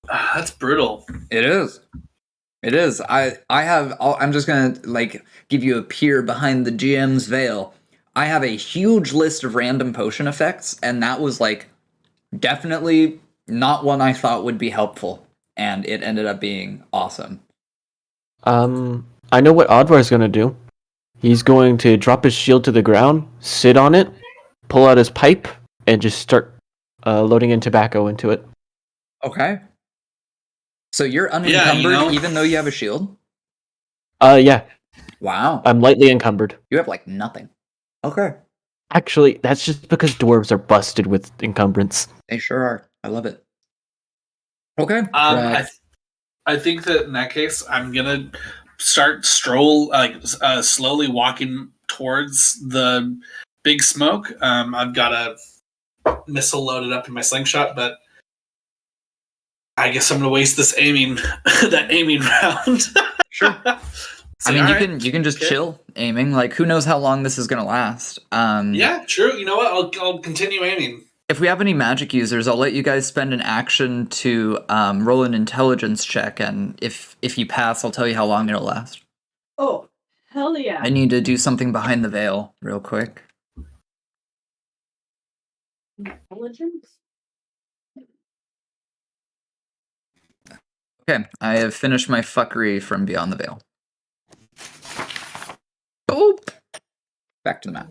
That's brutal. It is. It is. I'm just gonna give you a peer behind the GM's veil. I have a huge list of random potion effects, and that was definitely not one I thought would be helpful, and it ended up being awesome. I know what Odvar's gonna do. He's going to drop his shield to the ground, sit on it, pull out his pipe, and just start loading in tobacco into it. Okay. So you're unencumbered even though you have a shield? Yeah. Wow. I'm lightly encumbered. You have nothing. Okay. Actually, that's just because dwarves are busted with encumbrance. They sure are. I love it. Okay. I think that in that case, I'm gonna start slowly walking towards the big smoke. I've got a missile loaded up in my slingshot, but I guess I'm gonna waste this aiming round. Sure. I mean, you can just chill aiming. Who knows how long this is gonna last? Yeah, true. You know what? I'll continue aiming. If we have any magic users, I'll let you guys spend an action to roll an intelligence check, and if you pass, I'll tell you how long it'll last. Oh, hell yeah. I need to do something behind the veil real quick. Intelligence? Okay, I have finished my fuckery from Beyond the Veil. Oh! Back to the map.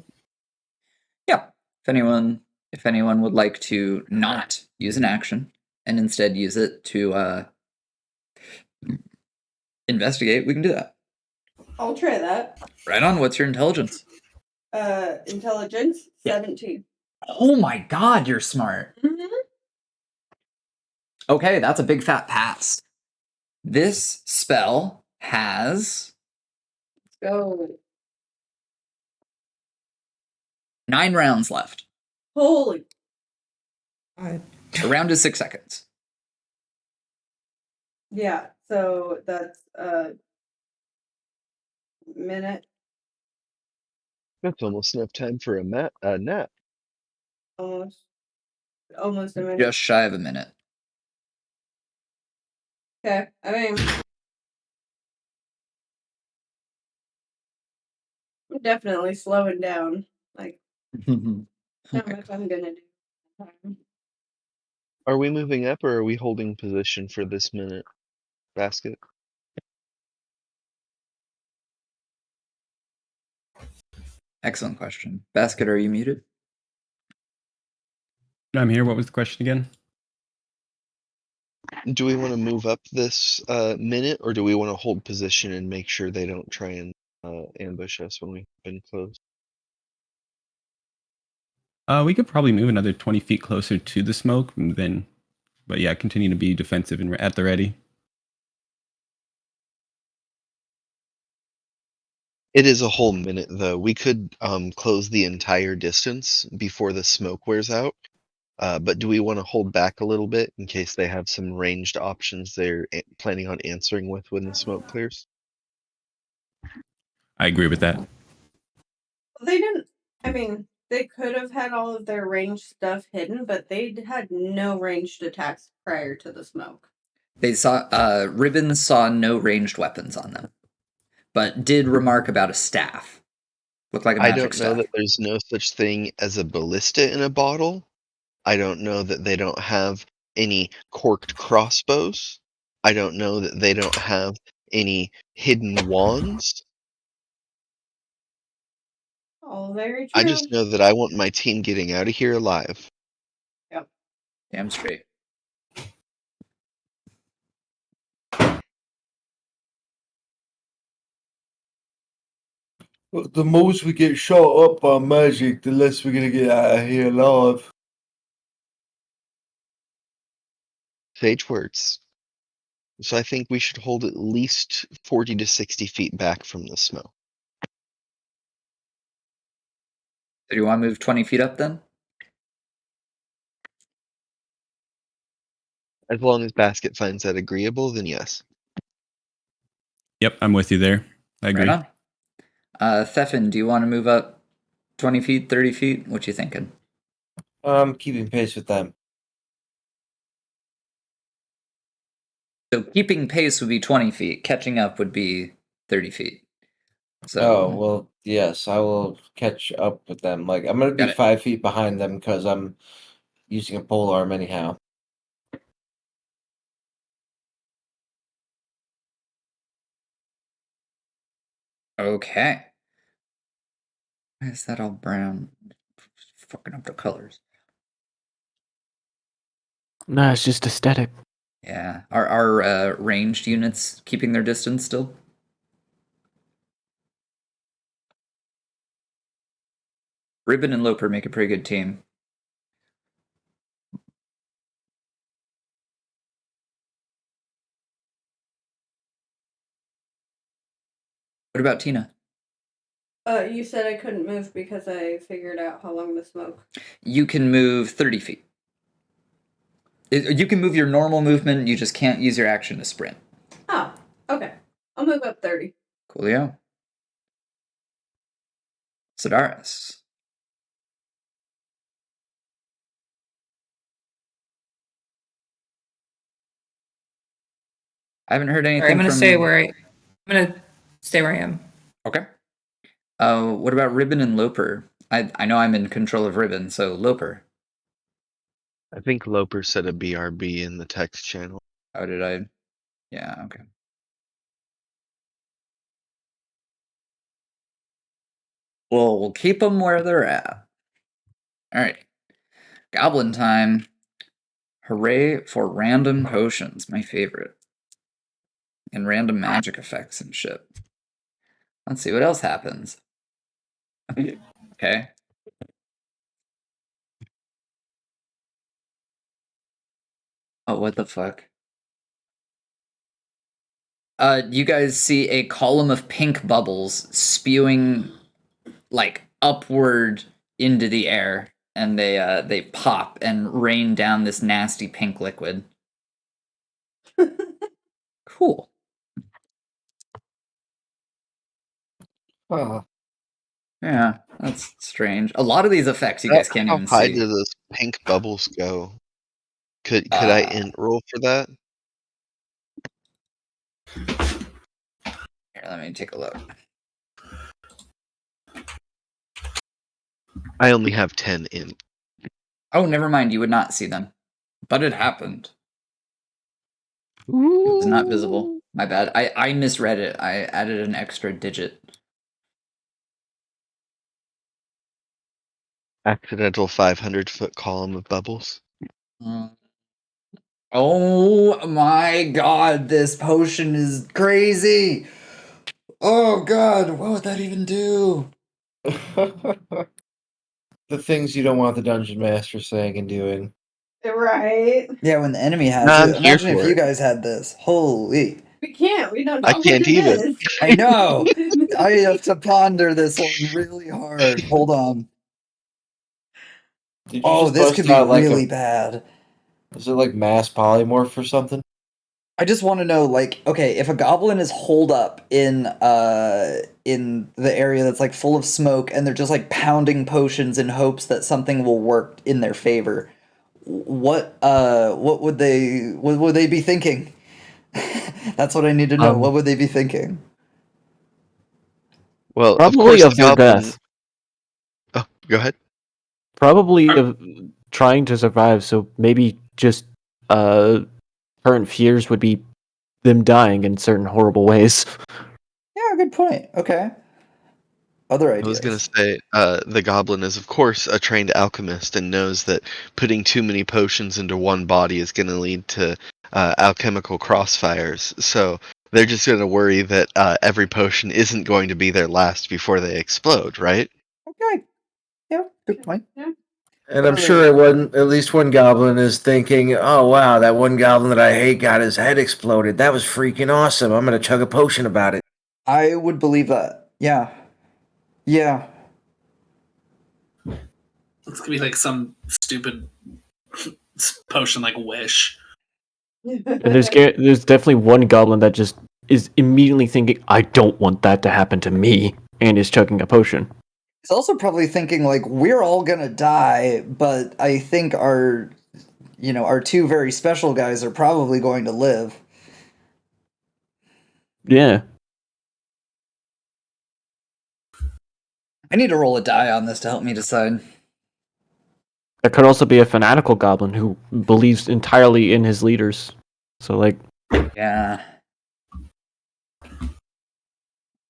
Yeah, if anyone would like to not use an action and instead use it to investigate, we can do that. I'll try that. Right on. What's your intelligence? Intelligence 17. Oh my god, you're smart. Mm-hmm. Okay, that's a big fat pass. This spell has Let's go. 9 rounds left. Holy. God. The round is 6 seconds. Yeah, so that's a minute. That's almost enough time for a nap. Almost a minute. Just shy of a minute. Okay, I mean, I'm definitely slowing down. Like, how much I'm gonna do. Are we moving up or are we holding position for this minute, Basket? Excellent question. Basket, are you muted? I'm here. What was the question again? Do we want to move up this minute or do we want to hold position and make sure they don't try and ambush us when we've been close? We could probably move another 20 feet closer to the smoke, and then, but yeah, continue to be defensive and at the ready. It is a whole minute, though. We could close the entire distance before the smoke wears out. But do we want to hold back a little bit in case they have some ranged options they're planning on answering with when the smoke clears? I agree with that. They didn't. I mean, they could have had all of their ranged stuff hidden, but they had no ranged attacks prior to the smoke. They saw Ribbon saw no ranged weapons on them, but did remark about a staff. Looked like a I magic don't know staff. that there's no such thing as a ballista in a bottle. I don't know that they don't have any corked crossbows. I don't know that they don't have any hidden wands. All very true. I just know that I want my team getting out of here alive. Yep. Damn straight. The most we get shot up by magic, the less we're gonna get out of here alive. Sage words. So I think we should hold at least 40 to 60 feet back from the smoke. Do you want to move 20 feet up then? As long as Basket finds that agreeable, then yes. Yep, I'm with you there. I agree. Right on. Thefin, do you want to move up 20 feet, 30 feet? What you thinking? I'm keeping pace with them. So keeping pace would be 20 feet. Catching up would be 30 feet. So, Oh, well, yes, I will catch up with them. Like, I'm going to be 5 feet behind them because I'm using a pole arm anyhow. Okay. Why is that all brown? Fucking up the colors. Nah, it's just aesthetic. Yeah. Are ranged units keeping their distance still? Ribbon and Loper make a pretty good team. What about Tina? You said I couldn't move because I figured out how long the smoke. You can move 30 feet. You can move your normal movement, you just can't use your action to sprint. Oh, okay. I'll move up 30. Coolio. Sedaris. I haven't heard anything. I'm gonna from... stay where I'm gonna stay where I am. Okay. What about Ribbon and Loper? I know I'm in control of Ribbon, so Loper. I think Loper said a BRB in the text channel. How did I? Yeah, okay. Well, we'll keep them where they're at. All right. Goblin time. Hooray for random potions, my favorite. And random magic effects and shit. Let's see what else happens. Okay. Oh, what the fuck? You guys see a column of pink bubbles spewing like upward into the air, and they pop and rain down this nasty pink liquid. Cool. Huh. Yeah, that's strange. A lot of these effects you guys can't How even high see. do those pink bubbles go? Could I int roll for that? Here, let me take a look. I only have 10 int. Oh, never mind. You would not see them, but it happened. It was not visible. My bad. I misread it. I added an extra digit. Accidental 500-foot column of bubbles. Oh my god, this potion is crazy! Oh god, what would that even do? The things you don't want the dungeon master saying and doing. Right. Yeah, when the enemy has Nah, I'm it. here Imagine if for you it. guys had this. Holy. We can't. We don't know I what can't it even. is. I know! I have to ponder this one really hard. Hold on. Did you Oh, just this bust could be out like really a? bad. Is it like mass polymorph or something? I just want to know, like, okay, if a goblin is holed up in the area that's like full of smoke, and they're just like pounding potions in hopes that something will work in their favor, what would they be thinking? That's what I need to know. What would they be thinking? Well, of Probably course, of the their goblin. death. Oh, go ahead. Probably of trying to survive. So maybe just current fears would be them dying in certain horrible ways. Yeah, good point. Okay. Other I was ideas. gonna say, the goblin is of course a trained alchemist and knows that putting too many potions into one body is gonna lead to alchemical crossfires. So they're just gonna worry that every potion isn't going to be their last before they explode, right? Okay. Yeah, good point. Yeah. And I'm sure it wasn't. At least one goblin is thinking, "Oh wow, that one goblin that I hate got his head exploded. That was freaking awesome. I'm gonna chug a potion about it." I would believe that. Yeah. Yeah. It's gonna be like some stupid potion like Wish. And there's definitely one goblin that just is immediately thinking, I don't want that to happen to me, and is chugging a potion. He's also probably thinking like we're all gonna die, but I think our two very special guys are probably going to live. Yeah. I need to roll a die on this to help me decide. There could also be a fanatical goblin who believes entirely in his leaders. So, like, Yeah.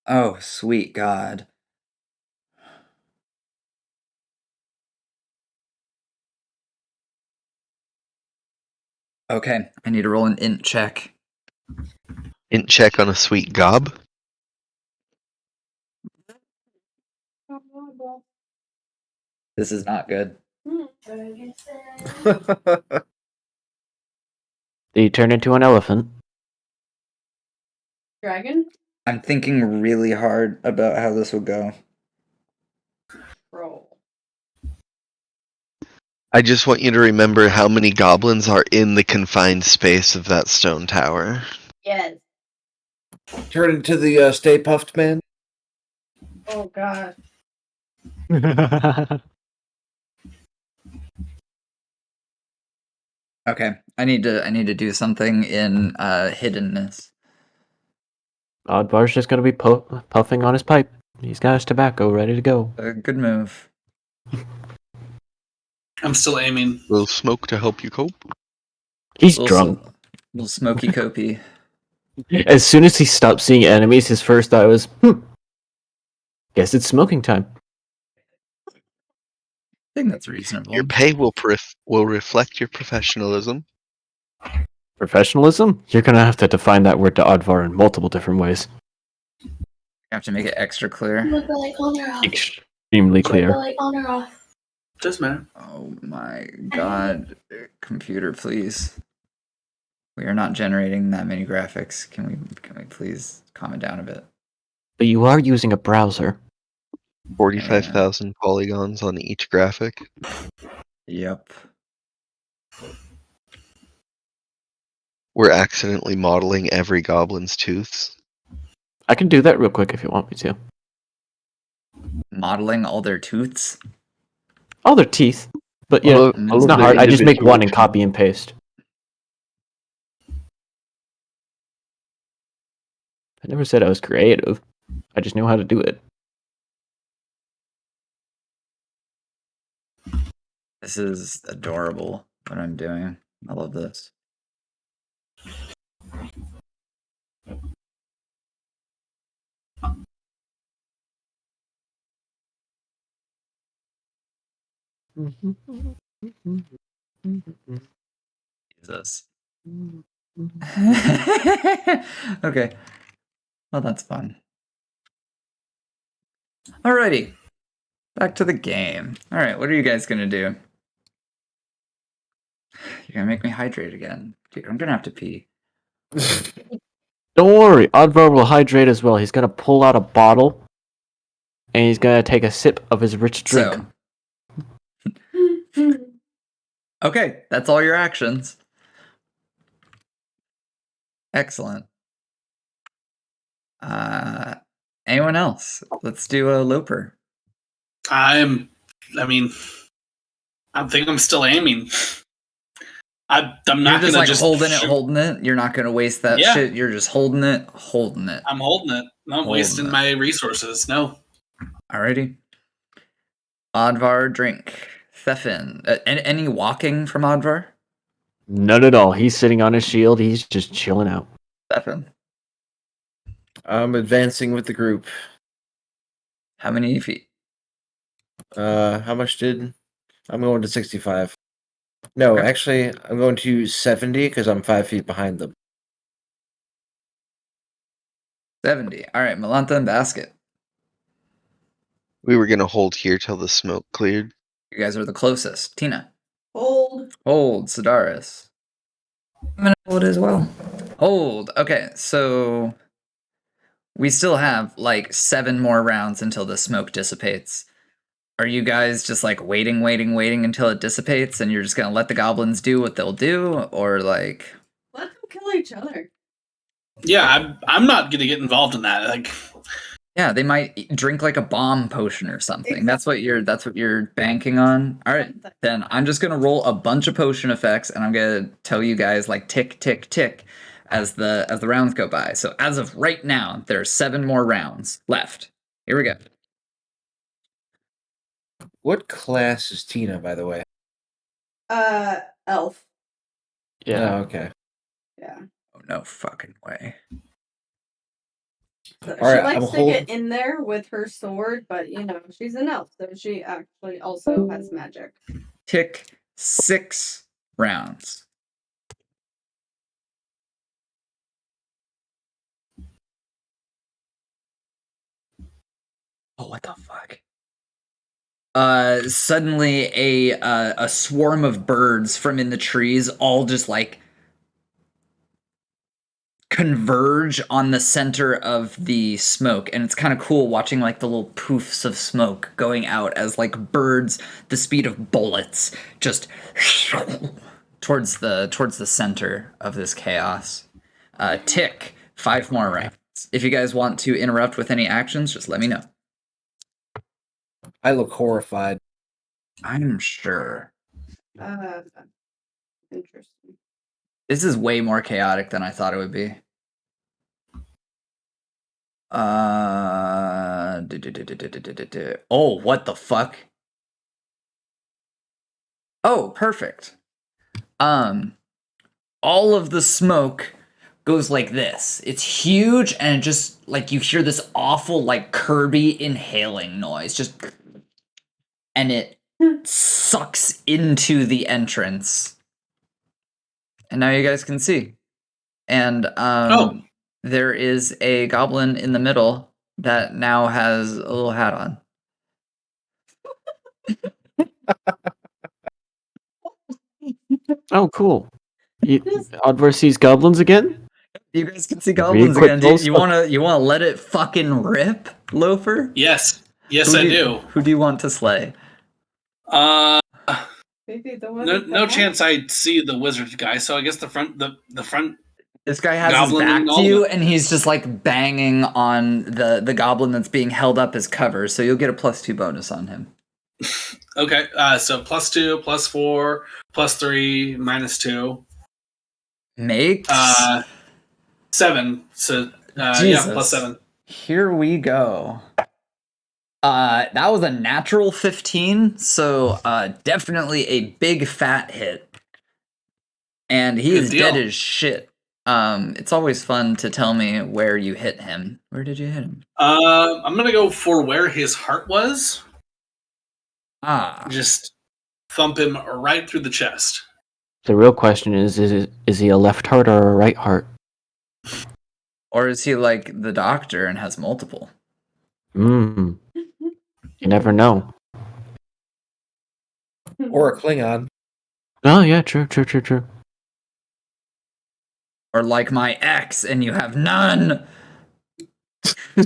Oh, sweet God. Okay, I need to roll an int check. Int check on a sweet gob. This is not good. they turn into an elephant. Dragon? I'm thinking really hard about how this would go. Roll. I just want you to remember how many goblins are in the confined space of that stone tower. Yes. Turn into the Stay Puffed Man. Oh god. Okay, I need to do something in hiddenness. Oddvar's just gonna be puffing on his pipe. He's got his tobacco ready to go. Good move. I'm still aiming. Little smoke to help you cope. He's drunk. Little smoky copy. As soon as he stopped seeing enemies, his first thought was, guess it's smoking time. I think that's reasonable. Your pay will reflect your professionalism. Professionalism? You're gonna have to define that word to Oddvar in multiple different ways. have to make it extra clear. Would like on or off? Extremely clear. Like on or off? Doesn't matter. Oh my god. Computer, please. We are not generating that many graphics. Can we please calm it down a bit? But you are using a browser. 45,000 polygons on each graphic. Yep. We're accidentally modeling every goblin's tooths. I can do that real quick if you want me to. Modeling all their tooths? All their teeth. But yeah, All it's of not their hard. I just make individual one and copy and paste. I never said I was creative. I just knew how to do it. This is adorable, what I'm doing. I love this. Jesus. Okay. Well, that's fun. Alrighty. Back to the game. Alright, what are you guys gonna do? You're gonna make me hydrate again. Dude, I'm gonna have to pee. Don't worry, Oddvar will hydrate as well. He's gonna pull out a bottle, and he's gonna take a sip of his rich drink. Okay, that's all your actions. Excellent. Anyone else? Let's do a Loper. I think I'm still aiming. I'm not You're gonna just just holding it. You're not gonna waste that Yeah. shit. You're just holding it. I'm holding it. Not wasting my resources. No. Alrighty. Oddvar, drink. Thefin. Any walking from Oddvar? None at all. He's sitting on his shield. He's just chilling out. Thefin. I'm advancing with the group. How many feet? How much did... I'm going to 65. No, actually, I'm going to 70 because I'm 5 feet behind them. 70. Alright, Melantha and Basket. We were gonna hold here till the smoke cleared. You guys are the closest. Tina. Hold. Hold. Sedaris. I'm gonna hold as well. Hold. Okay, so we still have like 7 more rounds until the smoke dissipates. Are you guys just like waiting until it dissipates and you're just gonna let the goblins do what they'll do? Or like Let them kill each other. Yeah, I'm not gonna get involved in that. Like, yeah, they might drink like a bomb potion or something. That's what you're banking on. All right, then I'm just gonna roll a bunch of potion effects, and I'm gonna tell you guys like tick, tick, tick, as the rounds go by. So as of right now, there are 7 more rounds left. Here we go. What class is Tina, by the way? Elf. Yeah. Oh, okay. Yeah. Oh no fucking way. So All right, she likes I'm to get in there with her sword, but you know, she's an elf, so she actually also has magic. Tick 6 rounds. Oh, what the fuck? Suddenly a swarm of birds from in the trees all just like converge on the center of the smoke, and it's kind of cool watching like the little poofs of smoke going out as like birds the speed of bullets just towards the center of this chaos. Tick 5 more rounds. If you guys want to interrupt with any actions, just let me know. I look horrified. I'm sure. Interesting. This is way more chaotic than I thought it would be. Oh, what the fuck? Oh, perfect. All of the smoke goes like this. It's huge, and it just like you hear this awful like Kirby inhaling noise, just, and it sucks into the entrance. And now you guys can see. And there is a goblin in the middle that now has a little hat on. Oh, cool. Oddvar sees goblins again? You guys can see goblins again. Do you wanna let it fucking rip, Loafer? Yes. Yes, I do. Who do you want to slay? Maybe the one No chance I see the wizard guy, so I guess the front This guy has his goblin back and to all you, of it. and he's just like banging on the goblin that's being held up as cover, so you'll get a +2 bonus on him. Okay, so +2, +4, +3, -2. Makes 7. So Jesus. yeah, +7. Here we go. That was a natural 15, so definitely a big fat hit. And he Good is deal. dead as shit. It's always fun to tell me where you hit him. Where did you hit him? I'm gonna go for where his heart was. Just thump him right through the chest. The real question is he a left heart or a right heart? Or is he like the doctor and has multiple? You never know. Or a Klingon. Oh yeah, true. Or like my ex and you have none. I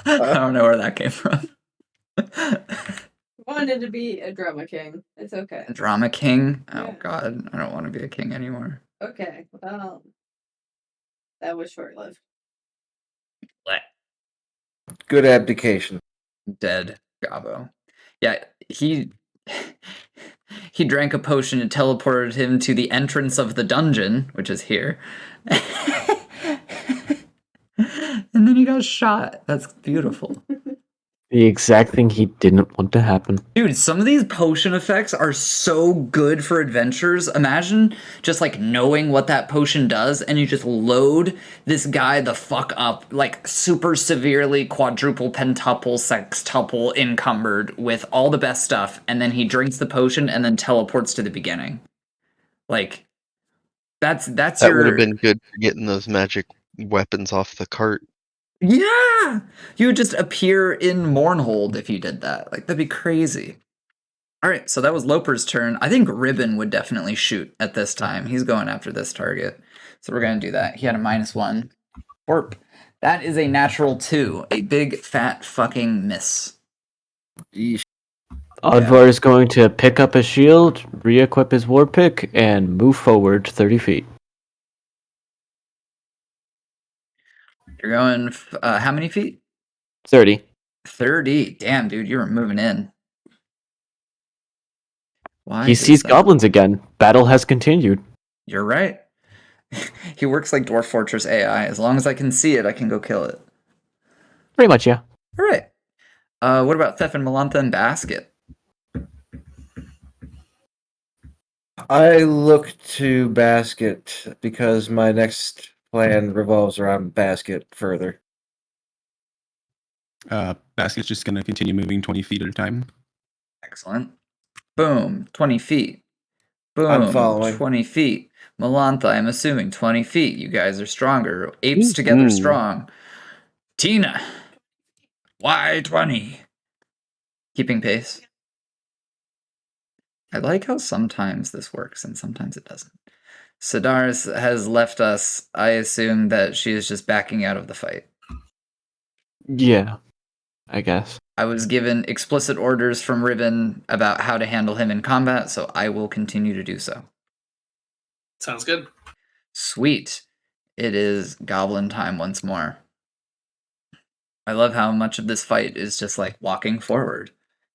don't know where that came from. Wanted to be a drama king. It's okay. Drama king? Oh Yeah. god, I don't want to be a king anymore. Okay, well, that was short-lived. Good abdication. Dead Gabo. Yeah, he drank a potion and teleported him to the entrance of the dungeon, which is here. And then he got shot. That's beautiful. The exact thing he didn't want to happen. Dude, some of these potion effects are so good for adventures. Imagine just like knowing what that potion does and you just load this guy the fuck up, like super severely quadruple, pentuple, sextuple encumbered with all the best stuff, and then he drinks the potion and then teleports to the beginning. Like that would have been good for getting those magic weapons off the cart. Yeah! You would just appear in Mournhold if you did that. Like, that'd be crazy. Alright, so that was Loper's turn. I think Ribbon would definitely shoot at this time. He's going after this target. So we're going to do that. He had a -1. Warp. That is a natural 2. A big, fat fucking miss. Oddvar is going to pick up his shield, re-equip his war pick, and move forward 30 feet. You're going, how many feet? 30. 30. Damn, dude, you were moving in. Why He does sees that- goblins again. Battle has continued. You're right. He works like Dwarf Fortress AI. As long as I can see it, I can go kill it. Pretty much, yeah. All right. What about Thef and Melantha and Basket? I look to Basket because my next plan revolves around Basket further. Basket's just going to continue moving 20 feet at a time. Excellent. Boom, 20 feet. Boom, I'm following. 20 feet. Melantha, I'm assuming 20 feet. You guys are stronger. Apes together strong. Tina, why 20? Keeping pace. I like how sometimes this works and sometimes it doesn't. Sidaris has left us. I assume that she is just backing out of the fight. Yeah, I guess. I was given explicit orders from Ribbon about how to handle him in combat, so I will continue to do so. Sounds good. Sweet. It is goblin time once more. I love how much of this fight is just like walking forward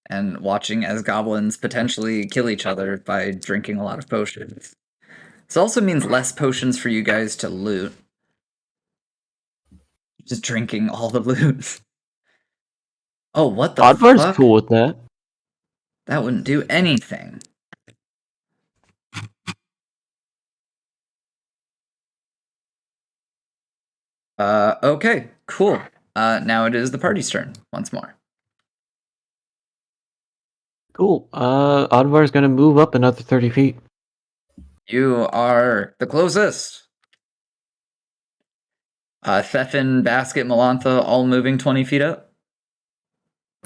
and watching as goblins potentially kill each other by drinking a lot of potions. This also means less potions for you guys to loot. Just drinking all the loot. Oh, what the Oddvar's fuck? cool with that. That wouldn't do anything. Okay, cool. Now it is the party's turn once more. Cool. Oddvar's gonna move up another 30 feet. You are the closest. Thefin, Basket, Melantha, all moving 20 feet up.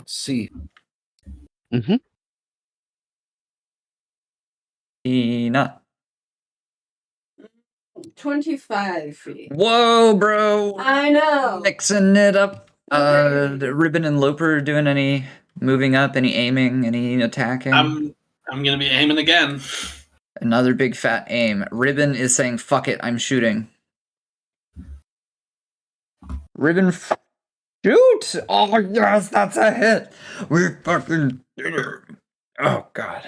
See. Mm-hmm. Not 25 feet. Whoa, bro! I know. Mixing it up. Ribbon and Loper doing any moving up, any aiming, any attacking? I'm gonna be aiming again. Another big fat aim. Ribbon is saying, "Fuck it, I'm shooting." Ribbon, shoot! Oh yes, that's a hit. We fucking did it. Oh god.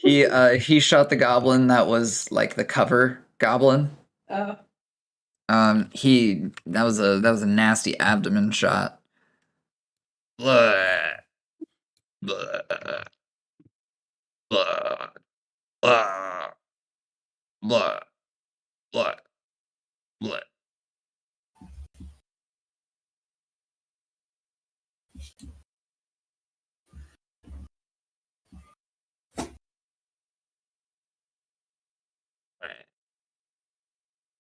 He shot the goblin that was like the cover goblin. Oh. That was a nasty abdomen shot. Blah. Blah. Blah. Blah. Blah. Blah. Blah.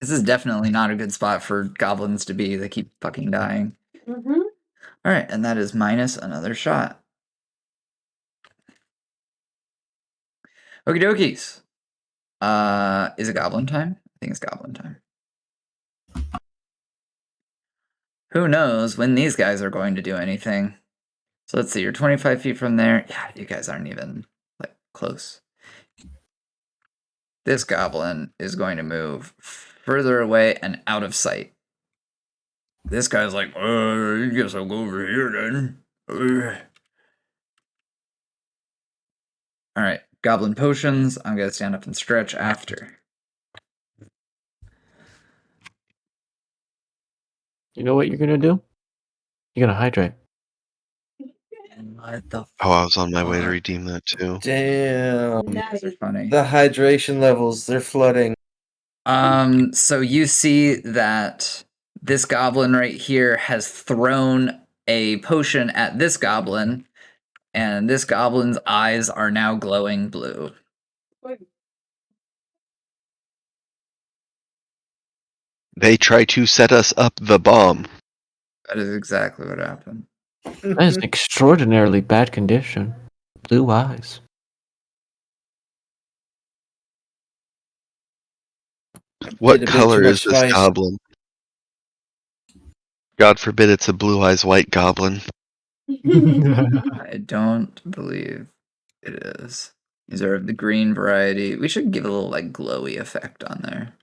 This is definitely not a good spot for goblins to be. They keep fucking dying. Mm-hmm. Alright, and that is minus another shot. Okie dokies. Is it goblin time? I think it's goblin time. Who knows when these guys are going to do anything. So let's see, you're 25 feet from there. Yeah, you guys aren't even, like, close. This goblin is going to move further away and out of sight. This guy's like, I guess I'll go over here then. Alright, goblin potions. I'm gonna stand up and stretch after. You know what you're gonna do? You're gonna hydrate. What the Oh, I was on my way to redeem that too. Damn. These are funny. The hydration levels, they're flooding. So you see that this goblin right here has thrown a potion at this goblin, and this goblin's eyes are now glowing blue. They try to set us up the bomb. That is exactly what happened. That is an extraordinarily bad condition. Blue eyes. What Need a bit color too is much this spice. goblin? God forbid it's a blue eyes white goblin. I don't believe it is. These are of the green variety. We should give a little like glowy effect on there.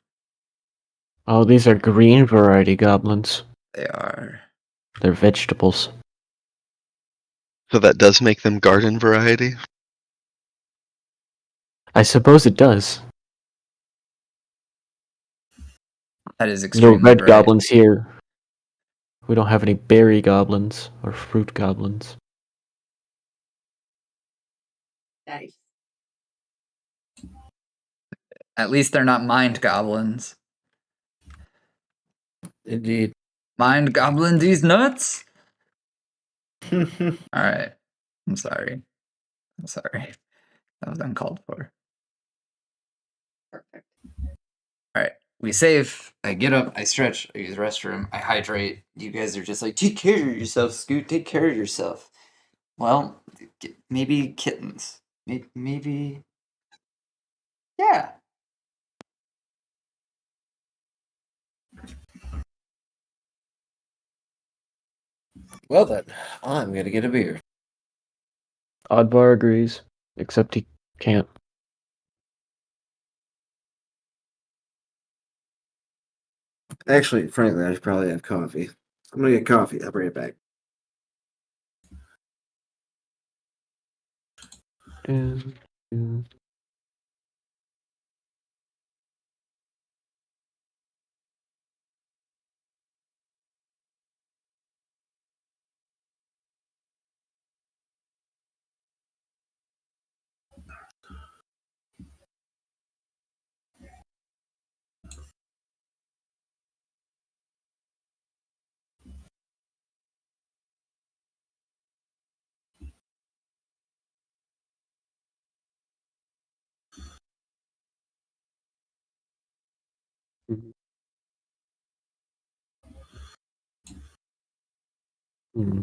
Oh, these are green variety goblins. They are. They're vegetables. So that does make them garden variety? I suppose it does. That is No extremely red bright. goblins here. We don't have any berry goblins or fruit goblins. Nice. At least they're not mind goblins. Indeed. Mind goblin these nuts? Alright. I'm sorry. I'm sorry. That was uncalled for. Perfect. Alright. We save. I get up. I stretch. I use the restroom. I hydrate. You guys are just like, take care of yourself, Scoot. Take care of yourself. Well, maybe kittens. Maybe. Yeah. Well then, I'm gonna get a beer. Oddvar agrees, except he can't. Actually, frankly, I should probably have coffee. I'm gonna get coffee. I'll bring it back. Dun, dun. Hmm.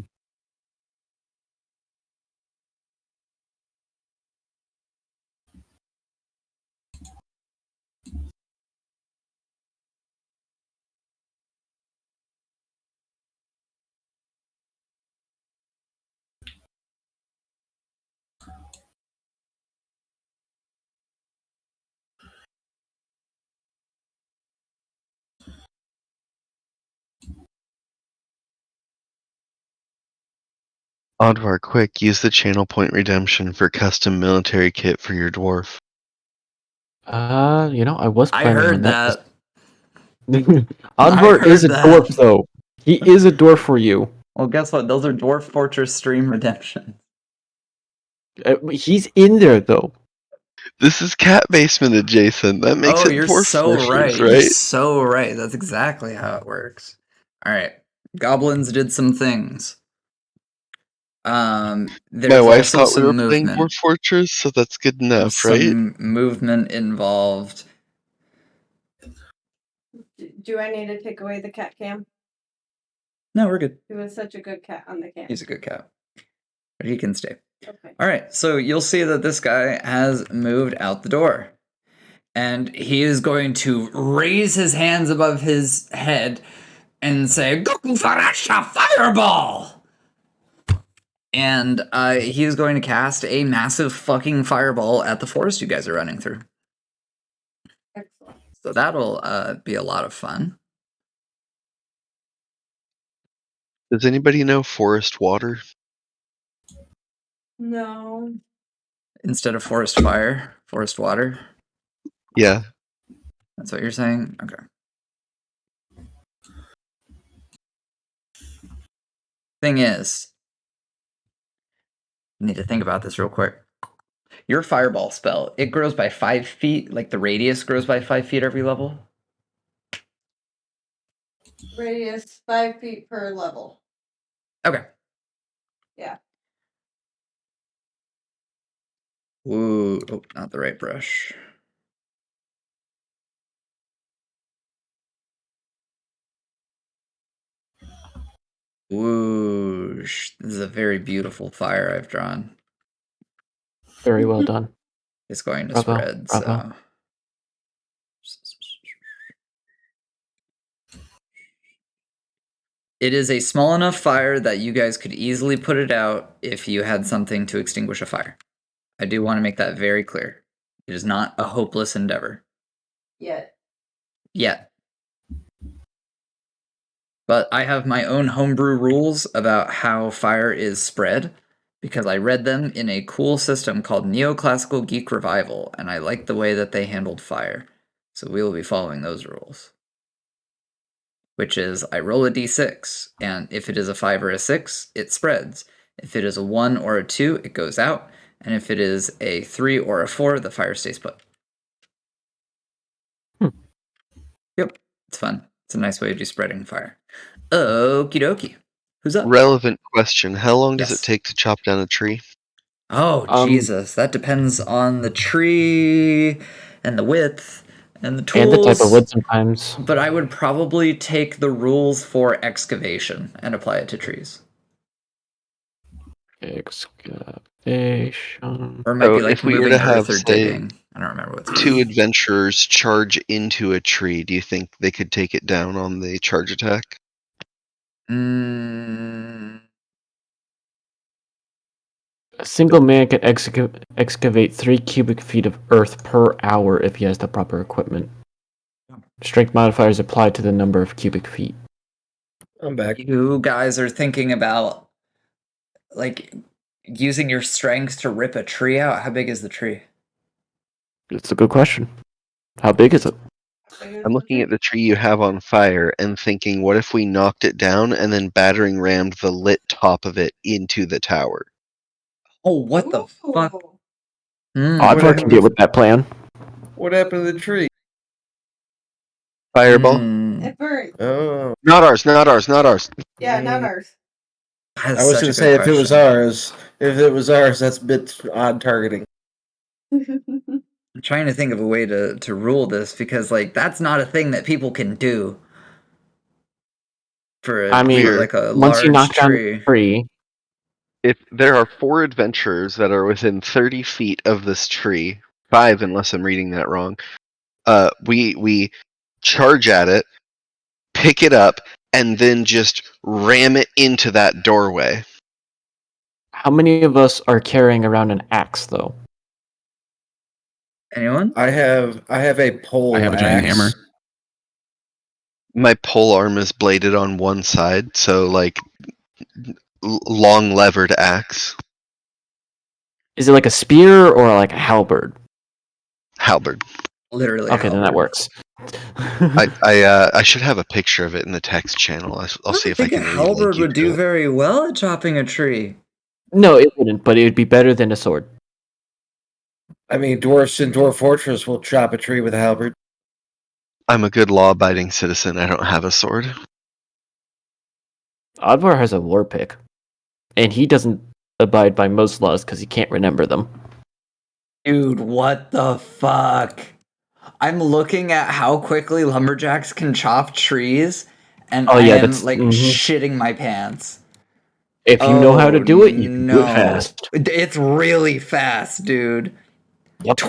Oddvar, quick, use the channel point redemption for custom military kit for your dwarf. I was I planning on heard that. that. Oddvar is a heard dwarf, that. though. He is a dwarf for you. Well, guess what? Those are Dwarf Fortress stream redemption. He's in there, though. This is cat basement adjacent. That makes it you're dwarf so fortress, right. right? You're so right. That's exactly how it works. All right. Goblins did some things. My There's wife also thought we some were playing movement. Dwarf Fortress, so that's good enough, right? Some movement involved. Do I need to take away the cat cam? No, we're good. He was such a good cat on the cam. He's a good cat. But he can stay. Okay. All right. So you'll see that this guy has moved out the door. And he is going to raise his hands above his head and say, Goku Farasha Fireball! And he is going to cast a massive fucking fireball at the forest you guys are running through. Excellent. So that'll be a lot of fun. Does anybody know forest water? No. Instead of forest fire, forest water. Yeah. That's what you're saying? Okay. Thing is, you need to think about this real quick. Your fireball spell, it grows by 5 feet, like the radius grows by 5 feet every level? Radius 5 feet per level. Okay. Yeah. Ooh, oh, not the right brush. Whoosh. This is a very beautiful fire I've drawn. Very well done. It's going to Bravo, spread, bravo. so. It is a small enough fire that you guys could easily put it out if you had something to extinguish a fire. I do want to make that very clear. It is not a hopeless endeavor. Yet. Yet. But I have my own homebrew rules about how fire is spread because I read them in a cool system called Neoclassical Geek Revival, and I like the way that they handled fire. So we will be following those rules. Which is I roll a d6, and if it is a 5 or a 6, it spreads. If it is a 1 or a 2, it goes out, and if it is a 3 or a 4, the fire stays put. Yep, it's fun. It's a nice way to do spreading fire. Okie dokie. Who's up? Relevant question. How long does Yes. it take to chop down a tree? Oh, Jesus. That depends on the tree and the width and the tools. And the type of wood sometimes. But I would probably take the rules for excavation and apply it to trees. Excavation. Or it might be like if we were moving to have, earth or say, digging. I don't remember what's two adventurers charge into a tree, do you think they could take it down on the charge attack? A single man can excavate 3 cubic feet of earth per hour if he has the proper equipment. Strength modifiers apply to the number of cubic feet. I'm back. You guys are thinking about like using your strength to rip a tree out. How big is the tree? It's a good question. How big is it? I'm looking at the tree you have on fire and thinking, what if we knocked it down and then battering rammed the lit top of it into the tower? Oh, what the fuck? Oddvar can get with that plan. What happened to the tree? Fireball? It burned. Oh. Not ours, not ours, not ours. Yeah, not ours. I was going to say if it was ours, that's a bit odd targeting. I'm trying to think of a way to rule this because like that's not a thing that people can do. for I mean, like a once you large knock down tree. the tree, If there are 4 adventurers that are within 30 feet of this tree, 5 unless I'm reading that wrong, we charge at it, pick it up, and then just ram it into that doorway. how many of us are carrying around an axe, though? Anyone? I have a pole. I have a giant axe. hammer. My pole arm is bladed on one side, so like long levered axe. Is it like a spear or like a halberd? Halberd. Literally. Okay, then that works. I should have a picture of it in the text channel. I'll see if I think a can relink halberd you would to do it. very well at chopping a tree. No, it wouldn't, but it would be better than a sword. I mean, dwarfs in Dwarf Fortress will chop a tree with a halberd. I'm a good law-abiding citizen. I don't have a sword. Odvar has a war pick, and he doesn't abide by most laws because he can't remember them. Dude, what the fuck? I'm looking at how quickly lumberjacks can chop trees, and Oh, yeah, I am that's- like mhm. shitting my pants. If you know how to do it, you can do it fast. It's really fast, dude. Yep.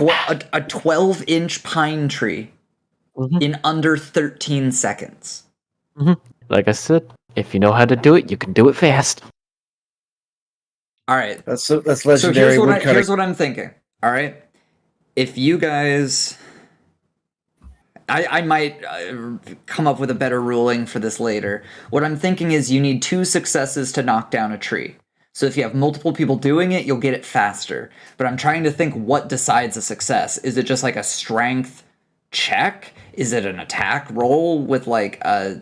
A 12-inch pine tree in under 13 seconds. Like I said, if you know how to do it, you can do it fast. All right. That's So legendary woodcutting. here's what I'm thinking. All right. If you guys, I might come up with a better ruling for this later. What I'm thinking is you need 2 successes to knock down a tree. So if you have multiple people doing it, you'll get it faster. But I'm trying to think what decides a success. Is it just like a strength check? Is it an attack roll with like an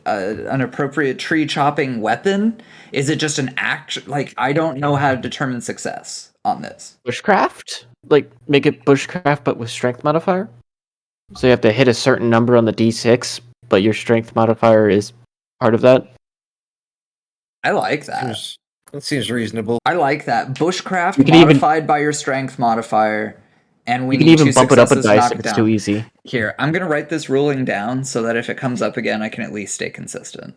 appropriate tree chopping weapon? Is it just an action? Like, I don't know how to determine success on this. Bushcraft? Like, make it bushcraft but with strength modifier? So you have to hit a certain number on the d6, but your strength modifier is part of that? I like that. That seems reasonable. I like that. Bushcraft You can even- modified by your strength modifier, and we You can need even 2 bump it up a successes to dice knock if it it's down. too easy. Here, I'm gonna write this ruling down so that if it comes up again, I can at least stay consistent.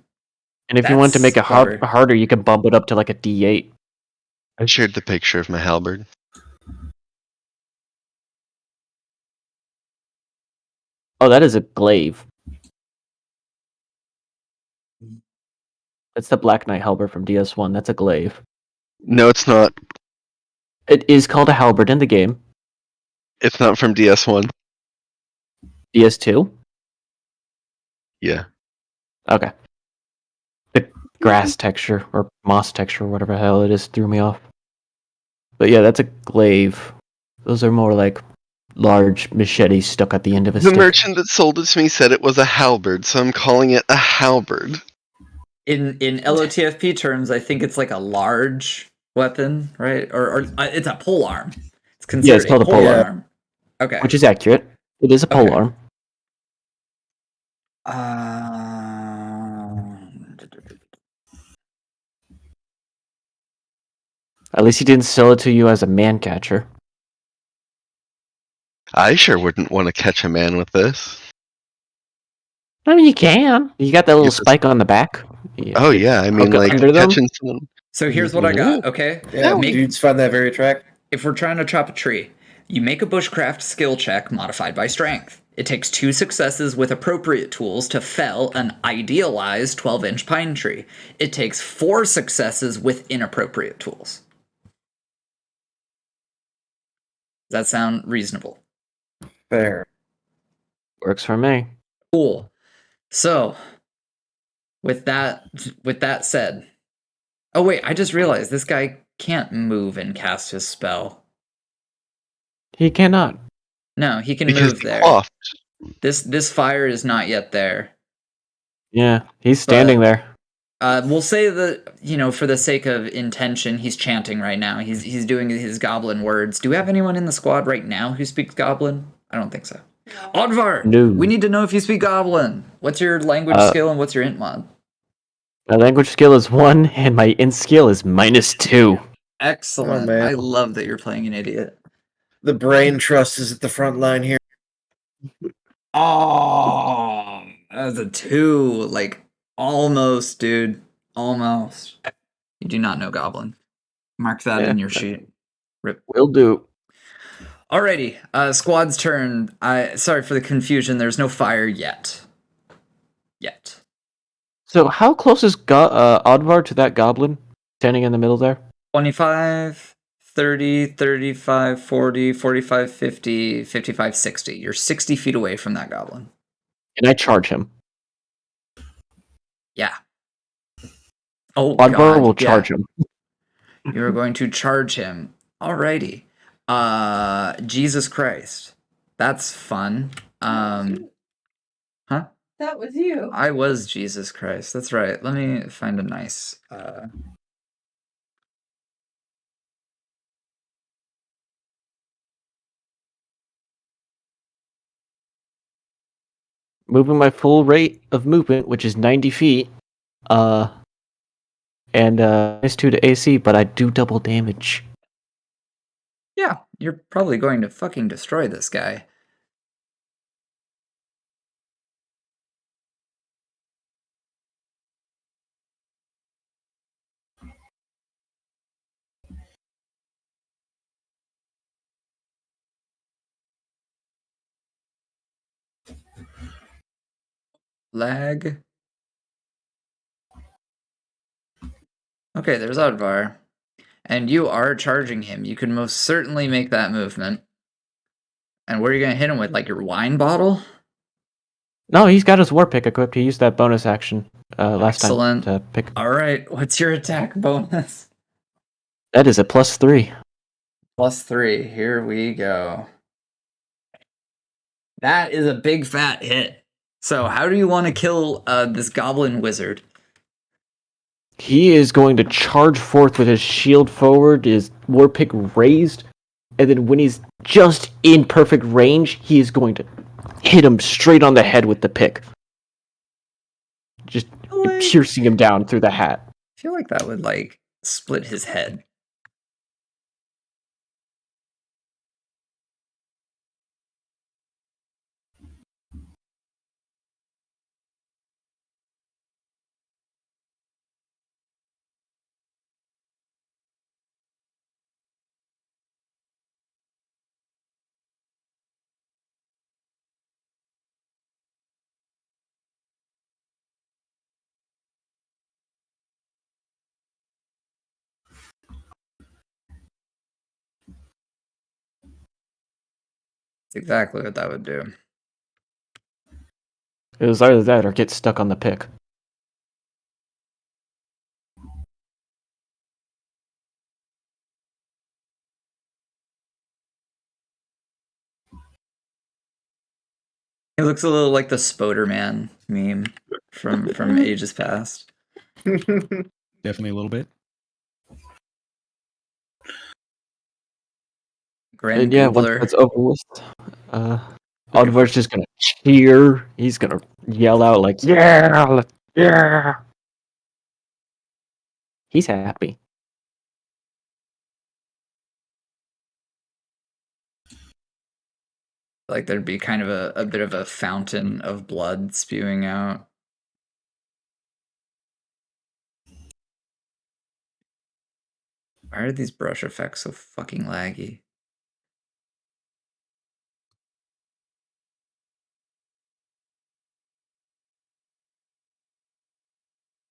And if you want to make it That's clever. harder, you can bump it up to like a d8. I shared the picture of my halberd. Oh, that is a glaive. That's the Black Knight halberd from DS1. That's a glaive. No, it's not. It is called a halberd in the game. It's not from DS1. DS2? Yeah. Okay. The grass texture, or moss texture, or whatever the hell it is, threw me off. But yeah, that's a glaive. Those are more like large machetes stuck at the end of a The stick. merchant that sold it to me said it was a halberd, so I'm calling it a halberd. In LOTFP terms, I think it's like a large weapon, right? Or it's a pole arm. It's considered Yeah, it's called a pole arm. Okay. Which is accurate. It is a pole Okay. arm. At least he didn't sell it to you as a man catcher. I sure wouldn't want to catch a man with this. I mean, you can. You got that little spike on the back. Oh yeah, I mean, Hook it like under them. catching someone. So here's what I got, okay? Yeah, dudes find that very attractive. If we're trying to chop a tree, you make a bushcraft skill check modified by strength. It takes 2 successes with appropriate tools to fell an idealized 12-inch pine tree. It takes 4 successes with inappropriate tools. Does that sound reasonable? Fair. Works for me. Cool. So, with that said, oh wait, I just realized this guy can't move and cast his spell. He cannot. No, he can Because move there. cloth. This fire is not yet there. Yeah, he's standing there. We'll say that, for the sake of intention, he's chanting right now. He's doing his goblin words. Do we have anyone in the squad right now who speaks goblin? I don't think so. Odvar! No. We need to know if you speak goblin. What's your language skill and what's your int mod? My language skill is 1, and my int skill is -2. Excellent. Oh, man. I love that you're playing an idiot. The brain trust is at the front line here. Oh, that was a 2. Like, Almost, dude. Almost. You do not know Goblin. Mark that in your sheet. Rip. Will do. Alrighty, squad's turn. Sorry for the confusion. There's no fire yet. So how close is Odvar to that goblin standing in the middle there? 25, 30, 35, 40, 45, 50, 55, 60. You're 60 feet away from that goblin. And I charge him. Yeah. Oh, Odvar God, will charge him. You're going to charge him. Alrighty. Jesus Christ. That's fun. Huh? That was you. I was Jesus Christ. That's right. Let me find a nice moving my full rate of movement, which is 90 feet. And minus 2 to AC, but I do double damage. Yeah, you're probably going to fucking destroy this guy. Lag. Okay, there's Odvar. And you are charging him. You can most certainly make that movement. And what are you going to hit him with? Like your wine bottle? No, he's got his war pick equipped. He used that bonus action last Excellent. time to pick. Alright, what's your attack bonus? That is a +3. +3. Here we go. That is a big fat hit. So how do you want to kill this goblin wizard? He is going to charge forth with his shield forward, his war pick raised, and then when he's just in perfect range, he is going to hit him straight on the head with the pick. Just piercing him down through the hat. I feel like that would, like, split his head. That's exactly what that would do. It was either that or get stuck on the pick. He looks a little like the Spoderman meme from ages past. Definitely a little bit. Grand And yeah, once Googler. that's over with, Odvar's just gonna cheer. He's gonna yell out like, "Yeah, yeah!" He's happy. Like there'd be kind of a bit of a fountain of blood spewing out. Why are these brush effects so fucking laggy?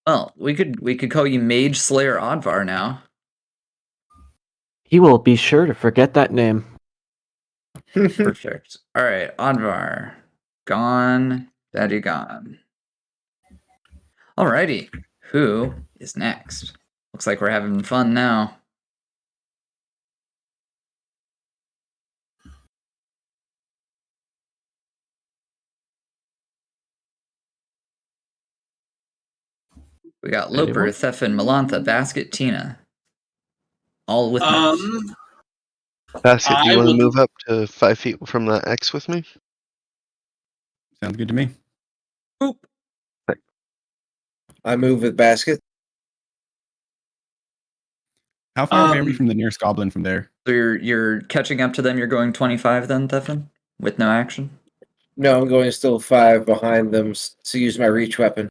Well, we could call you Mage Slayer Odvar now. He will be sure to forget that name. Perfect. All right, Odvar, gone, daddy gone. Alrighty, who is next? Looks like we're having fun now. We got Loper, Theffin, Melantha, Basket, Tina. All with me. Basket, do you I want to would- move up to 5 feet from the X with me? Sounds good to me. Boop. I move with Basket. How far away are we from the nearest goblin from there? So you're catching up to them. You're going 25 then, Theffin, with no action. No, I'm going still 5 behind them to use my reach weapon.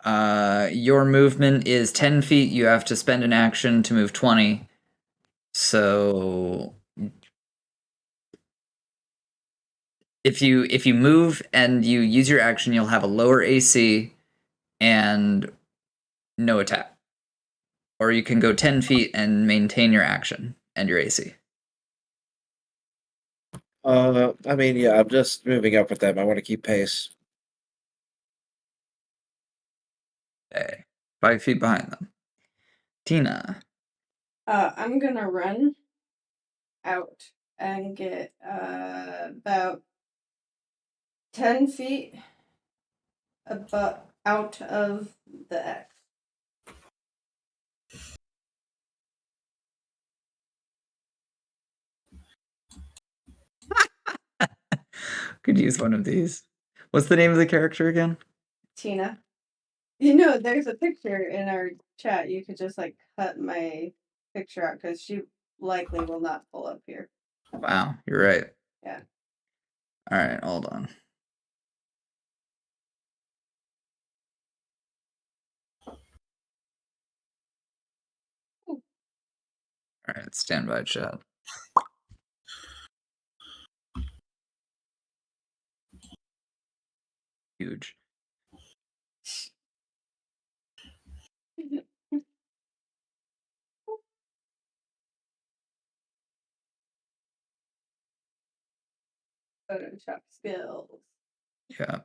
Your movement is 10 feet. You have to spend an action to move 20. So if you move and you use your action, you'll have a lower AC and no attack. Or you can go 10 feet and maintain your action and your AC. I mean, yeah, I'm just moving up with them. I want to keep pace. Okay. 5 feet behind them. Tina. I'm gonna run out and get about 10 feet out of the X. Could use one of these. What's the name of the character again? Tina. You know, there's a picture in our chat. You could just like cut my picture out because she likely will not pull up here. Wow, you're right. Yeah. All right, hold on. All right, stand by, chat. Huge. Photoshop skills. Yeah.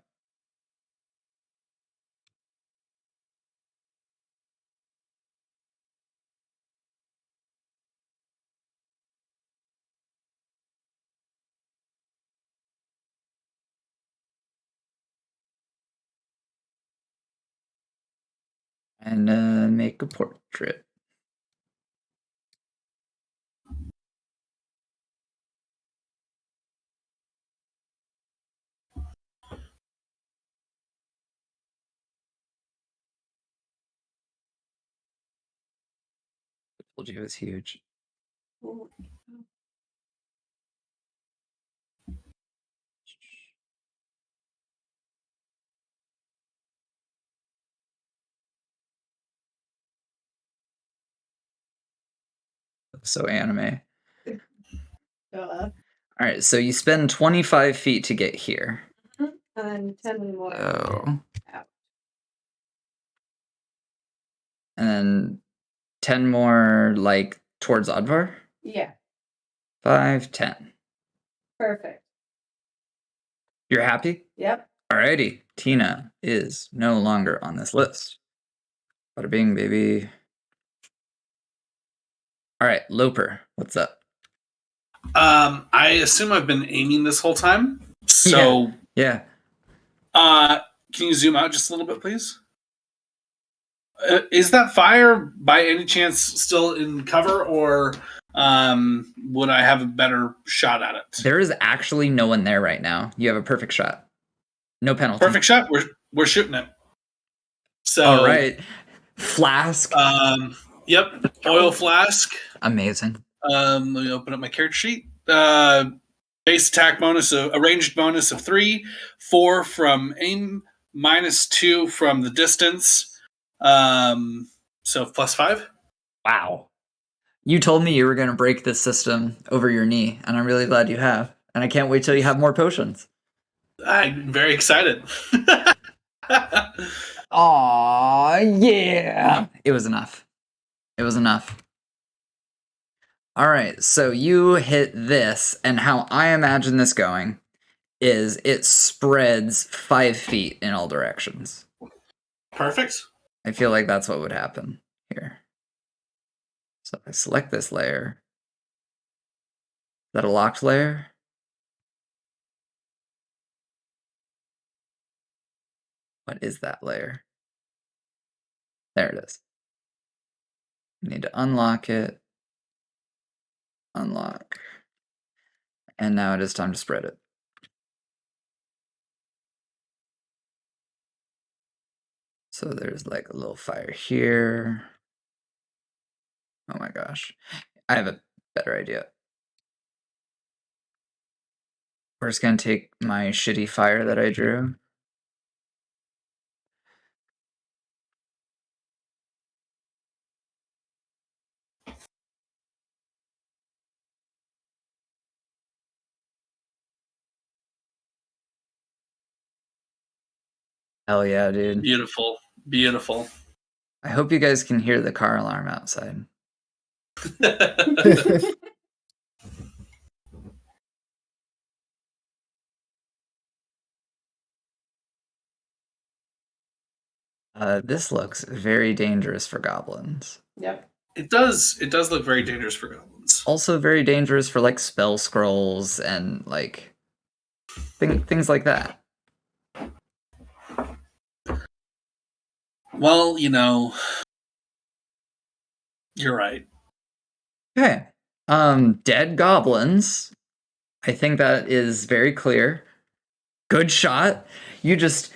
And make a portrait. I told you it was huge. So anime. All right, so you spend 25 feet to get here. And then 10 more. So, out. and then 10 more, like, towards Advar? Yeah. 5, 10. Perfect. You're happy? Yep. Alrighty. Tina is no longer on this list. Bada bing, baby. Alright, Loper, what's up? I assume I've been aiming this whole time. So yeah. Can you zoom out just a little bit, please? Is that fire by any chance still in cover, or would I have a better shot at it? There is actually no one there right now. You have a perfect shot. No penalty. Perfect shot. We're shooting it. So all right. Flask. Yep. Oil flask. Amazing. Let me open up my character sheet. Base attack bonus, a ranged bonus of 3, 4 from aim, -2 from the distance. So +5. Wow. You told me you were going to break this system over your knee, and I'm really glad you have. And I can't wait till you have more potions. I'm very excited. Aw, yeah. It was enough. It was enough. All right, so you hit this, and how I imagine this going is it spreads 5 feet in all directions. Perfect. I feel like that's what would happen here. So I select this layer. Is that a locked layer? What is that layer? There it is. I need to unlock it. Unlock. And now it is time to spread it. So there's like a little fire here. Oh my gosh. I have a better idea. We're just going to take my shitty fire that I drew. Hell yeah, dude. Beautiful. Beautiful. I hope you guys can hear the car alarm outside. This looks very dangerous for goblins. Yep. It does look very dangerous for goblins. Also very dangerous for like spell scrolls and like things like that. Well, you know, you're right. Okay. Dead goblins. I think that is very clear. Good shot. You just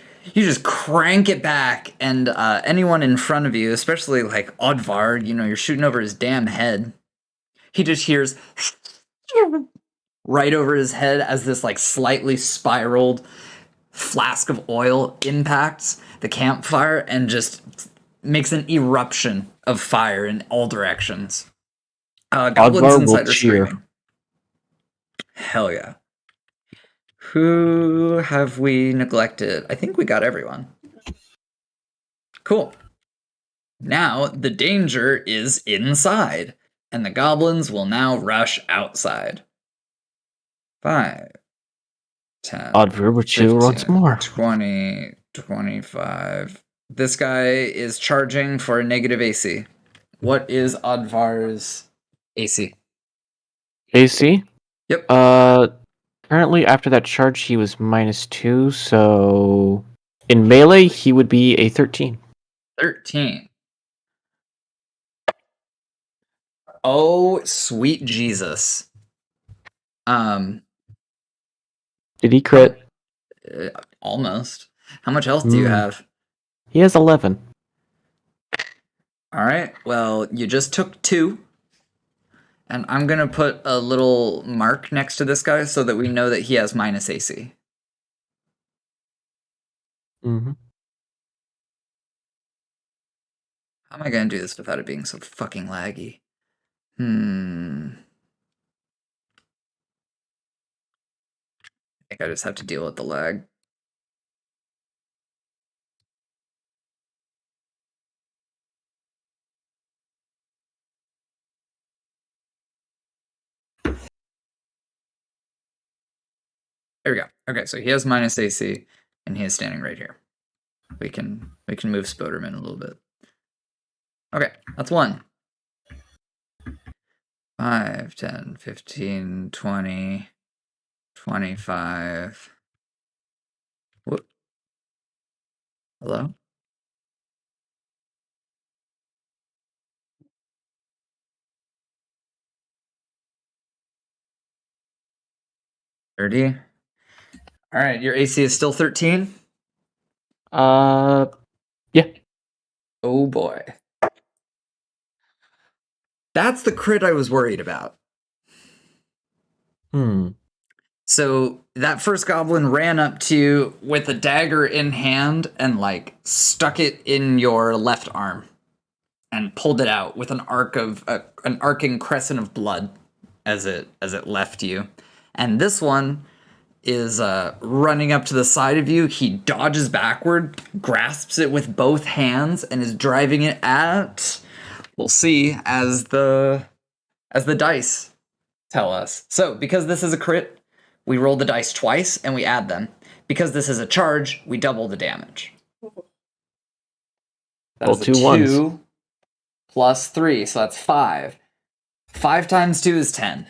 crank it back, and anyone in front of you, especially like Oddvar, you know, you're shooting over his damn head. He just hears right over his head as this like slightly spiraled flask of oil impacts the campfire and just makes an eruption of fire in all directions. Goblins Oddvar will inside are cheer. screaming. Hell yeah. Who have we neglected? I think we got everyone. Cool. Now the danger is inside, and the goblins will now rush outside. 5, 10, Oddvar will cheer 15, once more. 20, 25. This guy is charging for a negative AC. What is Oddvar's AC? AC? Yep. Currently after that charge he was -2, so in melee he would be a 13. 13. Oh, sweet Jesus. Did he crit? Almost. How much health do you have? He has 11. All right. Well, you just took 2. And I'm going to put a little mark next to this guy so that we know that he has minus AC. Mm-hmm. How am I going to do this without it being so fucking laggy? I think I just have to deal with the lag. There we go. Okay, so he has minus AC, and he is standing right here. We can move Spoderman a little bit. Okay, that's 1. 5, 10, 15, 20, 25. Whoop. Hello? $30. All right, your AC is still 13? Yeah. Oh boy. That's the crit I was worried about. So that first goblin ran up to you with a dagger in hand and like stuck it in your left arm and pulled it out with an arcing crescent of blood as it left you. And this one is running up to the side of you. He dodges backward, grasps it with both hands, and is driving it at. We'll see as the dice tell us. So because this is a crit, we roll the dice twice and we add them. Because this is a charge, we double the damage. That is a 2 plus 3, so that's 5. 5 times 2 is 10.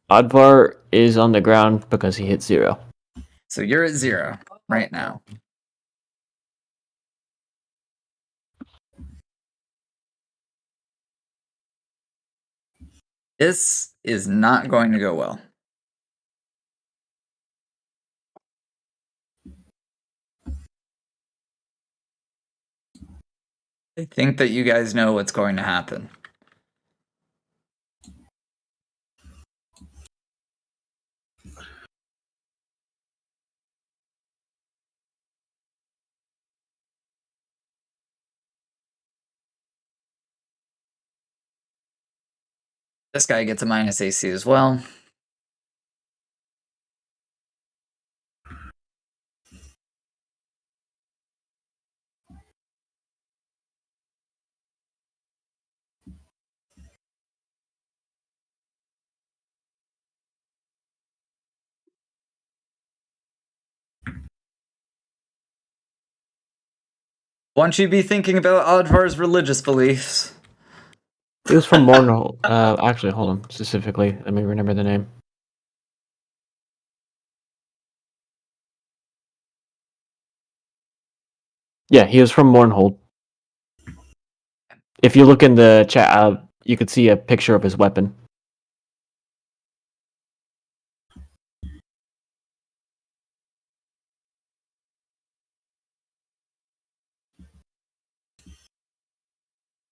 Oddvar is on the ground because he hit 0. So you're at 0 right now. This is not going to go well. I think that you guys know what's going to happen. This guy gets a minus AC as well. Won't you be thinking about Oddvar's religious beliefs? He was from Mournhold. Actually, hold on. Specifically, let me remember the name. Yeah, he was from Mournhold. If you look in the chat, you could see a picture of his weapon.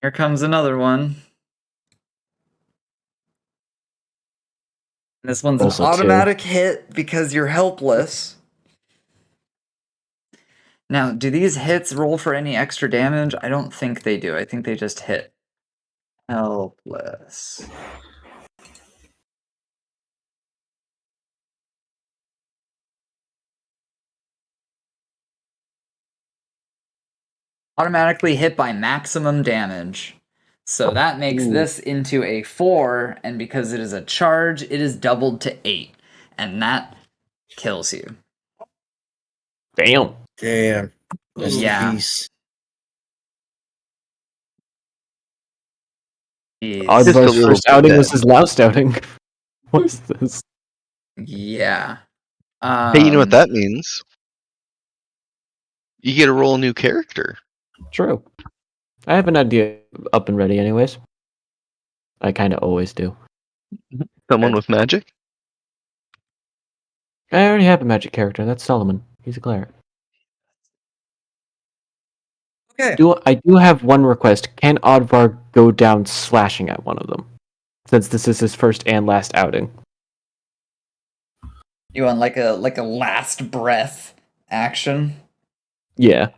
Here comes another one. This one's an Also automatic hit because you're helpless. Now, do these hits roll for any extra damage? I don't think they do. I think they just hit. Helpless. Automatically hit by maximum damage. So that makes this into a 4, and because it is a charge, it is doubled to 8. And that kills you. Damn. Damn. Rest in Yeah. peace. Oddvar's first outing was his last outing. What is this? Yeah. Hey, you know what that means? You get to roll a new character. True. I have an idea up and ready anyways. I kind of always do. Someone with magic? I already have a magic character. That's Solomon. He's a cleric. Okay. I do have one request. Can Oddvar go down slashing at one of them? Since this is his first and last outing. You want like a last breath action? Yeah.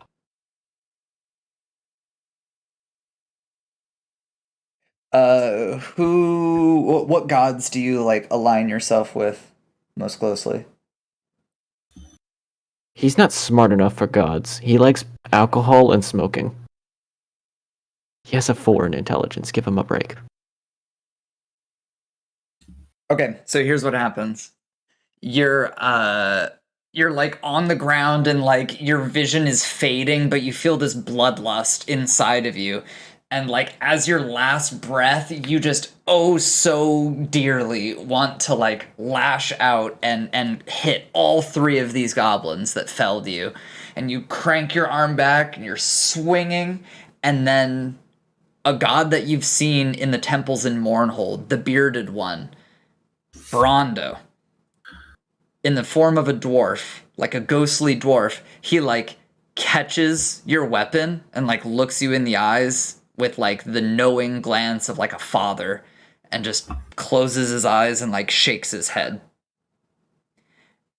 What gods do you like align yourself with most closely? He's not smart enough for gods. He likes alcohol and smoking. He has a 4 in intelligence. Give him a break. Okay, so here's what happens. You're like on the ground and like your vision is fading, but you feel this bloodlust inside of you. And like as your last breath, you just oh so dearly want to like lash out and hit all 3 of these goblins that felled you. And you crank your arm back and you're swinging, and then a god that you've seen in the temples in Mournhold, the bearded one, Brondo, in the form of a dwarf, like a ghostly dwarf, he like catches your weapon and like looks you in the eyes with like the knowing glance of like a father, and just closes his eyes and like shakes his head.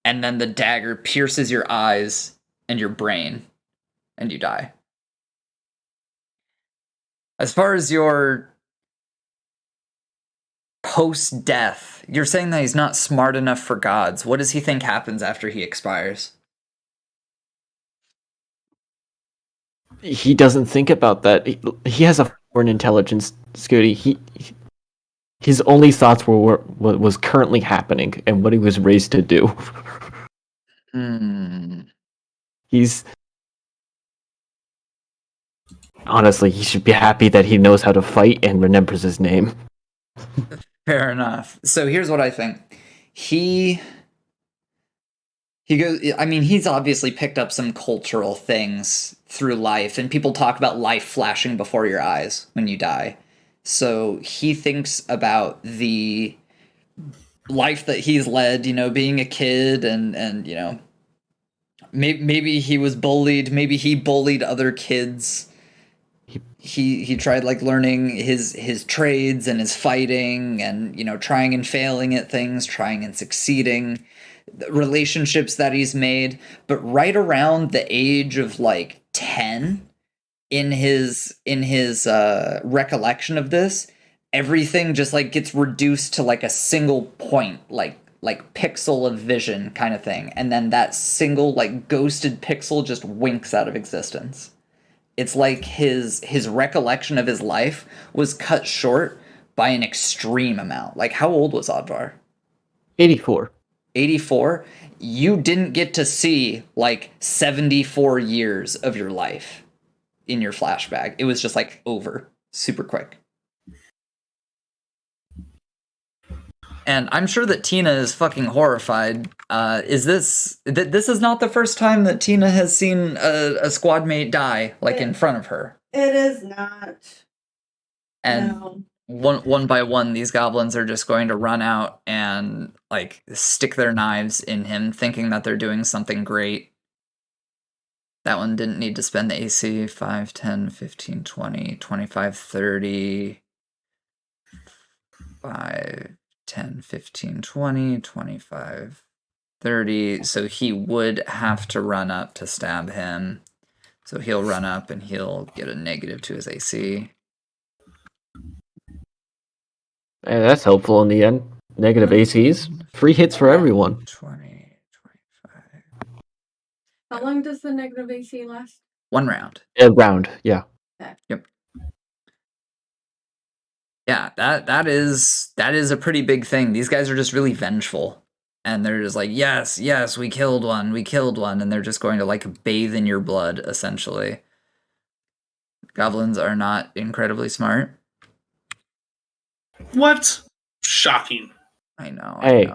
And then the dagger pierces your eyes and your brain, and you die. As far as your post-death, you're saying that he's not smart enough for gods. What does he think happens after he expires? He doesn't think about that. He has a 4 in intelligence, Scooty. His only thoughts were what was currently happening and what he was raised to do. He's honestly, he should be happy that he knows how to fight and remembers his name. Fair enough. So here's what I think. He goes, I mean, he's obviously picked up some cultural things through life, and people talk about life flashing before your eyes when you die. So he thinks about the life that he's led, you know, being a kid, and you know, maybe he was bullied, maybe he bullied other kids. He tried like learning his trades and his fighting, and you know, trying and failing at things, trying and succeeding, the relationships that he's made. But right around the age of like 10, in his recollection of this, everything just like gets reduced to like a single point, like pixel of vision kind of thing, and then that single like ghosted pixel just winks out of existence. It's like his recollection of his life was cut short by an extreme amount. Like, how old was Oddvar? 84. 84? You didn't get to see like 74 years of your life. in your flashback. It was just like over super quick. And I'm sure that Tina is fucking horrified. This is not the first time that Tina has seen a squad mate die, like in front of her. It is not. And No. one by one, these goblins are just going to run out and like stick their knives in him, thinking that they're doing something great. That one didn't need to spend the AC. 5, 10, 15, 20, 25, 30. 5, 10, 15, 20, 25, 30. So he would have to run up to stab him. So he'll run up and he'll get a negative to his AC. Hey, that's helpful in the end. Negative ACs. Free hits for everyone. 20, 25. How long does the negative AC last? 1 round. A round, yeah. Yep. Yeah, that is a pretty big thing. These guys are just really vengeful. And they're just like, yes, we killed one, and they're just going to like bathe in your blood, essentially. Goblins are not incredibly smart. What? Shocking. I know. Hey,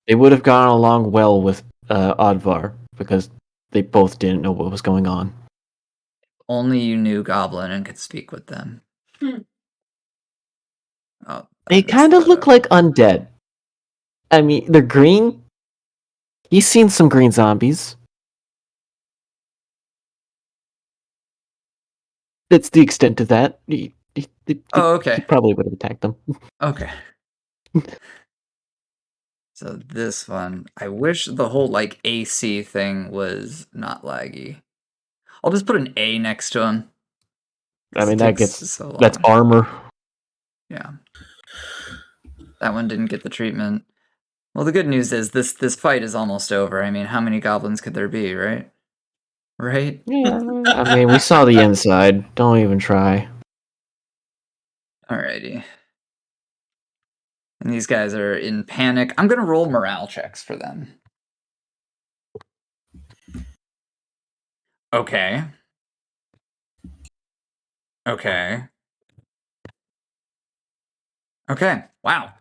they would have gone along well with Odvar because they both didn't know what was going on. Only you knew Goblin and could speak with them. Oh, They kind of look like undead. I mean, they're green. He's seen some green zombies. That's the extent of that. Okay. He probably would have attacked them. Okay. So this one, I wish the whole like AC thing was not laggy. I'll just put an A next to him. I mean, It takes that's armor. Yeah. That one didn't get the treatment. Well, the good news is this fight is almost over. I mean, how many goblins could there be, right? Right? Yeah. I mean, we saw the inside. Don't even try. Alrighty. And these guys are in panic. I'm gonna roll morale checks for them. Okay. Okay. Okay. Wow.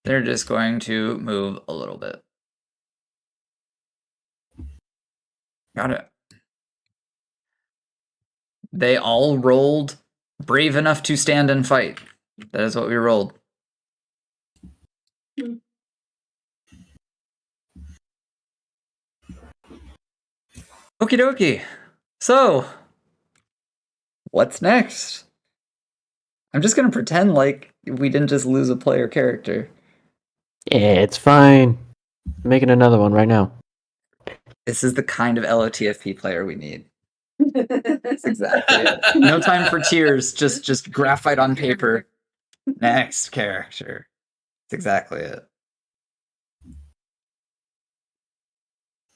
They're just going to move a little bit. Got it. They all rolled brave enough to stand and fight. That is what we rolled. Okie dokie. So, what's next? I'm just gonna pretend like we didn't just lose a player character. Yeah, it's fine. I'm making another one right now. This is the kind of LOTFP player we need. That's exactly it. No time for tears, just graphite on paper. Next character. That's exactly it.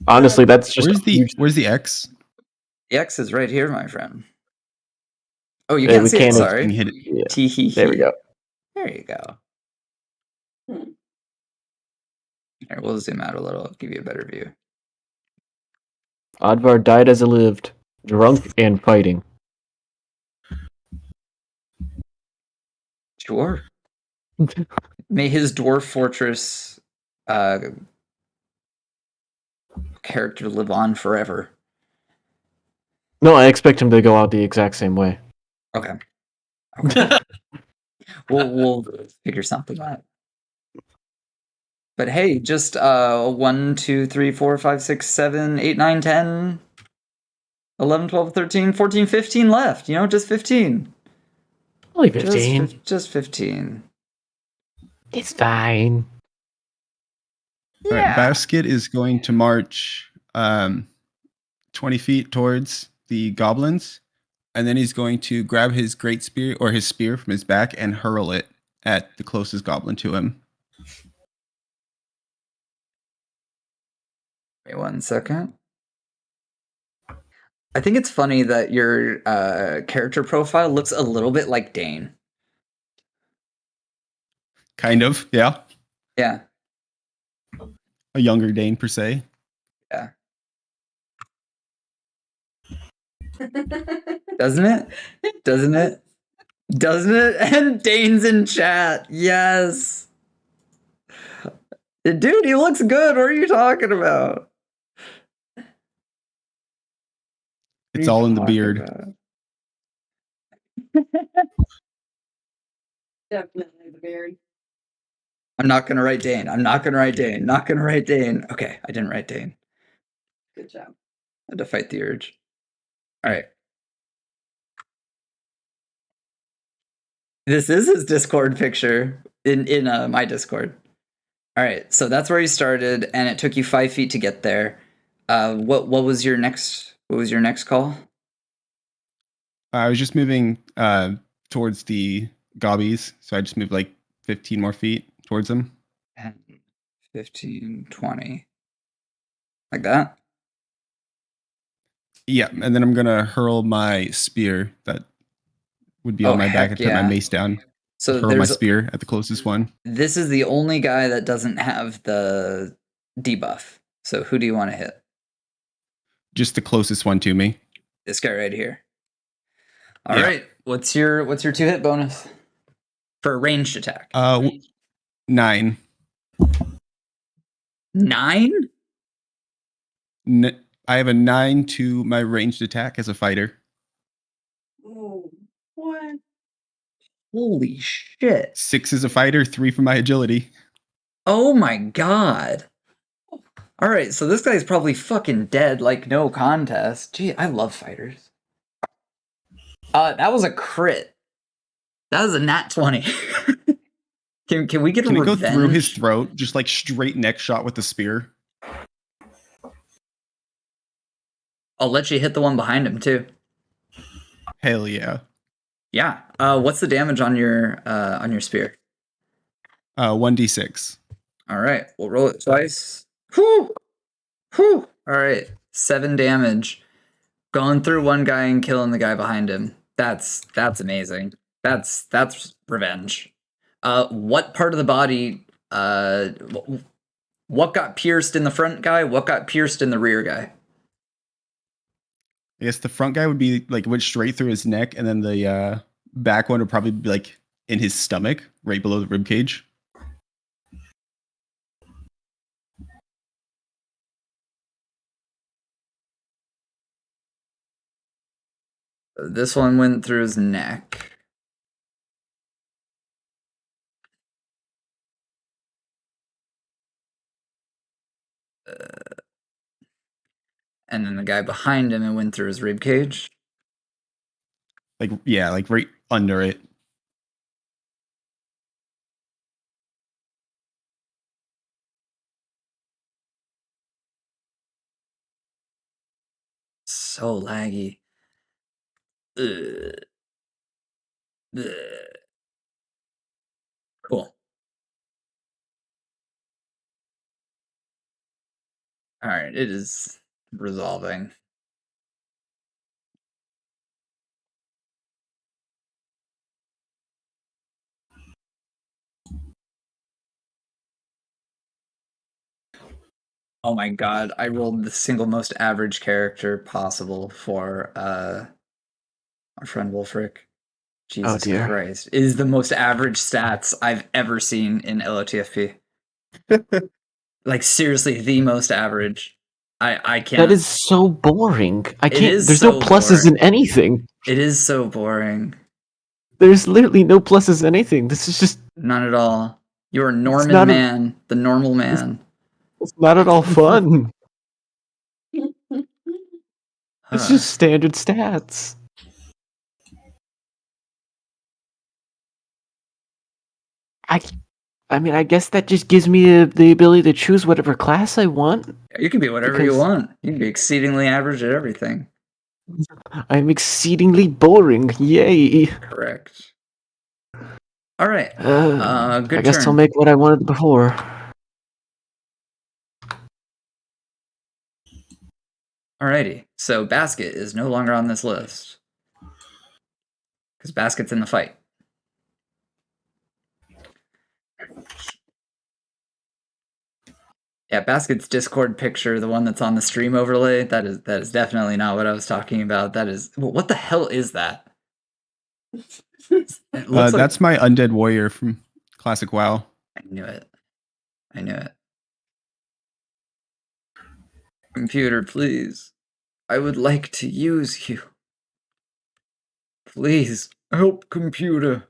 Honestly, that's just where's the X? The X is right here, my friend. Oh, you can't see it. Sorry. Hit it. Yeah. Tee-hee-hee. There we go. There you go. Here, we'll zoom out a little, give you a better view. Odvar died as he lived, drunk and fighting. Sure. May his dwarf fortress character live on forever. No, I expect him to go out the exact same way. Okay. We'll figure something out. But hey, just 1, 2, 3, 4, 5, 6, 7, 8, 9, 10, 11, 12, 13, 14, 15 left. You know, just 15. Only 15. Just 15. It's fine. All right, Basket is going to march 20 feet towards the goblins, and then he's going to grab his great spear or his spear from his back and hurl it at the closest goblin to him. Wait 1 second. I think it's funny that your character profile looks a little bit like Dane. Kind of, yeah. Yeah. A younger Dane, per se. Yeah. Doesn't it? Doesn't it? Doesn't it? And Dane's in chat. Yes. Dude, he looks good. What are you talking about? It's all in the beard. Definitely the beard. I'm not gonna write Dane. I'm not gonna write Dane. Not gonna write Dane. Okay, I didn't write Dane. Good job. I had to fight the urge. All right. This is his Discord picture in my Discord. All right, so that's where he started, and it took you 5 feet to get there. What was your next? What was your next call? I was just moving towards the gobbies, so I just moved like 15 more feet towards them. 10, 15, 20. Like that? Yeah, and then I'm gonna hurl my spear that would be on my back and put my mace down. So hurl my spear at the closest one. This is the only guy that doesn't have the debuff. So who do you want to hit? Just the closest one to me. This guy right here. All right. What's your 2-hit bonus for a ranged attack? 9. 9? I have a 9 to my ranged attack as a fighter. Oh, what? Holy shit. 6 as a fighter, 3 for my agility. Oh my god. All right, so this guy's probably fucking dead, like no contest. Gee, I love fighters. That was a crit. That was a nat 20. Can we get Can a it go revenge? through his throat? Just like straight neck shot with the spear? I'll let you hit the one behind him too. Hell yeah. Yeah. What's the damage on your spear? 1d6. All right, we'll roll it twice. Whew. Whew. All right, 7 damage. Going through one guy and killing the guy behind him. That's amazing. That's revenge. What part of the body? What got pierced in the front guy? What got pierced in the rear guy? I guess the front guy would be like went straight through his neck, and then the back one would probably be like in his stomach, right below the rib cage. This one went through his neck. And then the guy behind him, it went through his rib cage. Like, yeah, like right under it. So laggy. Ugh. Ugh. Cool. All right, it is resolving. Oh my god, I rolled the single most average character possible for our friend Wolfric. Jesus dear. Christ. It is the most average stats I've ever seen in LOTFP. Like seriously, the most average. I can't. That is so boring. I It can't. is There's so no pluses boring. in anything. It is so boring. There's literally no pluses in anything. This is just Not at all. You're a Norman not a- man, the normal man. it's not at all fun. It's just standard stats. I mean, I guess that just gives me the ability to choose whatever class I want. You can be whatever you Because- want. You can be exceedingly average at everything. I'm exceedingly boring. Yay. Correct. All right. Good I guess turn. I'll make what I wanted before. Alrighty. So Basket is no longer on this list. Because Basket's in the fight. Yeah, Basket's Discord picture, the one that's on the stream overlay, that is definitely not what I was talking about. That is, what the hell is that? It looks That's my undead warrior from Classic WoW. I knew it. Computer, please. I would like to use you. Please, help, computer.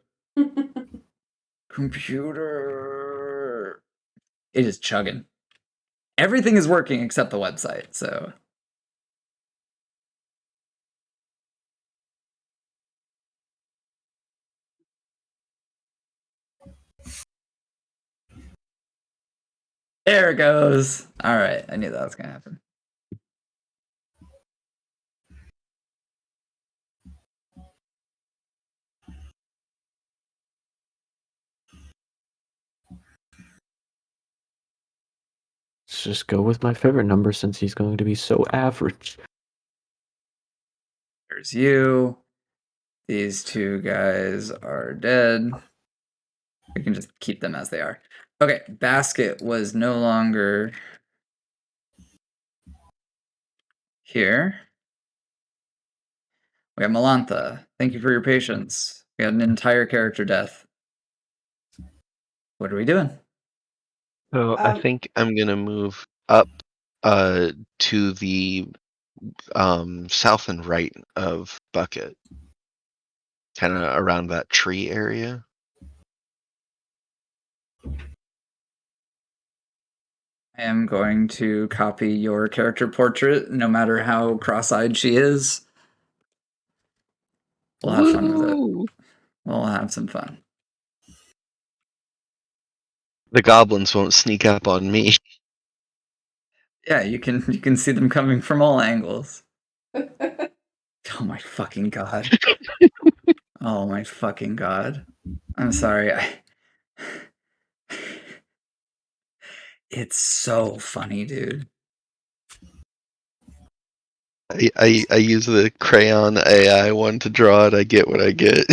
Computer. It is chugging. Everything is working except the website, so. There it goes. All right, I knew that was going to happen. Let's just go with my favorite number since he's going to be so average. There's you. These two guys are dead. We can just keep them as they are. Okay, Basket was no longer here. We have Melantha. Thank you for your patience. We had an entire character death. What are we doing? So I think I'm gonna move up to the south and right of Bucket. Kind of around that tree area. I am going to copy your character portrait, no matter how cross-eyed she is. We'll have fun with it. We'll have some fun. The goblins won't sneak up on me. Yeah, you can see them coming from all angles. Oh my fucking god. Oh my fucking god. I'm sorry. It's so funny, dude. I use the crayon AI one to draw it. I get what I get.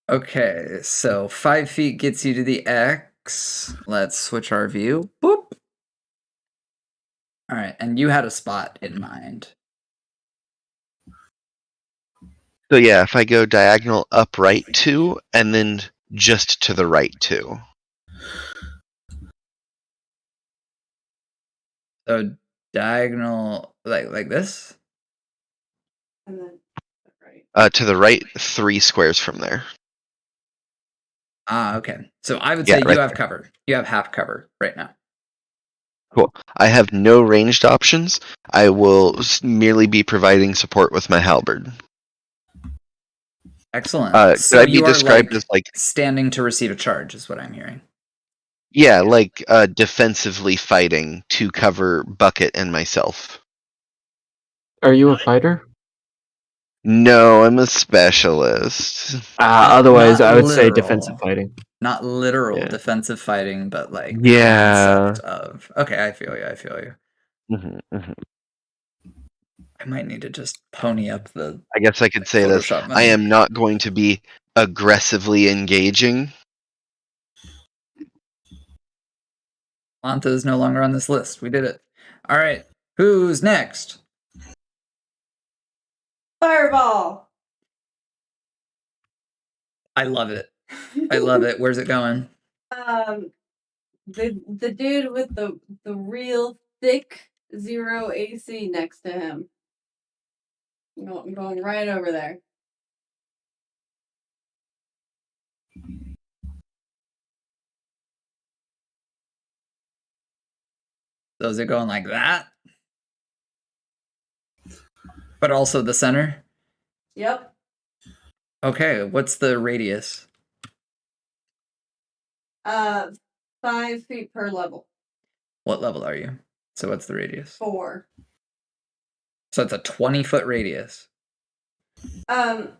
Okay, so 5 feet gets you to the X. Let's switch our view. Boop. All right, and you had a spot in mind. So yeah, if I go diagonal upright 2, and then just to the right 2. So diagonal like this? And then To the right 3 squares from there. Ah, okay. So I would Yeah, say right you have there. cover. You have half cover right now. Cool. I have no ranged options. I will merely be providing support with my halberd. Excellent. So could I be you are described as like standing to receive a charge is what I'm hearing. yeah, like defensively fighting to cover Bucket and myself. Are you a fighter? No, I'm a specialist. Otherwise, Not I would say literal. defensive fighting. Not literal Yeah. defensive fighting, but like Yeah. concept of. Okay, I feel you. I might need to just pony up the. I guess I could say this. Photoshop I money. am not going to be aggressively engaging. Lanta is no longer on this list. We did it. All right. Who's next? Fireball. I love it. I love it. Where's it going? The dude with the real thick 0 AC next to him. I'm going right over there. So is it going like that? But also the center? Yep. Okay, what's the radius? 5 feet per level. What level are you? So what's the radius? 4. So it's a 20-foot radius. Would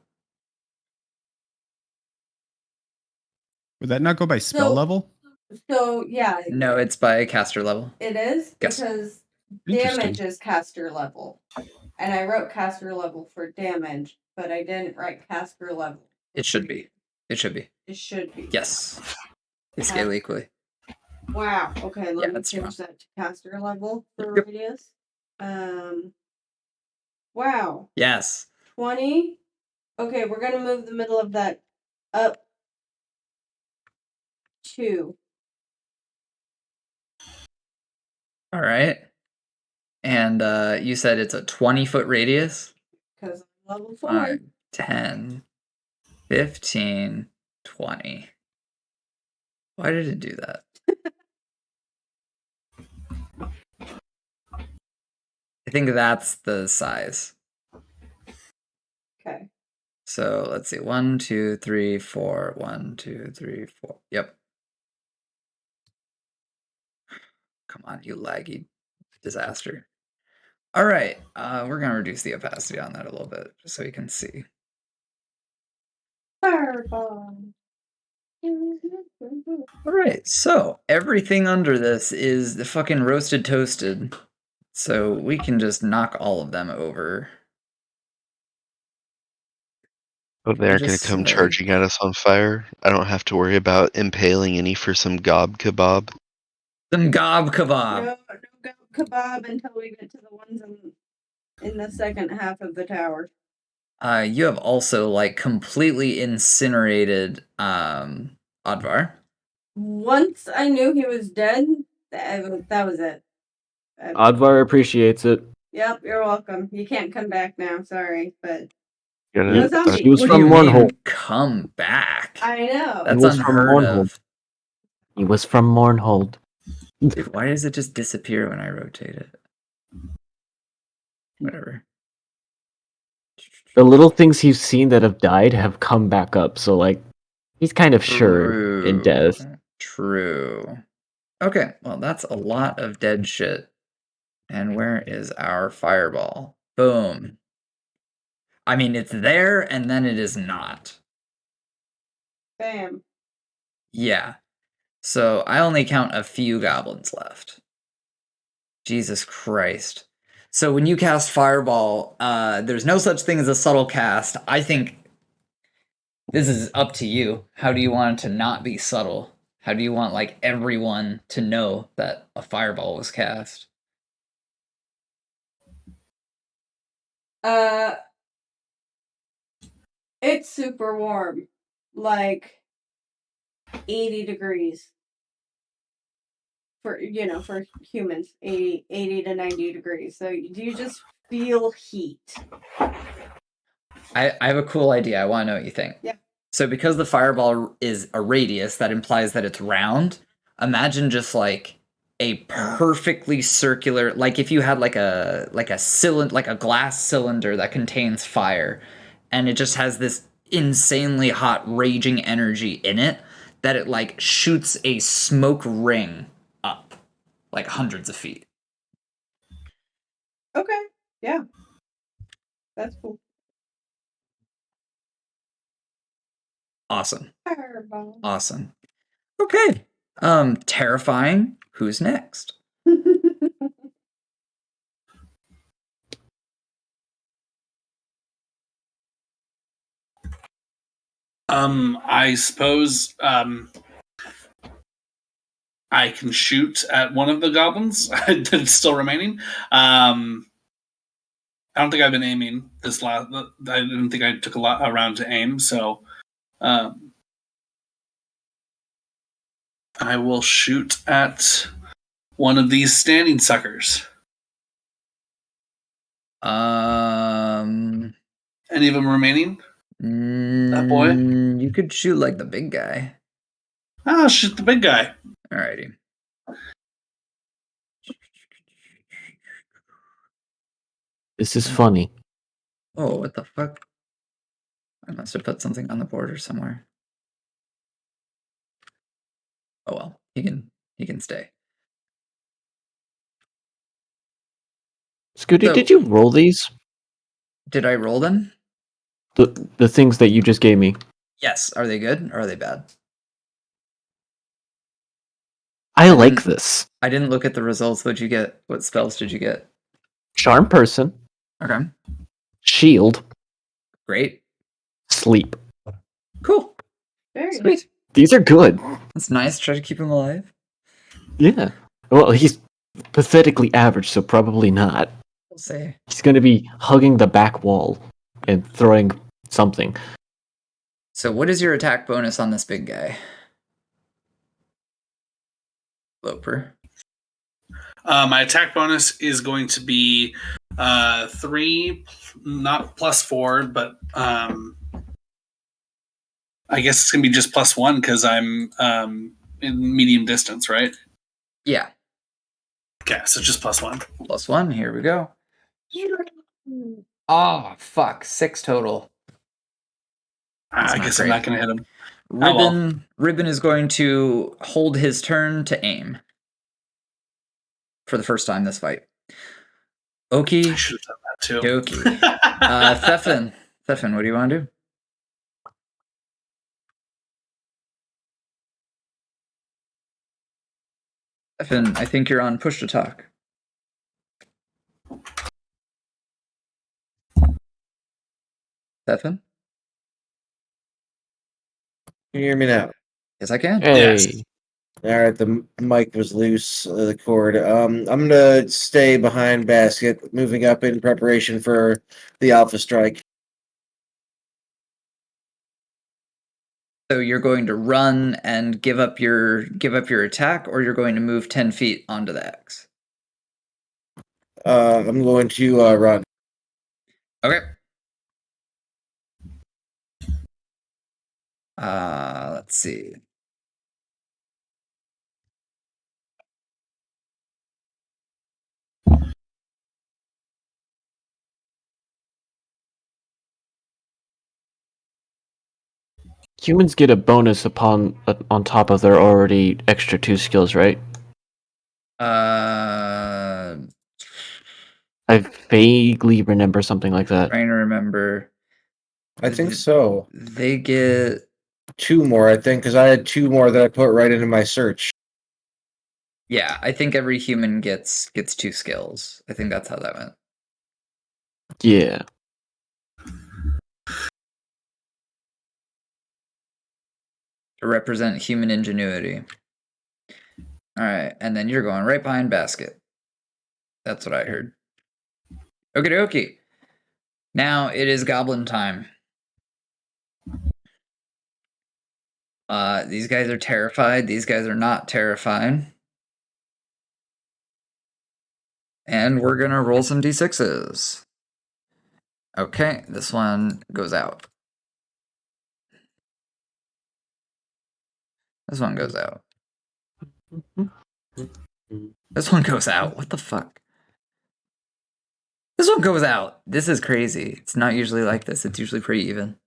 that not go by spell level? So yeah. No, it's by caster level. It is? Yes. Because Interesting. damage is caster level. And I wrote caster level for damage, but I didn't write caster level. It should be. It should be. It should be. Yes. They scale equally. Wow. Okay, let me that's change that to caster level for radius. Wow. Yes. 20. Okay, we're gonna move the middle of that up 2. All right. And you said it's a 20-foot radius? Because I'm level 4. 5, 10, 15, 20. Why did it do that? I think that's the size. Okay. So let's see. 1, 2, 3, 4. 1, 2, 3, 4. Yep. Come on, you laggy disaster. All right. We're going to reduce the opacity on that a little bit just so you can see. Fireball. All right. So everything under this is the fucking roasted toasted. So we can just knock all of them over. Oh, they're going to come charging at us on fire. I don't have to worry about impaling any for some gob kebab. Some gob kebab. No gob kebab until we get to the ones in the second half of the tower. You have also like completely incinerated Advar. Once I knew he was dead, that was it. Advar appreciates it. Yep, you're welcome. You can't come back now. Sorry, but He was from Mournhold. Come back. I know. That's He was from unheard Mournhold. of. He was from Mournhold. Dude, why does it just disappear when I rotate it? Whatever. The little things he's seen that have died have come back up, so like he's kind of sure in death. True. Okay, well that's a lot of dead shit. And where is our fireball? Boom. I mean, it's there and then it is not. Bam. Yeah. So I only count a few goblins left. Jesus Christ. So when you cast Fireball, there's no such thing as a subtle cast. I think this is up to you. How do you want it to not be subtle? How do you want like everyone to know that a Fireball was cast? It's super warm. Like 80 degrees. For humans, 80 to 90 degrees. So you just feel heat. I have a cool idea. I want to know what you think. Yeah. So because the fireball is a radius, that implies that it's round. Imagine just like a perfectly circular, like if you had like a cylinder, like a glass cylinder that contains fire, and it just has this insanely hot raging energy in it that it like shoots a smoke ring up like hundreds of feet. Okay. Yeah. That's cool. Awesome. Fireball. Awesome. Okay. Terrifying. Who's next? I suppose I can shoot at one of the goblins that's still remaining. I don't think I've been aiming this last. I didn't think I took a lot around to aim, so I will shoot at one of these standing suckers. Any of them remaining? That boy? You could shoot like the big guy. I'll shoot the big guy. Alrighty. This is funny. Oh, what the fuck? I must have put something on the border somewhere. Oh well, he can stay. Scooty, So- did you roll these? Did I roll them? The things that you just gave me. Yes. Are they good or are they bad? I like this. I didn't look at the results. What'd you get? What spells did you get? Charm person. Okay. Shield. Great. Sleep. Cool. Very Sweet. These are good. That's nice. Try to keep him alive. Yeah. Well, he's pathetically average, so probably not. We'll see. He's going to be hugging the back wall and throwing something. So what is your attack bonus on this big guy? Loper. My attack bonus is going to be 3, not +4, but I guess it's gonna be just +1 because I'm in medium distance, right? Yeah. Okay, so just +1. +1. Here we go. Oh, fuck. 6 total. I guess I'm not gonna hit him. Ribbon is going to hold his turn to aim for the first time this fight. Okie. I should have done that too. Dokie. Thefin, what do you want to do? Thefin, I think you're on push to talk. Thefin? Can you hear me now? Yes, I can. Hey. Yes. All right, the mic was loose, the cord. I'm gonna stay behind basket, moving up in preparation for the alpha strike. So you're going to run and give up your attack, or you're going to move 10 feet onto the X. I'm going to run. Okay. Let's see. Humans get a bonus upon on top of their already extra 2 skills, right? I vaguely remember something like that. Trying to remember. I think so. They get 2 more, I think, because I had 2 more that I put right into my search. Yeah, I think every human gets 2 skills. I think that's how that went. Yeah. To represent human ingenuity. Alright, and then you're going right behind basket. That's what I heard. Okie dokie. Now it is goblin time. These guys are terrified. These guys are not terrified. And we're gonna roll some d6s. Okay, this one goes out. This one goes out. This one goes out. What the fuck? This one goes out. This is crazy. It's not usually like this. It's usually pretty even.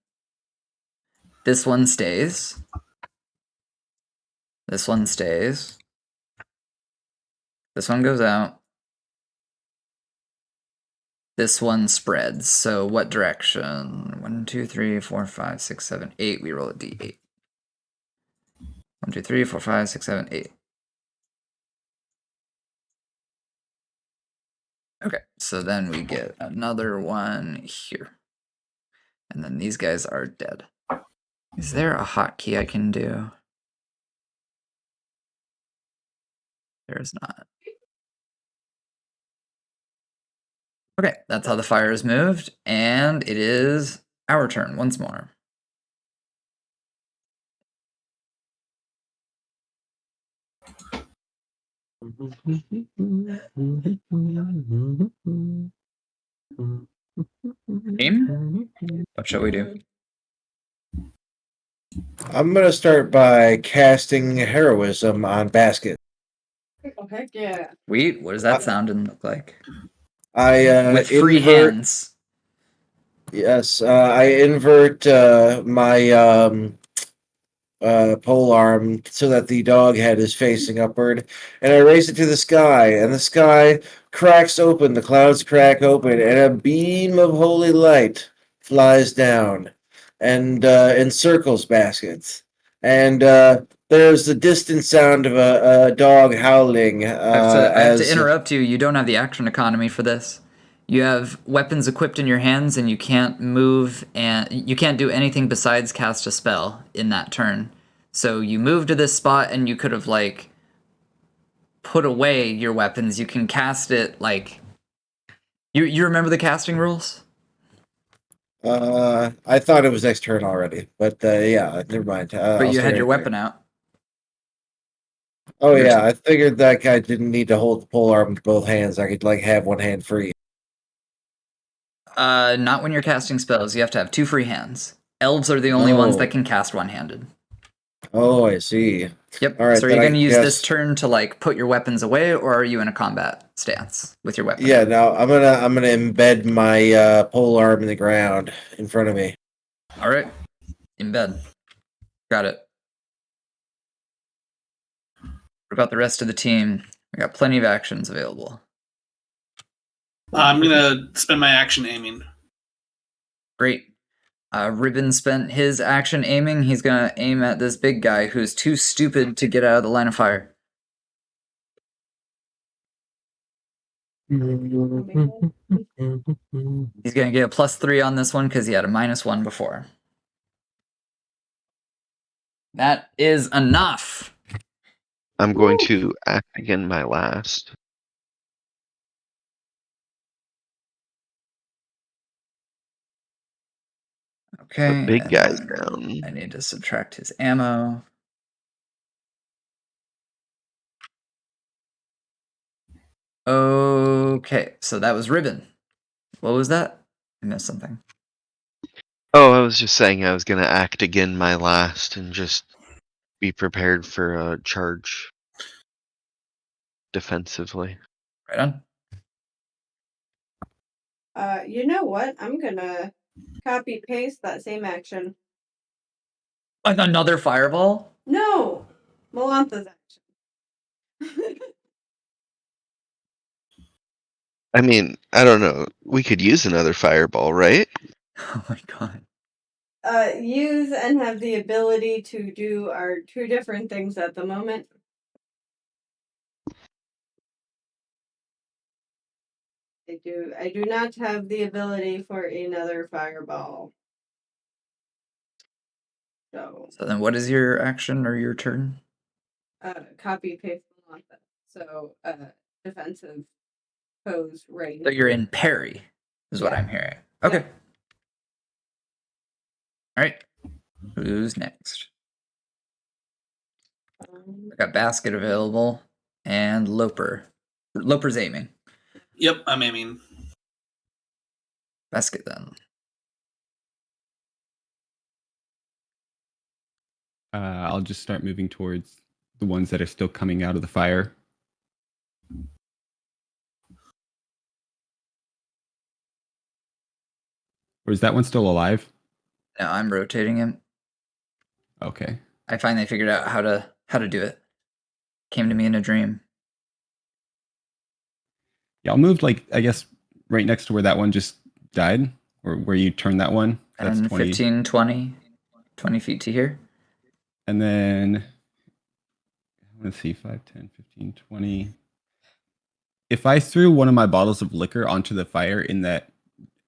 This one stays. This one stays. This one goes out. This one spreads. So what direction? 1, 2, 3, 4, 5, 6, 7, 8. We roll a d8. 1, 2, 3, 4, 5, 6, 7, 8. Okay, so then we get another one here. And then these guys are dead. Is there a hotkey I can do? There's not. Okay, that's how the fire is moved, and it is our turn once more. Team? What shall we do? I'm gonna start by casting heroism on basket. Oh, heck yeah. Wait, what does that sound and look like? With free hands. Yes, I invert my pole arm so that the dog head is facing upward, and I raise it to the sky, and the sky cracks open, the clouds crack open, and a beam of holy light flies down and encircles baskets. And there's the distant sound of a dog howling. I have to interrupt you. You don't have the action economy for this. You have weapons equipped in your hands, and you can't move, and you can't do anything besides cast a spell in that turn. So you move to this spot, and you could have like put away your weapons. You can cast it like you remember the casting rules? I thought it was next turn already, but yeah, never mind. But you had your weapon out. Oh yeah, I figured that guy didn't need to hold the polearm with both hands. I could like have one hand free. Not when you're casting spells. You have to have 2 free hands. Elves are the only ones that can cast one-handed. Oh, I see. Yep. All right, so are you then going to I use this guess- turn to like put your weapons away, or are you in a combat stance with your weapon? Yeah, no, I'm gonna embed my polearm in the ground in front of me. All right. Embed. Got it. What about the rest of the team? We got plenty of actions available. I'm gonna spend my action aiming. Great. Ribbon spent his action aiming. He's gonna aim at this big guy who's too stupid to get out of the line of fire. He's gonna get a +3 on this one because he had a -1 before. That is enough. I'm going to act again my last. Okay. The big and guy's then down. I need to subtract his ammo. Okay, so that was Ribbon. What was that? I missed something. Oh, I was just saying I was going to act again my last and just be prepared for a charge defensively. Right on. You know what? I'm gonna copy paste that same action. Another fireball? No, Melantha's action. I mean, I don't know. We could use another fireball, right? Oh my god. Use and have the ability to do are 2 different things at the moment. I do not have the ability for another fireball. So then what is your action or your turn? Copy paste Melantha. So defensive pose right. So you're in parry, is what I'm hearing. Okay. Alright. Who's next? I got basket available and Loper. Loper's aiming. Yep, I'm aiming. Basket then. I'll just start moving towards the ones that are still coming out of the fire. Or is that one still alive? No, I'm rotating him. Okay. I finally figured out how to do it. Came to me in a dream. Yeah, I'll move like I guess right next to where that one just died, or where you turned that one. That's And 20. 15, 20 feet to here. And then let's see, 5, 10, 15, 20. If I threw one of my bottles of liquor onto the fire in that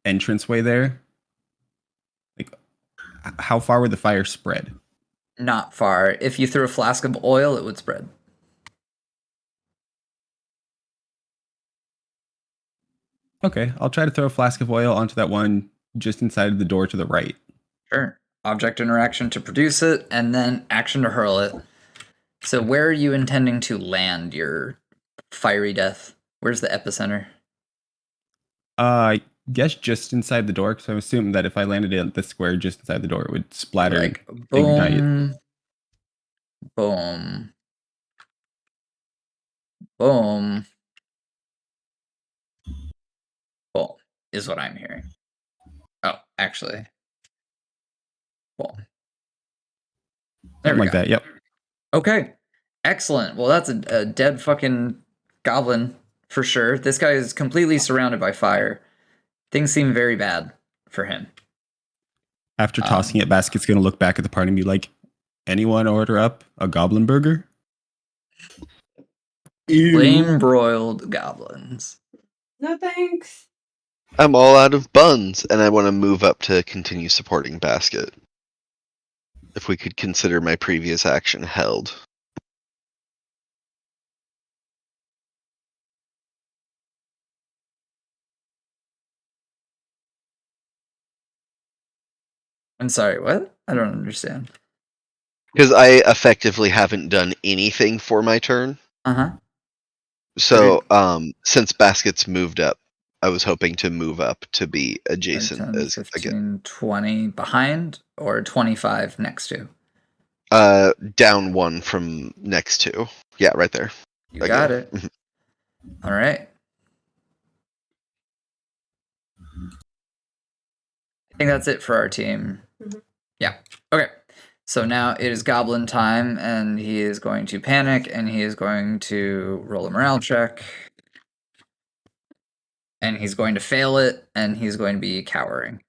entranceway there, like how far would the fire spread? Not far. If you threw a flask of oil, it would spread. Okay, I'll try to throw a flask of oil onto that one just inside the door to the right. Sure. Object interaction to produce it, and then action to hurl it. So where are you intending to land your fiery death? Where's the epicenter? I guess just inside the door, because I'm assuming that if I landed in the square just inside the door, it would splatter Like and ignite it. boom, boom, boom, boom, is what I'm hearing. Oh, actually, boom. There Something we like go. that, yep. Okay, excellent. Well, that's a dead fucking goblin for sure. This guy is completely surrounded by fire. Things seem very bad for him. After tossing it, Basket's going to look back at the party and be like, anyone order up a goblin burger? Flame broiled goblins. No thanks. I'm all out of buns, and I want to move up to continue supporting Basket. If we could consider my previous action held. I'm sorry, what? I don't understand. Because I effectively haven't done anything for my turn. Uh-huh. So, since Basket's moved up, I was hoping to move up to be adjacent 10, as 15, again. 20 behind or 25 next to? Down one from next to. Yeah, right there. You got it. All right. I think that's it for our team. Yeah. Okay. So now it is Goblin time, and he is going to panic, and he is going to roll a morale check. And he's going to fail it, and he's going to be cowering.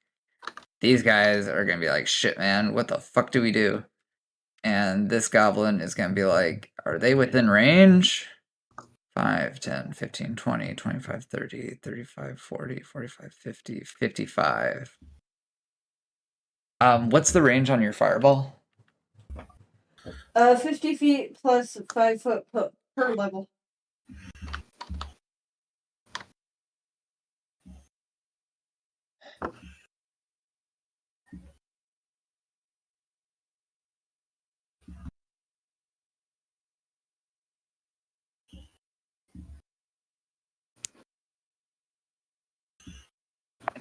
These guys are going to be like, shit, man, what the fuck do we do? And this goblin is going to be like, are they within range? 5, 10, 15, 20, 25, 30, 35, 40, 45, 50, 55. What's the range on your fireball? 50 feet plus 5 foot per level.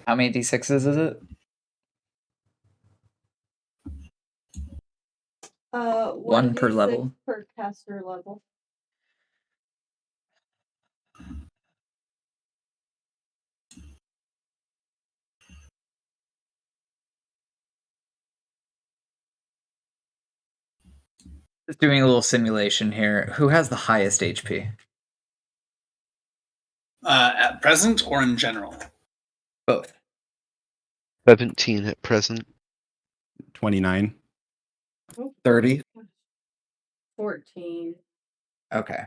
How many d6s is it? One per level. Per caster level. Just doing a little simulation here. Who has the highest HP? At present or in general? Both. 17 at present. 29. 30. 14. Okay.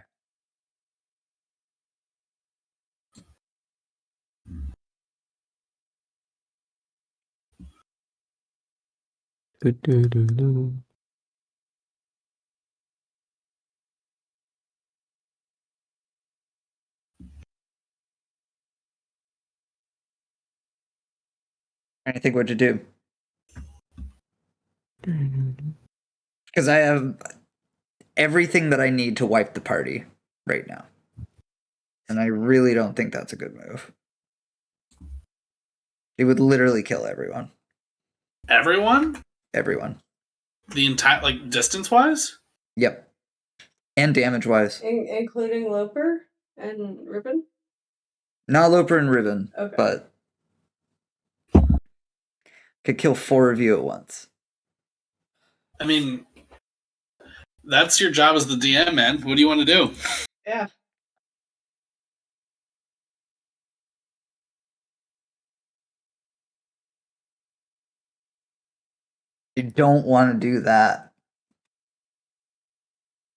Trying to think what to do. Because I have everything that I need to wipe the party right now. And I really don't think that's a good move. It would literally kill everyone. Everyone? Everyone. The entire, like, distance-wise? Yep. And damage-wise. Including Loper and Ribbon? Not Loper and Ribbon, Okay. but could kill 4 of you at once. I mean, that's your job as the DM, man. What do you want to do? Yeah. You don't want to do that.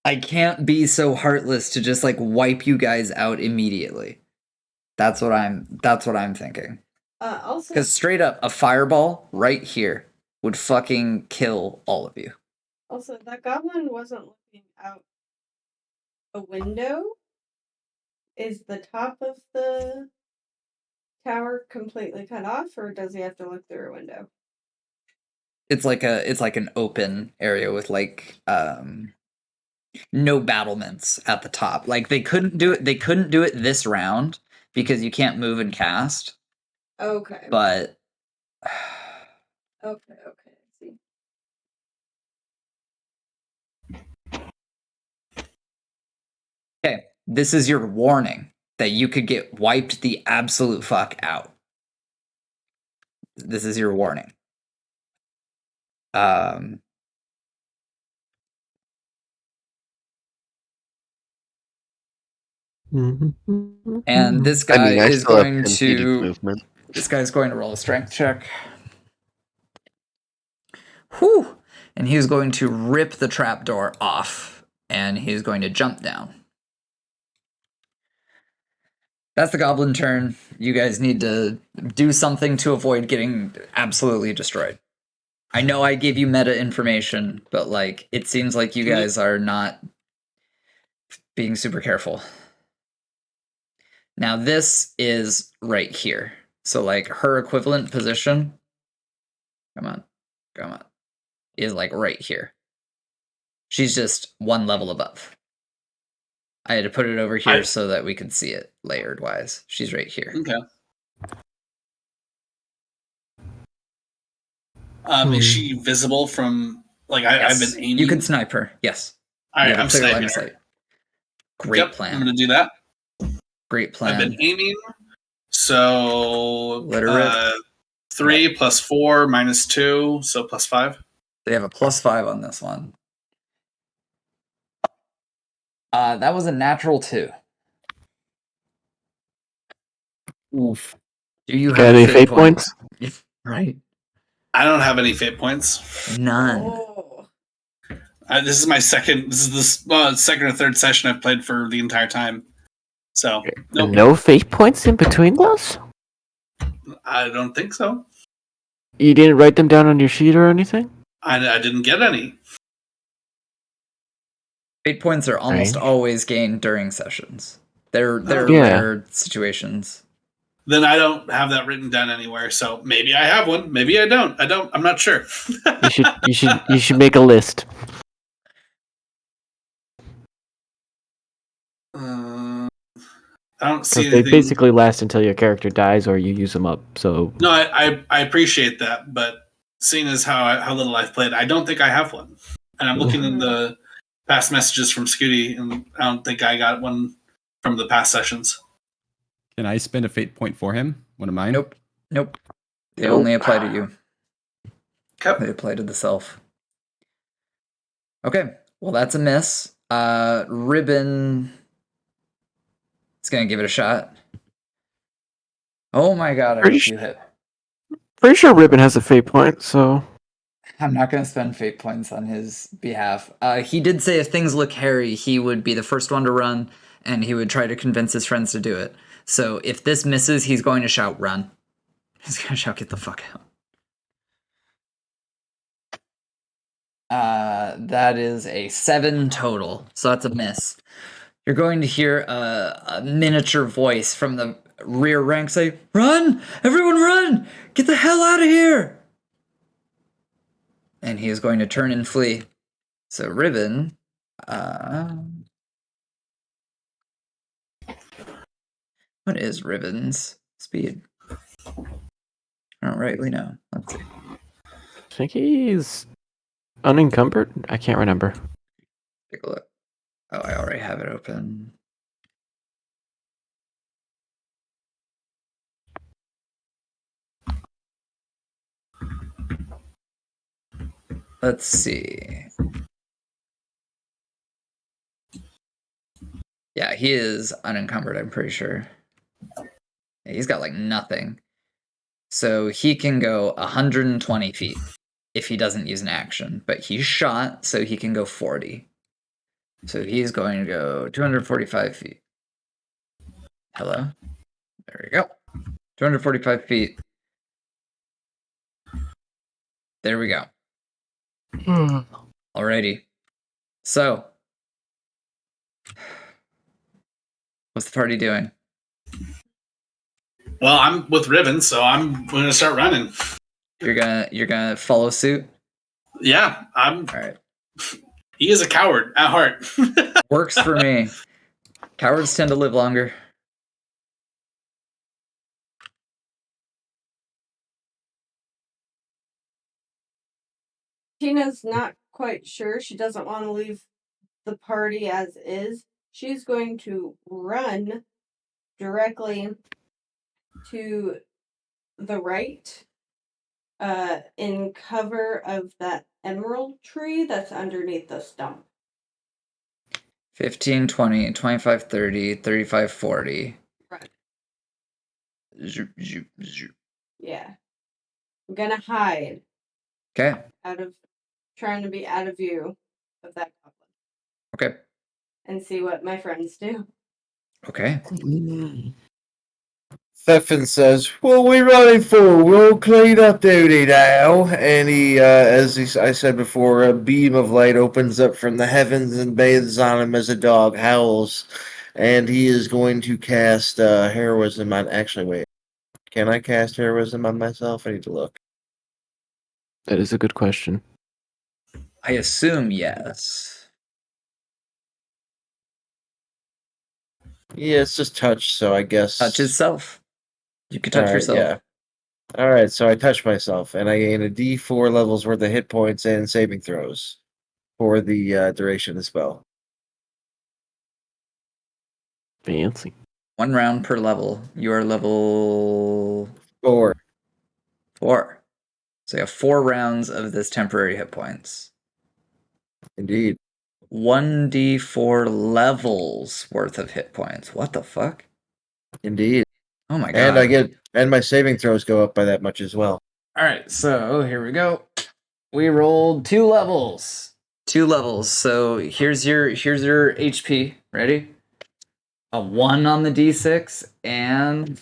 I can't be so heartless to just like wipe you guys out immediately. That's what I'm thinking. Also, Because straight up, a fireball right here would fucking kill all of you. Also, that goblin wasn't looking out a window. Is the top of the tower completely cut off, or does he have to look through a window? It's like an open area with like no battlements at the top. Like they couldn't do it this round because you can't move and cast. Okay. But okay, I see. okay, this is your warning that you could get wiped the absolute fuck out. This is your warning. And this guy is going to this guy's going to roll a strength check. Whew! And he's going to rip the trapdoor off, and he's going to jump down. That's the goblin turn. You guys need to do something to avoid getting absolutely destroyed. I know I gave you meta information, but like it seems like you guys are not being super careful. Now this is right here. So like her equivalent position, come on, is like right here. She's just one level above. I had to put it over here so that we could see it layered wise. She's right here. Okay. Is she visible from like I've been aiming? You can snipe her. Yes. All right, You have a I'm clear line sniping of her. sight. Great plan. I'm gonna do that. Great plan. I've been aiming. So Let her rip. 3 plus 4 minus 2, so plus 5. They have a +5 on this one. That was a natural 2. Oof. Do you Got have any fate points? Right. I don't have any fate points. None. Oh. This is my second. This is the second or third session I've played for the entire time. So nope. No fate points in between those? I don't think so. You didn't write them down on your sheet or anything? I didn't get any. Fate points are almost Strange. always gained during sessions. They're Yeah. rare situations. Then I don't have that written down anywhere. So maybe I have one. Maybe I don't. I'm not sure. You should make a list. I don't see They anything. basically last until your character dies or you use them up. So No, I appreciate that, but seeing as how little I've played, I don't think I have one. And I'm looking in the past messages from Scooty, and I don't think I got one from the past sessions. Can I spend a fate point for him? One of mine? Nope. They only apply to you. Okay. They apply to the self. Okay. Well, that's a miss. Ribbon is going to give it a shot. Oh my god, I wish you hit. pretty sure Ribbon has a fate point, so I'm not going to spend fate points on his behalf. He did say if things look hairy, he would be the first one to run, and he would try to convince his friends to do it. So if this misses, he's going to shout, run. He's going to shout, get the fuck out. That is a 7 total, so that's a miss. You're going to hear a miniature voice from the rear rank say, run! Everyone run! Get the hell out of here! And he is going to turn and flee. So Ribbon, what is Ribbon's speed? I don't rightly know. Let's see. I think he's unencumbered. I can't remember. Take a look. Oh, I already have it open. Let's see. Yeah, he is unencumbered, I'm pretty sure. Yeah, he's got like nothing. So he can go 120 feet if he doesn't use an action. But he's shot, so he can go 40. So he's going to go 245 feet. Hello? There we go. 245 feet. There we go. Alrighty. So, what's the party doing? Well, I'm with Ribbon, so I'm going to start running. You're gonna follow suit? Yeah, I'm. All right. He is a coward at heart. Works for me. Cowards tend to live longer. Tina's not quite sure. She doesn't want to leave the party as is. She's going to run directly to the right, in cover of that emerald tree that's underneath the stump. 15, 20, 25, 30, 35, 40. Right. Zoop, zoop, zoop. Yeah. I'm gonna hide. Okay. Trying to be out of view of that goblin. Okay. And see what my friends do. Okay. Theffin says, "What are we running for? We'll clean up duty now." And I said before, a beam of light opens up from the heavens and bathes on him as a dog howls. And he is going to cast heroism on. Actually, wait. Can I cast heroism on myself? I need to look. That is a good question. I assume yes. Yeah, it's just touch, so I guess. Touch itself. You can touch yourself. Yeah. Alright, so I touch myself, and I gain a d4 levels worth of hit points and saving throws for the duration of the spell. Fancy. 1 round per level. You are level 4. 4. So you have 4 rounds of this temporary hit points. Indeed. 1d4 levels worth of hit points. What the fuck? Indeed. Oh my god. And my saving throws go up by that much as well. Alright, so here we go. We rolled 2 levels. 2 levels. So here's your HP. Ready? A 1 on the d6 and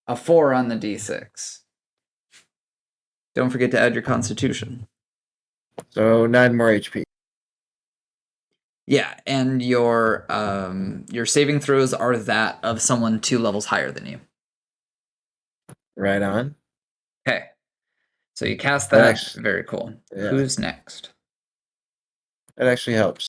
a 4 on the d6. Don't forget to add your constitution. So 9 more HP. Yeah, and your saving throws are that of someone 2 levels higher than you. Right on. Okay. So you cast that. Very cool. Yeah. Who's next? That actually helps.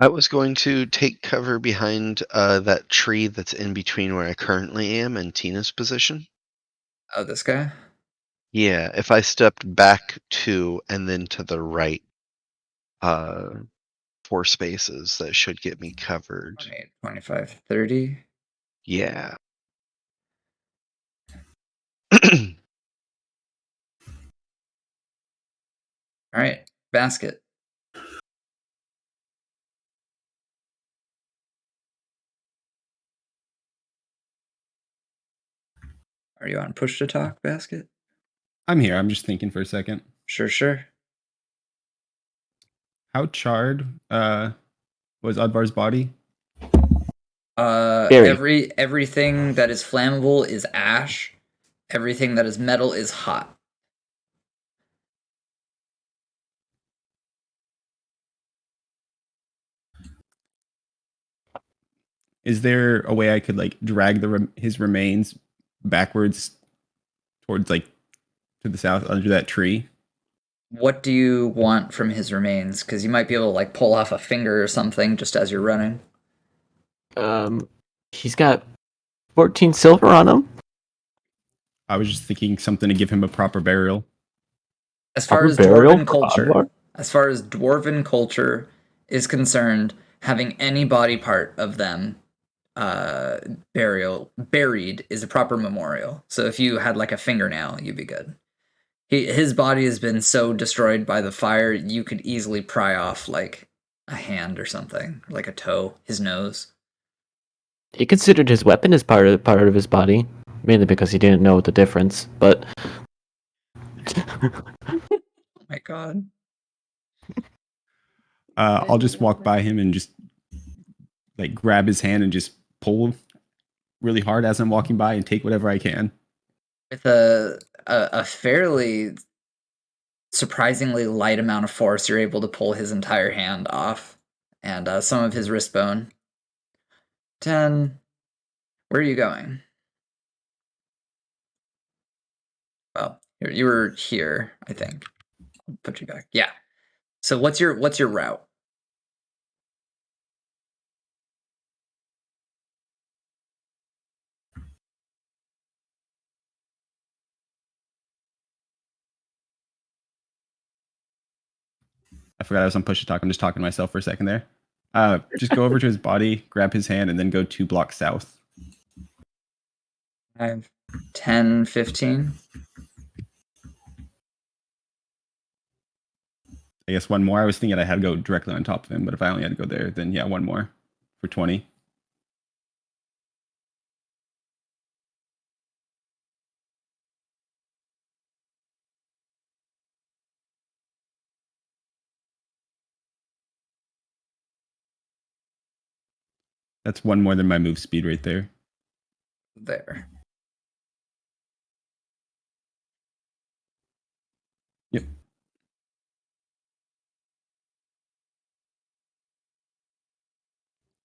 I was going to take cover behind that tree that's in between where I currently am and Tina's position. Oh, this guy? Yeah, if I stepped back 2 and then to the right 4 spaces, that should get me covered. 20, 25, 30. Yeah. All right, basket. Are you on push to talk, basket? I'm here. I'm just thinking for a second. Sure. How charred was Advar's body? Everything that is flammable is ash. Everything that is metal is hot. Is there a way I could like drag his remains backwards towards like to the south under that tree? What do you want from his remains? Because you might be able to like pull off a finger or something just as you're running. He's got 14 silver on him. I was just thinking something to give him a proper burial. As far as dwarven culture is concerned, having any body part of them buried is a proper memorial. So if you had like a fingernail, you'd be good. His body has been so destroyed by the fire, you could easily pry off like a hand or something, like a toe, his nose. He considered his weapon as part of his body, mainly because he didn't know the difference. But Oh my god. I'll just walk by him and just like grab his hand and just pull really hard as I'm walking by and take whatever I can. With a fairly surprisingly light amount of force, you're able to pull his entire hand off and some of his wrist bone. 10. Where are you going? Well, you were here, I think. I'll put you back. Yeah. So what's your route? I forgot I was on push to talk. I'm just talking to myself for a second there. Just go over to his body, grab his hand, and then go 2 blocks south. 5, 10, 15. I guess 1 more. I was thinking I had to go directly on top of him, but if I only had to go there, then yeah, 1 more for 20. That's one more than my move speed right there. There. Yep.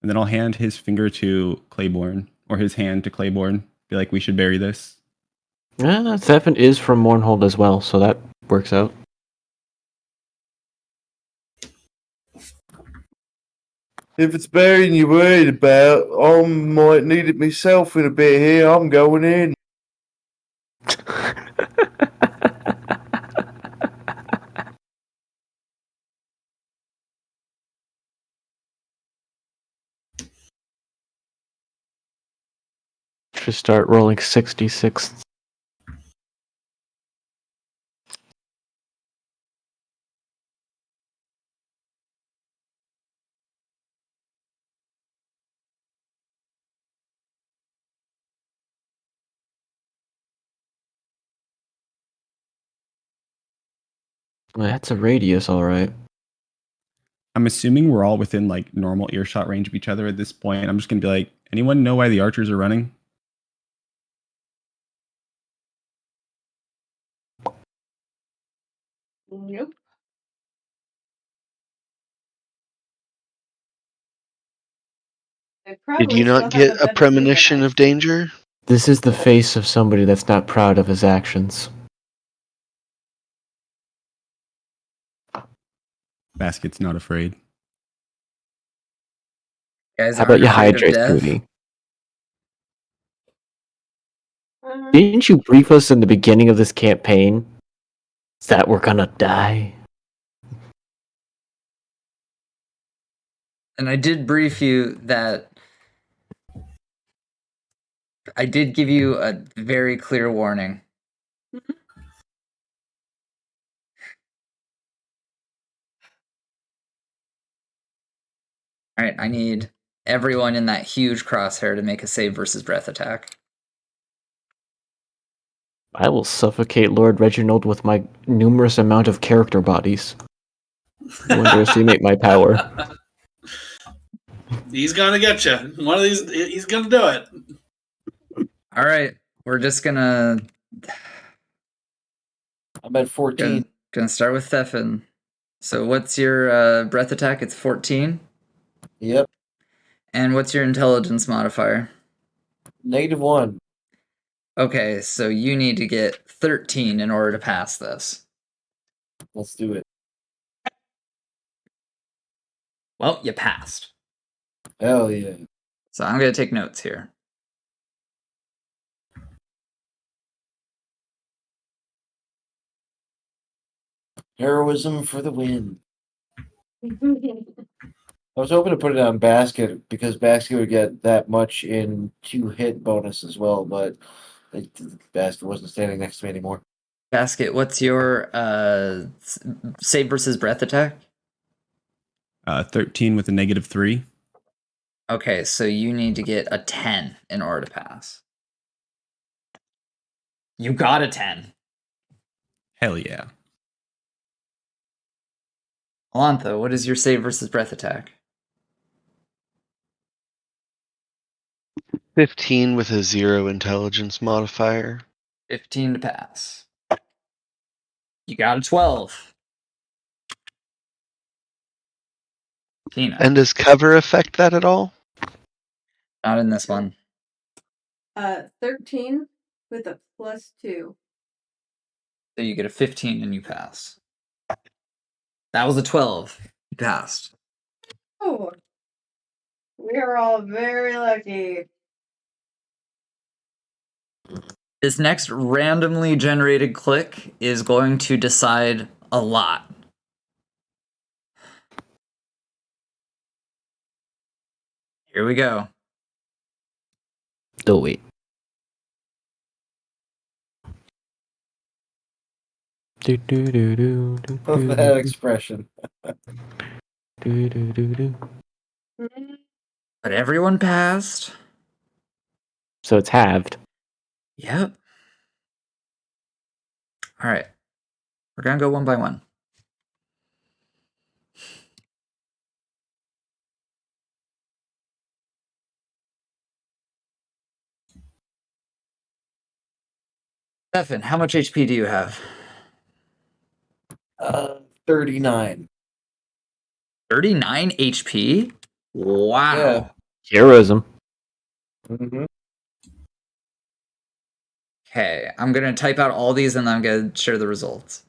And then I'll hand his finger to Claiborne, or his hand to Claiborne. Be like, we should bury this. Yeah, Stefan is from Mournhold as well, so that works out. If it's burying you're worried about, I might need it myself in a bit here. I'm going in. Just start rolling 66. Well, that's a radius, all right. I'm assuming we're all within like normal earshot range of each other at this point. I'm just gonna be like, anyone know why the archers are running? Nope. They Did probably you still not have get a a better view than premonition I of do. danger? This is the face of somebody that's not proud of his actions. Basket's not afraid. Guys How about aren't you afraid of hydrate, death. Cootie? Didn't you brief us in the beginning of this campaign that we're gonna die? And I did brief you that I did give you a very clear warning. All right, I need everyone in that huge crosshair to make a save versus breath attack. I will suffocate Lord Reginald with my numerous amount of character bodies. You underestimate my power. He's gonna get you. One of these, he's gonna do it. All right, we're just gonna. I'm at 14. Gonna start with Stefan. So, what's your breath attack? It's 14. Yep. And what's your intelligence modifier? -1. Okay, so you need to get 13 in order to pass this. Let's do it. Well, you passed. Hell yeah. So I'm gonna take notes here. Heroism for the win. I was hoping to put it on Basket because Basket would get that much in 2-hit bonus as well, but Basket wasn't standing next to me anymore. Basket, what's your save versus breath attack? 13 with a -3. Okay, so you need to get a 10 in order to pass. You got a 10. Hell yeah. Alantha, what is your save versus breath attack? 15 with a 0 intelligence modifier. 15 to pass. You got a 12. Tina. And does cover affect that at all? Not in this one. 13 with a +2. So you get a 15 and you pass. That was a 12. You passed. Oh, we are all very lucky. This next randomly generated click is going to decide a lot. Here we go. Do it. Do do do do do. Love that expression. Do do do do. But everyone passed. So it's halved. Yep. All right. We're going to go one by one. Stefan, how much HP do you have? 39. 39 HP? Wow. Yeah. Heroism. Mm-hmm. Okay, I'm gonna type out all these and then I'm gonna share the results.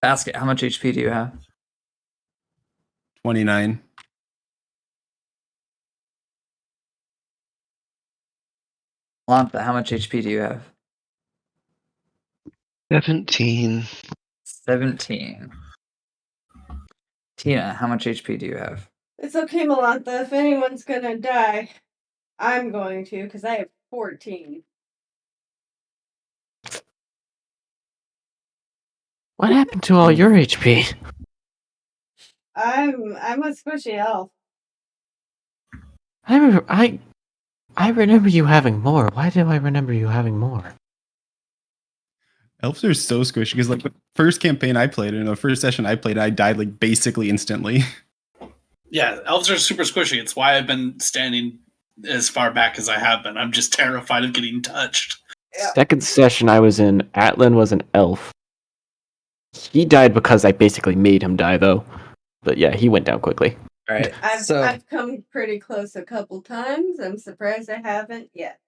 Basket, how much HP do you have? 29. Lampa, how much HP do you have? 17. 17. Tina, how much HP do you have? It's okay, Melantha. If anyone's gonna die, I'm going to, because I have 14. What happened to all your HP? I'm a squishy elf. I remember you having more. Why do I remember you having more? Elves are so squishy because like the first campaign I played in the first session I played, I died like basically instantly. Yeah, elves are super squishy. It's why I've been standing as far back as I have been. I'm just terrified of getting touched. Second session I was in, Atlan was an elf. He died because I basically made him die, though. But yeah, he went down quickly. All right. I've come pretty close a couple times. I'm surprised I haven't yet.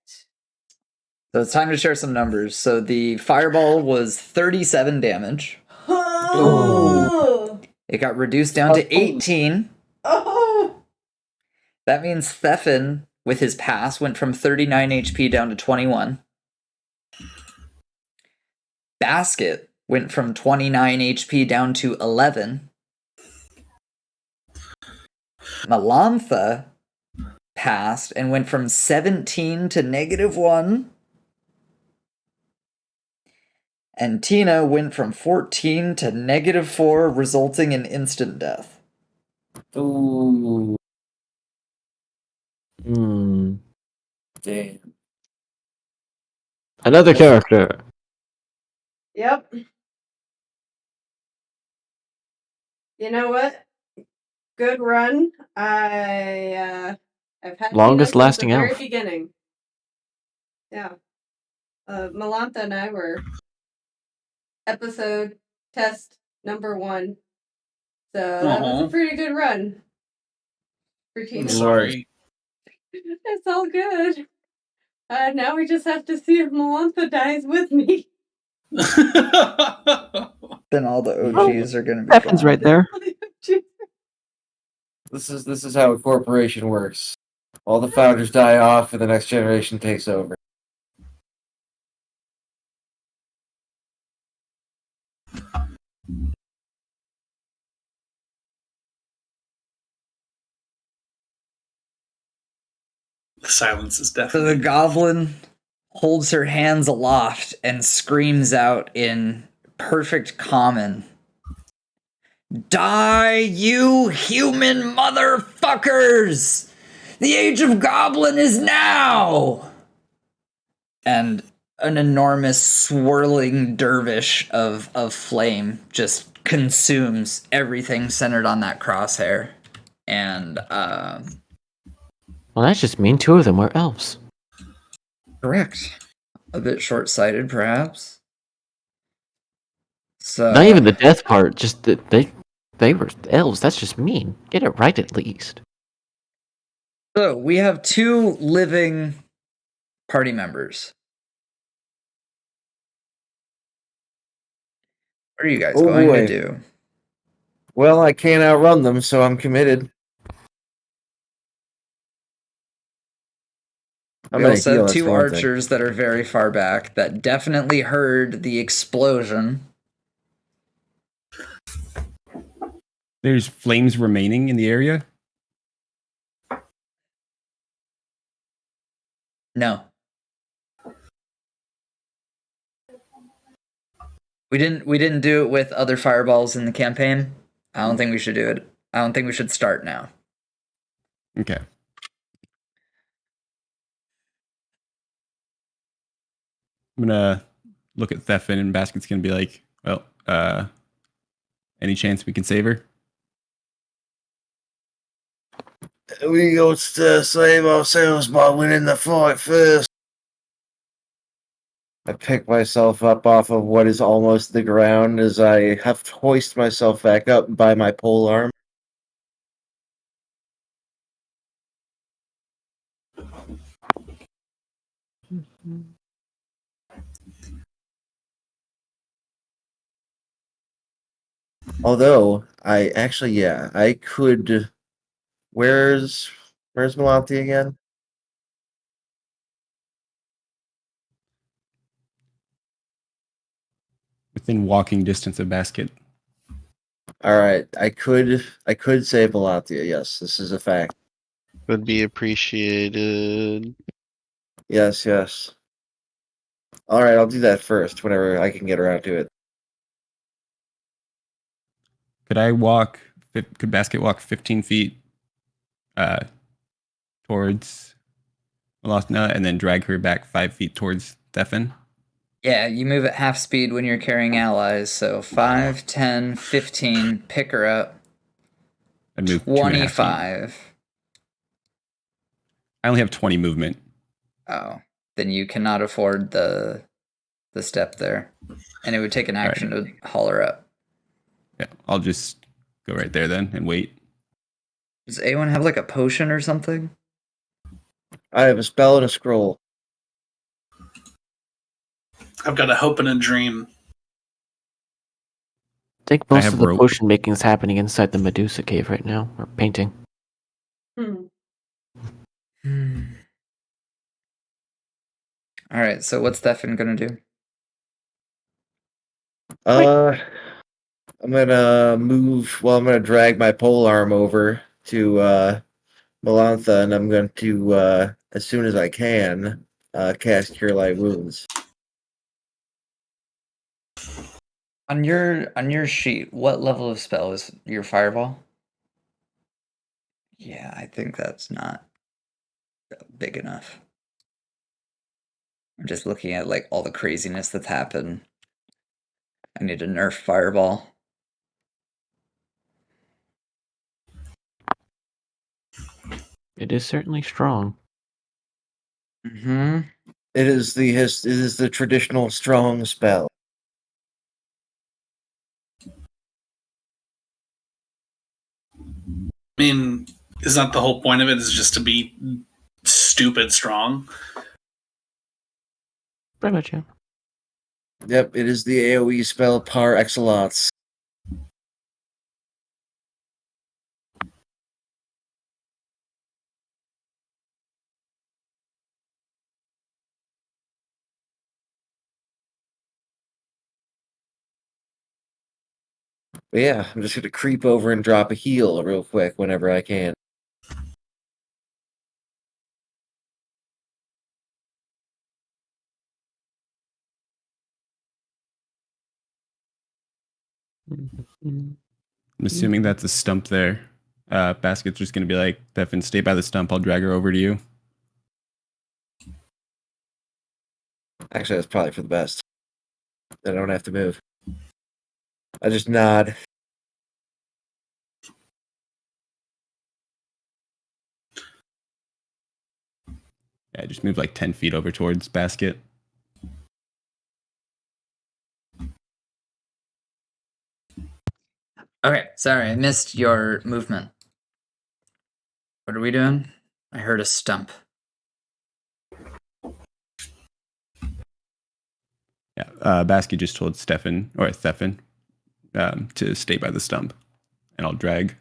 So it's time to share some numbers. So the fireball was 37 damage. Oh! It got reduced down to 18. Oh! That means Stefan, with his pass, went from 39 HP down to 21. Basket went from 29 HP down to 11. Melantha passed and went from 17 to -1. And Tina went from 14 to -4, resulting in instant death. Ooh. Hmm. Damn. Another character. Yep. You know what? Good run. I've had Longest Tina since lasting the very elf. beginning. Yeah. Melantha and I were episode test number 1. So that was a pretty good run for Tina. I'm sorry. It's all good. Now we just have to see if Melantha dies with me. Then all the OGs are going to be Stefan's gone. right there. This is how a corporation works. All the founders die off, and the next generation takes over. The silence is So deafening. the goblin holds her hands aloft and screams out in perfect common, "Die, you human motherfuckers! The age of goblin is now!" And an enormous swirling dervish of flame just consumes everything centered on that crosshair. And Well, that's just mean. 2 of them were elves. correct. A bit short-sighted, perhaps. So Not even the death part. Just that they were elves. That's just mean. Get it right at least. So we have 2 living party members. What are you guys going to do? Well, I can't outrun them, so I'm committed. We also have 2 archers that are very far back that definitely heard the explosion. There's flames remaining in the area. No. We didn't do it with other fireballs in the campaign. I don't think we should do it. I don't think we should start now. Okay. I'm gonna look at Thefin, and Basket's gonna be like, well, any chance we can save her? We got to save ourselves by winning the fight first. I pick myself up off of what is almost the ground as I have to hoist myself back up by my pole arm. Although I actually, I could. Where's Melanthi again? Within walking distance of Basket. All right, I could save Melanthia. Yes, this is a fact. Would be appreciated. Yes. All right, I'll do that first whenever I can get around to it. Could Basket walk 15 feet towards Melanthia and then drag her back 5 feet towards Stefan? Yeah, you move at half speed when you're carrying allies, so 5, 10, 15, pick her up. I'd move 2.5 feet. 25. I only have 20 movement. Oh, then you cannot afford the step there. And it would take an action to haul her up. Yeah, I'll just go right there then and wait. Does anyone have like a potion or something? I have a spell and a scroll. I've got a hope and a dream. I think most of the potion making is happening inside the Medusa cave right now, or painting. All right, so what's Stefan gonna do? I'm gonna move. Well, I'm gonna drag my pole arm over to Melantha, and I'm going to, as soon as I can, cast Cure Light Wounds. On your sheet, what level of spell is your fireball? Yeah, I think that's not big enough. I'm just looking at like all the craziness that's happened. I need a nerf fireball. It is certainly strong. Mm-hmm. It is the traditional strong spell. I mean, isn't that the whole point of it? Is just to be stupid strong? Pretty much, yeah. Yep, it is the AoE spell par excellence. But yeah, I'm just gonna creep over and drop a heal real quick whenever I can. I'm assuming that's a stump there. Basket's just going to be like, Stefan, stay by the stump. I'll drag her over to you. Actually, that's probably for the best. I don't have to move. I just nod. Yeah, just move like 10 feet over towards Basket. Okay, sorry, I missed your movement. What are we doing? I heard a stump. Yeah, Basket just told Stefan to stay by the stump, and I'll drag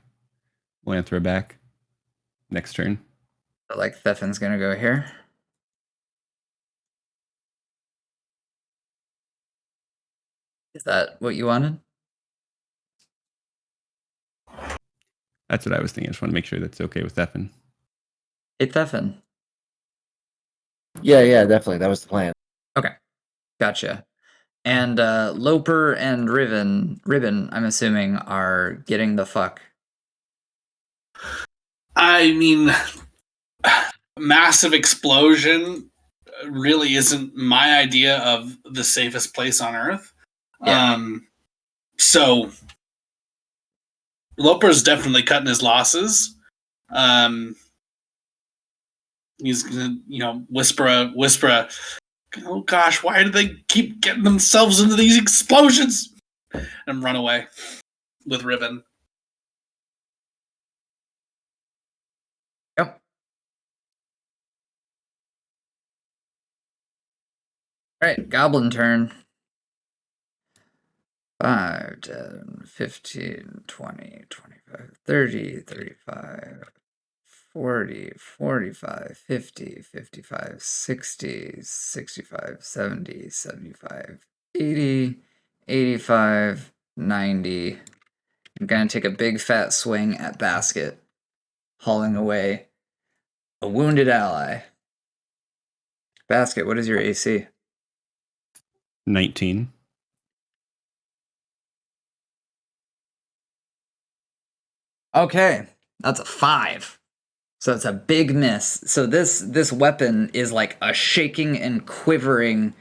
Melanthra back next turn. So, like, Stefan's gonna go here. Is that what you wanted? That's what I was thinking. I just want to make sure that's okay with Stefan. Hey, Stefan. Yeah, definitely. That was the plan. Okay, gotcha. And Loper and Ribbon, I'm assuming, are getting the fuck. I mean, massive explosion really isn't my idea of the safest place on Earth. Yeah. So Loper's definitely cutting his losses. He's gonna, whisper. Oh gosh, why do they keep getting themselves into these explosions? And run away with Ribbon. Yep. All right, Goblin turn. 5, 10, 15, 20, 25, 30, 35, 40, 45, 50, 55, 60, 65, 70, 75, 80, 85, 90. I'm going to take a big fat swing at Basket, hauling away a wounded ally. Basket, what is your AC? 19. Okay, that's a 5. So it's a big miss. So this weapon is like a shaking and quivering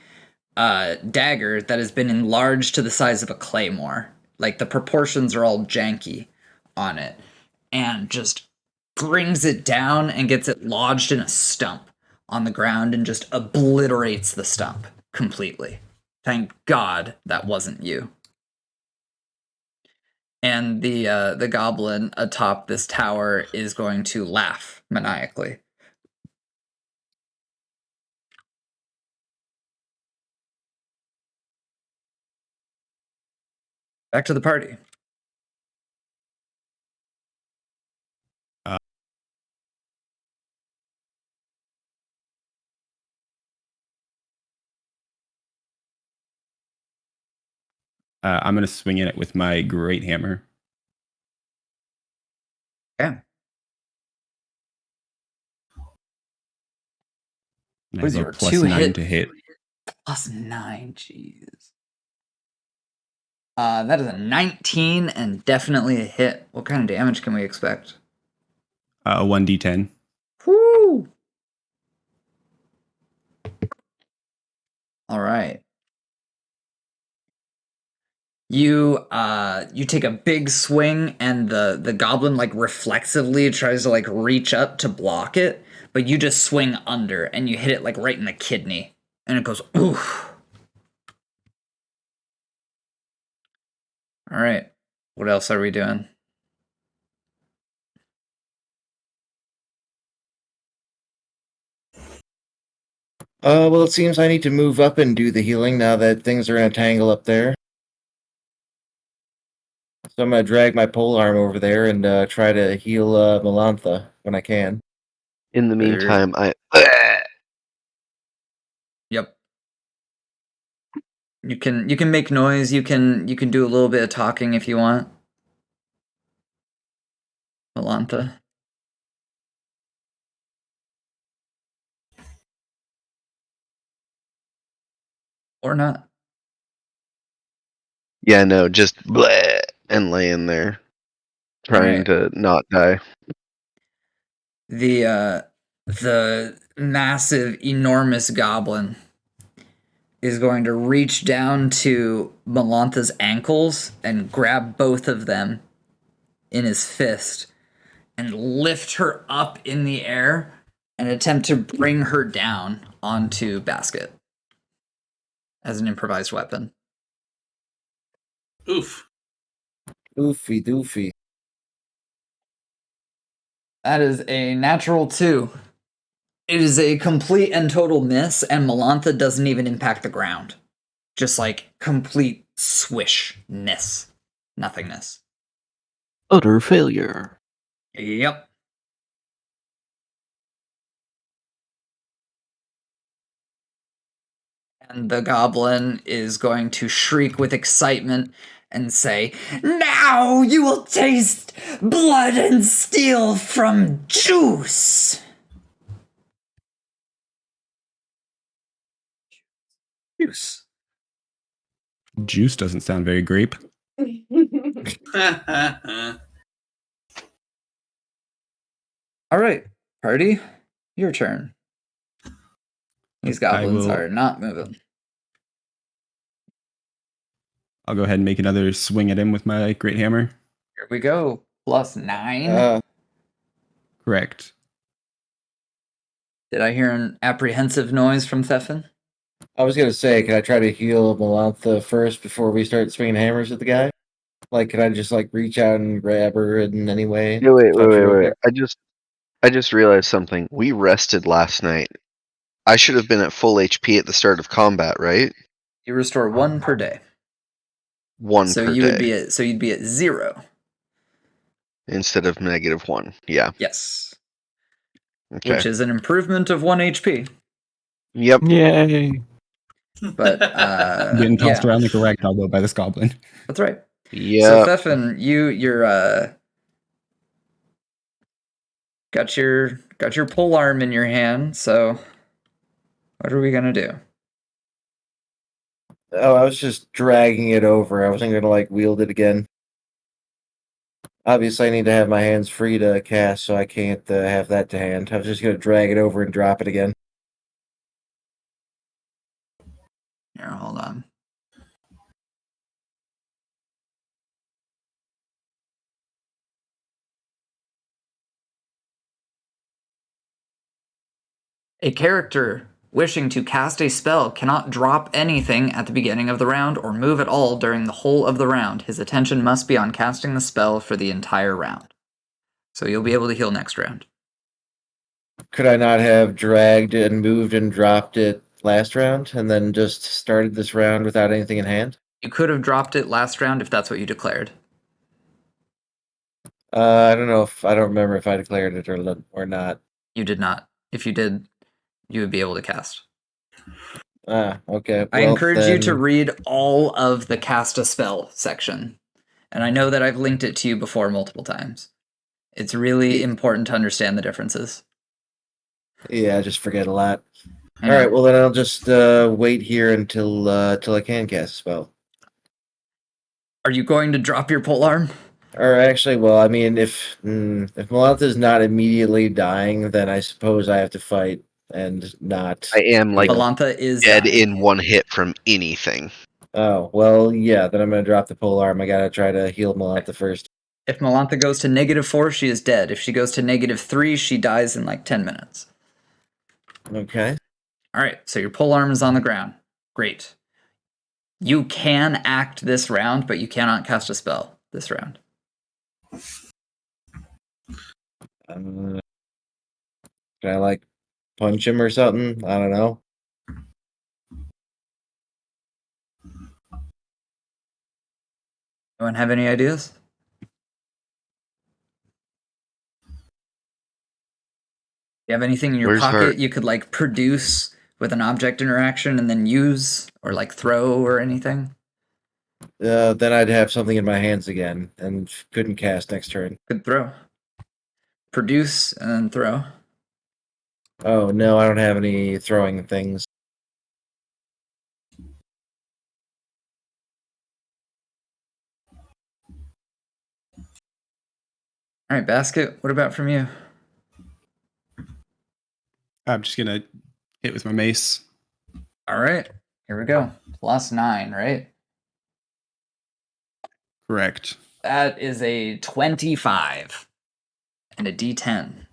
dagger that has been enlarged to the size of a claymore. Like the proportions are all janky on it, and just brings it down and gets it lodged in a stump on the ground and just obliterates the stump completely. Thank God that wasn't you. And the goblin atop this tower is going to laugh maniacally. Back to the party. I'm going to swing at it with my great hammer. Yeah. And I What is have a your plus 2 9 hit? to hit. Plus 9, jeez. That is a 19 and definitely a hit. What kind of damage can we expect? 1d10. Whoo! All right. You take a big swing and the goblin like reflexively tries to like reach up to block it, but you just swing under and you hit it like right in the kidney and it goes oof. All right. What else are we doing? Well, it seems I need to move up and do the healing now that things are in a tangle up there. So I'm gonna drag my polearm over there and try to heal Melantha when I can. In the meantime, Yep. You can make noise. You can do a little bit of talking if you want. Melantha. Or not. Yeah, no, just bleh and laying there, trying to not die. The massive, enormous goblin is going to reach down to Melantha's ankles and grab both of them in his fist and lift her up in the air and attempt to bring her down onto Basket as an improvised weapon. Oof. Oofy doofy. That is a natural 2. It is a complete and total miss, and Melantha doesn't even impact the ground. Just like complete swish-ness. Nothingness. Utter failure. Yep. And the goblin is going to shriek with excitement and say, "Now you will taste blood and steel from juice!" Juice. Juice doesn't sound very grape. All right, party, your turn. These goblins are not moving. I'll go ahead and make another swing at him with my great hammer. Here we go. +9. Correct. Did I hear an apprehensive noise from Thefin? I was gonna say, can I try to heal Melantha first before we start swinging hammers at the guy? Like, can I just like reach out and grab her in any way? Yeah, wait, Touch her real wait. quick? I just realized something. We rested last night. I should have been at full HP at the start of combat, right? You restore 1 per day. One So per you day. would be at you'd be at 0 instead of -1. Yeah. Yes. Okay. Which is an improvement of 1 HP. Yep. Yay. But Getting tossed yeah, around like a ragdoll though by this goblin. that's right. Yeah. So Thefin, you're got your pole arm in your hand. So what are we gonna do? Oh, I was just dragging it over. I wasn't gonna like wield it again. Obviously, I need to have my hands free to cast, so I can't have that to hand. I was just gonna drag it over and drop it again. Here, hold on. A character wishing to cast a spell cannot drop anything at the beginning of the round or move at all during the whole of the round. His attention must be on casting the spell for the entire round. So you'll be able to heal next round. Could I not have dragged and moved and dropped it last round and then just started this round without anything in hand? You could have dropped it last round if that's what you declared. I don't know if I don't remember if I declared it or not. You did not. If you did, you would be able to cast. Ah, okay. I Well, encourage you to then- read all of the cast a spell section. And I know that I've linked it to you before multiple times. It's really important to understand the differences. Yeah, I just forget a lot. Yeah. All right, well then I'll just wait here until I can cast a spell. Are you going to drop your polearm? Or actually, well, I mean, if Melantha's not immediately dying, then I suppose I have to fight and not. I am like Melantha is dead dying. in 1 hit from anything. Oh well, yeah. Then I'm gonna drop the polearm. I gotta try to heal Melantha first. If Melantha goes to -4, she is dead. If she goes to -3, she dies in like 10 minutes. Okay. All right, so your polearm is on the ground. Great. You can act this round, but you cannot cast a spell this round. Can I like punch him or something? I don't know. Anyone have any ideas? You have anything in your Where's pocket our- you could like produce with an object interaction and then use or like throw or anything? Then I'd have something in my hands again and couldn't cast next turn. Could throw. Produce and then throw. Oh no, I don't have any throwing things. All right, Basket, what about from you? I'm just gonna hit with my mace. All right, here we go. +9, right? Correct. That is a 25 and a D10.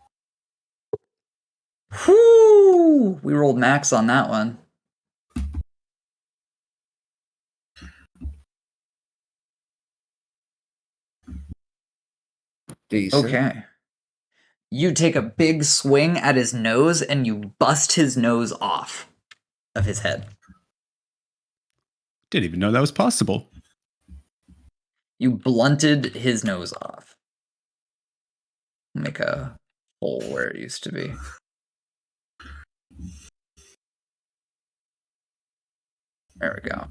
Whoo! We rolled max on that one. Decent. Okay. You take a big swing at his nose and you bust his nose off of his head. Didn't even know that was possible. You blunted his nose off. Make a hole where it used to be. There we go.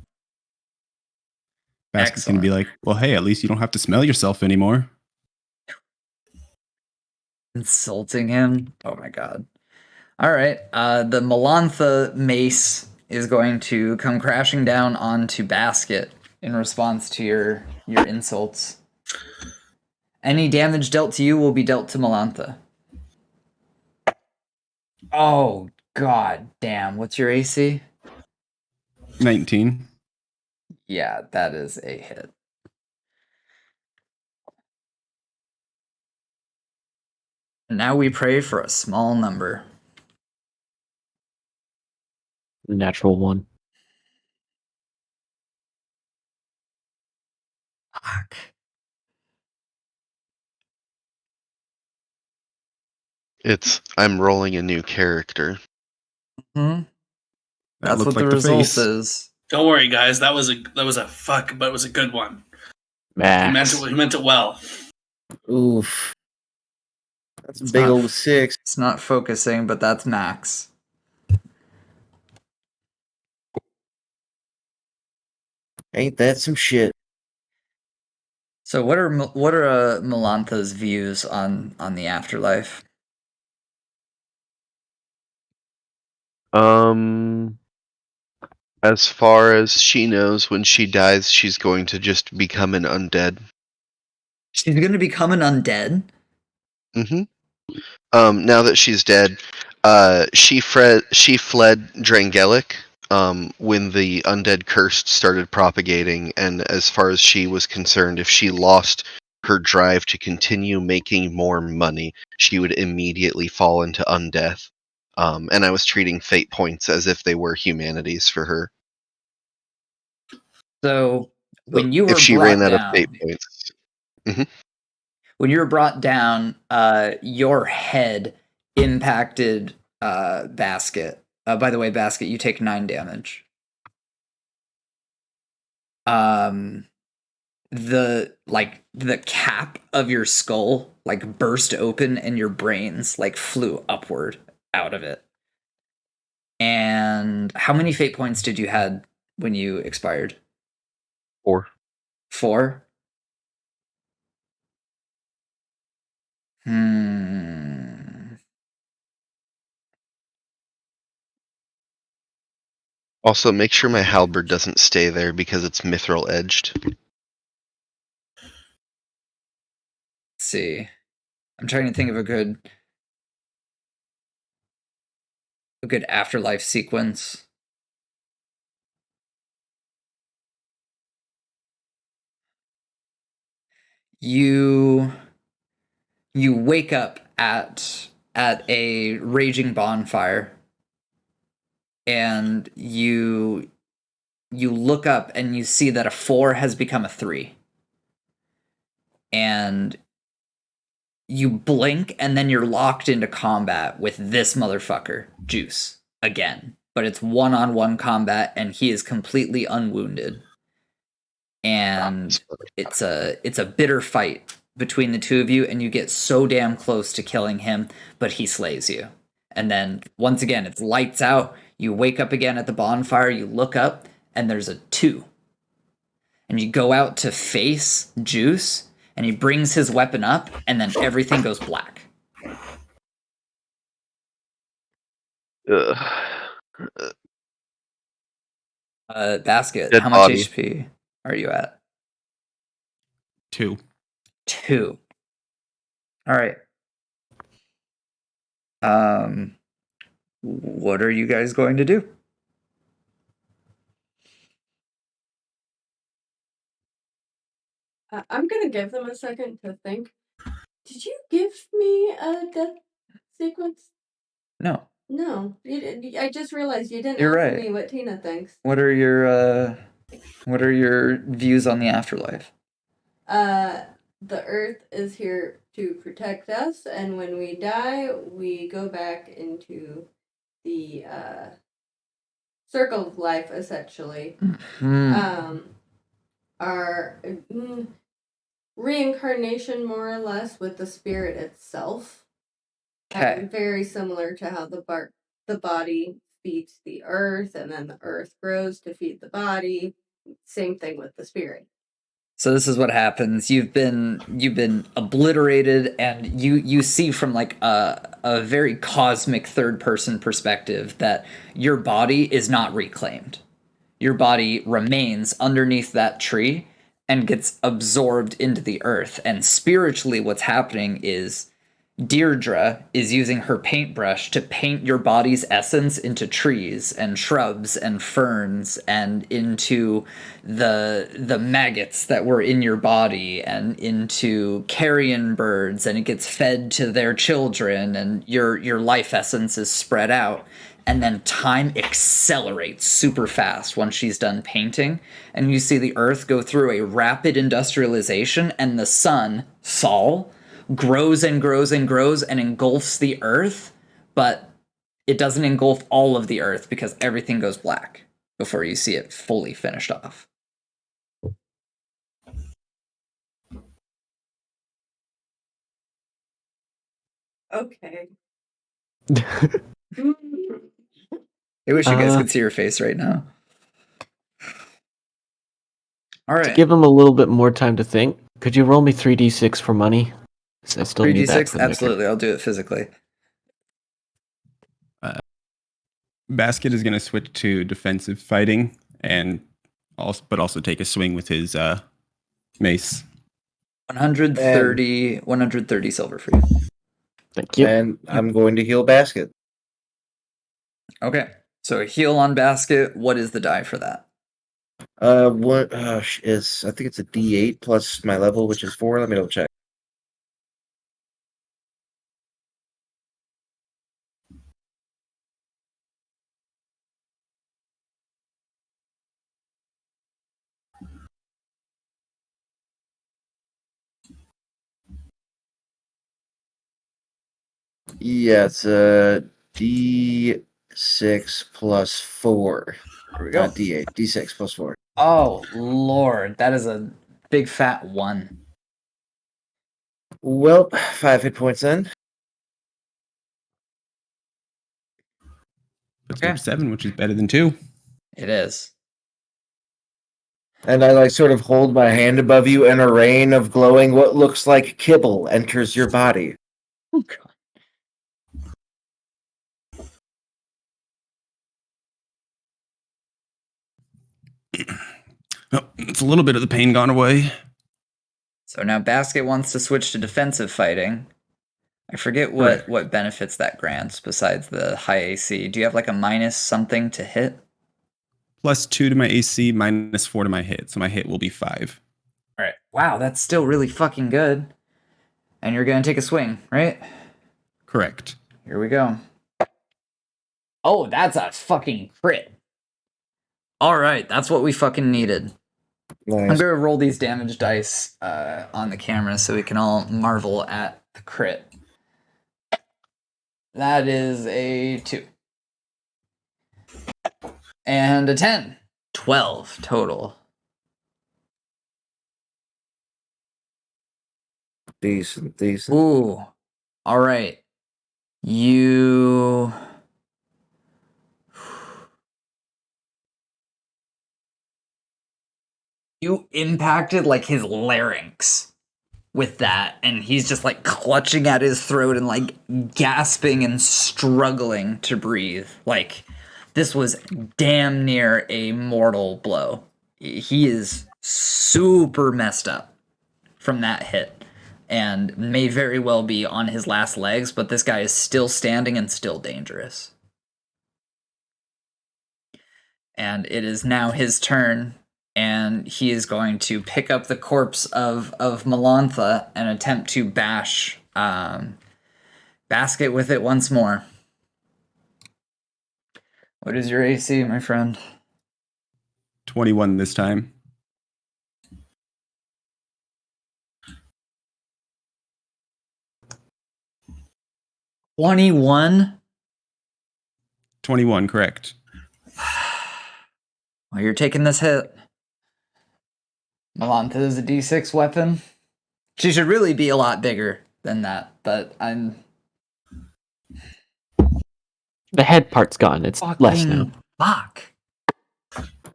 Basket's gonna be like, well, hey, at least you don't have to smell yourself anymore. Insulting him. Oh my god. All right. The Melantha mace is going to come crashing down onto Basket in response to your insults. Any damage dealt to you will be dealt to Melantha. Oh god damn. What's your AC? 19. Yeah, that is a hit. Now we pray for a small number. Natural one. Fuck. I'm rolling a new character. Hmm. That That's looked what like the the result face. is. Don't worry, guys. That was a fuck, but it was a good one. Max. He meant it well. Oof. That's a It's big not- old 6. It's not focusing, but that's max. Ain't that some shit? So what are Melantha's views on the afterlife? As far as she knows, when she dies, she's going to just become an undead. She's going to become an undead? Mm-hmm. Now that she's dead, she fled Drangelic when the undead curse started propagating, and as far as she was concerned, if she lost her drive to continue making more money, she would immediately fall into undeath. And I was treating fate points as if they were humanities for her. So when you were if she brought ran out down, of fate points. Mhm. when you were brought down, your head impacted Basket. By the way, Basket, you take 9 damage. The cap of your skull like burst open and your brains like flew upward out of it. And how many fate points did you had when you expired? 4. 4? Also, make sure my halberd doesn't stay there because it's mithril edged. Let's see. I'm trying to think of a good afterlife sequence. You wake up at a raging bonfire, and you look up and you see that a 4 has become a 3. And you blink and then you're locked into combat with this motherfucker, Juice, again. But it's one-on-one combat and he is completely unwounded. And it's a bitter fight between the two of you, and you get so damn close to killing him, but he slays you. And then once again, it's lights out. You wake up again at the bonfire, you look up, and there's a 2. And you go out to face Juice, and he brings his weapon up, and then everything goes black. Basket, Dead how much body. HP are you at? 2. 2. All right. What are you guys going to do? I'm gonna give them a second to think. Did you give me a death sequence? No. No, you didn't. I just realized you didn't You're ask right. me what Tina thinks. What are your views on the afterlife? The Earth is here to protect us, and when we die, we go back into the circle of life, essentially. Our reincarnation, more or less, with the spirit itself. Okay. Very similar to how the body feeds the earth, and then the earth grows to feed the body. Same thing with the spirit. So this is what happens. You've been obliterated, and you see from like a very cosmic third person perspective that your body is not reclaimed. Your body remains underneath that tree and gets absorbed into the earth. And spiritually, what's happening is Deirdre is using her paintbrush to paint your body's essence into trees and shrubs and ferns and into the maggots that were in your body and into carrion birds, and it gets fed to their children, and your life essence is spread out. And then time accelerates super fast once she's done painting, and you see the earth go through a rapid industrialization, and the sun, Sol, grows and grows and grows and engulfs the earth, but it doesn't engulf all of the earth because everything goes black before you see it fully finished off. Okay. I wish you guys could see your face right now. All right. To give him a little bit more time to think, could you roll me 3d6 for money? I still need that 3d6? for the Absolutely, I'll do it physically. Basket is going to switch to defensive fighting and also take a swing with his mace. 130 silver for you. Thank you. And I'm going to heal Basket. Okay, so heal on Basket. What is the die for that? What is? I think it's a D8 plus my level, which is 4. Let me double check. Yeah, it's a D6 plus 4. There we go. Not D8, D6 plus 4. Oh, Lord, that is a big fat 1. Well, 5 hit points then. Puts me up 7, which is better than 2. It is. And I sort of hold my hand above you, and a rain of glowing what looks like kibble enters your body. Oh, God. Oh, it's a little bit of the pain gone away. So now Basket wants to switch to defensive fighting. I forget what benefits that grants besides the high AC. Do you have a minus something to hit? +2 to my AC, -4 to my hit. So my hit will be 5. All right. Wow, that's still really fucking good. And you're going to take a swing, right? Correct. Here we go. Oh, that's a fucking crit. All right, that's what we fucking needed. Nice. I'm going to roll these damage dice on the camera so we can all marvel at the crit. That is a 2. And a 10. 12 total. Decent. Ooh. All right. You impacted his larynx with that, and he's just clutching at his throat and gasping and struggling to breathe. This was damn near a mortal blow. He is super messed up from that hit and may very well be on his last legs, but this guy is still standing and still dangerous. And it is now his turn, and he is going to pick up the corpse of Melantha and attempt to bash Basket with it once more. What is your AC, my friend? 21 this time. $21? 21, correct. Well, you're taking this hit. Melantha is a D6 weapon. She should really be a lot bigger than that, but I'm... The head part's gone. It's less now. Fuck.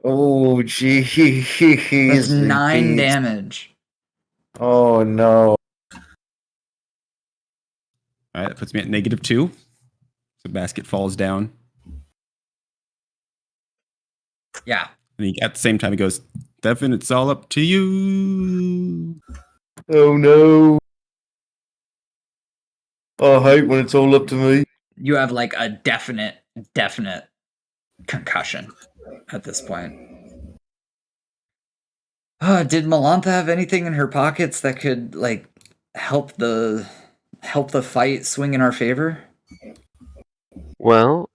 Oh, jeez. That's 9 damage. Oh, no. All right, that puts me at -2. So Basket falls down. Yeah. And at the same time, he goes, Stefan, it's all up to you. Oh, no. I hate when it's all up to me. You have like a definite concussion at this point. Did Malantha have anything in her pockets that could like help the fight swing in our favor? Well,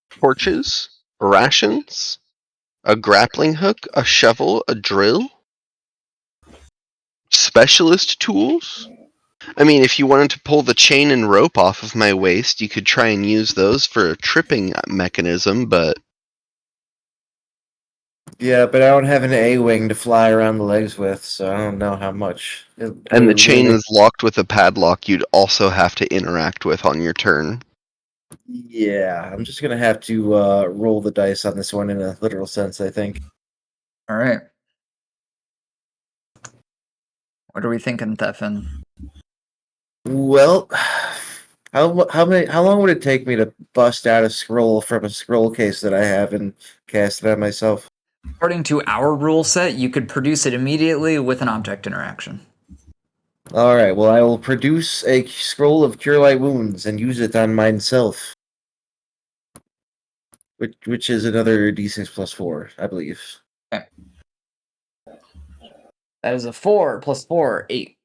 torches, rations, a grappling hook, a shovel, a drill, specialist tools. I mean, if you wanted to pull the chain and rope off of my waist, you could try and use those for a tripping mechanism, but Yeah, but I don't have an A-wing to fly around the legs with, so I don't know how much. and the chain really- is locked with a padlock you'd also have to interact with on your turn. Yeah, I'm just gonna have to roll the dice on this one in a literal sense, I think. All right. What are we thinking, Thefin? Well, how long would it take me to bust out a scroll from a scroll case that I have and cast it on myself? According to our rule set, you could produce it immediately with an object interaction. All right. Well, I will produce a scroll of cure light wounds and use it on myself, which is another d6 plus 4, I believe. Okay. That is a 4 plus 4, 8.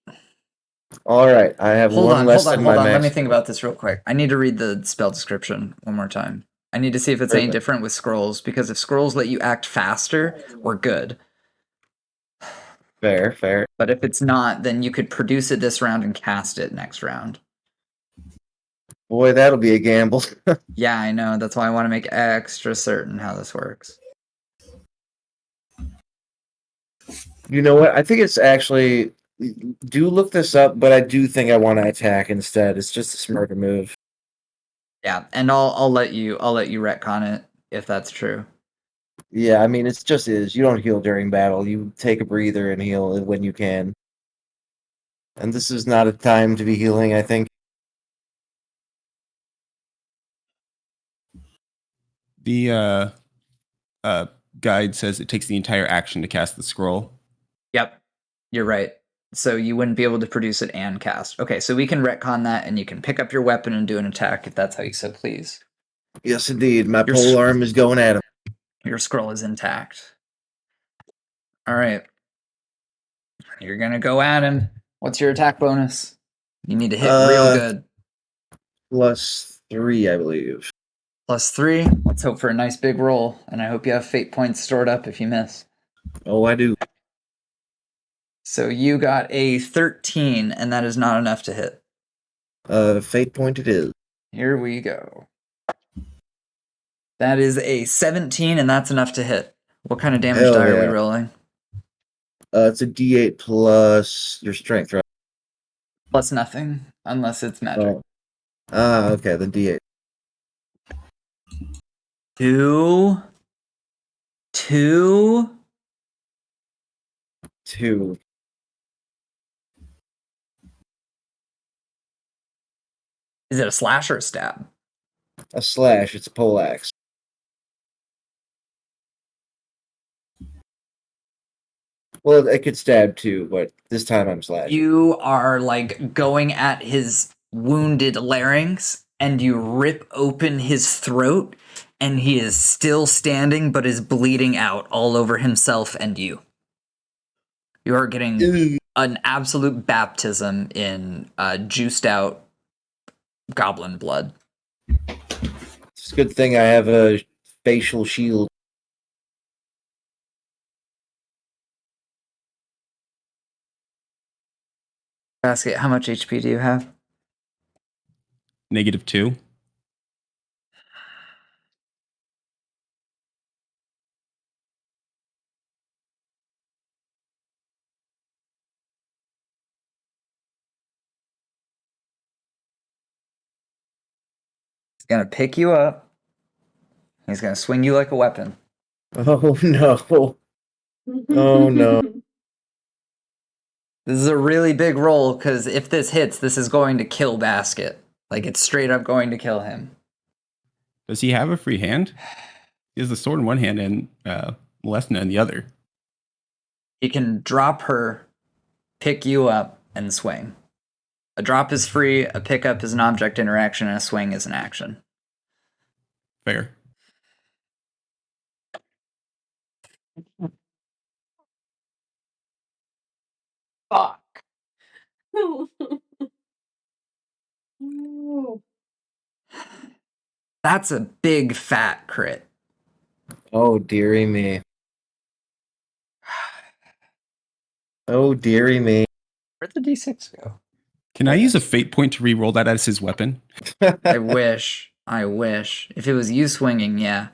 All right. I have one less than my max. Let me think about this real quick. I need to read the spell description one more time. I need to see if it's any different with scrolls, because if scrolls let you act faster, we're good. Fair. But if it's not, then you could produce it this round and cast it next round. Boy, that'll be a gamble. Yeah, I know. That's why I want to make extra certain how this works. You know what? I think it's actually. Do look this up, but I do think I want to attack instead. It's just a smarter move. Yeah, and I'll let you retcon it if that's true. Yeah, I mean, it's just is. You don't heal during battle. You take a breather and heal when you can. And this is not a time to be healing, I think. The guide says it takes the entire action to cast the scroll. Yep, you're right. So you wouldn't be able to produce it and cast. Okay, so we can retcon that, and you can pick up your weapon and do an attack if that's how you so please. Yes, indeed. My pole arm is going at him. Your scroll is intact. All right. You're going to go at him. What's your attack bonus? You need to hit real good. +3, I believe. +3. Let's hope for a nice big roll, and I hope you have fate points stored up if you miss. Oh, I do. So you got a 13, and that is not enough to hit. Fate point it is. Here we go. That is a 17, and that's enough to hit. What kind of damage die are we rolling? It's a D8 plus your strength, right? Plus nothing, unless it's magic. Okay, the D8. 2. 2. Is it a slash or a stab? A slash. It's a poleaxe. Well, it could stab too, but this time I'm slashing. You are like going at his wounded larynx, and you rip open his throat, and he is still standing but is bleeding out all over himself and you. You are getting an absolute baptism in juiced out goblin blood. It's a good thing I have a facial shield. Basket, how much HP do you have? -2. He's gonna pick you up. He's gonna swing you like a weapon. Oh no. Oh no. This is a really big roll, because if this hits, this is going to kill Basket. Like, it's straight up going to kill him. Does he have a free hand? He has the sword in one hand and Lesna in the other. He can drop her, pick you up, and swing. A drop is free, a pickup is an object interaction, and a swing is an action. Fair. Fuck. That's a big fat crit. Oh, dearie me. Oh, dearie me. Where'd the D6 go? Can I use a fate point to re-roll that as his weapon? I wish. If it was you swinging, yeah.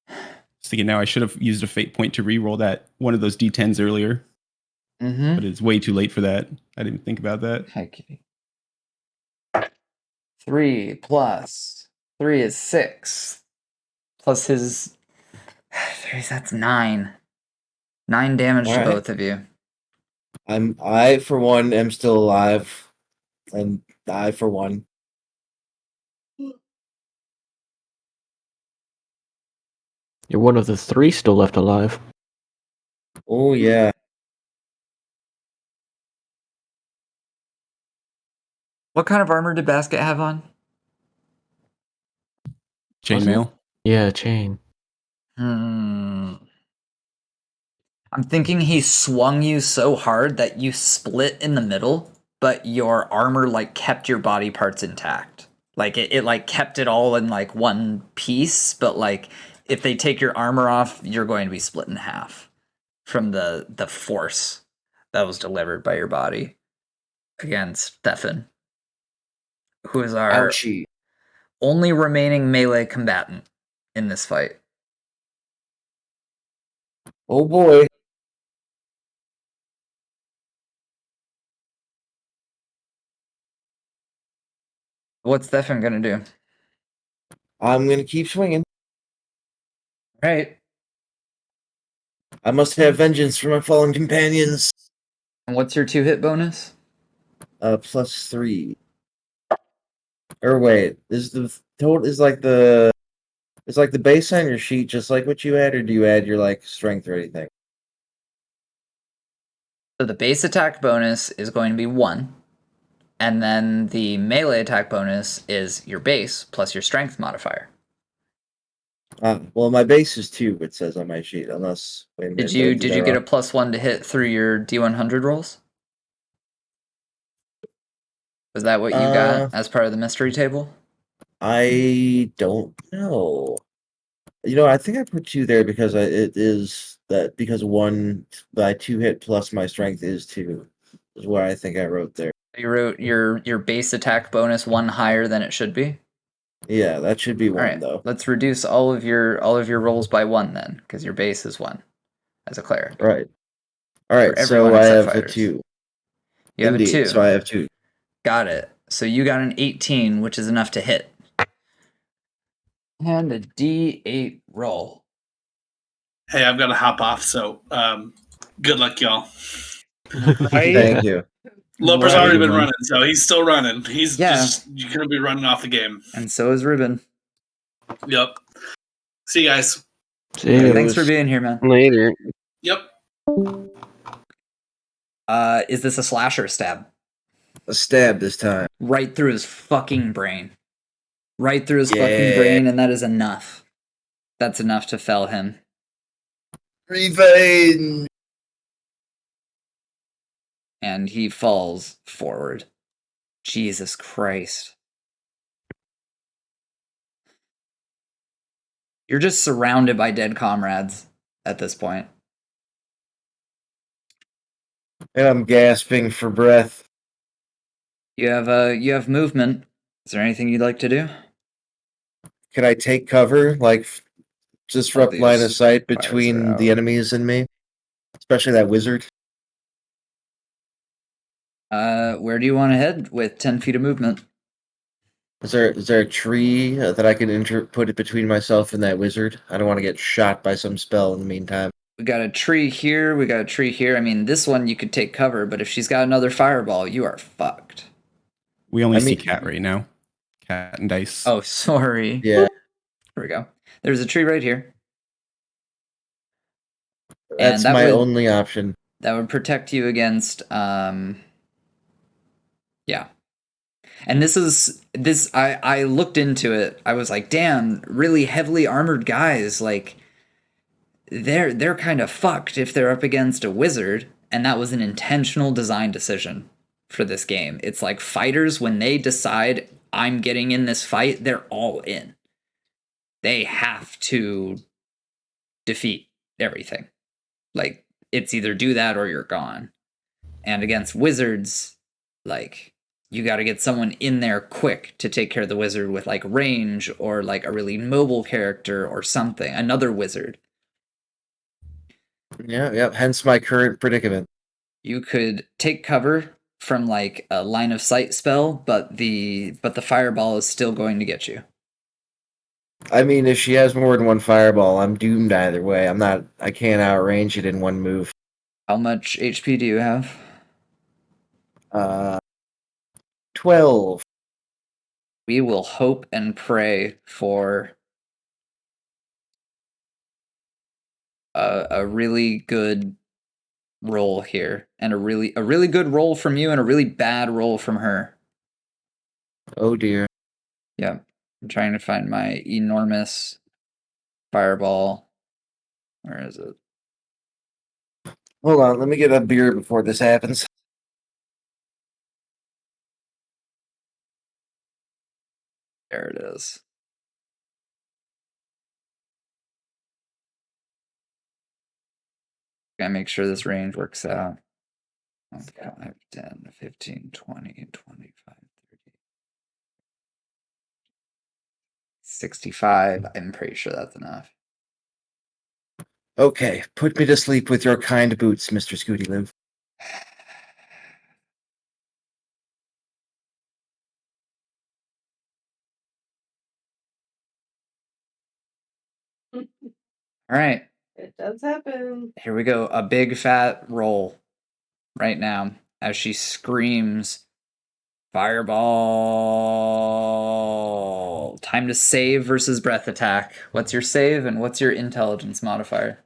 Just thinking now I should have used a fate point to re-roll that one of those D10s earlier. Mm-hmm. But it's way too late for that. I didn't think about that. Hi, kitty. 3 plus 3 is 6. Plus his 3, that's 9. 9 damage to Alright. both of you. I for one am still alive. And I for one. You're one of the 3 still left alive. Oh yeah. What kind of armor did Basket have on? Chainmail. Yeah, chain. I'm thinking he swung you so hard that you split in the middle, but your armor like kept your body parts intact. Like it like kept it all in like one piece, but like if they take your armor off, you're going to be split in half from the force that was delivered by your body against Stefan, who is our Ouchie. only remaining melee combatant in this fight. Oh boy. What's Stefan gonna do? I'm gonna keep swinging. Right. I must have vengeance for my fallen companions. And what's your 2-hit bonus? +3. Or wait, is the total is like the it's like the base on your sheet just like what you add, or do you add your like strength or anything? So the base attack bonus is going to be 1. And then the melee attack bonus is your base plus your strength modifier. Well, my base is 2. It says on my sheet, unless Did you get a +1 to hit through your D100 rolls? Was that what you got as part of the mystery table? I don't know. You know, I think I put 2 there because it is that because 1 by 2 hit plus my strength is 2 is what I think I wrote there. You wrote your base attack bonus 1 higher than it should be. Yeah, that should be 1 All right, though. let's reduce all of your rolls by 1 then, because your base is 1 as a cleric. Right. All right. everyone So I except have fighters. a 2. You have Indeed. a 2. So I have 2. Got it. So you got an 18, which is enough to hit. And a D8 roll. Hey, I've got to hop off, so good luck, y'all. Thank you. Loper's Right. already been running, so he's still running. He's Yeah. just going to be running off the game. And so is Ribbon. Yep. See you guys. Thanks for being here, man. Later. Yep. Is this a slash or a stab? A stab this time. Right through his fucking brain. Right through his fucking Yeah. brain, and that is enough. That's enough to fell him. Revenge. And he falls forward. Jesus Christ. You're just surrounded by dead comrades at this point. And I'm gasping for breath. You have movement. Is there anything you'd like to do? Can I take cover, like disrupt line of sight between the enemies and me, especially that wizard? Where do you want to head with 10 feet of movement? Is there a tree that I can put it between myself and that wizard? I don't want to get shot by some spell in the meantime. We got a tree here. We got a tree here. I mean, this one you could take cover, but if she's got another fireball, you are fucked. We only see cat right now. Cat and dice. Oh, sorry. Yeah. Here we go. There's a tree right here. That's my only option. That would protect you against Yeah. And I looked into it. I was like, damn, really heavily armored guys, like they're kind of fucked if they're up against a wizard, and that was an intentional design decision for this game. It's like fighters, when they decide I'm getting in this fight, they're all in. They have to defeat everything. Like, it's either do that or you're gone. And against wizards, like, you got to get someone in there quick to take care of the wizard with like range or like a really mobile character or something, another wizard. Yeah. Hence my current predicament. You could take cover from like a line of sight spell, but the fireball is still going to get you. I mean, if she has more than one fireball, I'm doomed either way. I can't outrange it in one move. How much HP do you have? 12. We will hope and pray for a really good roll here, and a really good roll from you, and a really bad roll from her. Oh dear. Yeah, I'm trying to find my enormous fireball. Where is it? Hold on, let me get a beer before this happens. There it is. Gotta make sure this range works out. 5, 10, 15, 20, 25, 30, 65. I'm pretty sure that's enough. Okay, put me to sleep with your kind boots, Mr. Scooty Loo. All right. It does happen. Here we go. A big fat roll right now as she screams, Fireball! Time to save versus breath attack. What's your save and what's your intelligence modifier?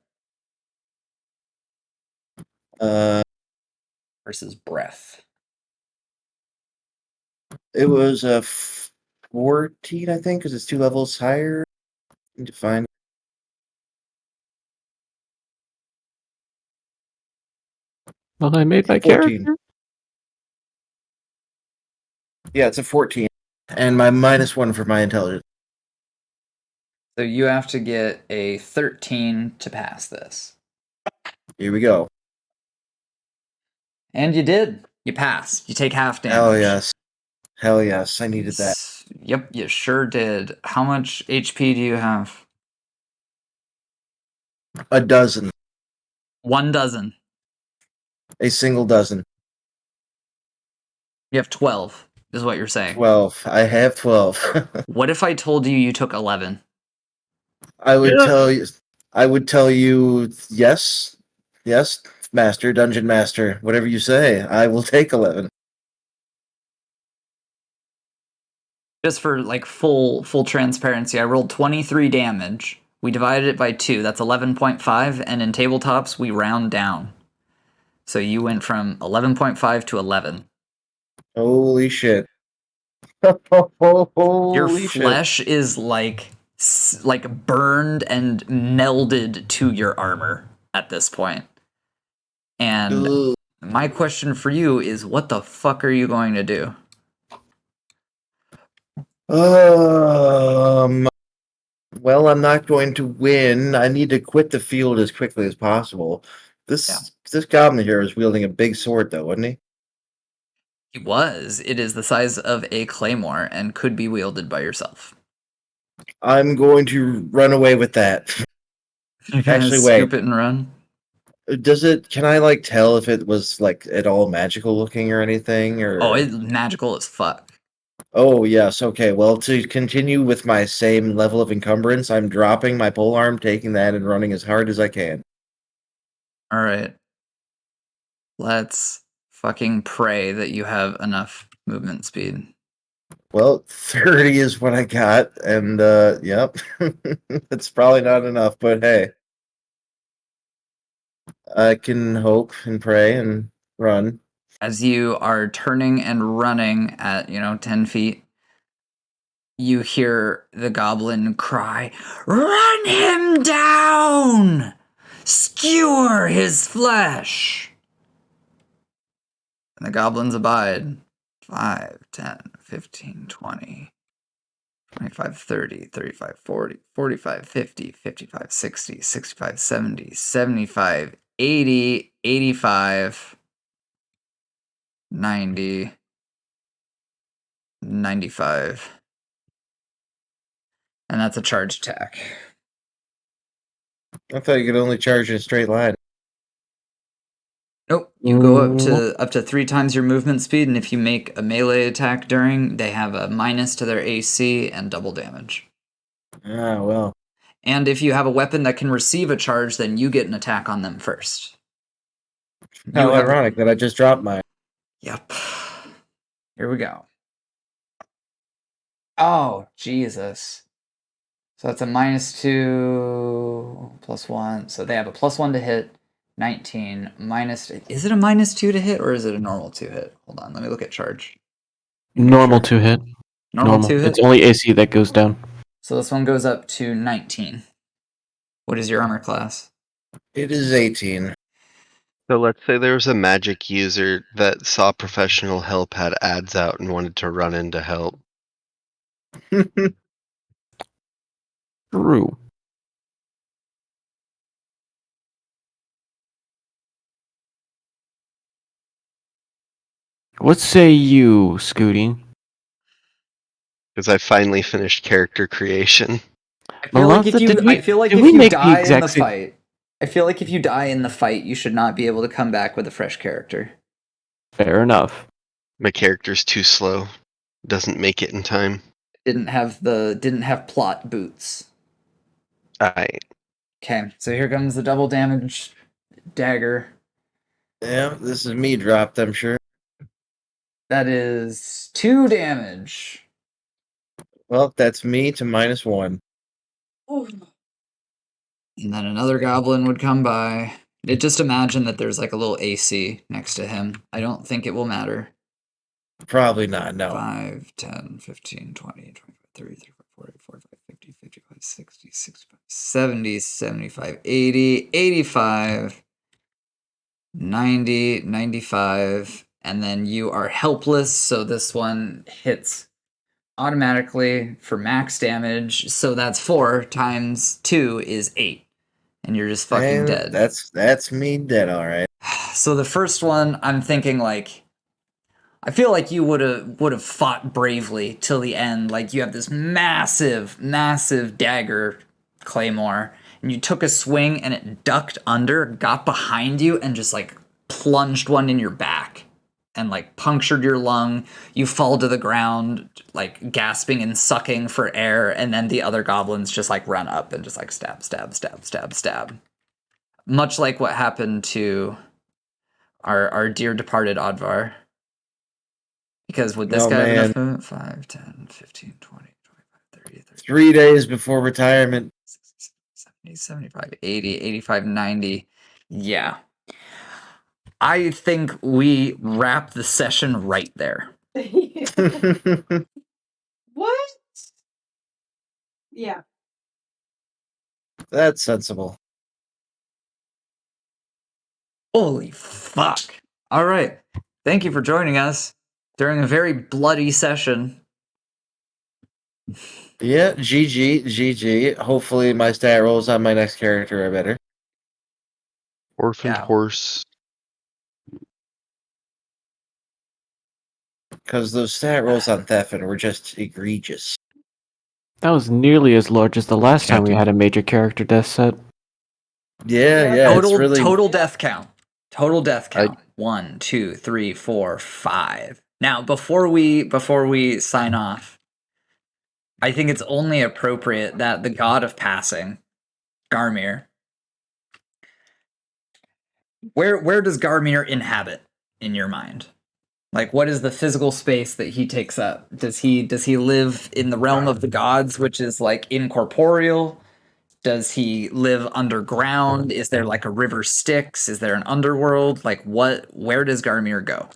Versus breath. It was a 14, I think, because it's 2 levels higher. Need to find. Well, I made my 14. character. Yeah, it's a 14. And my -1 for my intelligence. So you have to get a 13 to pass this. Here we go. And you did. You passed. You take half damage. Hell yes. Hell yes. I needed that. Yep, you sure did. How much HP do you have? A dozen. 1 dozen. A single dozen. You have 12, is what you're saying. 12. I have 12. What if I told you you took 11? I would tell you yes. Yes, master, dungeon master, whatever you say. I will take 11. Just for like full transparency, I rolled 23 damage. We divided it by 2. That's 11.5, and in tabletops we round down. So you went from 11.5 to 11. Holy shit. Your flesh is like burned and melded to your armor at this point. And my question for you is, what the fuck are you going to do? Well, I'm not going to win. I need to quit the field as quickly as possible. This goblin here is wielding a big sword, though, wasn't he? He was. It is the size of a claymore and could be wielded by yourself. I'm going to run away with that. Actually, wait. Scoop it and run. Can I like tell if it was like at all magical looking or anything? Or Oh, it's magical as fuck. Oh yes, okay. Well, to continue with my same level of encumbrance, I'm dropping my polearm, taking that, and running as hard as I can. All right. Let's fucking pray that you have enough movement speed. Well, 30 is what I got, and yep. It's probably not enough, but hey. I can hope and pray and run. As you are turning and running at 10 feet, you hear the goblin cry, "Run him down! Skewer his flesh!" And the goblins abide. 5, 10, 15, 20, 25, 30, 35, 40, 45, 50, 55, 60, 65, 70, 75, 80, 85, 90, 95. And that's a charge attack. I thought you could only charge in a straight line. Nope. You go up to 3 times your movement speed, and if you make a melee attack during, they have a minus to their AC and double damage. Ah, well. And if you have a weapon that can receive a charge, then you get an attack on them first. How ironic that I just dropped mine. Yep. Here we go. Oh, Jesus. So that's a -2 +1. So they have a +1 to hit. 19 minus. Is it a -2 to hit or is it a normal 2 hit? Hold on, let me look at charge. Normal 2 hit. Normal 2 hit? It's only AC that goes down. So this one goes up to 19. What is your armor class? It is 18. So let's say there was a magic user that saw professional help had ads out and wanted to run in to help. True. What say you, Scooty? Because I finally finished character creation. I feel like if you die in the fight, I feel like if you die in the fight, you should not be able to come back with a fresh character. Fair enough. My character's too slow. Doesn't make it in time. Didn't have plot boots. Alright. Okay, so here comes the double damage dagger. Yeah, this is me dropped, I'm sure. That is 2 damage. Well, that's me to -1. And then another goblin would come by. Just imagine that there's like a little AC next to him. I don't think it will matter. Probably not, no. 5, 10, 15, 20, 25, 30, 35, 40, 45, 50, 55, 60, 65, 70, 75, 80, 85, 90, 95. And then you are helpless, so this one hits automatically for max damage. So that's 4 times 2 is 8. And you're just fucking dead. That's me dead, alright. So the first one, I'm thinking like, I feel like you would have fought bravely till the end. Like you have this massive, massive dagger claymore, and you took a swing and it ducked under, got behind you, and just like plunged one in your back and like punctured your lung. You fall to the ground, like gasping and sucking for air, and then the other goblins just like run up and just like stab, stab, stab, stab, stab. Much like what happened to our dear departed Advar. Because would this guy have enough movement? 5, 10, 15, 20, 25, 30, 30. 3 days before retirement. 60, 70, 75, 80, 85, 90. Yeah. I think we wrap the session right there. What? Yeah. That's sensible. Holy fuck. All right. Thank you for joining us during a very bloody session. Yeah, GG. Hopefully my stat rolls on my next character are better. Orphaned horse. Because those stat rolls on Thefin were just egregious. That was nearly as large as the last time we had a major character death set. Yeah, Total, it's really... total death count. Total death count. 1, 2, 3, 4, 5. Now, before we sign off, I think it's only appropriate that the god of passing, Garmir, where does Garmir inhabit in your mind? Like, what is the physical space that he takes up? Does he live in the realm of the gods, which is like incorporeal? Does he live underground? Is there like a river Styx? Is there an underworld? Like where does Garmir go?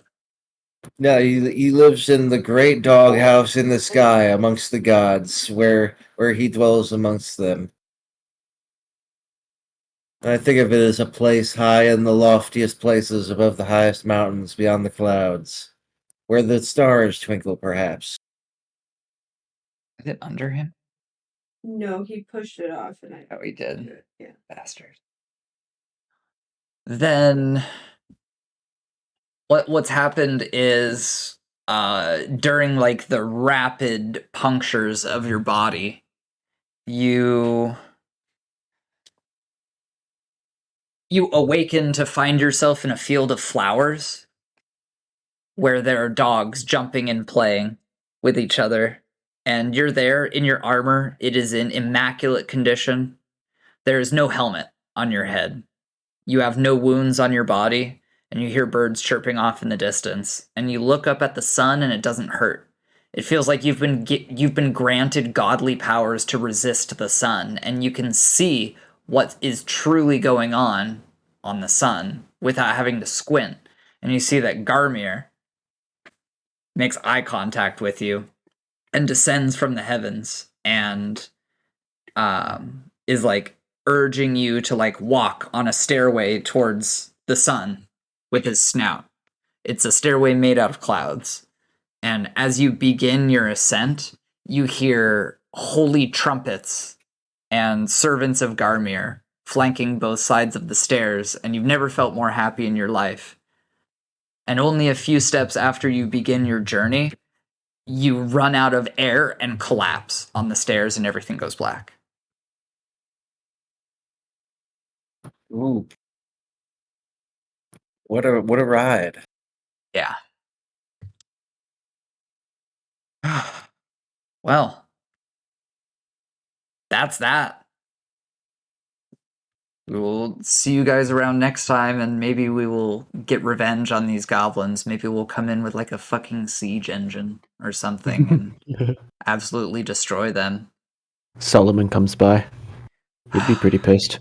No, he lives in the great doghouse in the sky amongst the gods, where he dwells amongst them. I think of it as a place high in the loftiest places above the highest mountains beyond the clouds, where the stars twinkle, perhaps. Is it under him? No, he pushed it off, and I. Oh, he did. Yeah. Bastard. Then what's happened is during like the rapid punctures of your body, you awaken to find yourself in a field of flowers where there are dogs jumping and playing with each other, and you're there in your armor. It is in immaculate condition. There is no helmet on your head. You have no wounds on your body, and you hear birds chirping off in the distance, and you look up at the sun and it doesn't hurt. It feels like you've been granted godly powers to resist the sun, and you can see what is truly going on the sun without having to squint. And you see that Garmir makes eye contact with you and descends from the heavens and is like urging you to like walk on a stairway towards the sun with his snout. It's a stairway made out of clouds. And as you begin your ascent, you hear holy trumpets and servants of Garmir flanking both sides of the stairs, and you've never felt more happy in your life. And only a few steps after you begin your journey, you run out of air and collapse on the stairs, and everything goes black. Ooh. What a ride. Yeah. Well, that's that. We will see you guys around next time, and maybe we will get revenge on these goblins. Maybe we'll come in with like a fucking siege engine or something and absolutely destroy them. Solomon comes by. He'd be pretty pissed.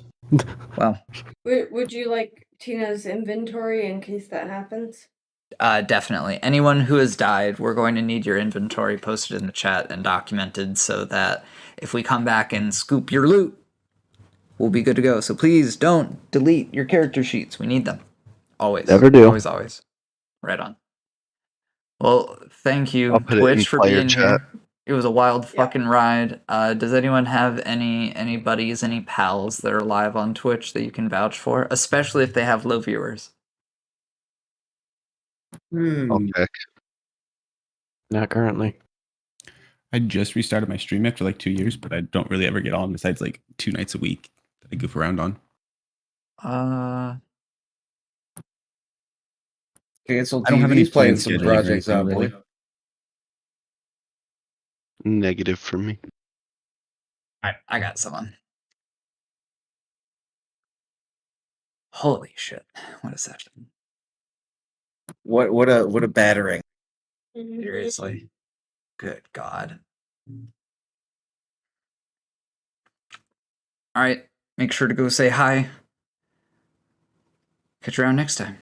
Well, Would you like Tina's inventory in case that happens? definitely. Anyone who has died, we're going to need your inventory posted in the chat and documented so that if we come back and scoop your loot, we'll be good to go. So please don't delete your character sheets. We need them. Always. Never do. Always, always. Right on. Well, thank you, I'll put it in Twitch, for player being chat. here. It was a wild fucking ride. Does anyone have any buddies, any pals that are live on Twitch that you can vouch for? Especially if they have low viewers. I'll check. Not currently. I just restarted my stream after like 2 years, but I don't really ever get on besides like 2 nights a week that I goof around on. Cancel I don't have any TV's playing planned some schedule either, projects so out, really. boy. Negative for me. Alright, I got someone. Holy shit. What a session. What a battering. Seriously. Good God. Alright, make sure to go say hi. Catch you around next time.